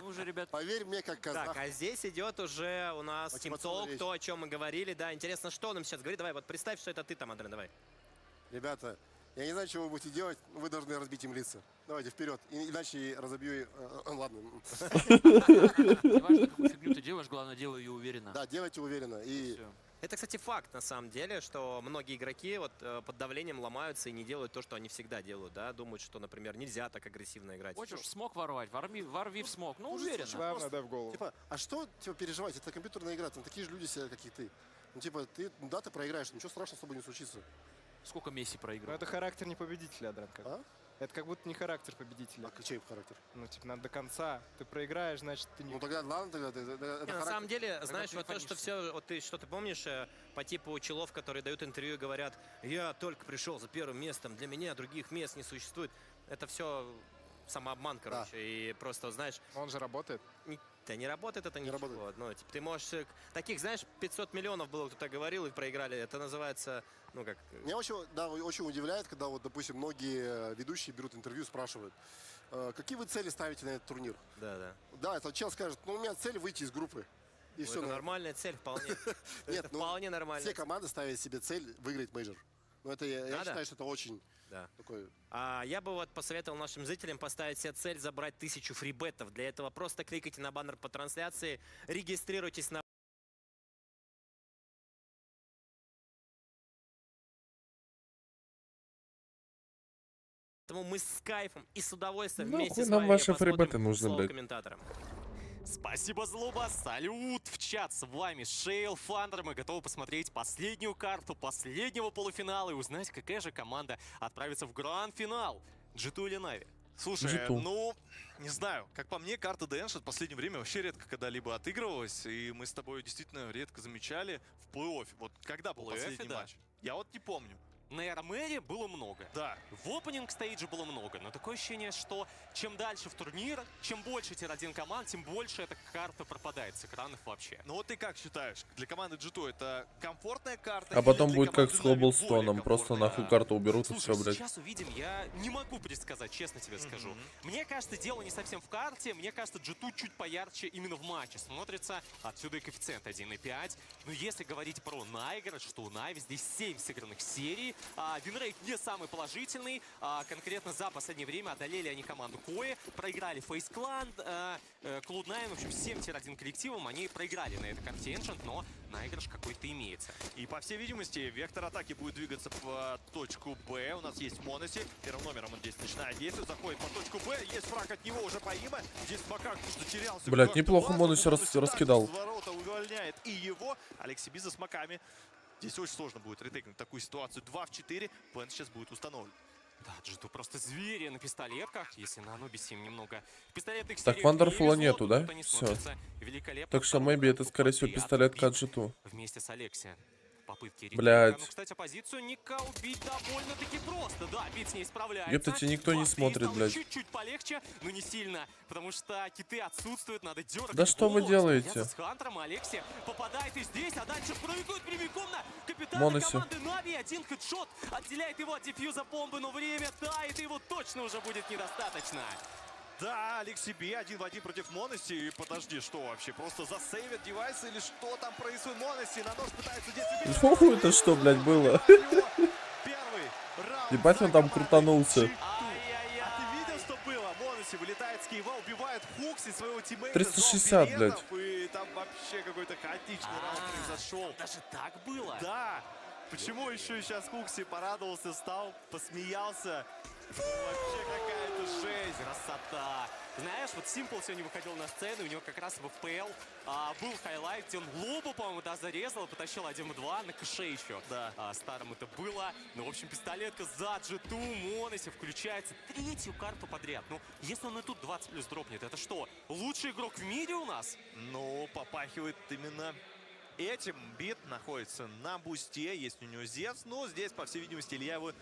Ну уже, ребят. Поверь мне, как казах. Так, а здесь идет уже у нас тимтолк, то, о чем мы говорили. Да, интересно, что он нам сейчас говорит. Давай, вот представь, что это ты там, Адрен, давай. Ребята, я не знаю, что вы будете делать, но вы должны разбить им лица. Давайте вперед, иначе разобью... Ладно. Не важно, какую фигню ты делаешь, главное, делай ее уверенно. Да, делайте уверенно. И... Это, кстати, факт, на самом деле, что многие игроки вот под давлением ломаются и не делают то, что они всегда делают, да, думают, что, например, нельзя так агрессивно играть. Хочешь в смог ворвать, ворви в смог, ну уверенно. Главное, дай в голову. Типа, а что, типа, переживать, это компьютерная игра, там такие же люди себя, как и ты. Ну, типа, ты проиграешь, ничего страшного с тобой не случится. Сколько Месси проиграл? Ну, это характер не победителя, Адрен. Это как будто не характер победителя. А чей характер? Ну, типа, надо до конца. Ты проиграешь, значит, ты не... Ну, тогда ладно, тогда на самом деле, знаешь, вот то, что все, вот ты что-то помнишь, по типу челов, которые дают интервью и говорят, я только пришел за первым местом, для меня других мест не существует. Это все самообман, короче, да. И просто, знаешь... Он же работает. Да не работает это ничего. Работает. Ну, типа, ты можешь... Таких, знаешь, 500 миллионов было, кто-то говорил и проиграли. Это называется, ну как... Меня очень удивляет, когда, вот, допустим, многие ведущие берут интервью, спрашивают, какие вы цели ставите на этот турнир? Да. Да, этот чел скажет, ну, у меня цель выйти из группы. И ну, все. Это нормальная цель, вполне. Нет, вполне нормально. Все команды ставят себе цель выиграть мейджор. Но это, я считаю, что это очень такой... Я бы вот посоветовал нашим зрителям поставить себе цель забрать 1000 фрибетов. Для этого просто кликайте на баннер по трансляции, регистрируйтесь на... Поэтому мы с кайфом и с удовольствием вместе с нам вами ваши посмотрим фрибеты нужны, слово блядь. комментаторам. Спасибо, Злоба, салют в чат, с вами Шейл Фандер, мы готовы посмотреть последнюю карту последнего полуфинала и узнать, какая же команда отправится в гранд-финал, G2 или Нави. Слушай, ну, не знаю, как по мне, карта Дэнш в последнее время вообще редко когда-либо отыгрывалась, и мы с тобой действительно редко замечали в плей-оффе. Вот когда был последний матч? Я вот не помню. На Эрмере было много. Да. В опенинг стейдже было много. Но такое ощущение, что чем дальше в турнир, чем больше тир-1 команд, тем больше эта карта пропадает с экранов вообще. Ну вот ты как считаешь? Для команды G2 это комфортная карта? А потом будет как с Хоблстоном. Просто нахуй карту уберут и все, блядь. Сейчас увидим. Я не могу предсказать, честно тебе скажу. Мне кажется, дело не совсем в карте. Мне кажется, G2 чуть поярче именно в матче смотрится. Отсюда и коэффициент 1,5. Но если говорить про наигрыш, что у Нави здесь 7 сыгранных серий. Винрейт не самый положительный. Конкретно за последнее время одолели они команду Кои, проиграли Фейс Клан, Cloud9, в общем, 7 тир-1 коллективом они проиграли на этой карте Ancient, но наигрыш какой-то имеется. И по всей видимости, вектор атаки будет двигаться по точку Б. У нас есть Моноси. Первым номером он здесь начинает действовать. Заходит по точку Б. Есть фраг от него уже по имя. Здесь Макак затерялся. Блядь, неплохо Моноси раскидал. Ворота увольняет и его. Алекси Биза с Маками. Здесь очень сложно будет ретейкнуть такую ситуацию. 2 в 4. План сейчас будет установлен. Да, G2 просто звери на пистолетках. Если на Анубисе им немного пистолетных Так, серий Вандерфула не везло, нету, да? Все. Так что, maybe это, скорее всего, пистолетка от G2. Вместе с Алекси. Попытки Блядь. Ну, кстати, позицию Ника убить довольно-таки просто. Да, бит с ней справляется. Ёптать, никто не смотрит, блядь. Чуть-чуть полегче, но не сильно. Потому что киты отсутствуют, надо дергать. Да что вы делаете? С Хантером Алекси попадает и здесь, а дальше прыгают прямиком на капитана Моноси. команды Нави. Один хедшот отделяет его от дефьюза бомбы, но время тает, и его точно уже будет недостаточно. Да, Алекси Би 1 в 1 против Моноси. И подожди, что вообще? Просто засейвят девайс или что там происходит? Моноси на нож пытается здесь... Фу, это что, блядь, было? Ебать, он там крутанулся. А ты видел, что было? Моноси вылетает с Киева, убивает Хукси, своего тиммейта. 360, блядь. И там вообще какой-то хаотичный раунд произошел. Даже так было? Да. Почему еще и сейчас Хукси порадовался, встал, посмеялся? Вообще какая-то жесть. Красота. Знаешь, вот Simple сегодня выходил на сцену, у него как раз в FPL был хайлайт, где он Лобу, по-моему, да, зарезал, потащил 1-2 на кэше еще. Да. Старым это было. Ну, в общем, пистолетка за G2, Моноси включается третью карту подряд. Ну, если он и тут 20 плюс дропнет, это что, лучший игрок в мире у нас? Ну, попахивает именно этим. Бит находится на бусте, есть у него Зевс. Ну, здесь, по всей видимости, Илья его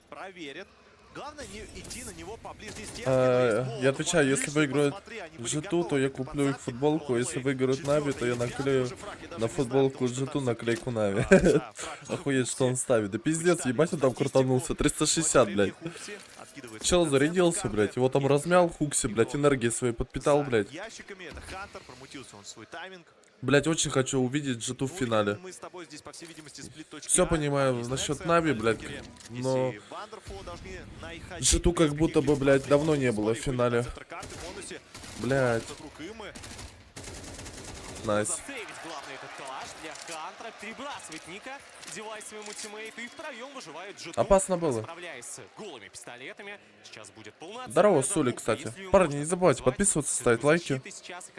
проверит. Главное не идти на него поближе. Я отвечаю, если выиграют G2, то я куплю их футболку. Если выиграют Нави, то я наклею на футболку G2 наклейку Нави. Охуеть, что он ставит. Да пиздец, ебать, он там крутанулся. 360, блядь. Чел зарядился, блядь. Его там размял, Хукси, блядь, энергии своей подпитал, блядь. Ящиками это Хантер, промутился он в свой тайминг. Блять, очень хочу увидеть G2 в финале. Мы с тобой здесь, по всей видимости, Все понимаю насчет Нави, блядь, но G2 как будто бы, блядь, давно не было в финале. Блядь. Найс. Перебрасывает Ника, девайс своему тиммейту, и втроем выживает G2. Опасно было. Справляясь с голыми пистолетами. Сейчас будет полноценный. Здорово, Сули, кстати. Парни, не забывайте подписываться, ставить лайки. Сейчас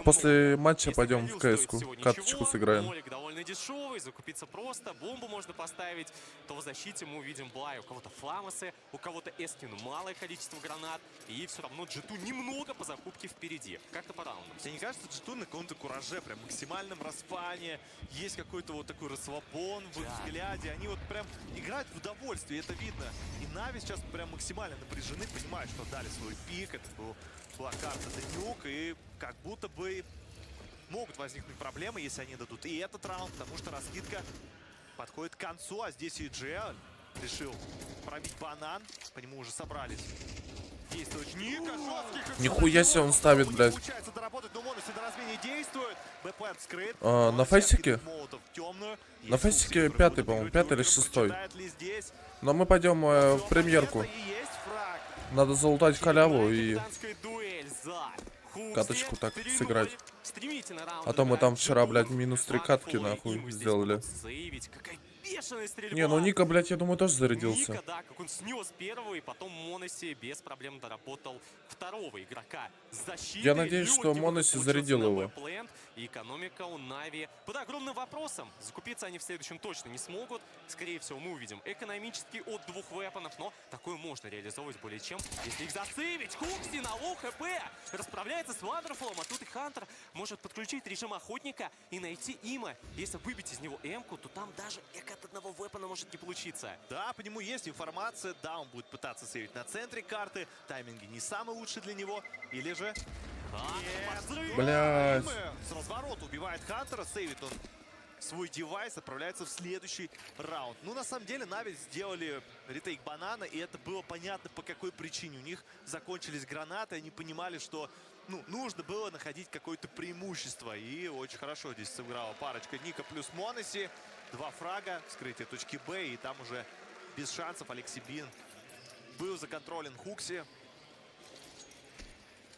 после матча пойдем в КС-ку, каточку сыграем. Молик довольно дешевый, закупиться просто, бомбу можно поставить. То в защите мы увидим Блай, у кого-то фламосы, у кого-то Эскину малое количество гранат. И все равно G2 немного по закупке впереди. Как-то по раунду. Тебе не кажется, G2 на каком-то кураже, прям максимальном распане, есть какой-то вот такой расслабон в их взгляде. Они вот прям играют в удовольствие, это видно. И Нави сейчас прям максимально напряжены, понимают, что дали свой пик, это была карта Данюк, и как будто бы могут возникнуть проблемы, если они дадут и этот раунд, потому что раскидка подходит к концу, а здесь и Джеал решил пробить банан, по нему уже собрались действует Ника, жестких. Нихуя себе он ставит, блядь. Получается доработать, но Монуси на размене действует. Б-плент скрыт. На фейсике? На фейсике 5-й, по-моему, 5-й или 6-й. Но мы пойдем в премьерку. Надо залутать халяву и каточку так сыграть. А то мы там вчера, блядь, минус 3 катки, нахуй, сделали. Не, ну Ника, блядь, я думаю, тоже зарядился. Ника, да, как он снес первого, и потом Моноси без проблем доработал второго игрока. Я надеюсь, что Моноси зарядил его. И экономика у Нави под огромным вопросом. Закупиться они в следующем точно не смогут. Скорее всего, мы увидим экономически от 2 вепонов, но такое можно реализовывать более чем, если их засейвить. Хукси на лоу хп расправляется с Вандерфулом, а тут и Хантер может подключить режим охотника и найти има. Если выбить из него эмку, то там даже эко от одного вепона может не получиться. Да, по нему есть информация. Да, он будет пытаться сейвить на центре карты. Тайминги не самый лучший для него. Или же... Блядь. С разворота убивает Хантера, сейвит он свой девайс, отправляется в следующий раунд. Ну, на самом деле, Нави сделали ретейк банана, и это было понятно, по какой причине. У них закончились гранаты, они понимали, что нужно было находить какое-то преимущество. И очень хорошо здесь сыграла парочка Ника плюс Моноси. 2 фрага, вскрытие точки Б, и там уже без шансов Алексибин был законтролен Хукси.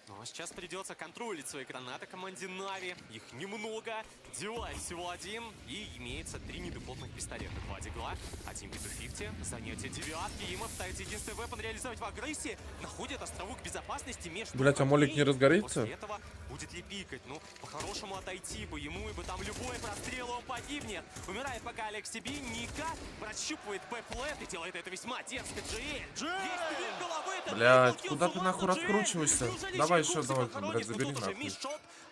Ну, а сейчас придется контролить свои гранаты команде Нави. Их немного. Девайс всего один. И имеется 3 недефолтных пистолета. 2 дигла, 1 B250. Занятие девятки. Им остается единственный вепон реализовать в агрессии. Находит островок безопасности между... Блять, а молик не разгорится? После этого будет ли пикать? Ну, по-хорошему отойти бы ему, и бы там любой прострел, он погибнет. Умирает пока Алексиби. Ника прощупывает Б-плент и делает это весьма дерзко. Блять, куда ты нахуй раскручиваешься? Давай еще, давай, блядь, забери нахуй.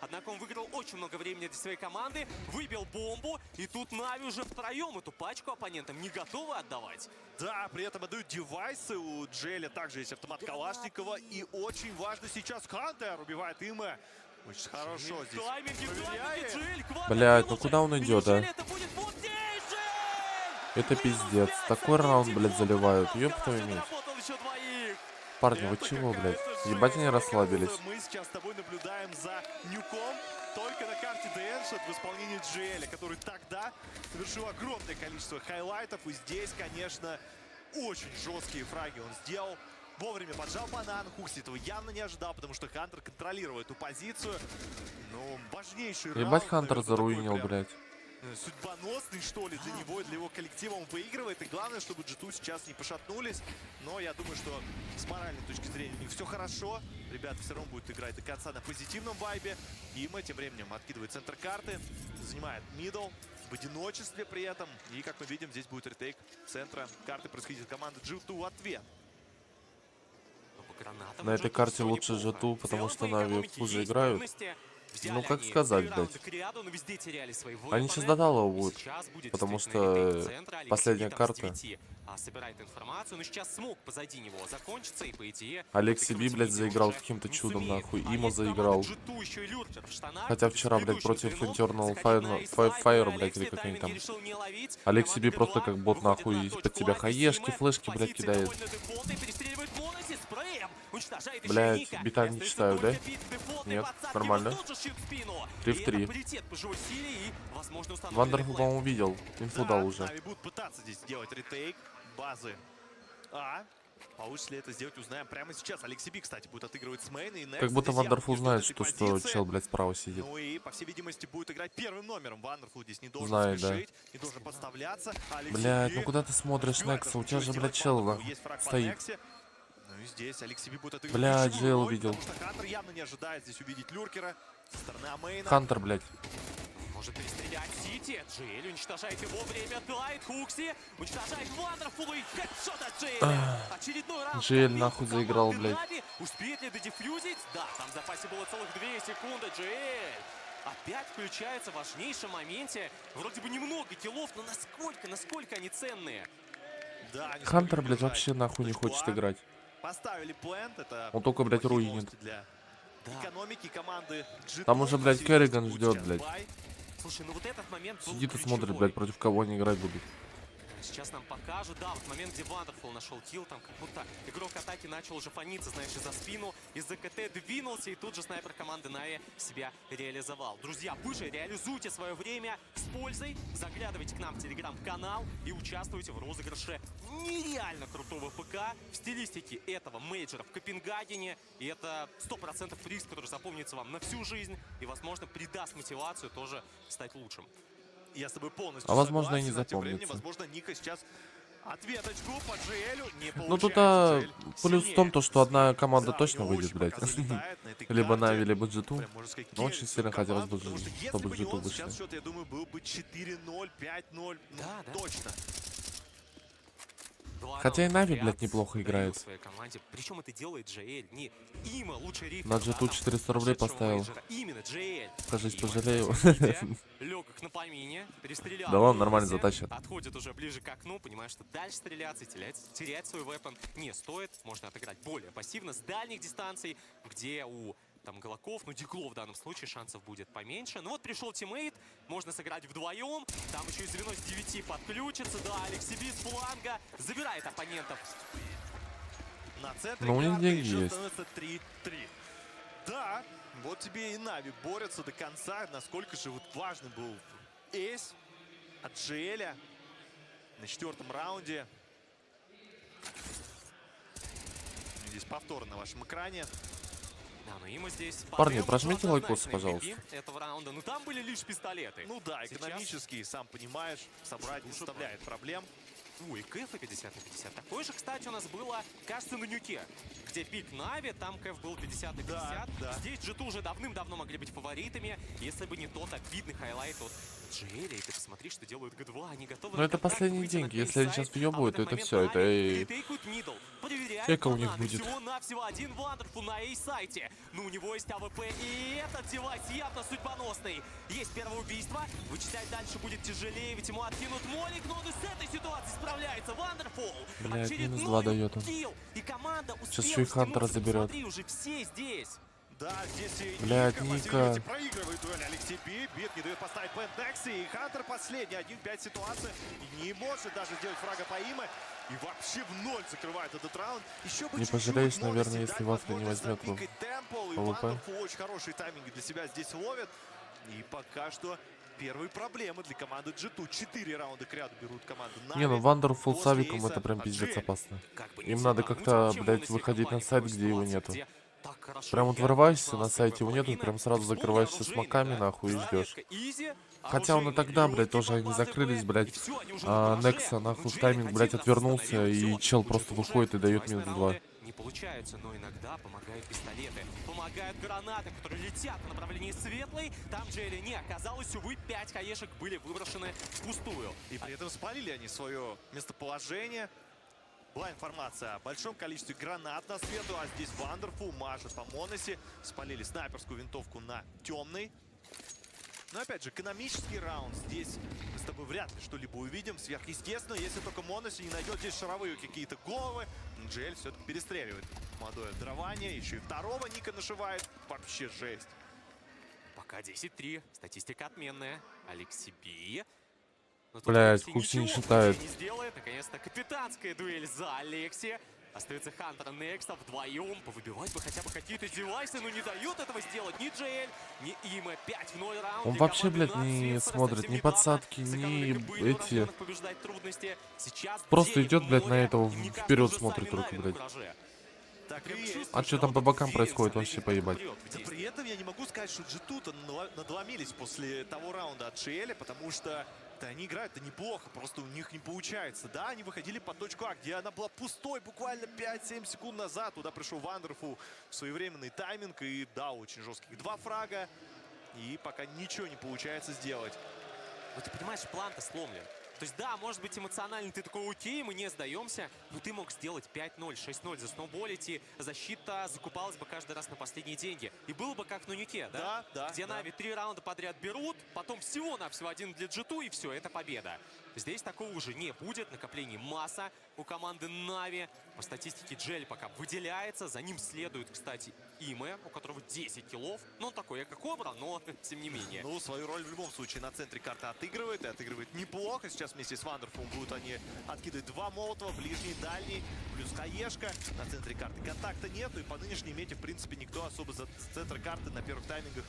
Однако он выиграл очень много времени для своей команды, выбил бомбу, и тут Нави уже втроем эту пачку оппонентам не готовы отдавать. Да, при этом отдают девайсы. У Джеля также есть автомат Калашникова. И очень важно сейчас Хантер убивает има. Очень хорошо здесь. Блять, ну куда он идет, а? Это пиздец. Такой раунд, блядь, заливают. Ёб твою мать. Парни, вы чего, блядь? Ебать, они расслабились. Мы сейчас с тобой наблюдаем за нюком только на карте Дэншот в исполнении Джеля, который тогда совершил огромное количество хайлайтов. И здесь, конечно, очень жесткие фраги он сделал. Вовремя поджал банан. Хукси этого явно не ожидал, потому что Хантер контролирует эту позицию. Но важнейший раунд. Ебать, Хантер заруинил, блядь. Судьбоносный, что ли, для него и для его коллектива. Он выигрывает. И главное, чтобы G2 сейчас не пошатнулись. Но я думаю, что с моральной точки зрения у них все хорошо. Ребята все равно будут играть до конца на позитивном вайбе. Има тем временем откидывает центр карты. Занимает мидл в одиночестве при этом. И, как мы видим, здесь будет ретейк центра карты. Происходит команда G2 в ответ. На этой карте лучше G2, потому что Нави хуже играют. Ну, как сказать, блядь. Они сейчас до Далова будут, потому что последняя карта. Собирает информацию, но сейчас смог позади него закончится, и по идее... Алексиби, блядь, заиграл каким-то чудом, нахуй. Имо заиграл. Хотя вчера, блядь, против Internal Fire, блядь, или как они там. Алексиби просто как бот, нахуй, из-под тебя хаешки, флешки, блядь, кидает. Блядь, бита не читаю, да? Нет, нормально. 3 в 3. Вандерфул, по-моему, видел. Инфу дал уже. Нави будут пытаться здесь сделать ретейк базы А. Получится ли это сделать, узнаем прямо сейчас. Алексиби, кстати, будет отыгрывать с мейна. И как будто Вандерфул знает, что чел, блядь, справа сидит. Ну и, по всей видимости, будет играть первым номером. Вандерфул здесь не должен знает, спешить, да. не должен подставляться. Блядь, ну куда ты смотришь, Некса? У тебя же, блядь, чел стоит. Ну и здесь Алексиби будет отыгрывать. Блядь, Джейл увидел. Потому что Хантер явно не ожидает здесь увидеть люркера со стороны Амейна. Хантер, блядь. Может перестрелять Сити. Джейл уничтожает его время. Дайт Хукси. Уничтожает Вандерфула и хедшот от Джейля. Очередной раунд. Джейл нахуй заиграл, блядь. Успеет ли додефьюзить? Да, там в запасе было целых 2 секунды. Джейл опять включается в важнейшем моменте. Вроде бы немного киллов, но насколько они ценные. Да, Хантер, блядь, вообще нахуй не хочет играть. Поставили плент, это он только, блядь, руинит. Для экономики команды G2. Там уже, блядь, Керриган ждет, блядь. Слушай, ну вот этот момент сидит и смотрит, блядь, против кого они играть будут. Сейчас нам покажут. Да, вот момент, где Wonderful нашел килл, там как будто игрок атаки начал уже фониться, знаешь, из-за спину, из-за КТ двинулся, и тут же снайпер команды Нави себя реализовал. Друзья, вы же реализуйте свое время с пользой, заглядывайте к нам в телеграм-канал и участвуйте в розыгрыше нереально крутого ПК в стилистике этого мейджора в Копенгагене. И это 100% приз, который запомнится вам на всю жизнь и, возможно, придаст мотивацию тоже стать лучшим. Я с тобой полностью А возможно и согласен. не Тем временем, запомнится. возможно, Ника сейчас ответочку по GL не получает. Ну тут плюс в том, то, что одна команда точно выйдет, блядь. Либо Нави, либо G2. Но очень сильно хотелось бы, чтобы G2 вышли. Сейчас счет, я думаю, был бы 4-0, 5-0. Да, да. Точно. Хотя и Нави, блядь, неплохо играет. Причем это делает JL, не Има, лучший рифер. На G2 400 рублей поставил. Именно JL. Кажись, пожалею. Легок на помине, перестрелял. Да ладно, нормально затащит. Отходит уже ближе к окну, понимаешь, что дальше стреляться и терять свой вепон не стоит. Можно отыграть более пассивно с дальних дистанций, где у там Голоков, ну Дигло в данном случае шансов будет поменьше. Ну вот пришел тиммейт, можно сыграть вдвоем. Там еще и звено с 9 подключится. Да, Алексиби с фланга забирает оппонентов. На центре но у них карты деньги еще есть. становится 3-3. Да, вот тебе и Нави борются до конца. Насколько же вот важный был эйс от GL на 4-м раунде. Здесь повтор на вашем экране. Да, ну Има здесь... Парни, прожмите лайкосы, пожалуйста. Этого раунда, ну там были лишь пистолеты. Ну да, экономически, сам понимаешь, собрать не составляет проблем. Ой, КФ 50 на 50. Такое же, кстати, у нас было, кажется, на Нюке, где пик Нави, там КФ был 50 на 50. Да. Здесь G2 уже давным-давно могли быть фаворитами, если бы не тот обидный хайлайт от GL. И ты посмотри, что делают Г2, они готовы... Но это последние деньги, если они сейчас въебывают, то это все, это и... Эко у них будет. Всего-навсего один Wonderful на A-сайте. Ну, у него есть АВП, и этот девайс явно судьбоносный. Есть первое убийство, вычислять дальше будет тяжелее, ведь ему откинут молик, но он и с этой ситуацией справляется. Wonderful. Блядь, минус 2 дает он. И команда Сейчас еще и Хантера заберет. Смотри, уже все здесь. Да, здесь и блядь, Ника. Проигрывает дуэль Алексей Би. Бит не дает поставить Пентекси. И Хантер последний. 1-5 ситуация. Не может даже сделать фрага по Име. И вообще в ноль закрывает этот раунд. Еще бы не пожалеешь, наверное, если Вафля не возьмет его. Вандерфул очень хорошие тайминги для себя здесь ловит. И пока что первые проблемы для команды G2. 4 раунда к ряду берут команду Нави. Не, ну Wonderful с авиком это прям пиздец опасно. Им надо как-то, блядь, выходить на сайт, где его нету. Прям вот вырываешься, на сайте его нету, прям сразу закрываешься смоками, нахуй, и ждешь. Хотя он и тогда, блядь, тоже они закрылись, блядь. Некса, нахуй, в тайминг, блядь, отвернулся, и чел просто выходит и дает минус 2. Не получается, но иногда помогают пистолеты. Помогают гранаты, которые летят в направлении светлой. Там Джерри не оказалось, увы, 5 хаешек были выброшены впустую. И при этом спалили они свое местоположение. Была информация о большом количестве гранат на свету, а здесь Wonderful мажет по Моносе. Спалили снайперскую винтовку на темный. Но опять же, экономический раунд. Здесь мы с тобой вряд ли что-либо увидим сверхъестественно, если только Моноси не найдет здесь шаровые какие-то головы. GL все-таки перестреливает молодое дарование. Еще и второго Ника нашивает. Вообще жесть. Пока 10-3. Статистика отменная. Алексей Би. Блять, Кукси не считает. Не сделает. Наконец-то капитанская дуэль за Алекси. Остается Хантер и Некста вдвоем. Повыбивать бы хотя бы какие-то девайсы, но не дает этого сделать ни JL, ни Има. 5-0 раунд. Он вообще, блядь, не смотрит ни подсадки, ни эти... Просто идет, блядь, на этого вперед смотрит руку, блядь. А что там по бокам происходит, вообще поебать. Да при этом я не могу сказать, что G2-то надломились после того раунда от GL, потому что они играют-то неплохо, просто у них не получается. Да, они выходили под точку А, где она была пустой буквально 5-7 секунд назад. Туда пришел Wonderful, своевременный тайминг, и да, очень жестких 2 фрага. И пока ничего не получается сделать. Вот ты понимаешь, план-то сломлен. То есть, да, может быть, эмоционально ты такой, окей, мы не сдаемся, но ты мог сделать 5-0, 6-0, засноуболить, и защита закупалась бы каждый раз на последние деньги. И было бы как на Нюке, да? Да, где Нави 3 раунда подряд берут, потом всего-навсего один для G2, и все, это победа. То Здесь такого уже не будет. Накоплений масса у команды Нави. По статистике Джель пока выделяется. За ним следует, кстати, Име, у которого 10 киллов. Ну, он такой эко-кобра, но тем не менее. Ну, свою роль в любом случае на центре карты отыгрывает. И отыгрывает неплохо. Сейчас вместе с Вандерфулом будут они откидывать 2 молотова. Ближний, дальний, плюс хаешка. На центре карты контакта нету. И по нынешней мете, в принципе, никто особо за центр карты на первых таймингах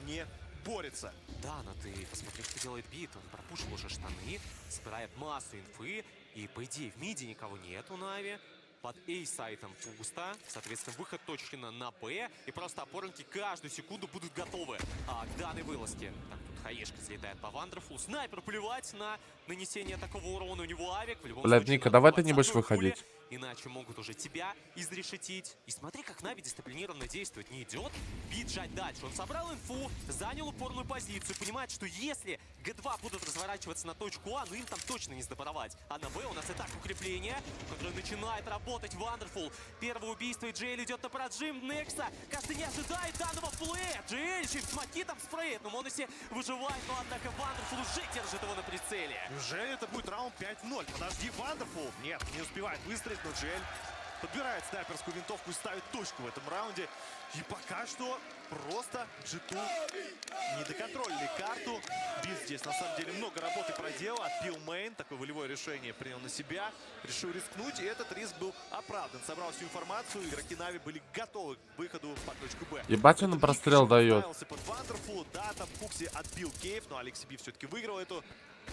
не борется. Да, но ты посмотри, что делает Бит. Он пропушил уже штаны, собирает массу инфы. И, по идее, в миде никого нет у Нави. Под A-сайтом пусто. Соответственно, выход точно на Б. И просто опорники каждую секунду будут готовы к данной вылазке. Так, тут хаешка залетает по Вандерфулу. Снайпер плевать на нанесение такого урона. У него авик. В любом Блядь, случае, Ника, давай ты не будешь выходить. Иначе могут уже тебя изрешетить. И смотри, как Нави дисциплинированно действует. Не идет Бит жать дальше. Он собрал инфу, занял упорную позицию. Понимает, что если Г2 будут разворачиваться на точку А, ну им там точно не сдоборовать. А на Б у нас и так укрепление, которое начинает работать. Вандерфул. Первое убийство, и Джейль идет на проджим. Некса, кажется, не ожидает данного плея. Джейль еще и смоки там спреет. Но Моноси выживает, но однако Вандерфул уже держит его на прицеле. Неужели это будет раунд 5-0? Подожди, Вандерфул. Нет, не успевает выстрелить, но Джель подбирает снайперскую винтовку и ставит точку в этом раунде. И пока что просто G2 не доконтролили карту. Бит здесь на самом деле много работы проделал. Отбил мейн. Такое волевое решение принял на себя. Решил рискнуть. И этот риск был оправдан. Собрал всю информацию. Игроки Нави были готовы к выходу по точку Б. Ебать, он прострел дает. Под Вандерфул. Да, там Фукси отбил Кейв. Но Алекс Би все-таки выиграл эту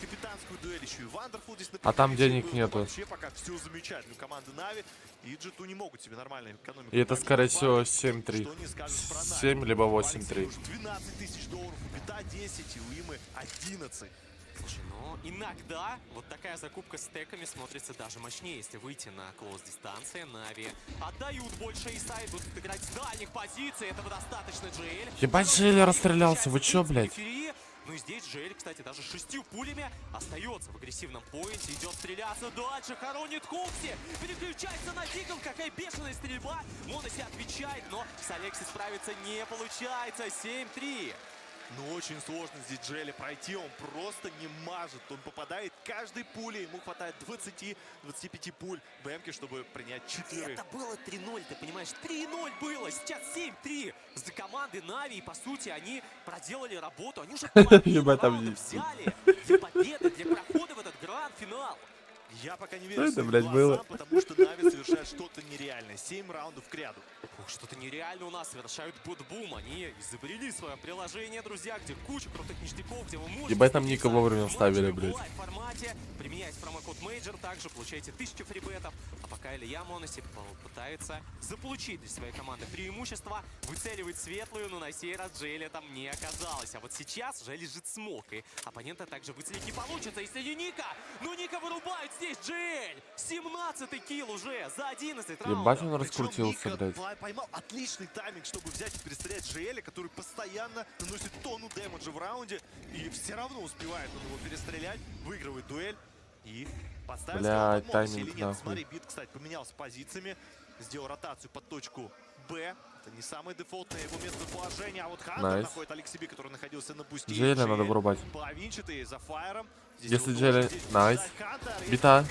капитанскую дуэль. Еще и Вандерфул здесь на там денег был. нету. Вообще пока все замечательно. Команды Нави и G2 не могут себе нормально экономику. И это, скорее всего, 7-3. 7 либо 8-3. 12 тысяч долларов, у Бита 10, и у Имы 11. Слушай, но иногда вот такая закупка с стеками смотрится даже мощнее, если выйти на клоус-дистанции. Нави отдают больше и сайт, будут играть с дальних позиций, этого достаточно. Джейль. Ебать, Джейль расстрелялся, вы чё, блядь? Ну и здесь Джейль, кстати, даже 6 пулями остается в агрессивном поинте. Идет стреляться дальше, хоронит Хукси. Переключается на Дигл, какая бешеная стрельба. Моноси отвечает, но с Алекси справиться не получается. 7-3. Ну, очень сложно здесь Джелли пройти, он просто не мажет. Он попадает каждой пулей, ему хватает 20-25 пуль БМки, чтобы принять 4. Это было 3-0, ты понимаешь? 3-0 было, сейчас 7-3. За команды Нави, и по сути они проделали работу. Они уже взяли для победы, для прохода в этот гранд-финал. Я пока не верю это, своим блядь, глазам, было? потому что Нави совершает что-то нереальное. 7 раундов к ряду. Что-то нереально у нас совершают бутбум. Они изобрели свое приложение, друзья, где куча крутых ништяков, где вы можете... Ебать, там Ника вовремя ставили, блядь. В формате, применяясь промокод Major, также получаете 1000 фрибетов. А пока Илья Моноси пытается заполучить для своей команды преимущество, выцеливает светлую, но на сей раз Джейля там не оказалось. А вот сейчас уже лежит смог, и оппонента также выцелить не получится, если не Ника. Ну Ника вырубает здесь Джейль. 17-й килл уже за 11 раундов. Ебать, он раскрутился, блядь. Поймал отличный тайминг, чтобы взять и перестрелять Джеэля, который постоянно наносит тонну дэмэджа в раунде. И все равно успевает он его перестрелять, выигрывает дуэль. И поставил блядь, тайминг тайминг, или нет. нахуй. Смотри, Бит, кстати, поменялся позициями. Сделал ротацию под точку Б. Это не самое дефолтное его местоположение. А вот Хантер находит Алекси Би, который находился на бусте. Джейля надо вырубать. Половинчатый за фаером. Если Джейля... Найс. Бита.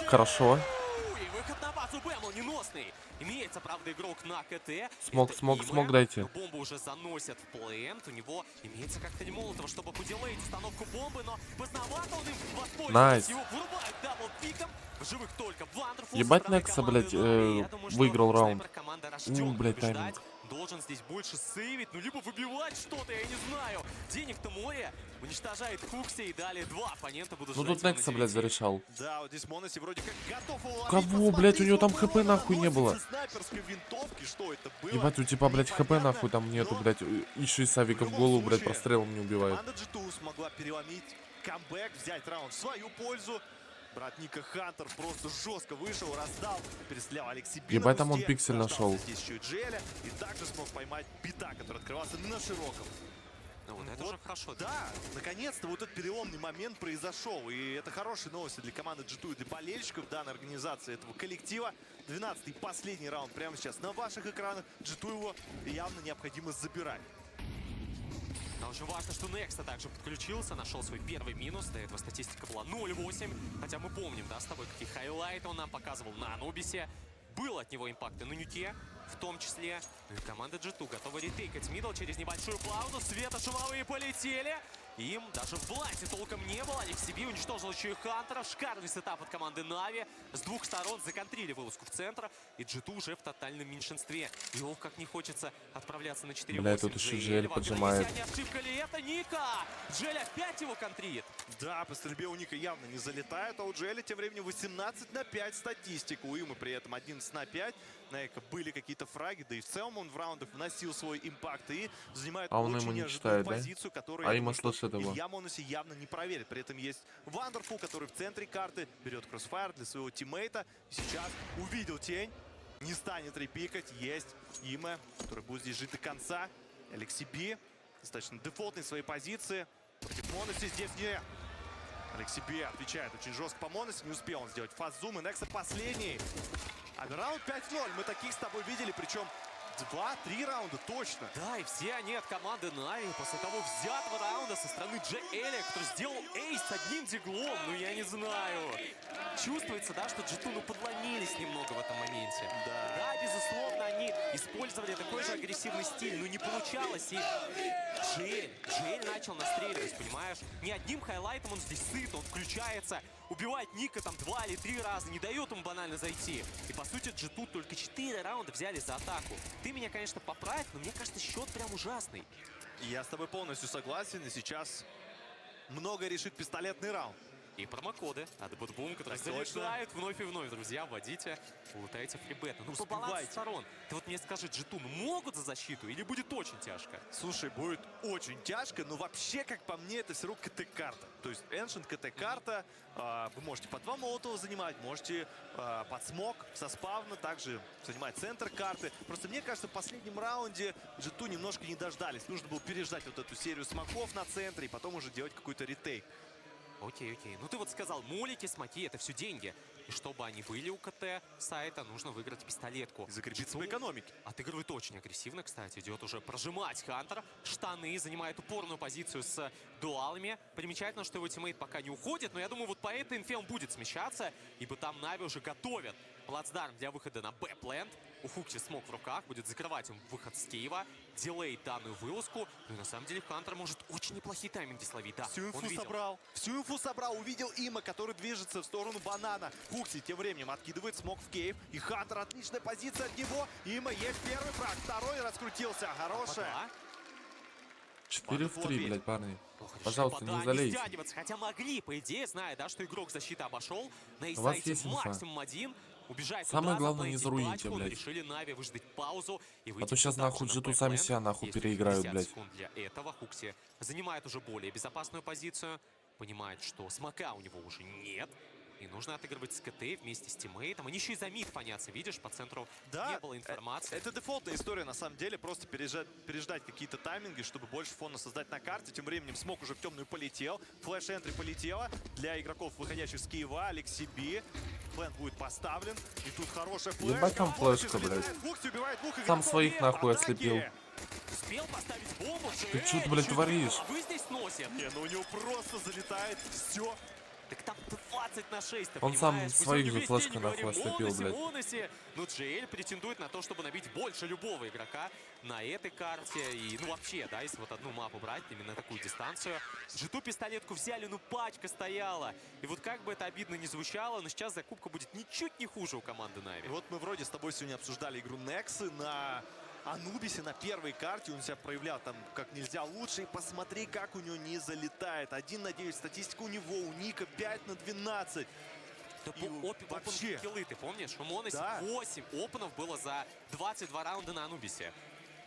Хорошо. И выход на базу Б, молниеносный. Имеется, правда, игрок на КТ. Смог дайте. Но бомбу уже заносят в плент. У него имеется коктейль молотова, чтобы поделать установку бомбы, но поздновато он им воспользовался. Его вырубают даблпиком. В живых только Вандерфул. Ебать, Некса, блядь, выиграл раунд. Блядь, тайминг. Должен здесь больше сейвить, ну либо выбивать что-то, я не знаю. Денег-то море. Уничтожает Хукси и далее 2 оппонента будут. Ну тут Некса, блядь, зарешал. Да, вот здесь Моноси вроде как готов уловить. Кого, блядь, у него там хп нахуй не было. Что это было? Ебать, у типа, блядь, хп нахуй там нету, блядь. Еще и Савика в голову, блядь, прострелом не убивает. Команда G2 смогла переломить камбэк, взять раунд в свою пользу. Брат Ника Хантер просто жестко вышел, раздал, перестрелял Алекси Би. Ебать, там он пиксель нашел. Здесь еще и Джеля, и также смог поймать Бита, который открывался на широком. Ну, вот это уже хорошо. Да, наконец-то вот этот переломный момент произошел. И это хорошие новости для команды G2 и для болельщиков данной организации, этого коллектива. 12-й последний раунд прямо сейчас на ваших экранах. G2 его явно необходимо забирать. А очень важно, что Некста также подключился, нашел свой первый минус. До этого статистика была 0-8. Хотя мы помним, да, с тобой, какие хайлайты он нам показывал на Анубисе. Был от него импакт и на Нюке, в том числе. И команда G2 готова ретейкать мидл через небольшую паузу. Светошумовые полетели. Им даже в блайнде толком не было. Legendplay уничтожил еще и Хантера. Шикарный сетап от команды Нави. С двух сторон законтрили вылазку в центр. И G2 уже в тотальном меньшинстве. И ох, как не хочется отправляться на 4-8. Бля, тут еще Джель поджимает. Не ошибка ли это? Ника! Джель опять его контрит. Да, по стрельбе у Ника явно не залетает, а у Джеля тем временем 18-5 статистика. У Имы при этом 11-5. На Эко были какие-то фраги, да и в целом он в раундах вносил свой импакт и занимает очень неожиданную позицию, которую Илья Моноси явно не проверит. При этом есть Вандерфул, который в центре карты берет кроссфайр для своего тиммейта. Сейчас увидел тень, не станет репикать. Есть Има, который будет здесь жить до конца. Legendplay достаточно дефолтной своей позиции. Против Моноси здесь не... Legendplay отвечает очень жестко по Моноси. Не успел он сделать фаст-зум. И Некса последний. А раунд 5-0. Мы таких с тобой видели, причем 2-3 раунда точно. Да, и все они от команды Нави после того взятого раунда со стороны Джеэля, который сделал эйс с одним диглом. Ну, я не знаю. Чувствуется, да, что G2 подломились немного в этом моменте. Да, безусловно, они использовали такой же агрессивный стиль, но не получалось. И Джеэль начал настреливать, понимаешь? Не одним хайлайтом он здесь сыт, он включается, убивает Ника там 2 или 3 раза, не дает ему банально зайти. И по сути G2 только 4 раунда взяли за атаку. Ты меня, конечно, поправь, но мне кажется, счет прям ужасный. Я с тобой полностью согласен, и сейчас много решит пистолетный раунд. И промокоды от Бутбум, которые залетают вновь и вновь. Друзья, вводите, улутайте фрибеты. Ну, по балансу сторон. Ты вот мне скажи, G2 могут за защиту или будет очень тяжко? Слушай, будет очень тяжко, но вообще, как по мне, это все равно КТ-карта. То есть Ancient КТ-карта. Вы можете по 2 молотова занимать, можете под смог со спавна также занимать центр карты. Просто мне кажется, в последнем раунде G2 немножко не дождались. Нужно было переждать вот эту серию смоков на центре и потом уже делать какой-то ретейк. Окей. Ну ты вот сказал, молики, смоки, это все деньги. И чтобы они были у КТ сайта, нужно выиграть пистолетку. И закрепиться в экономике. Отыгрывает очень агрессивно, кстати. Идет уже прожимать Хантера. Штаны, занимает упорную позицию с дуалами. Примечательно, что его тиммейт пока не уходит. Но я думаю, вот по этой инфе он будет смещаться. Ибо там Нави уже готовят плацдарм для выхода на Б-плент. У Хукси смог в руках, будет закрывать им выход с Киева. Дилей данную вылазку. Ну и на самом деле Хантер может очень неплохие тайминги словить. Да, всю инфу собрал. Всю инфу собрал. Увидел Има, который движется в сторону банана. Хукси тем временем откидывает смог в кейв. И Хантер, отличная позиция от него. Има есть первый фраг. Второй раскрутился. Хорошая. 4 в 3, блядь, парни. Пожалуйста, не залейте. Хотя могли, по идее, зная, да, что игрок защиты обошел. На эйсайте максимум 1. Убежать самое главное, не заруините, блядь. Решили Нави выждать паузу и а то сейчас нахуй G2 сами себя нахуй переиграют, блядь. Для этого Хукси занимает уже более безопасную позицию. Понимает, что смока у него уже нет. И нужно отыгрывать с КТ вместе с тиммейтом. Они еще и за мид фонятся, видишь, по центру не было информации. Это дефолтная история, на самом деле. Просто переждать какие-то тайминги, чтобы больше фона создать на карте. Тем временем смог уже в темную полетел. Флэш-энтри полетела для игроков, выходящих с Киева. Legendplay. План будет поставлен. И тут хорошая флешка. Ебать там флешка, блядь. Сам своих нахуй ослепил. Успел поставить бомбу. Ты что ты, блядь, творишь? Вы здесь носит. Не, ну у него просто залетает все. Так там 20 на 6, ты он понимаешь? Сам своих же флешкой нахуй ослепил, блядь. Ну, Джеэль претендует на то, чтобы набить больше любого игрока на этой карте. И, ну, вообще, да, если вот одну мапу брать, именно такую дистанцию. G2 пистолетку взяли, ну, пачка стояла. И вот как бы это обидно не звучало, но сейчас закупка будет ничуть не хуже у команды Нави. И вот мы вроде с тобой сегодня обсуждали игру Нексы на Анубисе на первой карте. Он себя проявлял там как нельзя лучше. И посмотри, как у него не залетает. 1 на 9 статистика у него. У Ника 5 на 12. Вообще. Киллы, ты помнишь? У Моноси 8 опенов было за 22 раунда на Анубисе.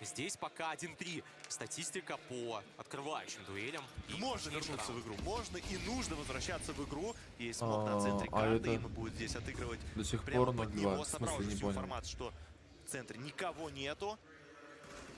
Здесь пока 1-3 статистика по открывающим дуэлям. Можно вернуться в игру. Можно и нужно возвращаться в игру. Есть смог на центре карты. И мы будем здесь отыгрывать до сих прямо пор под него. В смысле, не понял. Информацию, что в центре никого нету.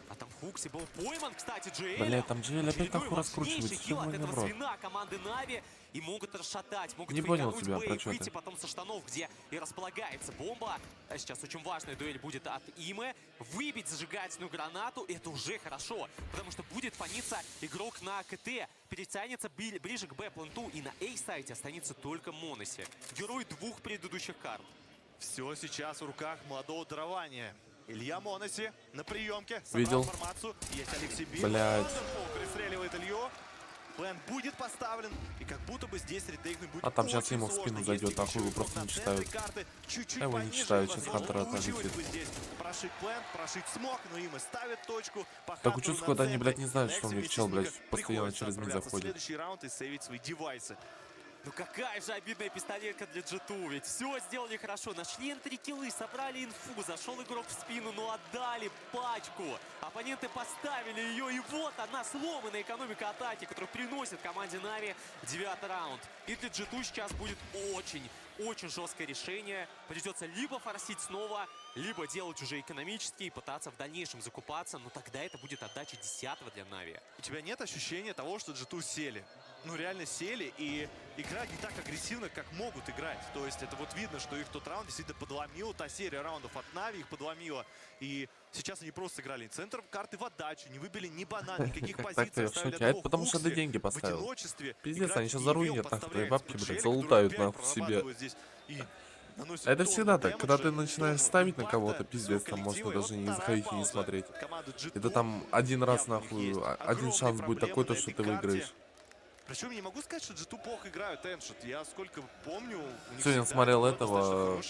А там Хукси был пойман, кстати, Джеэль. Бля, там Джеэль опять нахуй раскручивается. От этого звена команды Нави. и могут расшатать, могут Не понял фейкануть тебя, Б про и чё выйти ты? потом со штанов, где и располагается бомба. А сейчас очень важная дуэль будет от Имы. Выбить зажигательную гранату — это уже хорошо, потому что будет фаниться игрок на КТ. Перетянется ближе к Б-пленту, и на A-сайте останется только Моноси. Герой двух предыдущих карт. Все сейчас в руках молодого дарования. Илья Моноси на приемке. Видел. Информацию. Есть Алексей Бил. Блядь. Пристреливает Илью. План будет поставлен. И как будто бы здесь ретейкнуть будет А там сейчас очень ему в сложно. спину зайдет, Есть нахуй его еще просто игрок не на читают. центре карты. Чуть-чуть Я его не пониже, читаю, сейчас возможно, Хантера получилось отлетит. бы здесь прошить план, прошить смог, но им и ставит точку. По Так Хантеру учу, когда на они, блядь, не центре. знают, что у них Некси чел, блядь, вместе с постоянно Никой через мид приходится отправляться в заходит. следующий раунд и сейвить свои девайсы. Ну какая же обидная пистолетка для G2, ведь все сделали хорошо, нашли N3 киллы, собрали инфу, зашел игрок в спину, но отдали пачку. Оппоненты поставили ее, и вот она, сломанная экономика атаки, которая приносит команде Нави 9-й раунд. И для G2 сейчас будет очень жесткое решение. Придется либо форсить снова, либо делать уже экономически и пытаться в дальнейшем закупаться, но тогда это будет отдача 10-го для Нави. У тебя нет ощущения того, что G2 сели? Ну, реально сели и играют не так агрессивно, как могут играть. То есть это вот видно, что их тот раунд действительно подломил. Та серия раундов от Нави их подломила. И сейчас они просто сыграли центр карты в отдачу, не выбили ни банан, никаких позиций. А это потому что ты деньги поставил. Пиздец, они сейчас заруинят нахуй твои бабки, блядь, залутают нахуй себе. А это всегда так, когда ты начинаешь ставить на кого-то, пиздец, там можно даже не заходить и не смотреть. Это там один раз нахуй, один шанс будет такой, то что ты выиграешь. Причем я не могу сказать, что G2 плохо играют Эншот. Я сколько помню, у них Сегодня смотрел этого...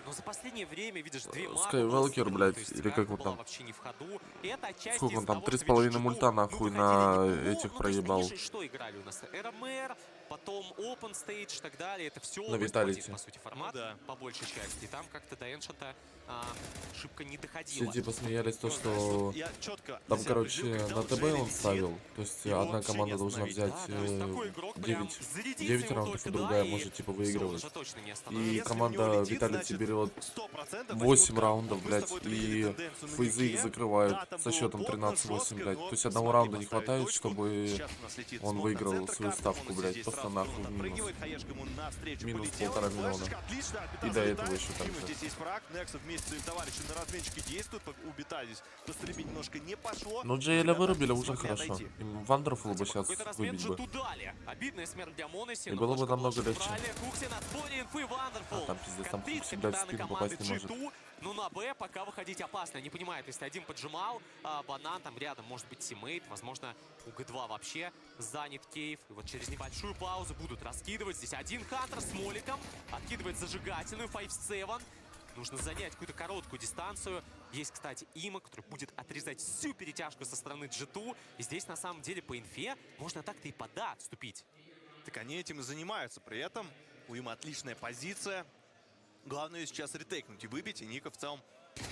Но за последнее время, видишь, две Skywalker, блядь, или как вот там. вообще не в ходу. И это отчасти Сколько он из-за там, того, что 3,5 видишь, мульта G2, нахуй ну, на выходили неплохо. этих Ну, проебал. то есть, что играли у нас? РМР, потом Open Stage и так далее. Это все На Виталите. по сути, формат, по большей части. И там как-то до Эншота шибко не Все доходило. типа смеялись то, что там, короче, на ТБ он ставил. То есть одна команда должна взять 9 раундов, а другая может типа выигрывать. И команда Виталити берет 8 раундов, блядь, и фейзы их закрывают со счетом 13-8, блядь. То есть одного раунда не хватает, чтобы он выиграл свою ставку, блядь, просто нахуй в минус. Минус 1,5 миллиона. И до этого еще так же. Своим товарищем на разменчике действует, у Бита здесь постребить немножко не пошло. Ну, Джейля вырубили уже хорошо. Им Вандерфул бы сейчас выбить бы. Обидная смерть для Моноси, И было бы намного легче. А там пиздец, там Кукси, блядь, в спину попасть не может. Ну, на Б пока выходить опасно. Не понимает, если один поджимал, банан там рядом может быть тиммейт, возможно, у Г2 вообще занят кейв. И вот через небольшую паузу будут раскидывать. Здесь один Хантер с моликом, откидывает зажигательную, 5-7. Нужно занять какую-то короткую дистанцию. Есть, кстати, Има, который будет отрезать всю перетяжку со стороны G2. И здесь, на самом деле, по инфе можно так-то и пода отступить. Так они этим и занимаются. При этом у Има отличная позиция. Главное сейчас ретейкнуть и выбить. И Ника в целом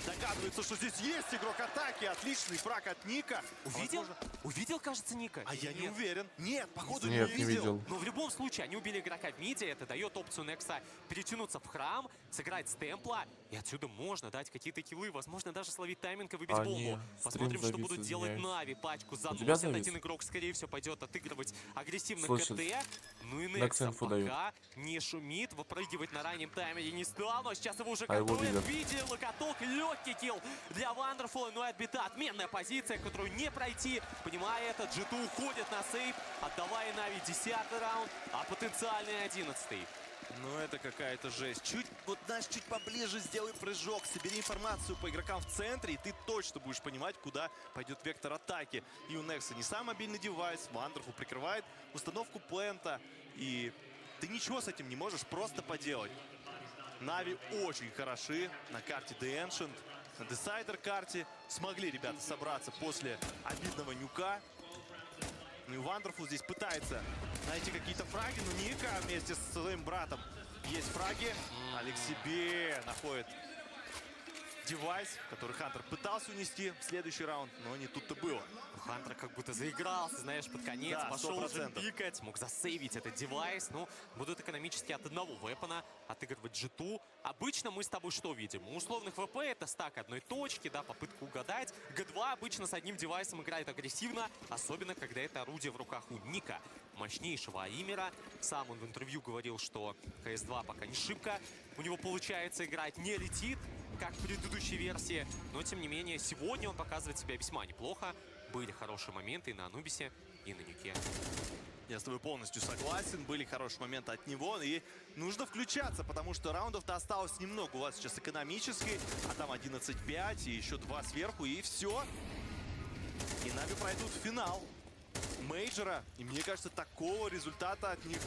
догадывается, что здесь есть игрок атаки. Отличный фраг от Ника. Увидел? Увидел, кажется, Ника? А я не уверен. Нет, походу не увидел. Но в любом случае, они убили игрока в миде. Это дает опцию Некса перетянуться в храм, сыграть с темпла. И отсюда можно дать какие-то киллы. Возможно, даже словить тайминг и выбить бомбу. Посмотрим, что будут делать Нави. Пачку заносят. Один игрок, скорее всего, пойдет отыгрывать агрессивно КТ. Ну и Некса пока не шумит. Выпрыгивать на раннем тайминге не стал. Но сейчас его уже контролят. Видел локоток. Легкий килл для Вандерфула. Но и отбита. Отменная позиция, которую не пройти. Понимая это, G2 уходит на сейв, отдавая Нави 10-й раунд, а потенциальный 11-й. Ну это какая-то жесть. Чуть поближе сделай прыжок, собери информацию по игрокам в центре, и ты точно будешь понимать, куда пойдет вектор атаки. И у Некса не сам мобильный девайс, Вандерфул прикрывает установку плента, и ты ничего с этим не можешь просто поделать. Нави очень хороши на карте The Ancient. На Decider карте смогли ребята собраться после обидного нюка. Ну и Вандерфул здесь пытается найти какие-то фраги, но Ника вместе со своим братом есть фраги. Алексей находит девайс, который Хантер пытался унести в следующий раунд, но не тут-то было. Хантер как будто заигрался, знаешь, под конец, Да, пошел уже 100%. пикать, мог засейвить этот девайс. Ну, будут экономически от одного вепона отыгрывать G2. Обычно мы с тобой что видим? У условных ВП это стак одной точки, да, попытка угадать. G2 обычно с одним девайсом играет агрессивно, особенно когда это орудие в руках у Ника, мощнейшего аимера. Сам он в интервью говорил, что Кс2 пока не шибко у него получается играть, не летит, как в предыдущей версии. Но, тем не менее, сегодня он показывает себя весьма неплохо. Были хорошие моменты и на Анубисе, и на Нюке. Я с тобой полностью согласен. Были хорошие моменты от него. И нужно включаться, потому что раундов-то осталось немного. У вас сейчас экономический, а там 11-5, и еще 2 сверху, и все. И Нави пройдут в финал мейджора. И мне кажется, такого результата от них,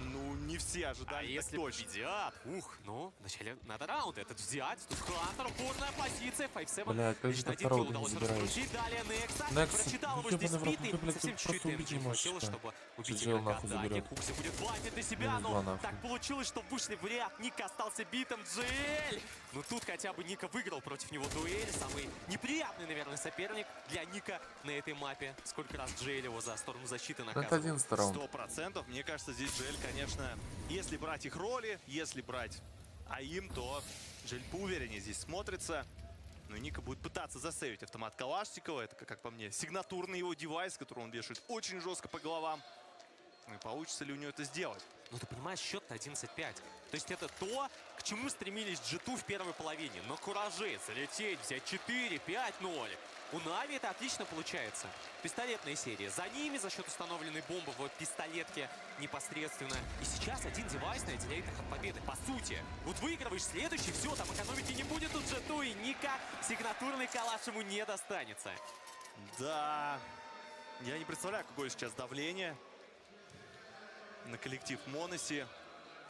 ну, не все ожидали. А если победят? Ух, ну, вначале надо раунд этот взять. Тут Хантер, упорная позиция, 5-7. Бля, как же ты второго не забираешь? Далее Некса. Некс, Прочитал его здесь битый. Совсем чуть-чуть эмджи хватило, чтобы убить игрока атаки. Кукси будет платить на себя, но так получилось, что вышли в ряд. Ника остался битым. GL. Ну тут хотя бы Ника выиграл против него дуэль. Самый неприятный, наверное, соперник для Ника на этой мапе. Сколько раз GL его за сторону защиты наказывал. Это 11 раунд. 100%. Мне кажется, здесь GL, конечно, если брать их роли, если брать АИМ, то GL поувереннее здесь смотрится. Но Ника будет пытаться засейвить автомат Калашникова. Это, как по мне, сигнатурный его девайс, который он вешает очень жестко по головам. Ну и получится ли у него это сделать? Ну ты понимаешь, счет-то 11-5. То есть это то, к чему стремились G2 в первой половине. На кураже залететь, взять 4-5-0. У Нави это отлично получается. Пистолетная серия. За ними за счет установленной бомбы в пистолетке непосредственно. И сейчас один девайс отделяет их от победы. По сути, вот выигрываешь следующий, все, там экономики не будет. Тут G2 и Ника сигнатурный калаш ему не достанется. Да, я не представляю, какое сейчас давление на коллектив Моноси.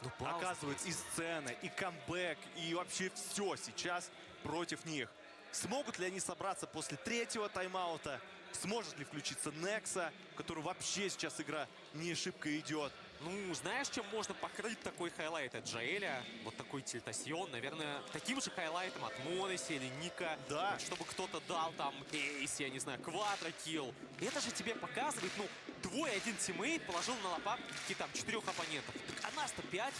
Ну, оказывается, и сцена, и камбэк, и вообще все сейчас против них. Смогут ли они собраться после 3-го тайм-аута? Сможет ли включиться Некса, у которого вообще сейчас игра не шибко идет? Ну, знаешь, чем можно покрыть такой хайлайт от Джаэля? Вот такой тильтасьон, наверное, таким же хайлайтом от Моноси или Ника. Да. Вот, чтобы кто-то дал там эйс, я не знаю, квадрокилл. Это же тебе показывает, ну, твой один тиммейт положил на лопатки там 4 оппонентов. Так а нас-то 5.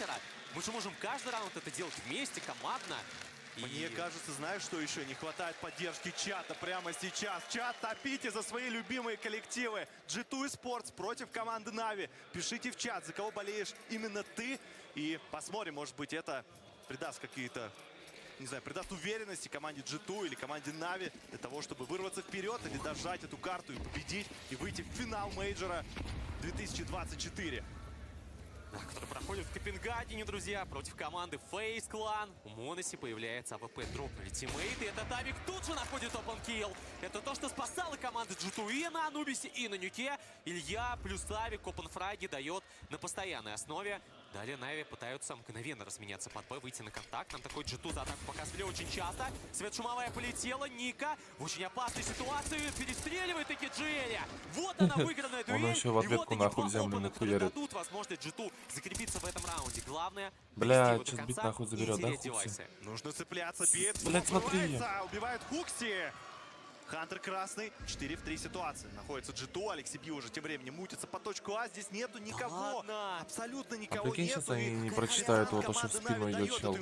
Мы же можем каждый раунд это делать вместе, командно. Мне кажется, знаешь, что еще? Не хватает поддержки чата прямо сейчас. Чат, топите за свои любимые коллективы. G2 Esports против команды Нави. Пишите в чат, за кого болеешь именно ты. И посмотрим, может быть, это придаст какие-то, не знаю, придаст уверенности команде G2 или команде Нави для того, чтобы вырваться вперед или дожать эту карту и победить, и выйти в финал мейджора 2024. Который проходит в Копенгагене, друзья, против команды Face Clan. У Моноси появляется АВП, дропнули тиммейты. Этот Авик тут же находит опенкилл. Это то, что спасало команду G2 и на Анубисе, и на Нюке. Илья плюс Авик опенфраги дает на постоянной основе. Далее Нави пытаются мгновенно разменяться под Б, выйти на контакт. Нам такой G2 за атаку показывали очень часто. Светшумовая полетела, Ника в очень опасной ситуации перестреливает таки Джеля. Вот она, выигранная дуэль. Он еще в ответку нахуй в землю нахуярит. Дадут возможность G2 закрепиться в этом раунде. Главное, бля, сейчас бит нахуй заберет, да, Хукси? Нужно цепляться, бит. Блять, смотри. Убивает Хукси. Хантер красный, 4 в 3 ситуации. Находится G2, Алекси Би уже тем временем мутится по точку А. Здесь нету никого. Ладно. Абсолютно А никого прикинь, нету. сейчас они не прочитают вот то, что в спину идет чел.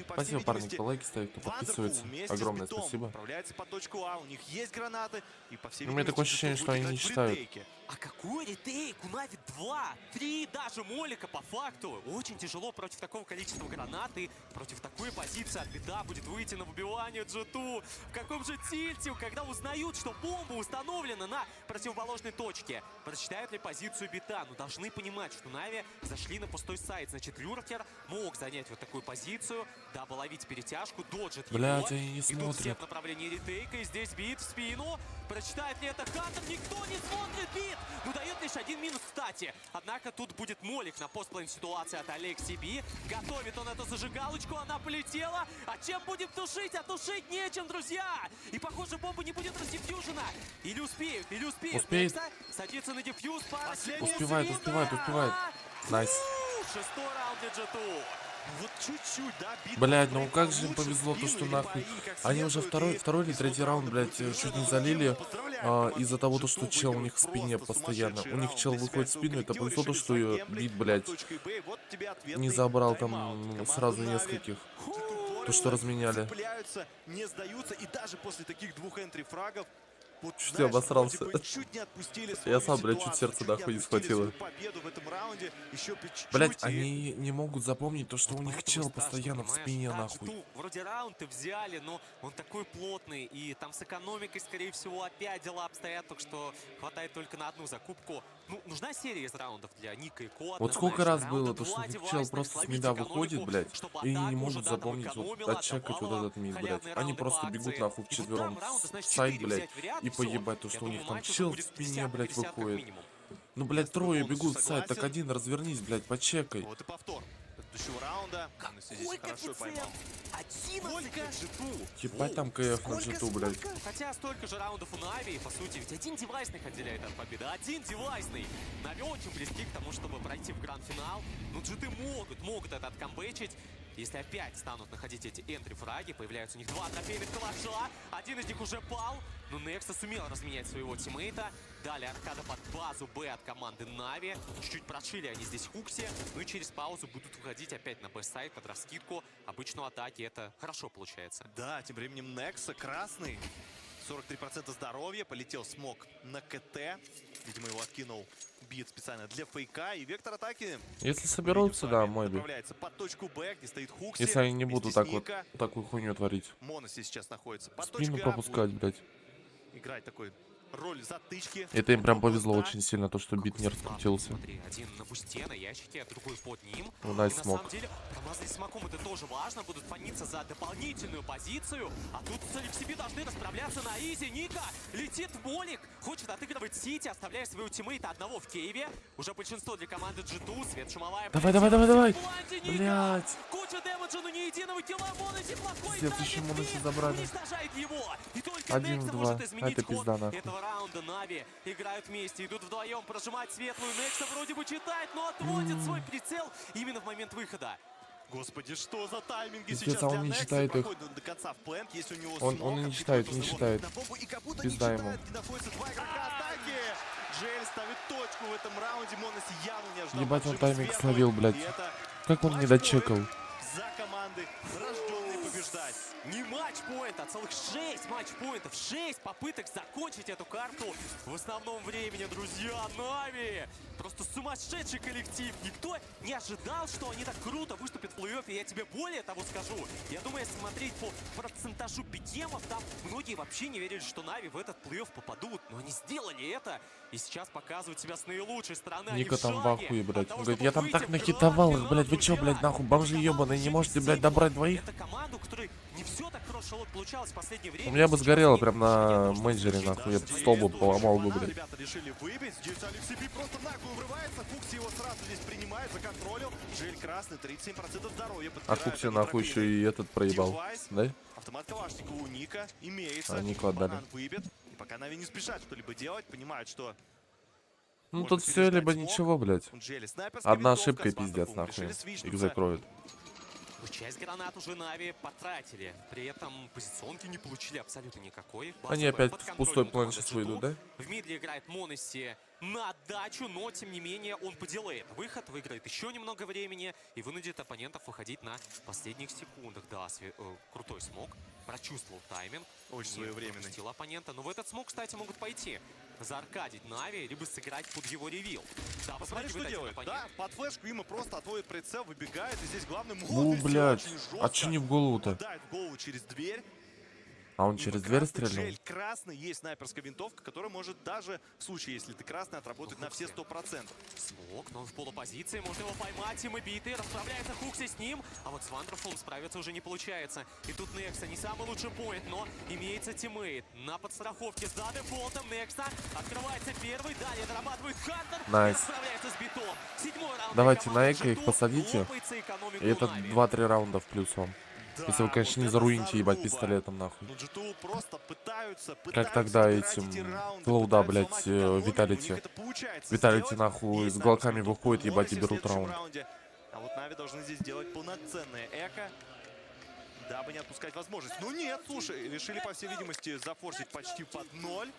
Спасибо, парни, кто лайки ставит, кто подписывается. Огромное спасибо. Отправляется по точку А, у них есть гранаты. И по всей у меня такое ощущение, что они не читают. А какой ретейк? У Нави 2, 3 даже молика по факту. Очень тяжело против такого количества гранат и против такой позиции от бита будет выйти на выбивание G2. В каком же тильте, когда узнают, что бомба установлена на противоположной точке. Прочитают ли позицию бита? Ну, должны понимать, что Нави зашли на пустой сайт. Значит, Люркер мог занять вот такую позицию, дабы ловить перетяжку, доджит его. Блядь, они не смотрят. Идут все в направлении ретейка, и здесь бит в спину. Прочитает ли это Хантер? Никто не смотрит бит! Ну, дает лишь один минус, кстати. Однако тут будет молик на постплейн ситуации от Алекси Би. Готовит он эту зажигалочку, она полетела. А чем будем тушить? А тушить нечем, друзья! И, похоже, бомба не будет раздефьюжена. Или успеют, или успеют. Успеет. Некса садится на дефьюз. Успевает. Найс. 6-й раунд для G2. Вот чуть-чуть, да, Блядь, ну как же им повезло то, что нахуй. Они уже второй или третий раунд, блядь, чуть не залили из-за того, то, что чел у них в спине постоянно. У них чел выходит в спину, это повезло то, что бит, блядь, не забрал там сразу нескольких. То, что разменяли. Не сдаются, и даже после таких двух энтри-фрагов Чуть я обосрался. Я сам, блядь, чуть сердце нахуй не схватило. Блядь, они не могут запомнить то, что у них чел постоянно в спине, нахуй. Вроде раунды взяли, но он такой плотный, и там с экономикой, скорее всего, опять дела обстоят, так что хватает только на одну закупку. Ну, нужна серия из раундов для Ника и Ко. Вот сколько раз было то, что чел просто с мида выходит, блядь, и они не могут запомнить, вот, отчекать вот этот мид, блядь. Они просто бегут нахуй вчетвером в сайт, блядь, и поебать то, что у них там чел в спине, блядь, выходит. Ну, блядь, трое бегут в сайт, так один развернись, блядь, почекай. Вот и повтор предыдущего раунда. Здесь хорошо поймал. Ебать там КФ на джиту, блядь. Хотя столько же раундов у Нави, по сути, ведь один девайсный их отделяет от победы. Один девайсный. Нави очень близки к тому, чтобы пройти в гранд-финал. Ну, джиты могут это откамбэчить. Если опять станут находить эти энтри-фраги, появляются у них два трофейных калаша. Один из них уже пал. Но Некса сумел разменять своего тиммейта. Далее аркада под базу Б от команды Нави. Чуть-чуть прошили они здесь Хукси. Ну и через паузу будут уходить опять на Б-сайд под раскидку. Обычно у атаки это хорошо получается. Да, тем временем Некса красный. 43% здоровья. Полетел смог на КТ. Видимо, его откинул бит специально для фейка. И вектор атаки... Если соберутся, да, мой би. Под точку Б, где стоит Хукси. Если они не будут так вот такую хуйню творить. Моноси сейчас находится под спину точкой пропускать, блядь. Играть такой роль затычки. Это им прям повезло очень сильно, то, что бит не раскрутился. Смотри, один на бусте, на ящике, а другой под ним. Найс И на смог. самом деле, промазать смоком это тоже важно. Будут фаниться за дополнительную позицию. А тут с LXB должны расправляться на изи. Ника летит в молик. Хочет отыгрывать Сити, оставляя своего тиммейта одного в кейве. Уже большинство для команды G2. Свет шумовая. Давай. Блядь. Куча дэмэджа, но ни единого килла. Моноси плохой Пиздец, еще Моноси забрали. 1 в 2. Это пизда, нахуй. Раунда Нави играют вместе, идут вдвоем прожимать светлую. Некса вроде бы читает, но отводит свой прицел именно в момент выхода. Господи, что за тайминги Пиздец, сейчас а для он не Некса? читает их. До конца в плент, есть у него Он не читает, не читает. Пизда ему. Находится два игрока атаки. Джель ставит точку в этом раунде. Моноси явно не ожидал. Ебать, он тайминг словил, блядь. Как он не дочекал? За команды, рожденные побеждать. Не матч-поинт, а целых 6 матч-поинтов. 6 попыток закончить эту карту в основном времени, друзья. Нави! Просто сумасшедший коллектив. Никто не ожидал, что они так круто выступят в плей-оффе. Я тебе более того скажу. Я думаю, если смотреть по процентажу пикемов, там многие вообще не верили, что Нави в этот плей-офф попадут. Но они сделали это. И сейчас показывают себя с наилучшей стороны. Ника там в ахуе, блядь. Он говорит, я там так накитовал их, блядь. Вы чё, блядь, нахуй, бомжи ебаные, не можете, блядь, добрать двоих? Это команду, которой не все так хорошо получалось в последнее время. У меня бы сгорело прям на менеджере, нахуй. Я бы стол бы поломал бы, блядь. Ребята решили выбить. Здесь LXB просто нагло врывается. Фукси его сразу здесь принимает за контролем. Жель красный, 37% здоровья. А Фукси нахуй еще и этот проебал, да? Автомат Калашникова у Ника имеется. А Нику отдали. Банан выбит. И пока Нави не спешат что-либо делать, понимают, что... Ну тут все либо ничего, блядь. Одна ошибка и пиздец, нахуй. Их закроют. Часть гранат уже Нави потратили. При этом позиционки не получили абсолютно никакой. Они опять в пустой план сейчас выйдут, да? В мидле играет Моноси на отдачу, но тем не менее он поделает выход, выиграет еще немного времени и вынудит оппонентов выходить на последних секундах. Да, крутой смог, прочувствовал тайминг. Очень своевременный. Пропустил оппонента. Но в этот смог, кстати, могут пойти зааркадить Нави, либо сыграть под его ревил. Да, посмотри, что делает. Да, под флешку ему просто отводит прицел, выбегает. И здесь главный Ну, блядь, а че не в голову-то? В голову через дверь. А он через дверь стрельнул? Жель красный, есть снайперская винтовка, которая может даже в случае, если ты красный, отработать на все 100%. Смог, но он в полупозиции, можно его поймать, и мы биты, расправляется Хукси с ним, а вот с Вандерфулом справиться уже не получается. И тут Некса не самый лучший поинт, но имеется тиммейт. На подстраховке за дефолтом Некса открывается первый, далее дорабатывает Хантер, Найс. расправляется с битом. Седьмой раунд. Давайте на эко их посадите, и это 2-3 раунда в плюс вам. Если вы, конечно, не заруините, ебать, пистолетом, нахуй. Как тогда этим... Клоуда, блядь, Виталити. Виталити, нахуй, с голками выходит, ебать, и берут раунд. А вот Нави должны здесь сделать полноценное эко, дабы не отпускать возможность. Ну нет, слушай, решили, по всей видимости, зафорсить почти под 0.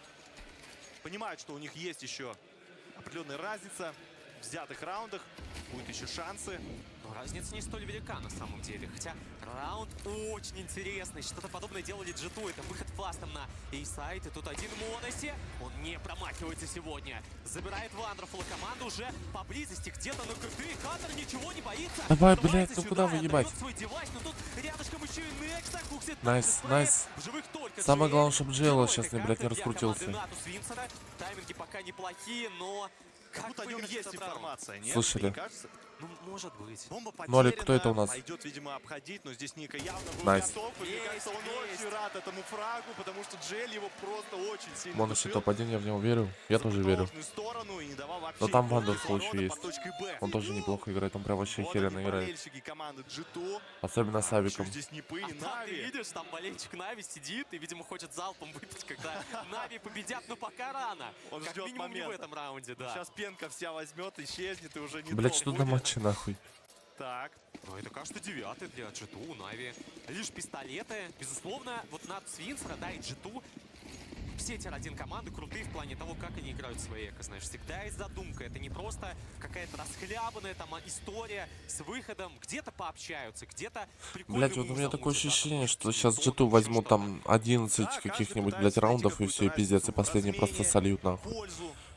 Понимают, что у них есть еще определенная разница в взятых раундах. Будут еще шансы. Но разница не столь велика на самом деле. Хотя раунд очень интересный. Что-то подобное делали G2. Это выход фастом на A-сайт. И тут один Моноси. Он не промахивается сегодня. Забирает Вандерфула. Команда уже поблизости. Где-то на КТ. Хантер ничего не боится. Давай, блядь, ну куда вы ебать? Найс, найс. Самое главное, чтобы Джейл сейчас, блядь, не раскрутился. Тайминги пока неплохие, но... Как будто о нем есть информация, нет? Слышали? Ну, может быть. Бомба Нолик, кто это у нас? Пойдет, видимо, обходить, но здесь Ника явно был Найс. готов. И мне кажется, он очень рад этому фрагу, потому что Джель его просто очень сильно Моноси душил. топ-1, я в него верю. Я тоже верю. Сторону, и не давал вообще Но там никакого Вандерфул еще кислорода есть. под точкой Б. Он тоже неплохо играет, он прям вообще Вот херенно они, играет. болельщики команды G2. Особенно с Авиком. Здесь Нипы и Там ты Нави. видишь, там болельщик Нави сидит и, видимо, хочет залпом выпить, когда Нави победят, но пока рано. Он как ждет минимум не в момента. этом раунде, да. Сейчас пенка вся возьмет, исчезнет и уже не Блять, то что будет. на матче нахуй. Так. Ну, это, кажется, 9-й для G2 у Нави. Лишь пистолеты. Безусловно, вот над Свинсера, да, и G2 все тир-1 команды крутые в плане того, как они играют свои эко, знаешь. Всегда есть задумка. Это не просто какая-то расхлябанная там история с выходом. Где-то пообщаются, где-то прикольный Блять, вот у меня мув такое замутят, да, ощущение, потому что сейчас G2 возьмут там 11 каких-нибудь, блять, раундов и все, и пиздец, и последний просто сольют нахуй.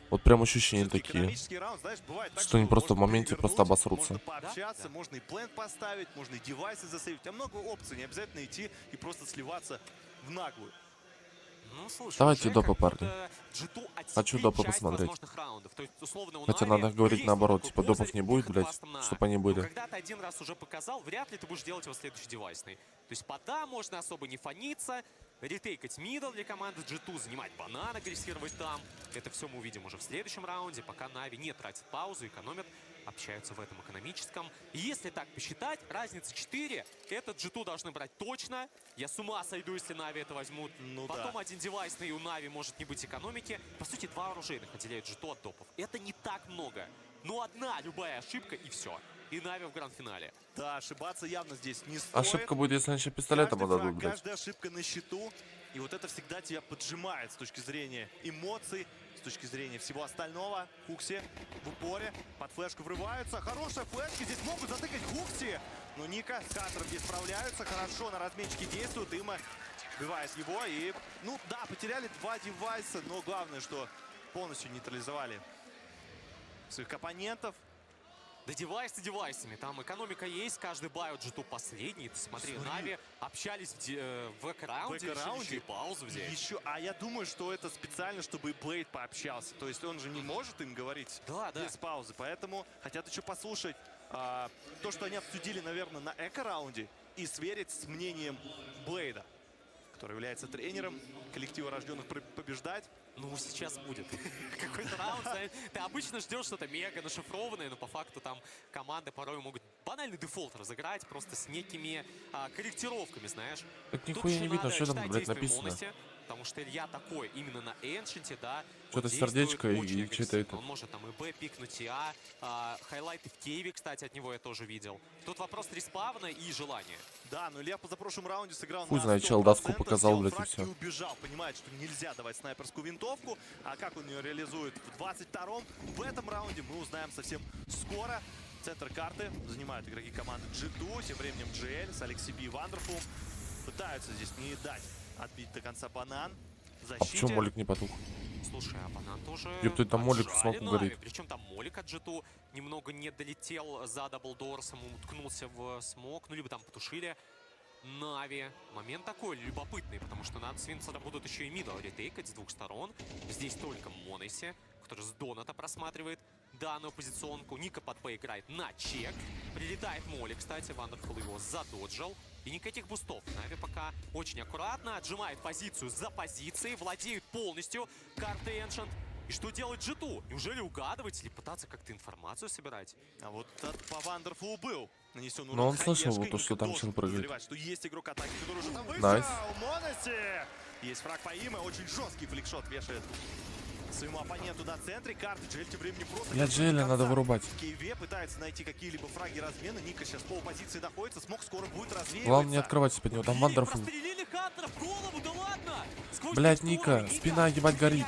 Вот прям ощущения такие, что они просто в моменте просто обосрутся. Можно пообщаться, можно и плент поставить, можно и девайсы засейвить. А много опций, не обязательно идти и просто сливаться в наглую. Ну, слушай, Давайте допы, парни. Хочу допы посмотреть. Хотя надо говорить наоборот, типа допов не будет, блять, чтобы они были. Когда ты один раз уже показал, вряд ли ты будешь делать его следующий девайсный. То есть пода можно особо не фаниться, ретейкать мидл для команды G2, занимать банан, агрессировать там. Это все мы увидим уже в следующем раунде, пока Нави не тратит паузу, экономят, общаются в этом экономическом. И если так посчитать, разница 4, этот G2 должны брать точно. Я с ума сойду, если Нави это возьмут. Ну, потом да. один девайсный, и у Нави может не быть экономики. По сути, 2 оружейных отделяют G2 от допов. Это не так много. Но одна любая ошибка, и все. И Нави в гранд-финале. Да, ошибаться явно здесь не стоит. Ошибка будет, если они еще пистолетом отдадут, блять. Каждая ошибка на счету. И вот это всегда тебя поджимает с точки зрения эмоций, с точки зрения всего остального. Хукси в упоре, под флешку врываются. Хорошая флешка, здесь могут затыкать Хукси. Но Ника с Хантером здесь справляются, хорошо на разметчике действуют. Има сбивает его и, ну да, потеряли 2 девайса, но главное, что полностью нейтрализовали своих оппонентов. Да девайсы девайсами, там экономика есть, каждый бай от G2 последний. Ты смотри, Нави общались в эко-раунде, решили паузу взять. Еще, а я думаю, что это специально, чтобы Блейд пообщался. То есть он же не может им говорить без паузы. Поэтому хотят еще послушать то, что они обсудили, наверное, на эко-раунде, и сверить с мнением Блейда, который является тренером коллектива рожденных побеждать. Ну, сейчас будет какой-то раунд. Ты обычно ждешь что-то мега нашифрованное, но по факту там команды порой могут банальный дефолт разыграть просто с некими корректировками, знаешь. Так нихуя не видно, что там, блядь, написано. Потому что Илья такой, именно на Эншенте, да. Что-то сердечко и что-то это. Он может там и Б пикнуть, и хайлайты в Кейве, кстати, от него я тоже видел. Тут вопрос респавна и желания. Да, но Илья в позапрошлом раунде сыграл Хуй на 100%, знает, чел доску показал, блядь, и фраг все. убежал, понимает, что нельзя давать снайперскую винтовку. А как он ее реализует в 22-м, в этом раунде мы узнаем совсем скоро. Центр карты занимают игроки команды G2. Тем временем GL с Алексиби и Вандерфул пытаются здесь не дать отбить до конца банан. А почему молик не потух? Слушай, а банан тоже... Ёпта, там молик в смоку горит. Причем там молик от G2 немного не долетел за даблдорсом, уткнулся в смок, ну либо там потушили. Нави. Момент такой любопытный, потому что над Свинцера будут еще и мидл ретейкать с 2 сторон. Здесь только Моноси, который с доната просматривает данную позиционку. Ника под Б играет на чек. Прилетает молик, кстати, Вандерфул его задоджил. И никаких бустов. Нави пока очень аккуратно отжимает позицию за позицией, владеют полностью картой Эншент. И что делать G2? Неужели угадывать или пытаться как-то информацию собирать? А вот по Вандерфулу был нанесен урон. Но он слышал, вот то, что там чел прыгает. Что есть игрок атаки, который уже там вышел. Найс. У Моноси есть фраг по Име, очень жесткий фликшот вешает своему оппоненту на центре. Карты Джель тем временем просто... Для Джеля надо вырубать. Киеве пытается найти какие-либо фраги размена. Ника сейчас по позиции находится. Смог скоро будет развеиваться. Главное не открывать под него, там Вандерфул. Блять, Ника, спина ебать горит.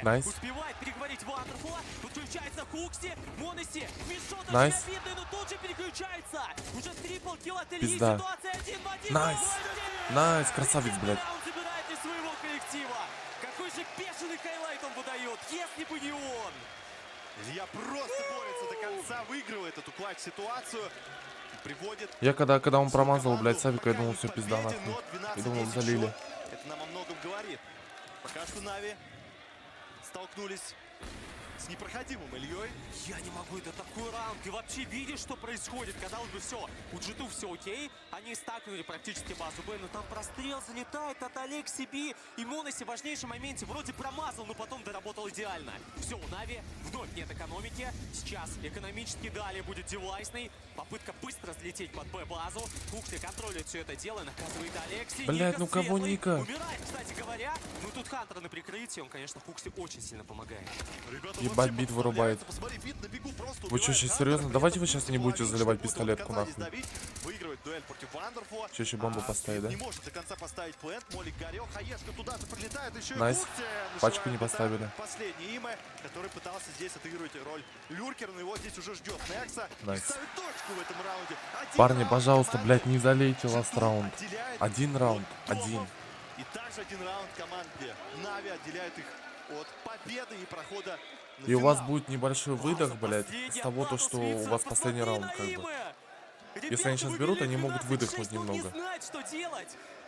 Найс. Успевает переговорить Вандерфула. Подключается Хукси. Моноси. Мишота Найс. обидный, но тут же переключается. Уже трипл килл от Ильи. Пизда. Ситуация 1 в 1. Найс. Найс, красавец, блядь. Он забирает из своего коллектива. Какой же бешеный хайлайт он выдает, если бы не он. Илья просто борется до конца, выигрывает эту клатч-ситуацию. Приводит... Я когда он промазал, блядь, Савика, я думал, все, пизда нахуй. Я думал, залили. Это нам о многом говорит. Пока что Нави столкнулись с непроходимым Ильей. Я не могу, это такой раунд. Ты вообще видишь, что происходит? Казалось бы, все, у G2 все окей. Они стакнули практически базу Б, но там прострел залетает от Алекси Би. И Моноси в важнейшем моменте вроде промазал, но потом доработал идеально. Все, у Нави вновь нет экономики. Сейчас экономически далее будет девайсный. Попытка быстро взлететь под Б-базу. Кукли контролирует все это дело, наказывает Алекси. Блять, ну кого Ника? Умирает, кстати говоря. Ну тут Хантер на прикрытии, он, конечно, Хукси очень сильно помогает. Ебать, бит вырубает. Вы что, сейчас серьезно? Давайте вы сейчас не будете заливать пистолетку нахуй. Выигрывает дуэль против Вандерфула. Че, еще бомбу поставить, да? Не может до конца поставить плент. Молик горел. Хаешка туда же прилетает. Еще Найс. и Кукси. Пачку не поставили. Последнее имя, который пытался здесь отыгрывать роль люркера, но его здесь уже ждет Некса. Найс. Ставит точку в этом раунде. Парни, пожалуйста, блядь, не залейте ласт раунд. Один раунд. Один. И также один раунд команде Нави отделяет их от победы и прохода на И у вас финал. будет небольшой выдох, блядь, с того, то, что у вас последний раунд, как бы. Если они сейчас берут, они могут выдохнуть немного.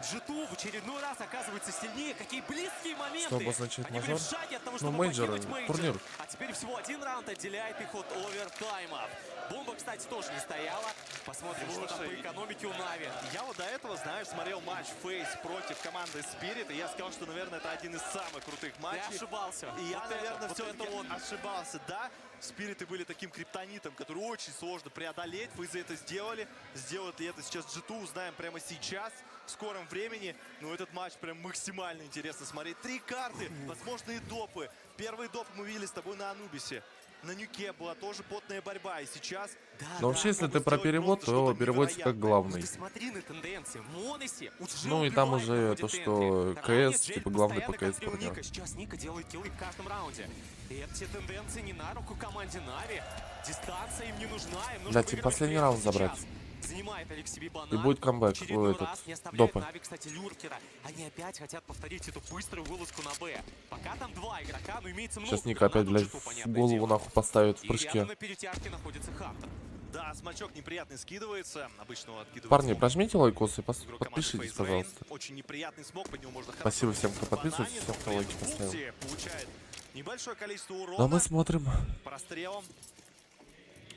G2 в очередной раз оказывается сильнее. Какие близкие моменты. Что обозначает Они были мажор? в шаге от того, Ну, чтобы мейджор, покинуть мейджор. турнир. А теперь всего один раунд отделяет их от овертаймов. Бомба, кстати, тоже не стояла. Посмотрим, что там по экономике у Нави. Я вот до этого, знаешь, смотрел матч Фейс против команды Spirit, и я сказал, что, наверное, это один из самых крутых матчей. Ты ошибался. И я, Вот наверное, это, все-таки вот он. ошибался. Да, Спириты были таким криптонитом, который очень сложно преодолеть. Вы за это сделали. Сделают ли это сейчас G2, узнаем прямо сейчас, в скором времени. Но этот матч прям максимально интересно смотреть. 3 карты, возможные допы. Первый доп мы видели с тобой на Анубисе. На Нюке была тоже потная борьба. И сейчас... Но вообще, если ты про перевод, то переводится как главный. Смотри на тенденции. Моноси. Ну и там уже то, что КС, типа главный по КС. Сейчас Ника делает киллы в каждом раунде. И эти тенденции не на руку команде Нави. Дистанция им не нужна. Им нужно Блять, им последний раунд забрать. Занимает Алекси Би банан. И будет камбэк, этот, допы. Нави, кстати, люркера. Они опять хотят повторить эту быструю вылазку на Б. Пока там 2 игрока, но имеется много. Сейчас Ника опять, блядь, в голову нахуй поставит в прыжке. И рядом на перетяжке находится Хантер. Да, смачок неприятный скидывается. Обычно откидывается. Парни, прожмите лайкосы, подпишитесь, пожалуйста. Очень неприятный смог, под него можно Спасибо всем, кто подписывается, всем, кто лайки поставил. Получает небольшое количество урона. Но мы смотрим. Прострелом.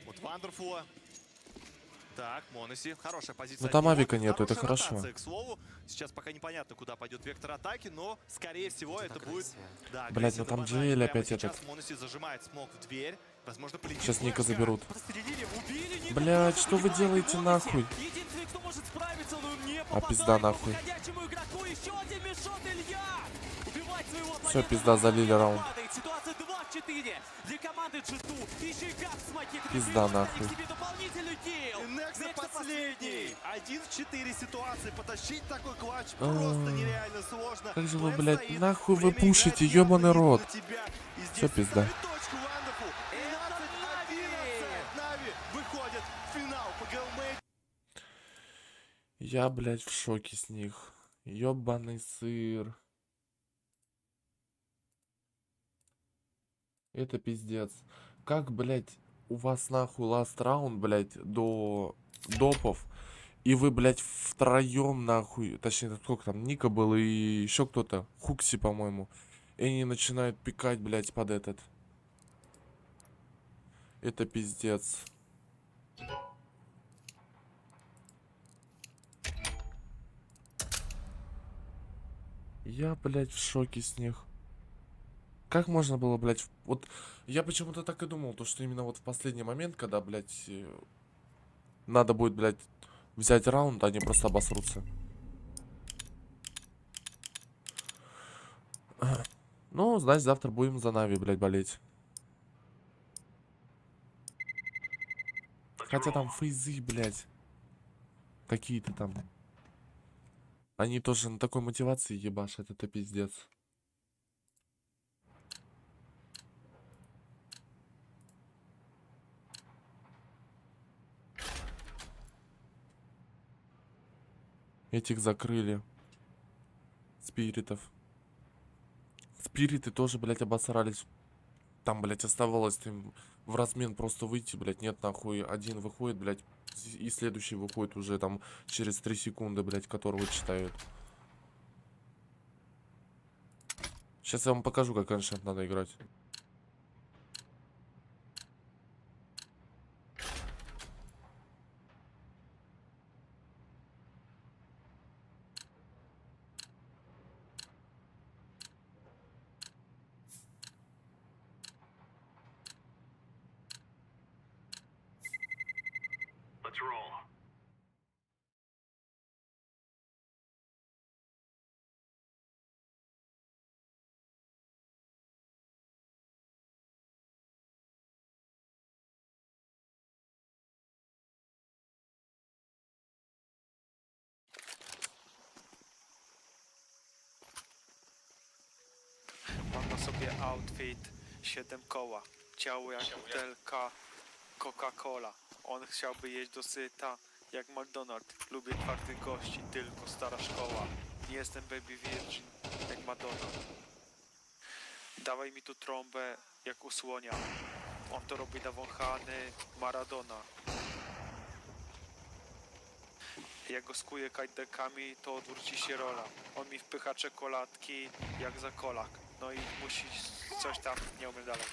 Вот Вандерфула. Так, Моноси. Хорошая позиция. Ну там авика нету, это Хорошая хорошо. ротация, к слову. Сейчас пока непонятно, куда пойдет вектор атаки, но, скорее всего, это будет... Да, блять, ну там Джейл опять этот. Моноси зажимает смог в дверь. Возможно, полетит. Сейчас Ника заберут. Убили, блять, что вы делаете нахуй? Единственный, кто может справиться, но не А пизда нахуй. Все, пизда, залили раунд. Ситуация 2-4 для команды G2. Еще и как смоки. Пизда нахуй. Некса последний. 1 в 4 ситуации. Потащить такой клатч просто нереально сложно. Как же вы, блять, нахуй вы пушите, ебаный рот. Все, пизда. Я, блядь, в шоке с них. Ёбаный сыр. Это пиздец. Как, блядь, у вас нахуй ласт раунд, блядь, до допов. И вы, блядь, втроем нахуй. Точнее, сколько там, Ника был и еще кто-то. Хукси, по-моему. И они начинают пикать, блядь, под этот. Это пиздец. Я, блядь, в шоке с них. Как можно было, блядь, вот я почему-то так и думал, то что именно вот в последний момент, когда, блядь, надо будет, блядь, взять раунд, они просто обосрутся. Ну, значит, завтра будем за Нави, блядь, болеть. Хотя там фейзы, блядь. Какие-то там. Они тоже на такой мотивации ебашат, это пиздец. Этих закрыли. Спиритов. Спириты тоже, блядь, обосрались. Там, блядь, оставалось им в размен просто выйти, блядь. Нет, нахуй. Один выходит, блядь. И следующий выходит уже там через 3 секунды, блядь, которого читают. Сейчас я вам покажу, как раньше надо играть. Mam na sobie outfit 7 koła, ciało jak butelka Coca-Cola. On chciałby jeść do syta jak McDonald. Lubię twardych gości, tylko stara szkoła. Nie jestem baby virgin jak Madonna. Dawaj mi tu trąbę jak u słonia. On to robi nawąchany Maradona. Jak go skuję kajdekami, to odwróci się rola. On mi wpycha czekoladki jak za kolak. No i musi coś tam, nie umiem dalej.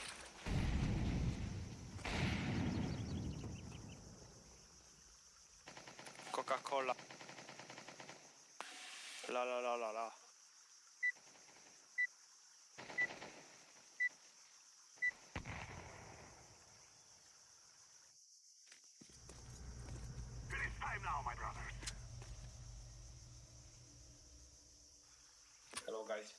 Coca-Cola. La la la la la. Hello, guys.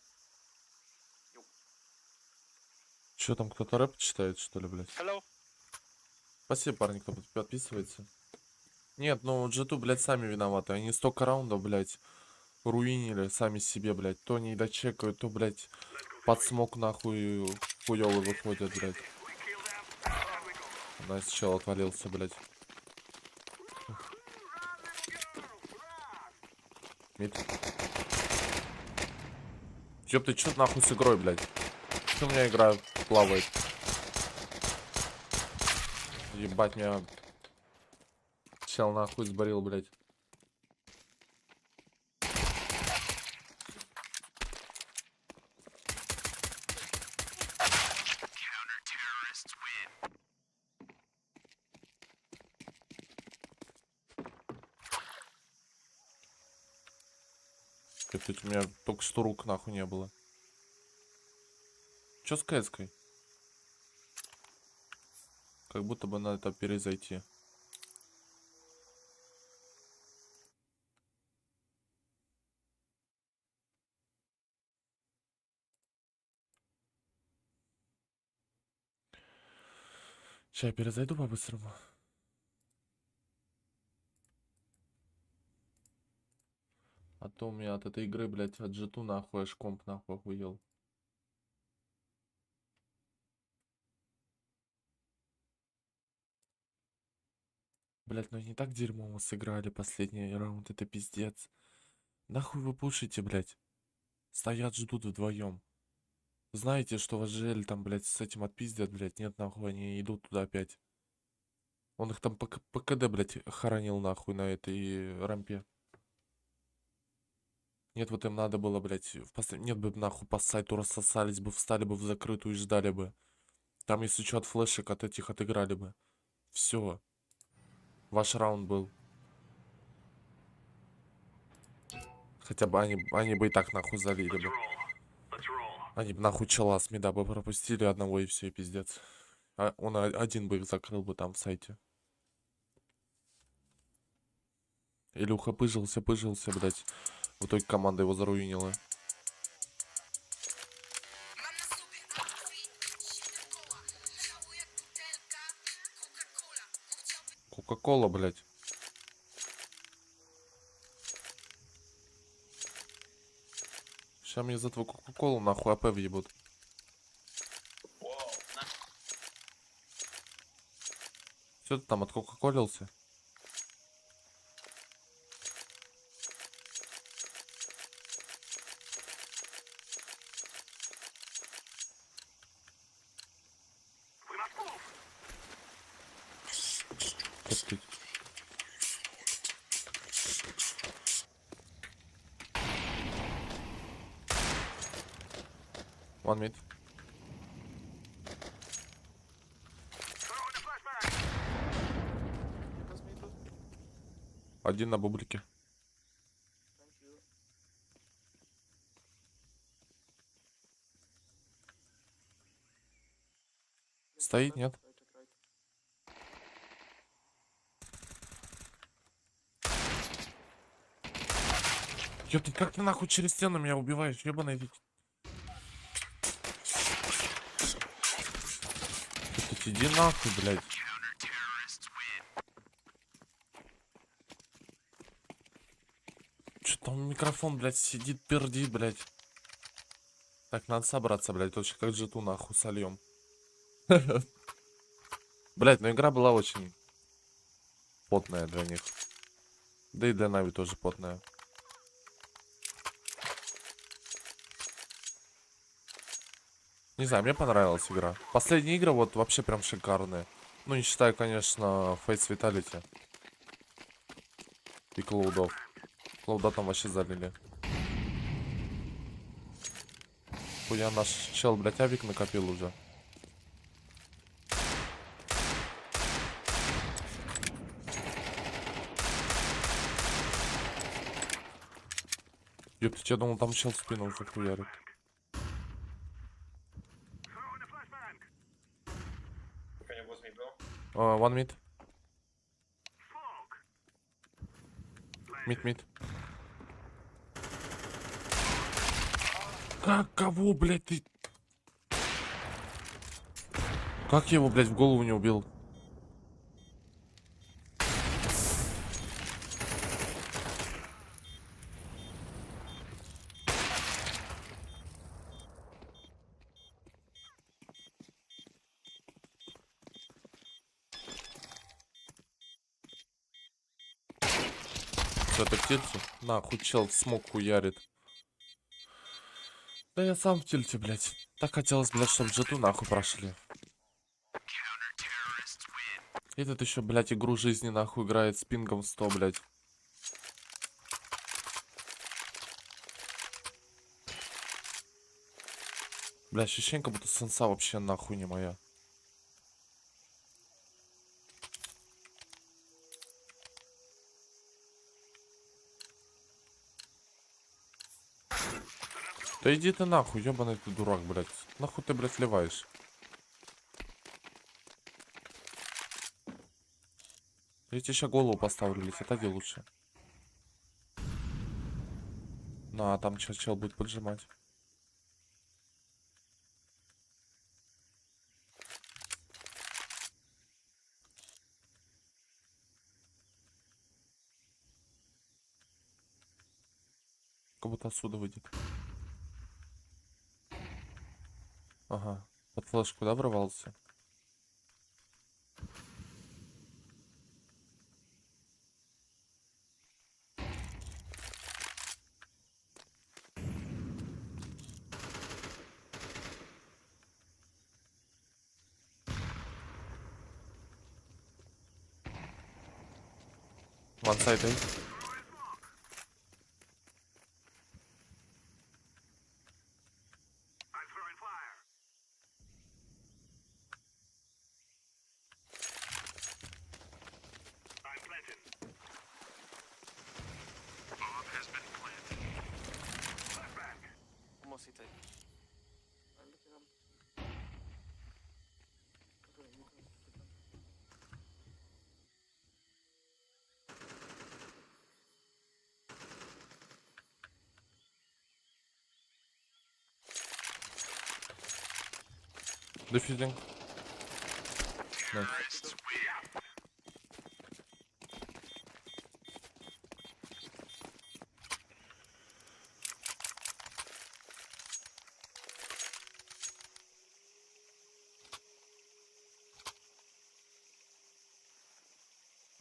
Че там, кто-то рэп читает, что ли, блядь? Hello. Спасибо, парни, кто подписывается. Нет, ну, G2, блядь, сами виноваты. Они столько раундов, блядь, руинили сами себе, блядь. То не дочекают, то, блядь, под смог нахуй хуёвый выходят, блядь. Найс, чел отвалился, блядь. Мид. Ёб ты, чё нахуй с игрой, блядь? Что у меня игра плавает? Ебать, меня чел нахуй сборил, блядь. Тут у меня только что рук нахуй не было. Чё с кэской? Как будто бы надо это перезайти. Сейчас я перезайду по-быстрому. А то у меня от этой игры, блядь, от G2 нахуй аж комп нахуй охуел. Блядь, ну не так дерьмово сыграли последний раунд, это пиздец. Нахуй вы пушите, блядь. Стоят, ждут вдвоем. Знаете, что вас жели там, блядь, с этим отпиздят, блядь. Нет, нахуй, они идут туда опять. Он их там по КД, блядь, хоронил нахуй на этой рампе. Нет, вот им надо было, блядь, нет бы нахуй по сайту рассосались бы, встали бы в закрытую и ждали бы. Там, если что, от флешек от этих отыграли бы. Все. Ваш раунд был. Хотя бы они бы и так нахуй залили бы. Они бы нахуй чела с мида бы пропустили одного и все, и пиздец. А он один бы их закрыл бы там в сайте. Илюха пыжился, блядь. В итоге команда его заруинила. Кока-кола, блядь. Сейчас мне за твою кока-колу нахуй АП въебут. Что ты там от кока-колился? One mid. Один на бублике. Стоит, нет? Ёпта, как ты нахуй через стену меня убиваешь, ёбаный ведь. Иди нахуй, блядь. Чё там микрофон, блядь, сидит, пердит, блядь. Так, надо собраться, блядь, точно как джету нахуй сольем. Блядь, но игра была очень потная для них. Да и для Нави тоже потная. Не знаю, мне понравилась игра. Последние игры вот вообще прям шикарные. Ну, не считая, конечно, Face Vitality. И Клоудов. Клоуда там вообще залили. Хуя наш чел, блядь, авик накопил уже. Ёпта, я думал, там чел в спину уже хуярит. One mid. Мид. Как? Кого, блядь, ты? Как я его, блядь, в голову не убил? Что, ты в тильте? Нахуй чел смог хуярит. Да я сам в тильте, блядь. Так хотелось, блядь, чтобы джету нахуй прошли. Этот еще, блядь, игру жизни нахуй играет с пингом 100, блядь. Бля, ощущение, как будто сенса вообще нахуй не моя. Да иди ты нахуй, ебаный ты дурак, блядь. Нахуй ты, блядь, ливаешь? Я тебе сейчас голову поставлю, летит, отойди лучше. На, там чел будет поджимать. Как будто отсюда выйдет. Ага. Под флешку, да, врывался? One side A. Defusing. Nice.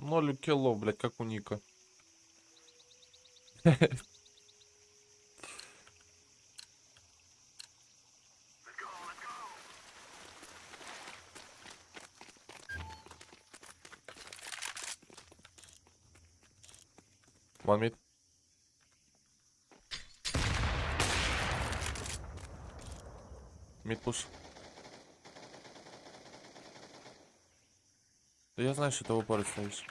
0 киллов, блядь, как у Ника. One mid. Mid push. Да я знаю, что ты в упоре стоишь.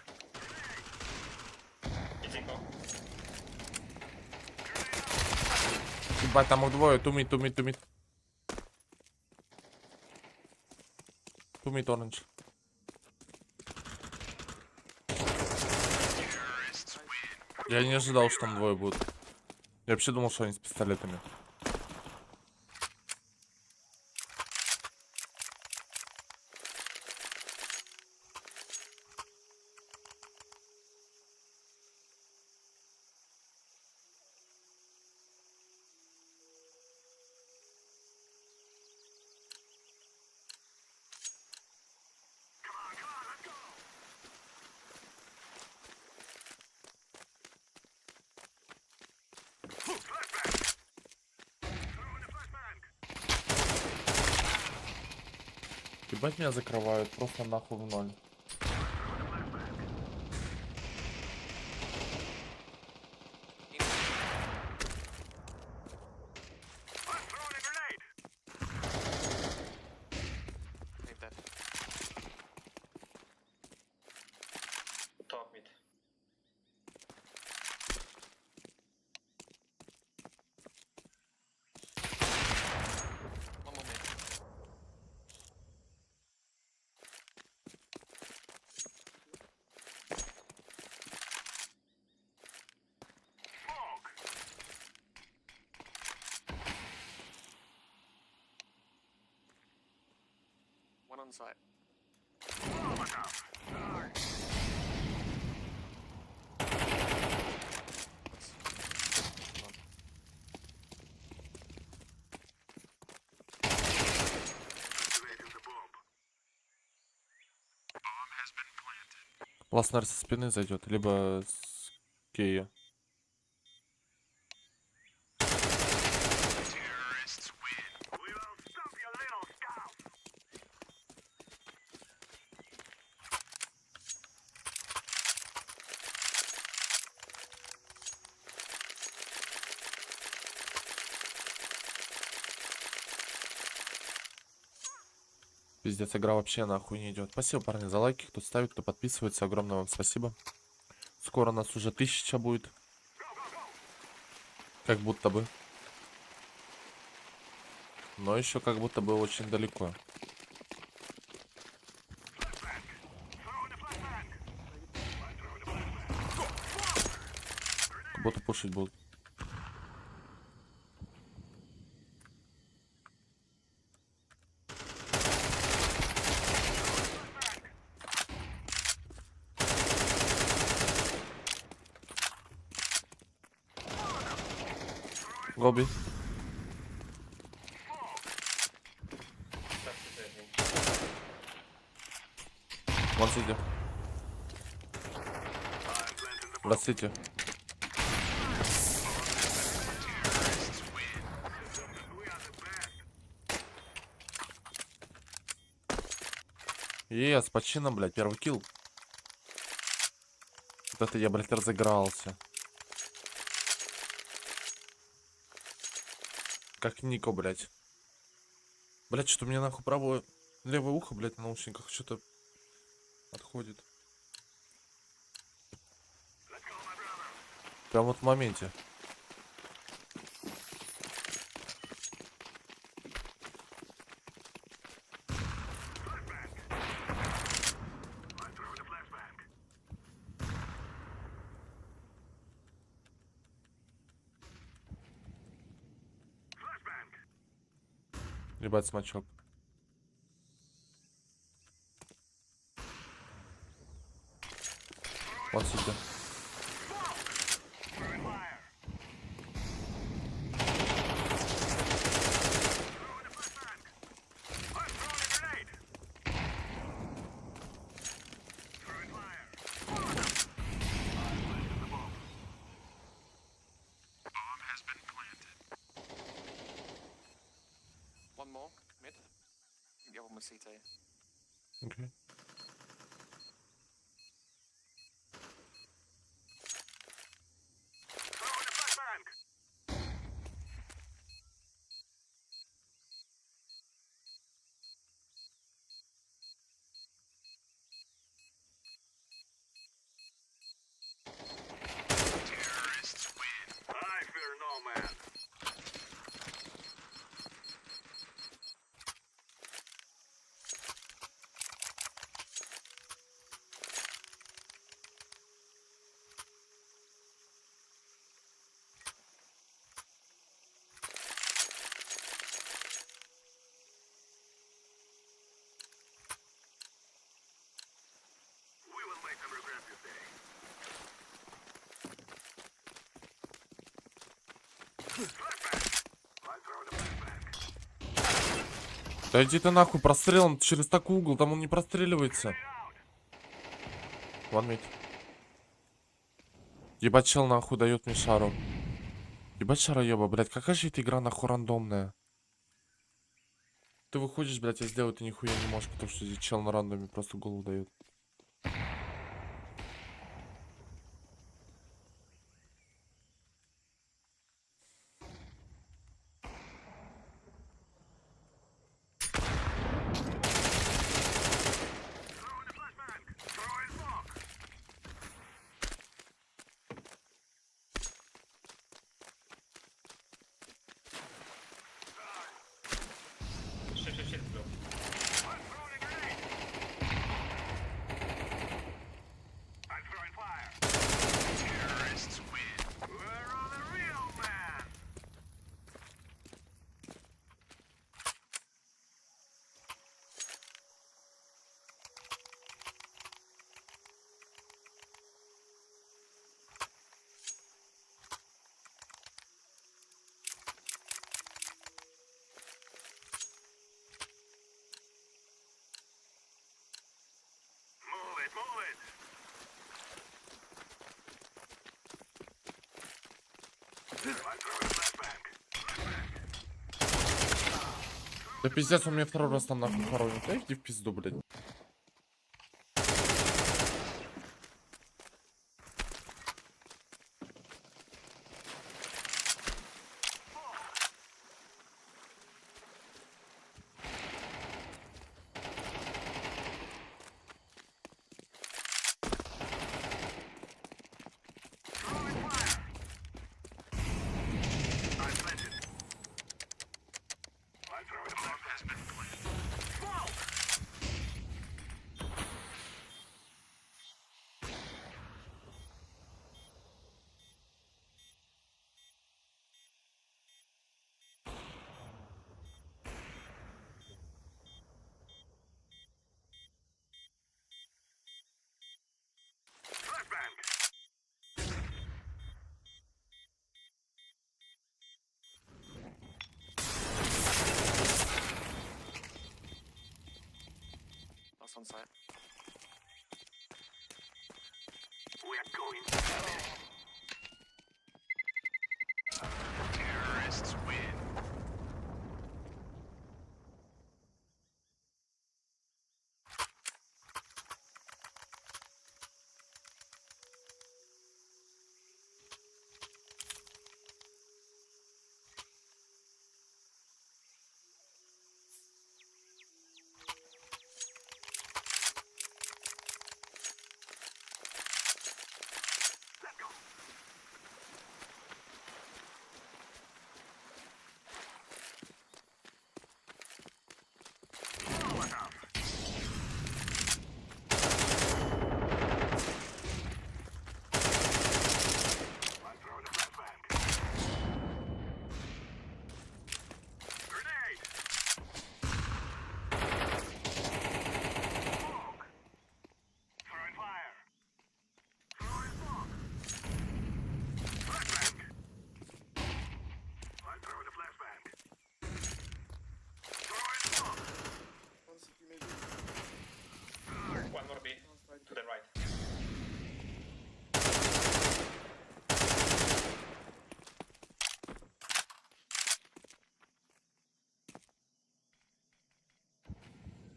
Ебать, там их двое. Тумит. Тумит оранж. Я не ожидал, что там двое будут. Я вообще думал, что они с пистолетами. Ебать, меня закрывают, просто нахуй в ноль. One on site. Ласнер со спины зайдет, либо с Кея. Пиздец, игра вообще нахуй не идет. Спасибо, парни, за лайки. Кто ставит, кто подписывается. Огромное вам спасибо. Скоро нас уже 1000 будет. Как будто бы. Но еще как будто бы очень далеко. Как будто пушить будут. Гоби. Вон сиди. Простите. С почином, блядь, первый килл. Вот это я, блядь, разыгрался. Как Нико, блядь. Блядь, что у меня нахуй правое, левое ухо, блядь, на наушниках что-то отходит. Прям вот в моменте. Ебать, смачок. Вот сюда. more mid. The other one was CT. Okay. Да иди ты нахуй, прострел он через такой угол, там он не простреливается. One mid. Ебать, чел нахуй дает мне шару. Ебать, шароеба, блядь, какая же эта игра нахуй рандомная. Ты выходишь, блядь, я сделаю, ты нихуя не можешь, потому что здесь чел на рандоме просто голову дает. Да пиздец, он меня второй раз там нахуй хоронит. Да иди в пизду, блядь.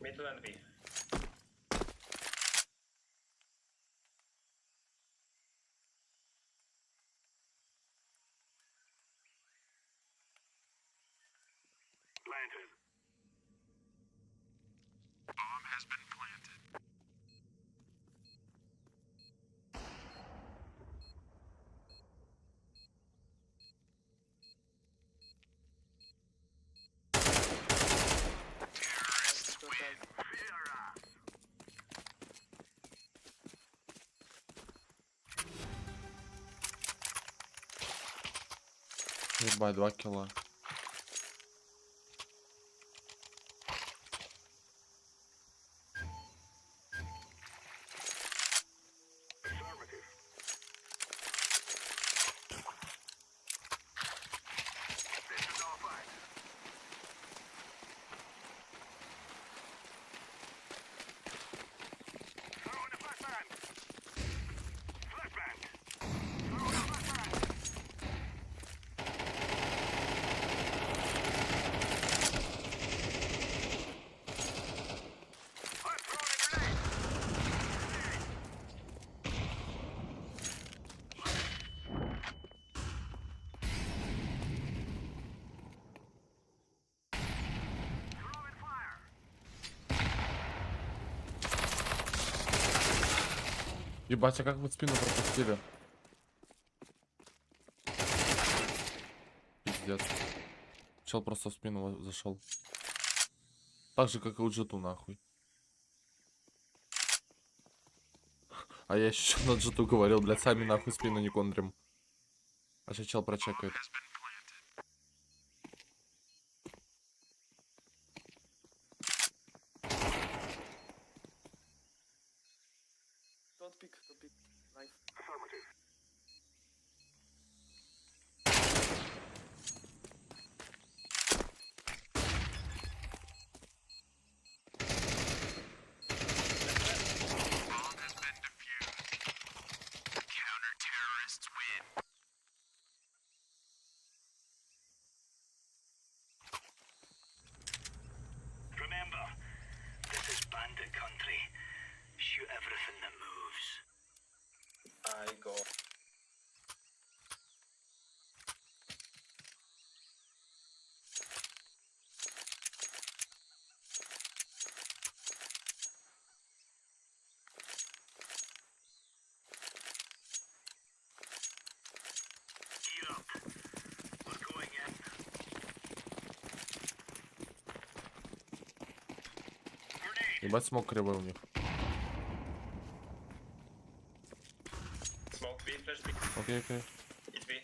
Mid and B. Planted. Bomb has been planted. Terrorists win. Fear us. Ебать, 2 килла. Ебать, а как вы спину пропустили? Пиздец. Чел просто в спину зашел. Так же, как и у Джету, нахуй. А я еще на Джету говорил, блядь, сами нахуй спину не контрим. А сейчас чел прочекает. Don't pick knife. Affirmative. Bomb has been defused. Counter-terrorists win. Remember, this is bandit country. Shoot everything that moves. I go. Gear up. We're going in. Grenade. Ебать, смог кривой у них. Smoke B, flash B. Окей, окей. It's B.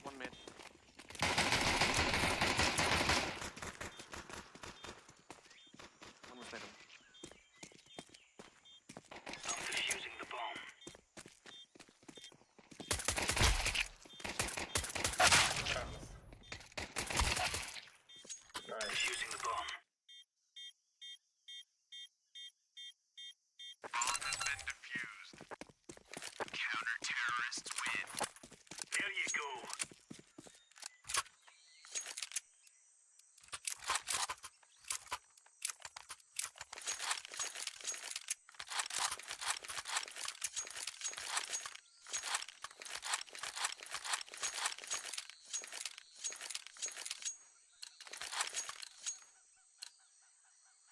One mid. One was middle. I'm defusing the bomb. Defusing the bomb. Bomb has been defused. Counter-terrorists win. There you go.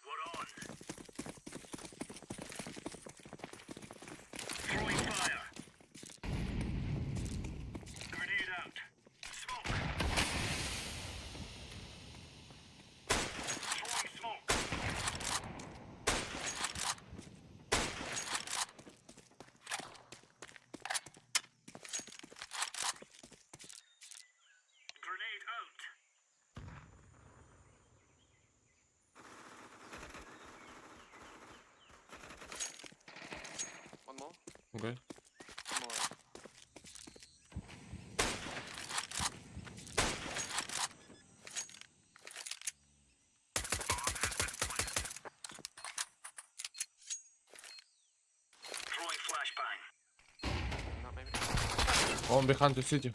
We're on. Throwing fire. Grenade out. Smoke. Throwing smoke. Grenade out. One more. Окей. One more. Он behind the city.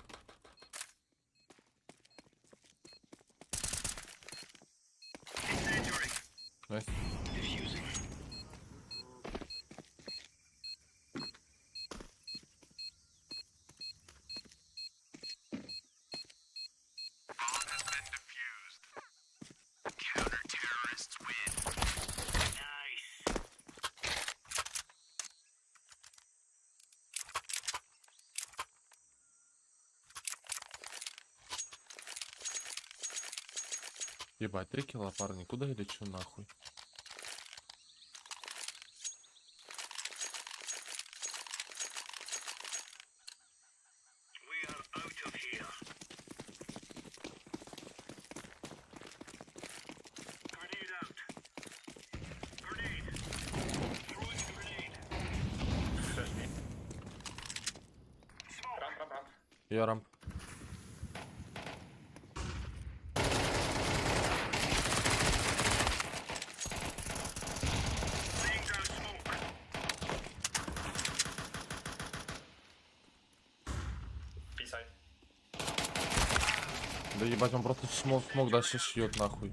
Nice. Ебать, 3 килла, парни, куда я лечу нахуй? Я рамп. Да ебать, он просто смог дальше шьет нахуй.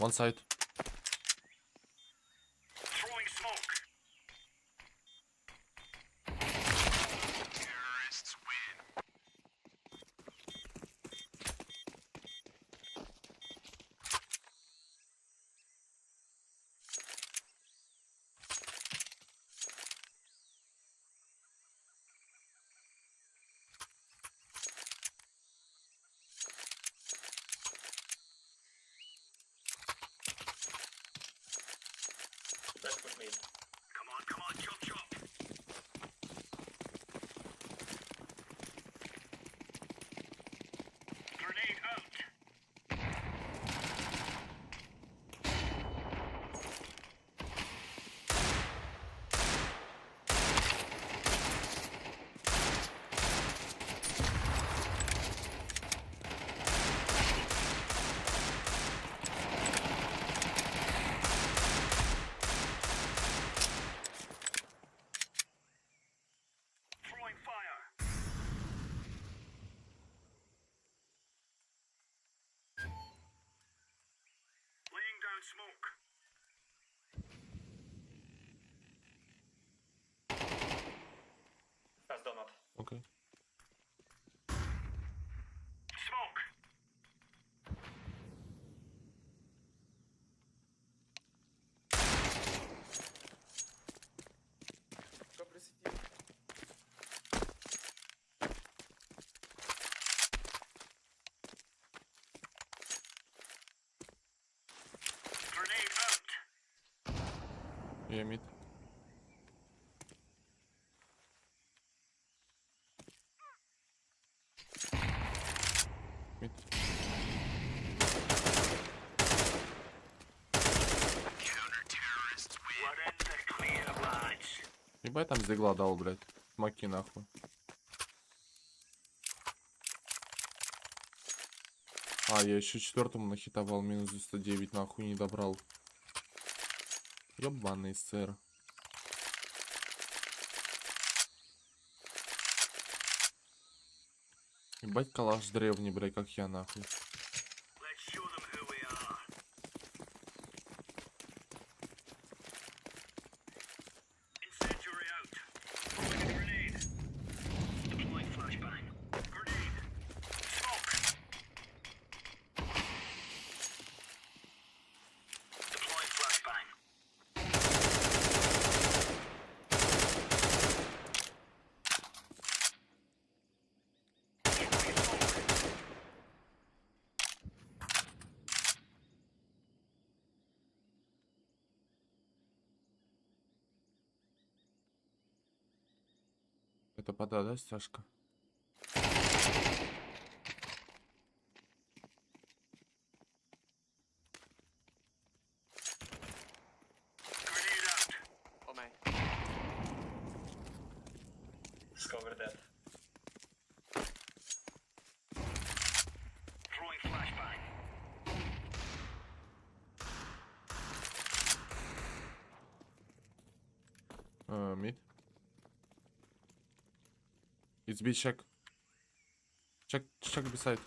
One side. Come on, chop chop. Grenade out. Throwing fire. Laying down smoke. That's done up. Okay. Smoke. Grenade out. Я мид. Мид. One end clear, lads. Ебать, там зигла дал, блядь. Маки нахуй. А, я еще четвертому нахитовал, минус 209, нахуй не добрал. Ёбаный сэр. Ебать, калаш древний, блядь, как я, нахуй. Let's show them who we are. Incendiary out. Throwing a grenade. Deploying flashbang. Grenade. Smoke. Deploying flashbang. Throwing smoke. Это пода, да, стяжка? Grenade out. Oh man. Discover that. Throwing flashbang. mid. It's B, check. Check beside.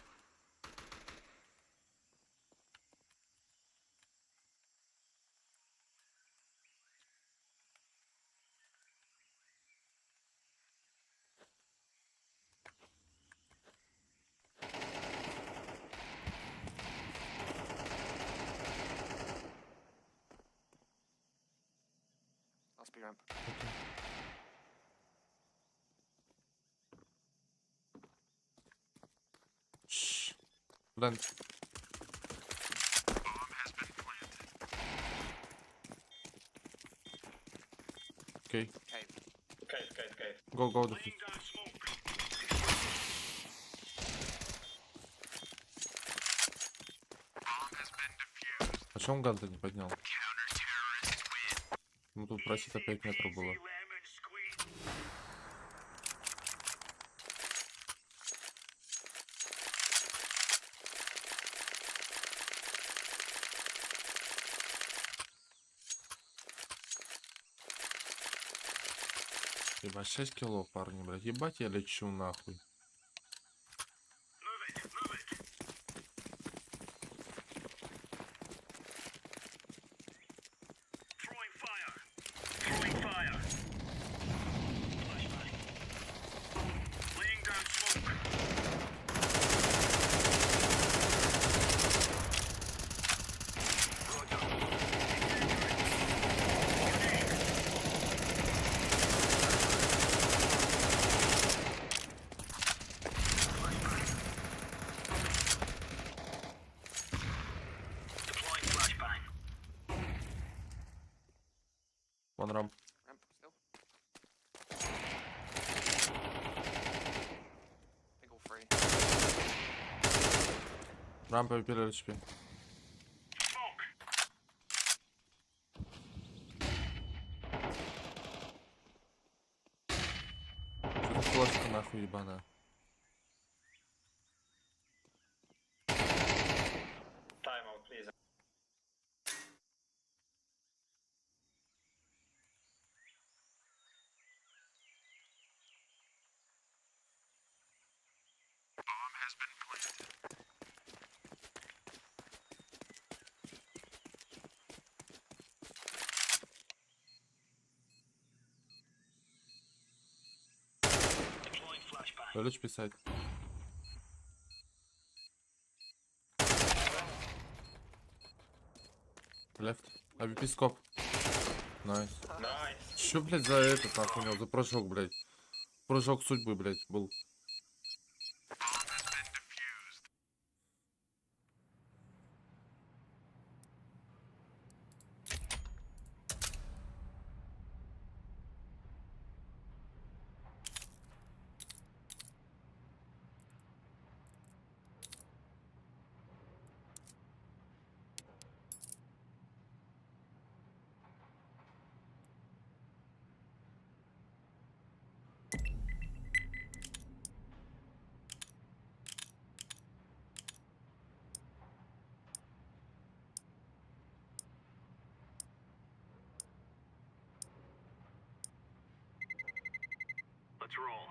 Last B ramp. Shh. Blend. Okay. Cave. Go defend. А чё он ганта не поднял? Ну тут просить опять метров было. Ебать, 6 кило, парни, блядь. Ебать, я лечу нахуй. One ramp. Ramp still. I think all three. Ramp и pillar HP. Что-то флешка нахуй ебаная. Time out, please. Pillar HP side. Left. AWP скоп. Найс. Чё, блядь, за этот нахуй у него? За прыжок, блядь. Прыжок судьбы, блядь, был. Let's roll.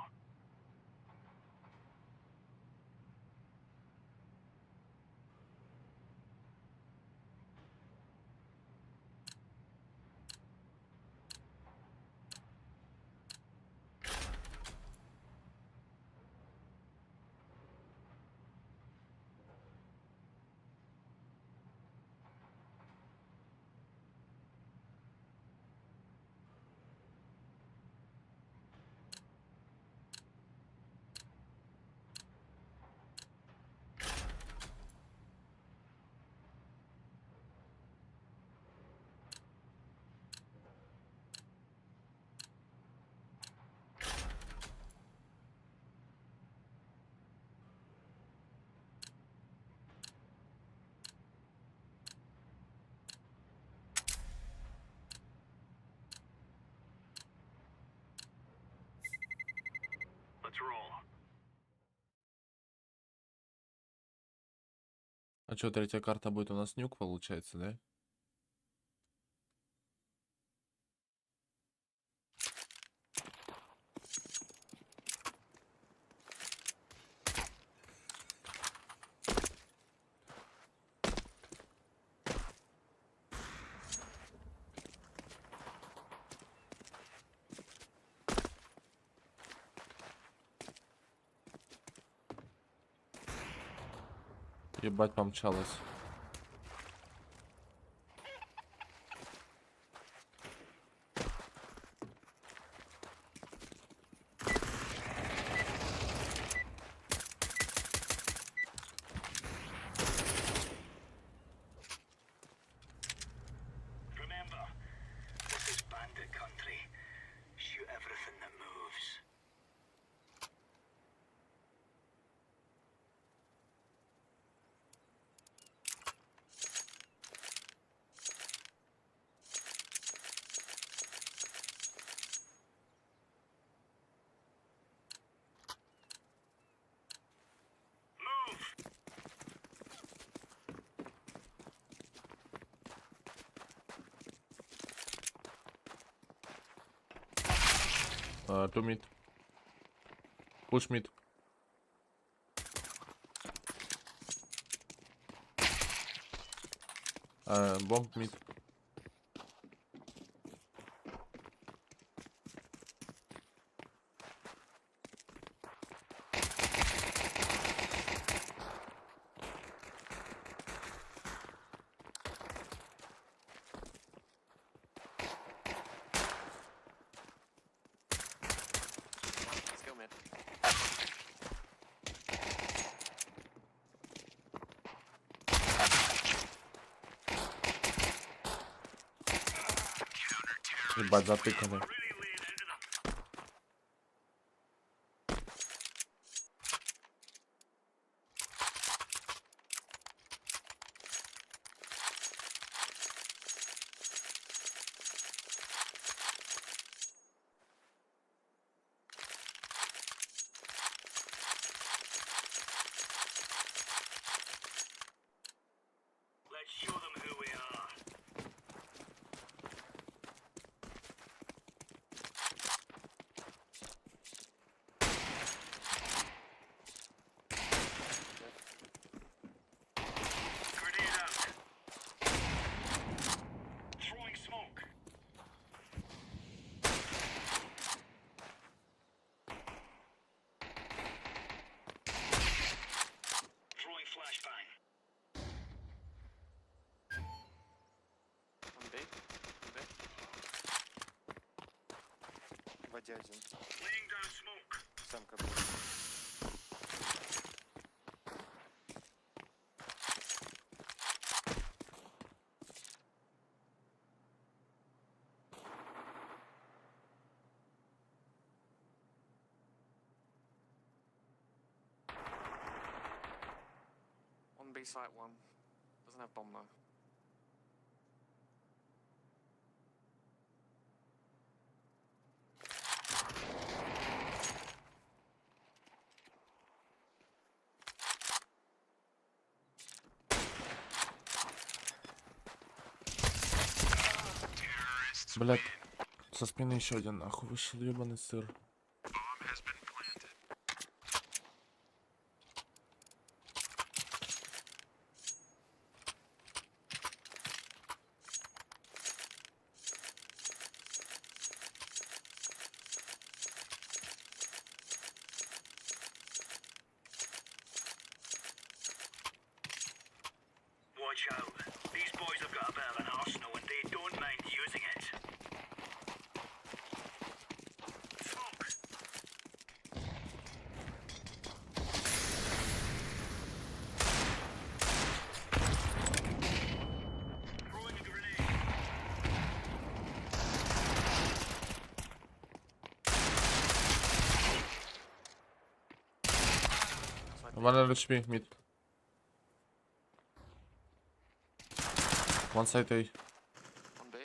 Let's roll. А чё, третья карта будет у нас нюк, получается, да? Ебать, помчалась. To mid. Push mid. Bomb mid. Ебать, затыканный. Один. Самка будет. On B site one. Doesn't have bomb though. Блять, со спины еще один, нахуй вышел ебаный сыр. Watch out. These boys have got a bit of an arsenal and they don't mind using it. Smoke. Throwing a grenade. One HP mid. One side A. On B.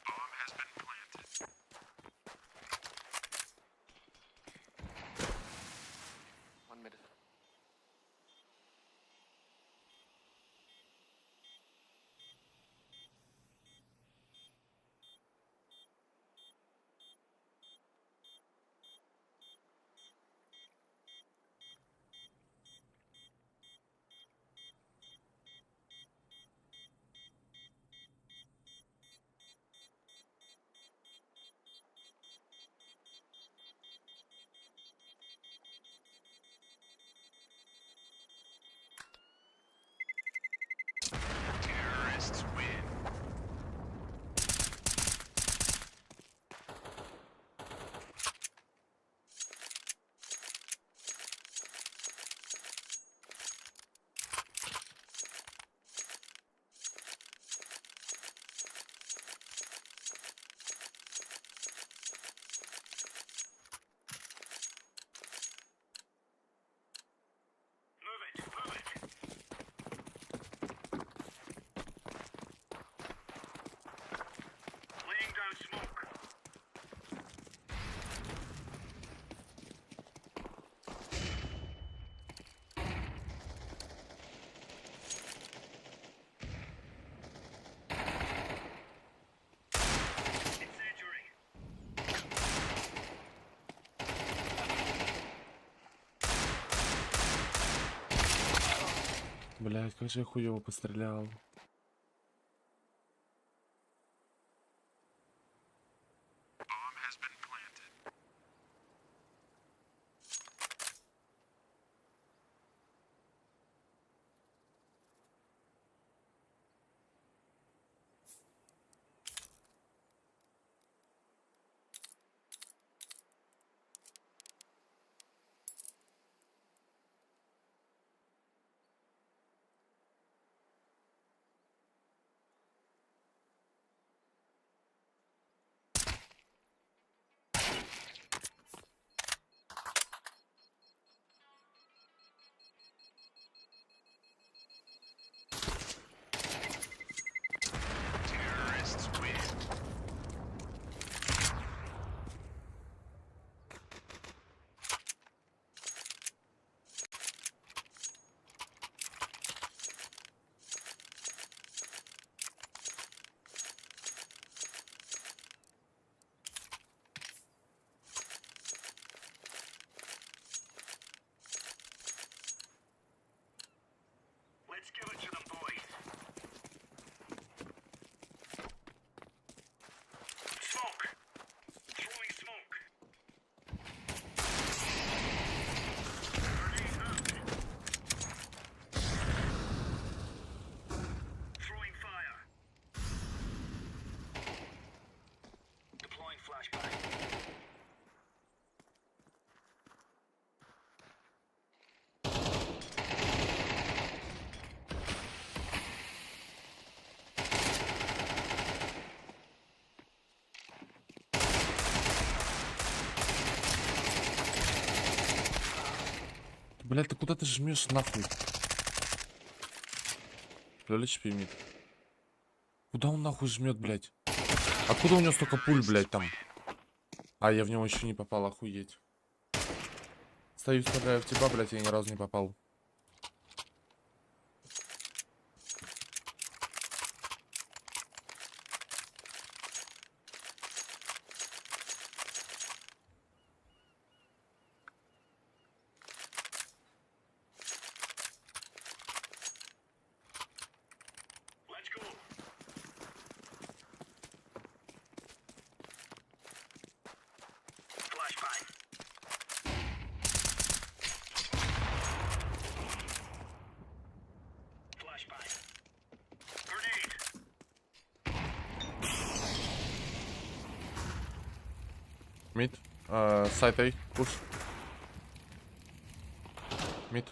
Bomb has been planted. One mid. Блять, как же я хуёво пострелял. Let's give it to them, boys. Smoke. Throwing smoke. Grenade out. Throwing fire. Deploying flashbang. Блять, ты куда ты жмешь нахуй? Лёлич пимит. Куда он нахуй жмет, блять? Откуда у него столько пуль, блять, там? А, я в него еще не попал, охуеть. Стою, стреляю в тебя, блять, я ни разу не попал. Let's go. Flashbang. Flashbang. Grenade. Mid. Side A. Push. Mid.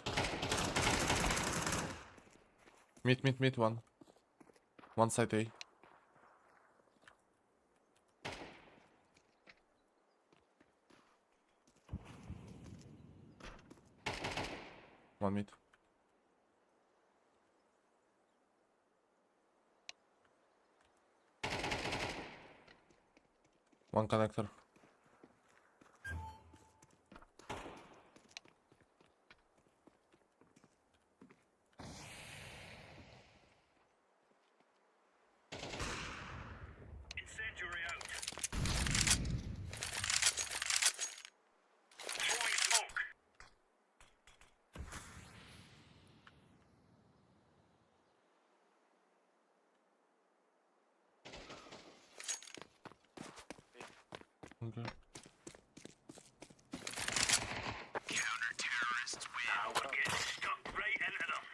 Mid, one. One side A. One mid. One connector. Incendiary out. Throwing smoke. Okay. Counter-terrorists win. Now we're getting stuck right into them.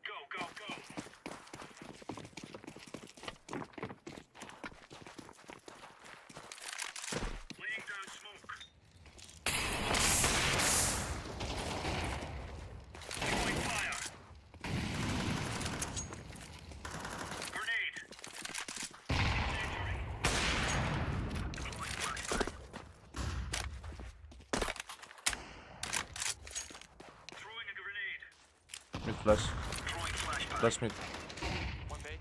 Go, go, go. Laying down smoke. Throwing fire. Grenade. Incendiary. Deploying flashbang. Throwing a grenade. Mid flash. Throwing flashbang. Flash mid. One bay.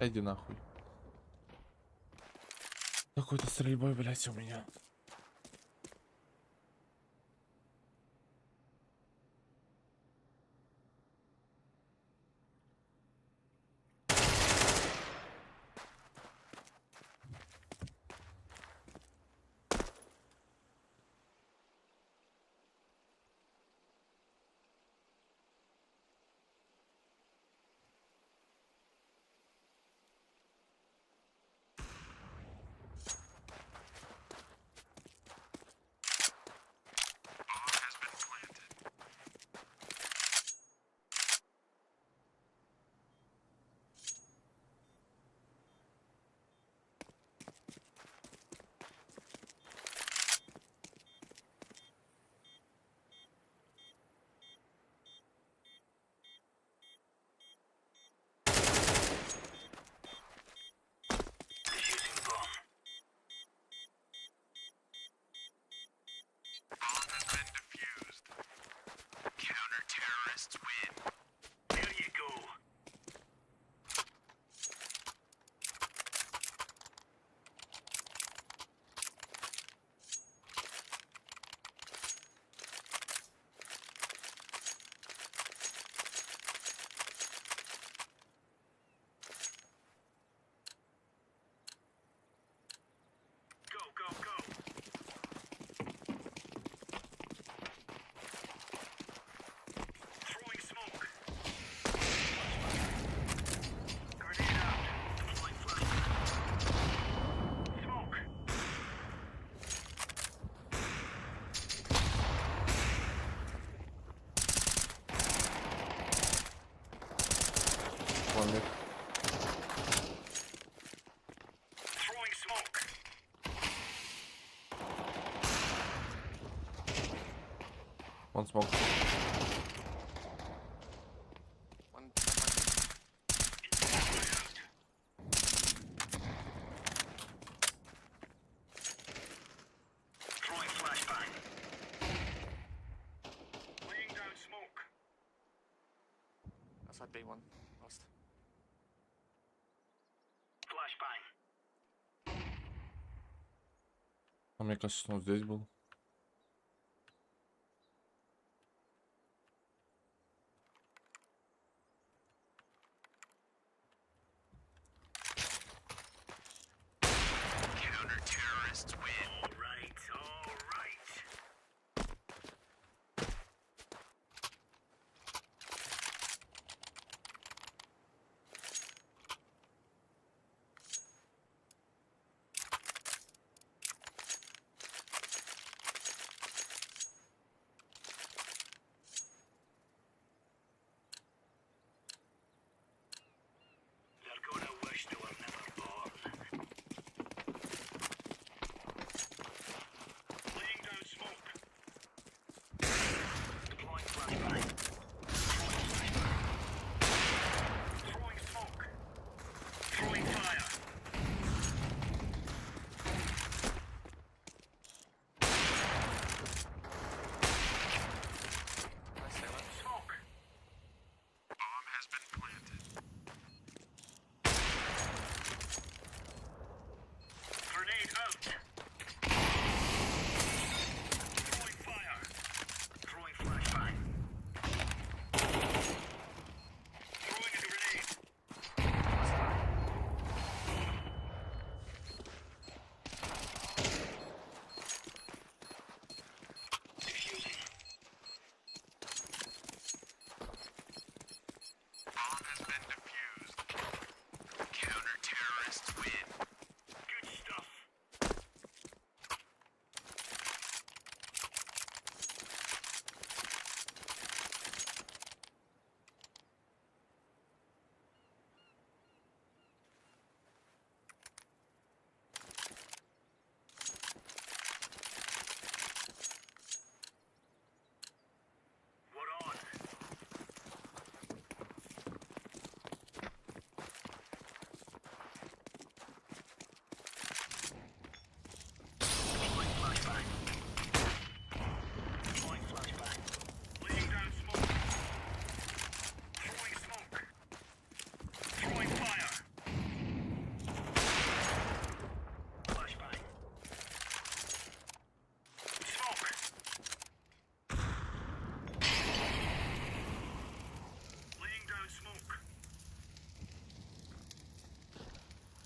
Иди нахуй. Какой-то стрельбой, блядь, у меня. Он смог. Outside B1. Lost. А мне кажется, что он здесь был.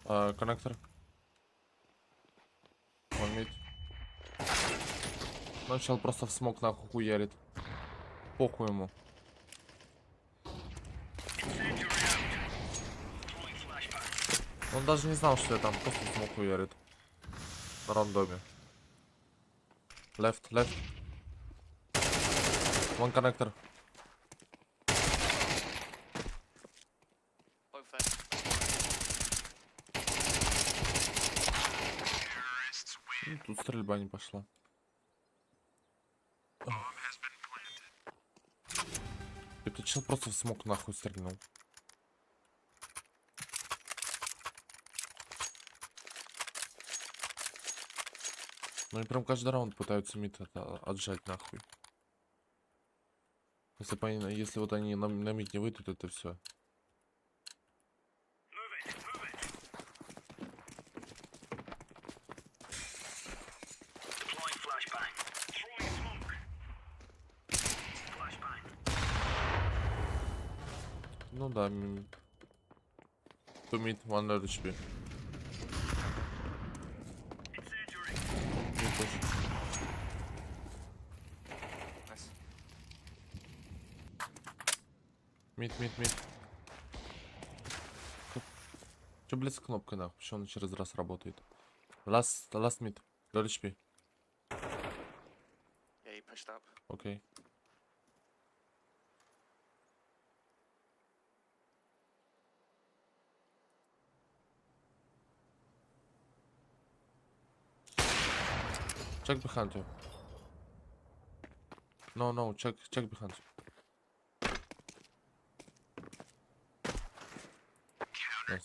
Коннектор. Он мид. Ну, чел просто в смок нахуй хуярит. Похуй ему. Он даже не знал, что я там просто в смок хуярит. На рандоме. Left. One коннектор. Тут стрельба не пошла. Это чел просто в смок нахуй стрельнул. Ну и прям каждый раунд пытаются мид отжать нахуй. Если вот они на мид не выйдут, это все. Ну да, 2 mid, 1 low HP. Мид. Чё, блядь, с кнопкой нахуй? Почему он через раз работает? Last mid, low HP. Yeah, he pushed up. Окей. Check behind you. No, check behind you. Nice.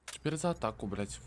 Теперь за атаку, блять.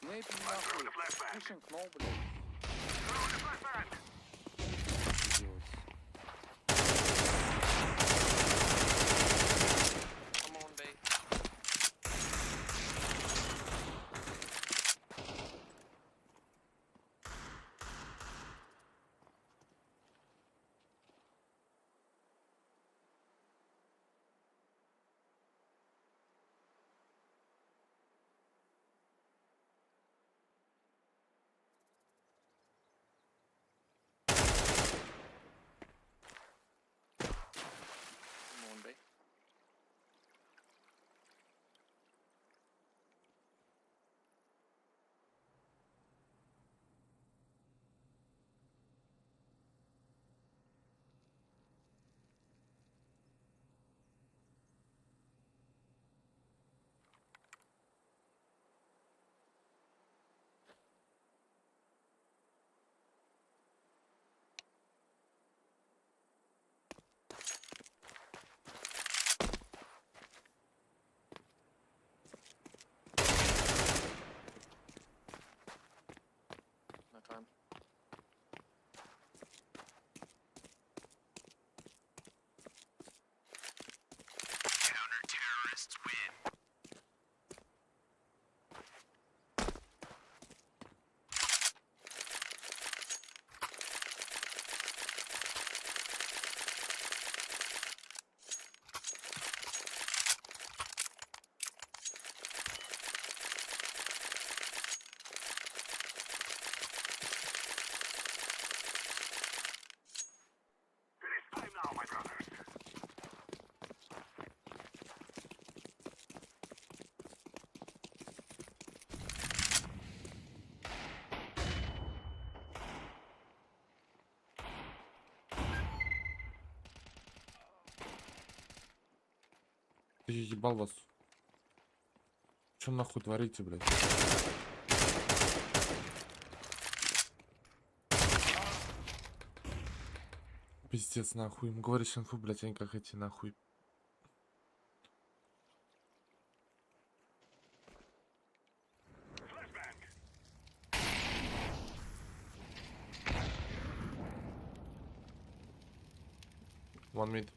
Maybe нахуй. Pushing no, блядь. Come on, babe. Come on, babe. No time. Counter-terrorists win. Time now, my brothers. Я ебал вас. Чё нахуй творите, блядь? Пиздец, нахуй. Ему говоришь инфу, блядь, они как эти, нахуй. One mid.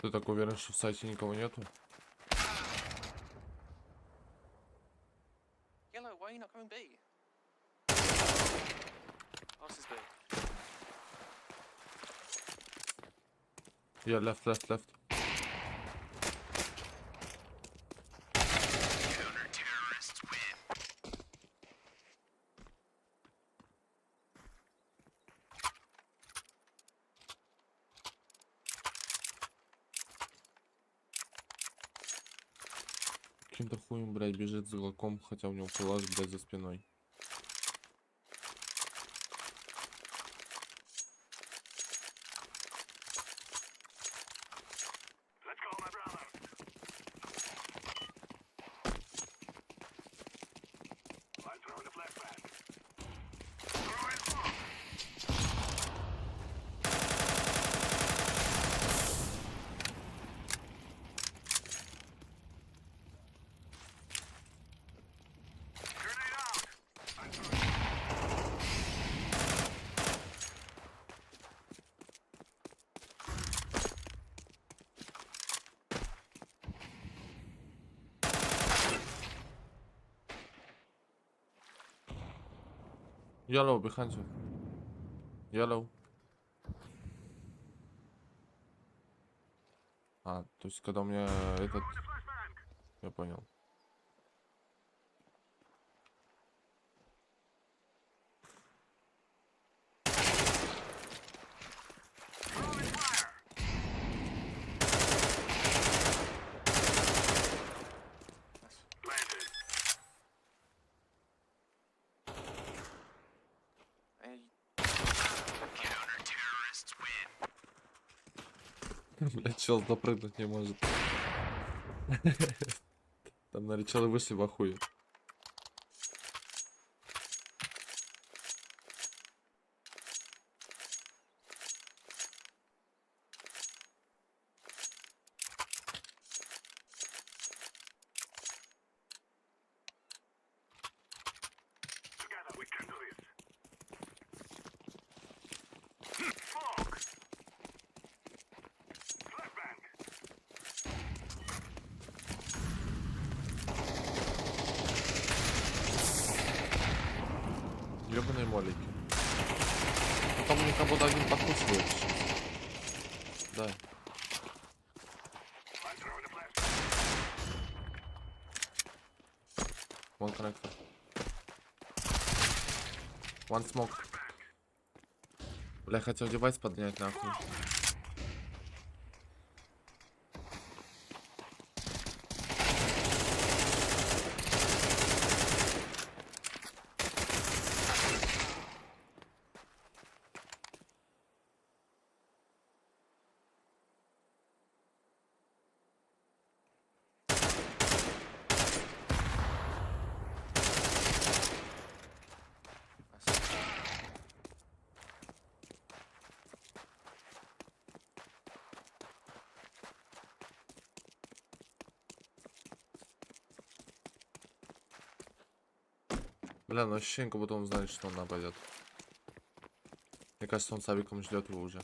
Ты так уверен, что в сайте никого нету? Yellow, why are you not going B? Pass is B. Yeah, left. Counter-terrorists win. Каким-то хуем, блядь, бежит за глоком, хотя у него калаш, блядь, за спиной. Let's go, my brother. I'm throwing a flashbang. Throwing smoke. Grenade out. Yellow behind you. Yellow. А, то есть когда у меня этот... Я понял. Блять, чел запрыгнуть не может. Там, наверное, челы вышли в ахуе. Ёбаные молики. Потом у них как будто один подкусывает сейчас. Да. One connector. One smoke. Бля, хотел девайс поднять нахуй. Бля, ну ощущение, как будто он знает, что он нападет. Мне кажется, он с авиком ждет его уже.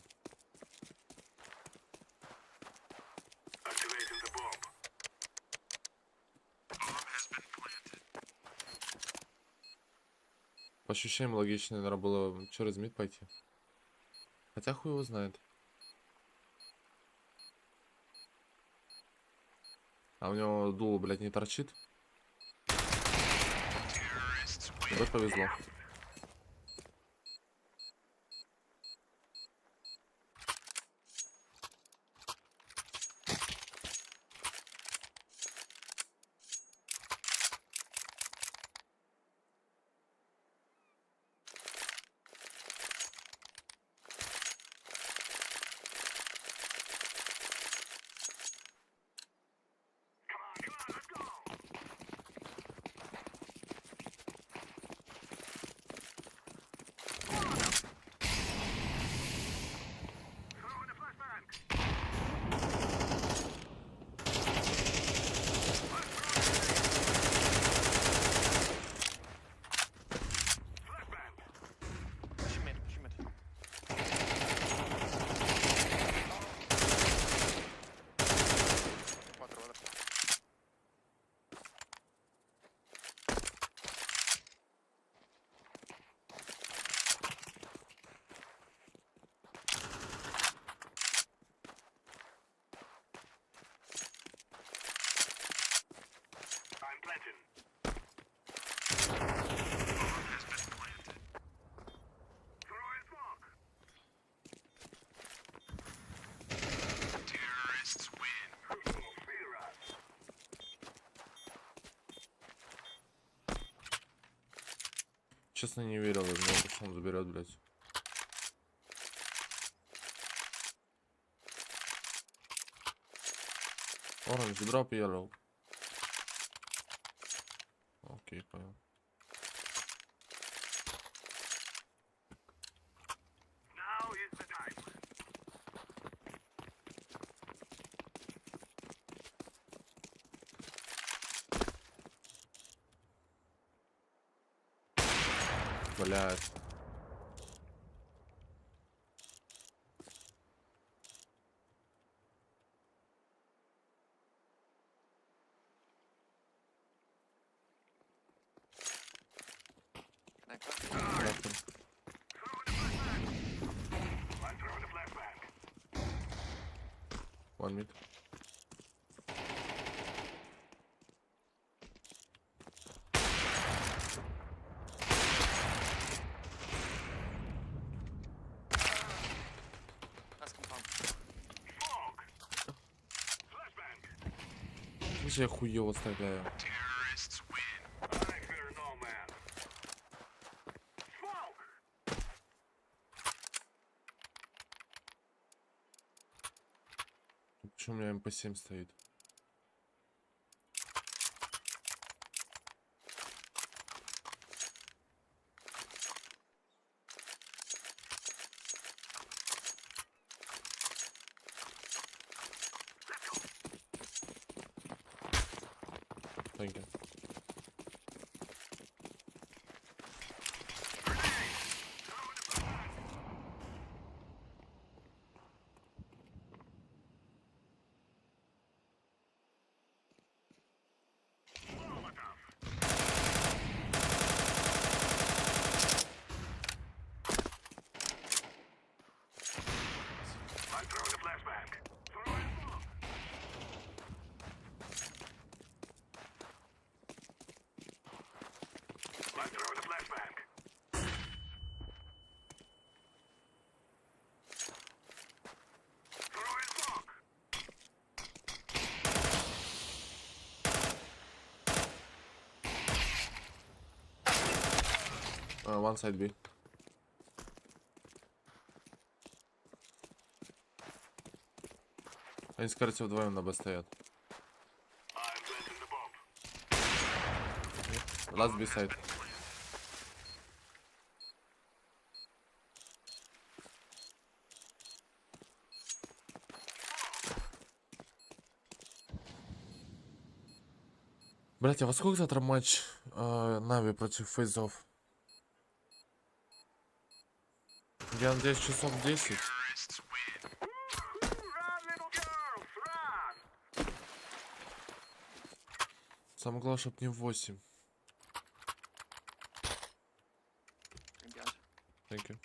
По ощущениям логично, наверное, было через мид пойти. Хотя хуй его знает. А у него дуло, блядь, не торчит. Вот повезло. Честно, не верил, я думал, что он заберет, блядь. Orange, drop yellow. Окей, понял. Блядь. коннектор. One mid. Слушай, я хуёво стреляю. Почему у меня МП7 стоит? Thank you. One side B. Они, скорее всего, вдвоем на Б стоят. Last B side. Братья, во сколько завтра матч Нави против фейзов? Я надеюсь, часов 10. Самое главное, чтоб не в 8. Thank you.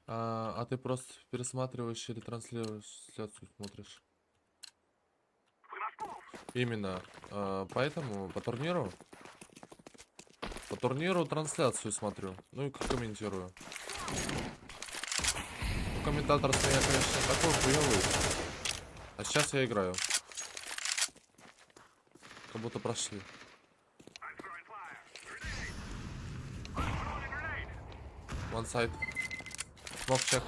А ты просто пересматриваешь или транслируешь, трансляцию смотришь? Именно. Поэтому по турниру трансляцию смотрю. Ну и комментирую. Ну, комментатор с меня, конечно, такой хуёвый. А сейчас я играю. Как будто прошли. One side. Smoke check.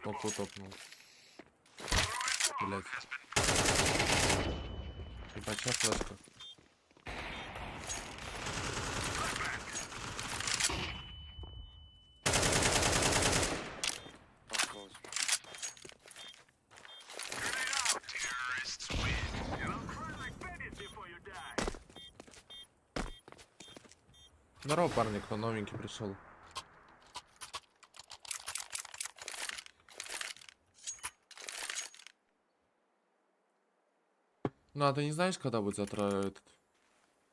Смоку топнул. Блять. Ебача флешка. Здорово, парни, кто новенький пришел. Ну, а ты не знаешь, когда будет завтра этот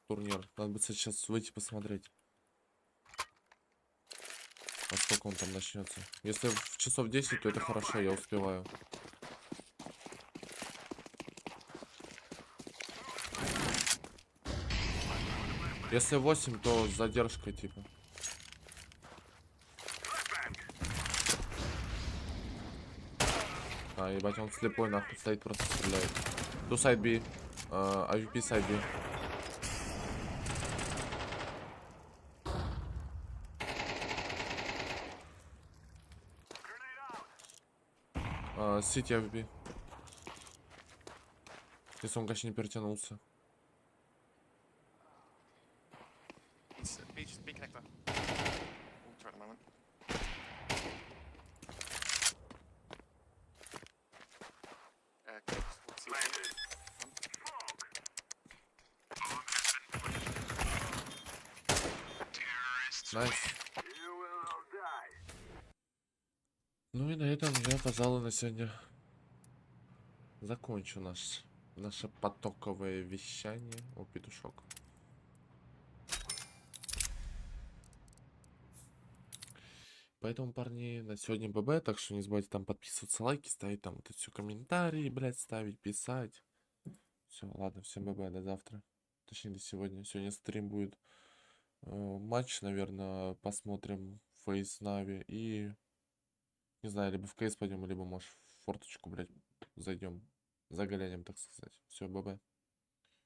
турнир? Надо бы сейчас выйти посмотреть. А сколько он там начнется? Если в часов 10, то это хорошо, я успеваю. Если 8, то с задержкой типа. А, ебать, он слепой нахуй стоит, просто стреляет. До сайд B. AVP сайд B. Сити AVP. Если он, конечно, не перетянулся. Найс. Ну и на этом я, пожалуй, на сегодня закончу наше потоковое вещание. О, петушок. Поэтому, парни, на сегодня ББ, так что не забывайте там подписываться, лайки ставить, там вот это все комментарии, блядь, ставить, писать. Все, ладно, всем ББ, до завтра. Точнее, до сегодня. Сегодня стрим будет. Матч, наверное, посмотрим. Фейс Нави. И, не знаю, либо в КС пойдем, либо, может, в форточку, блядь, зайдем. Заглянем, так сказать. Все, ББ.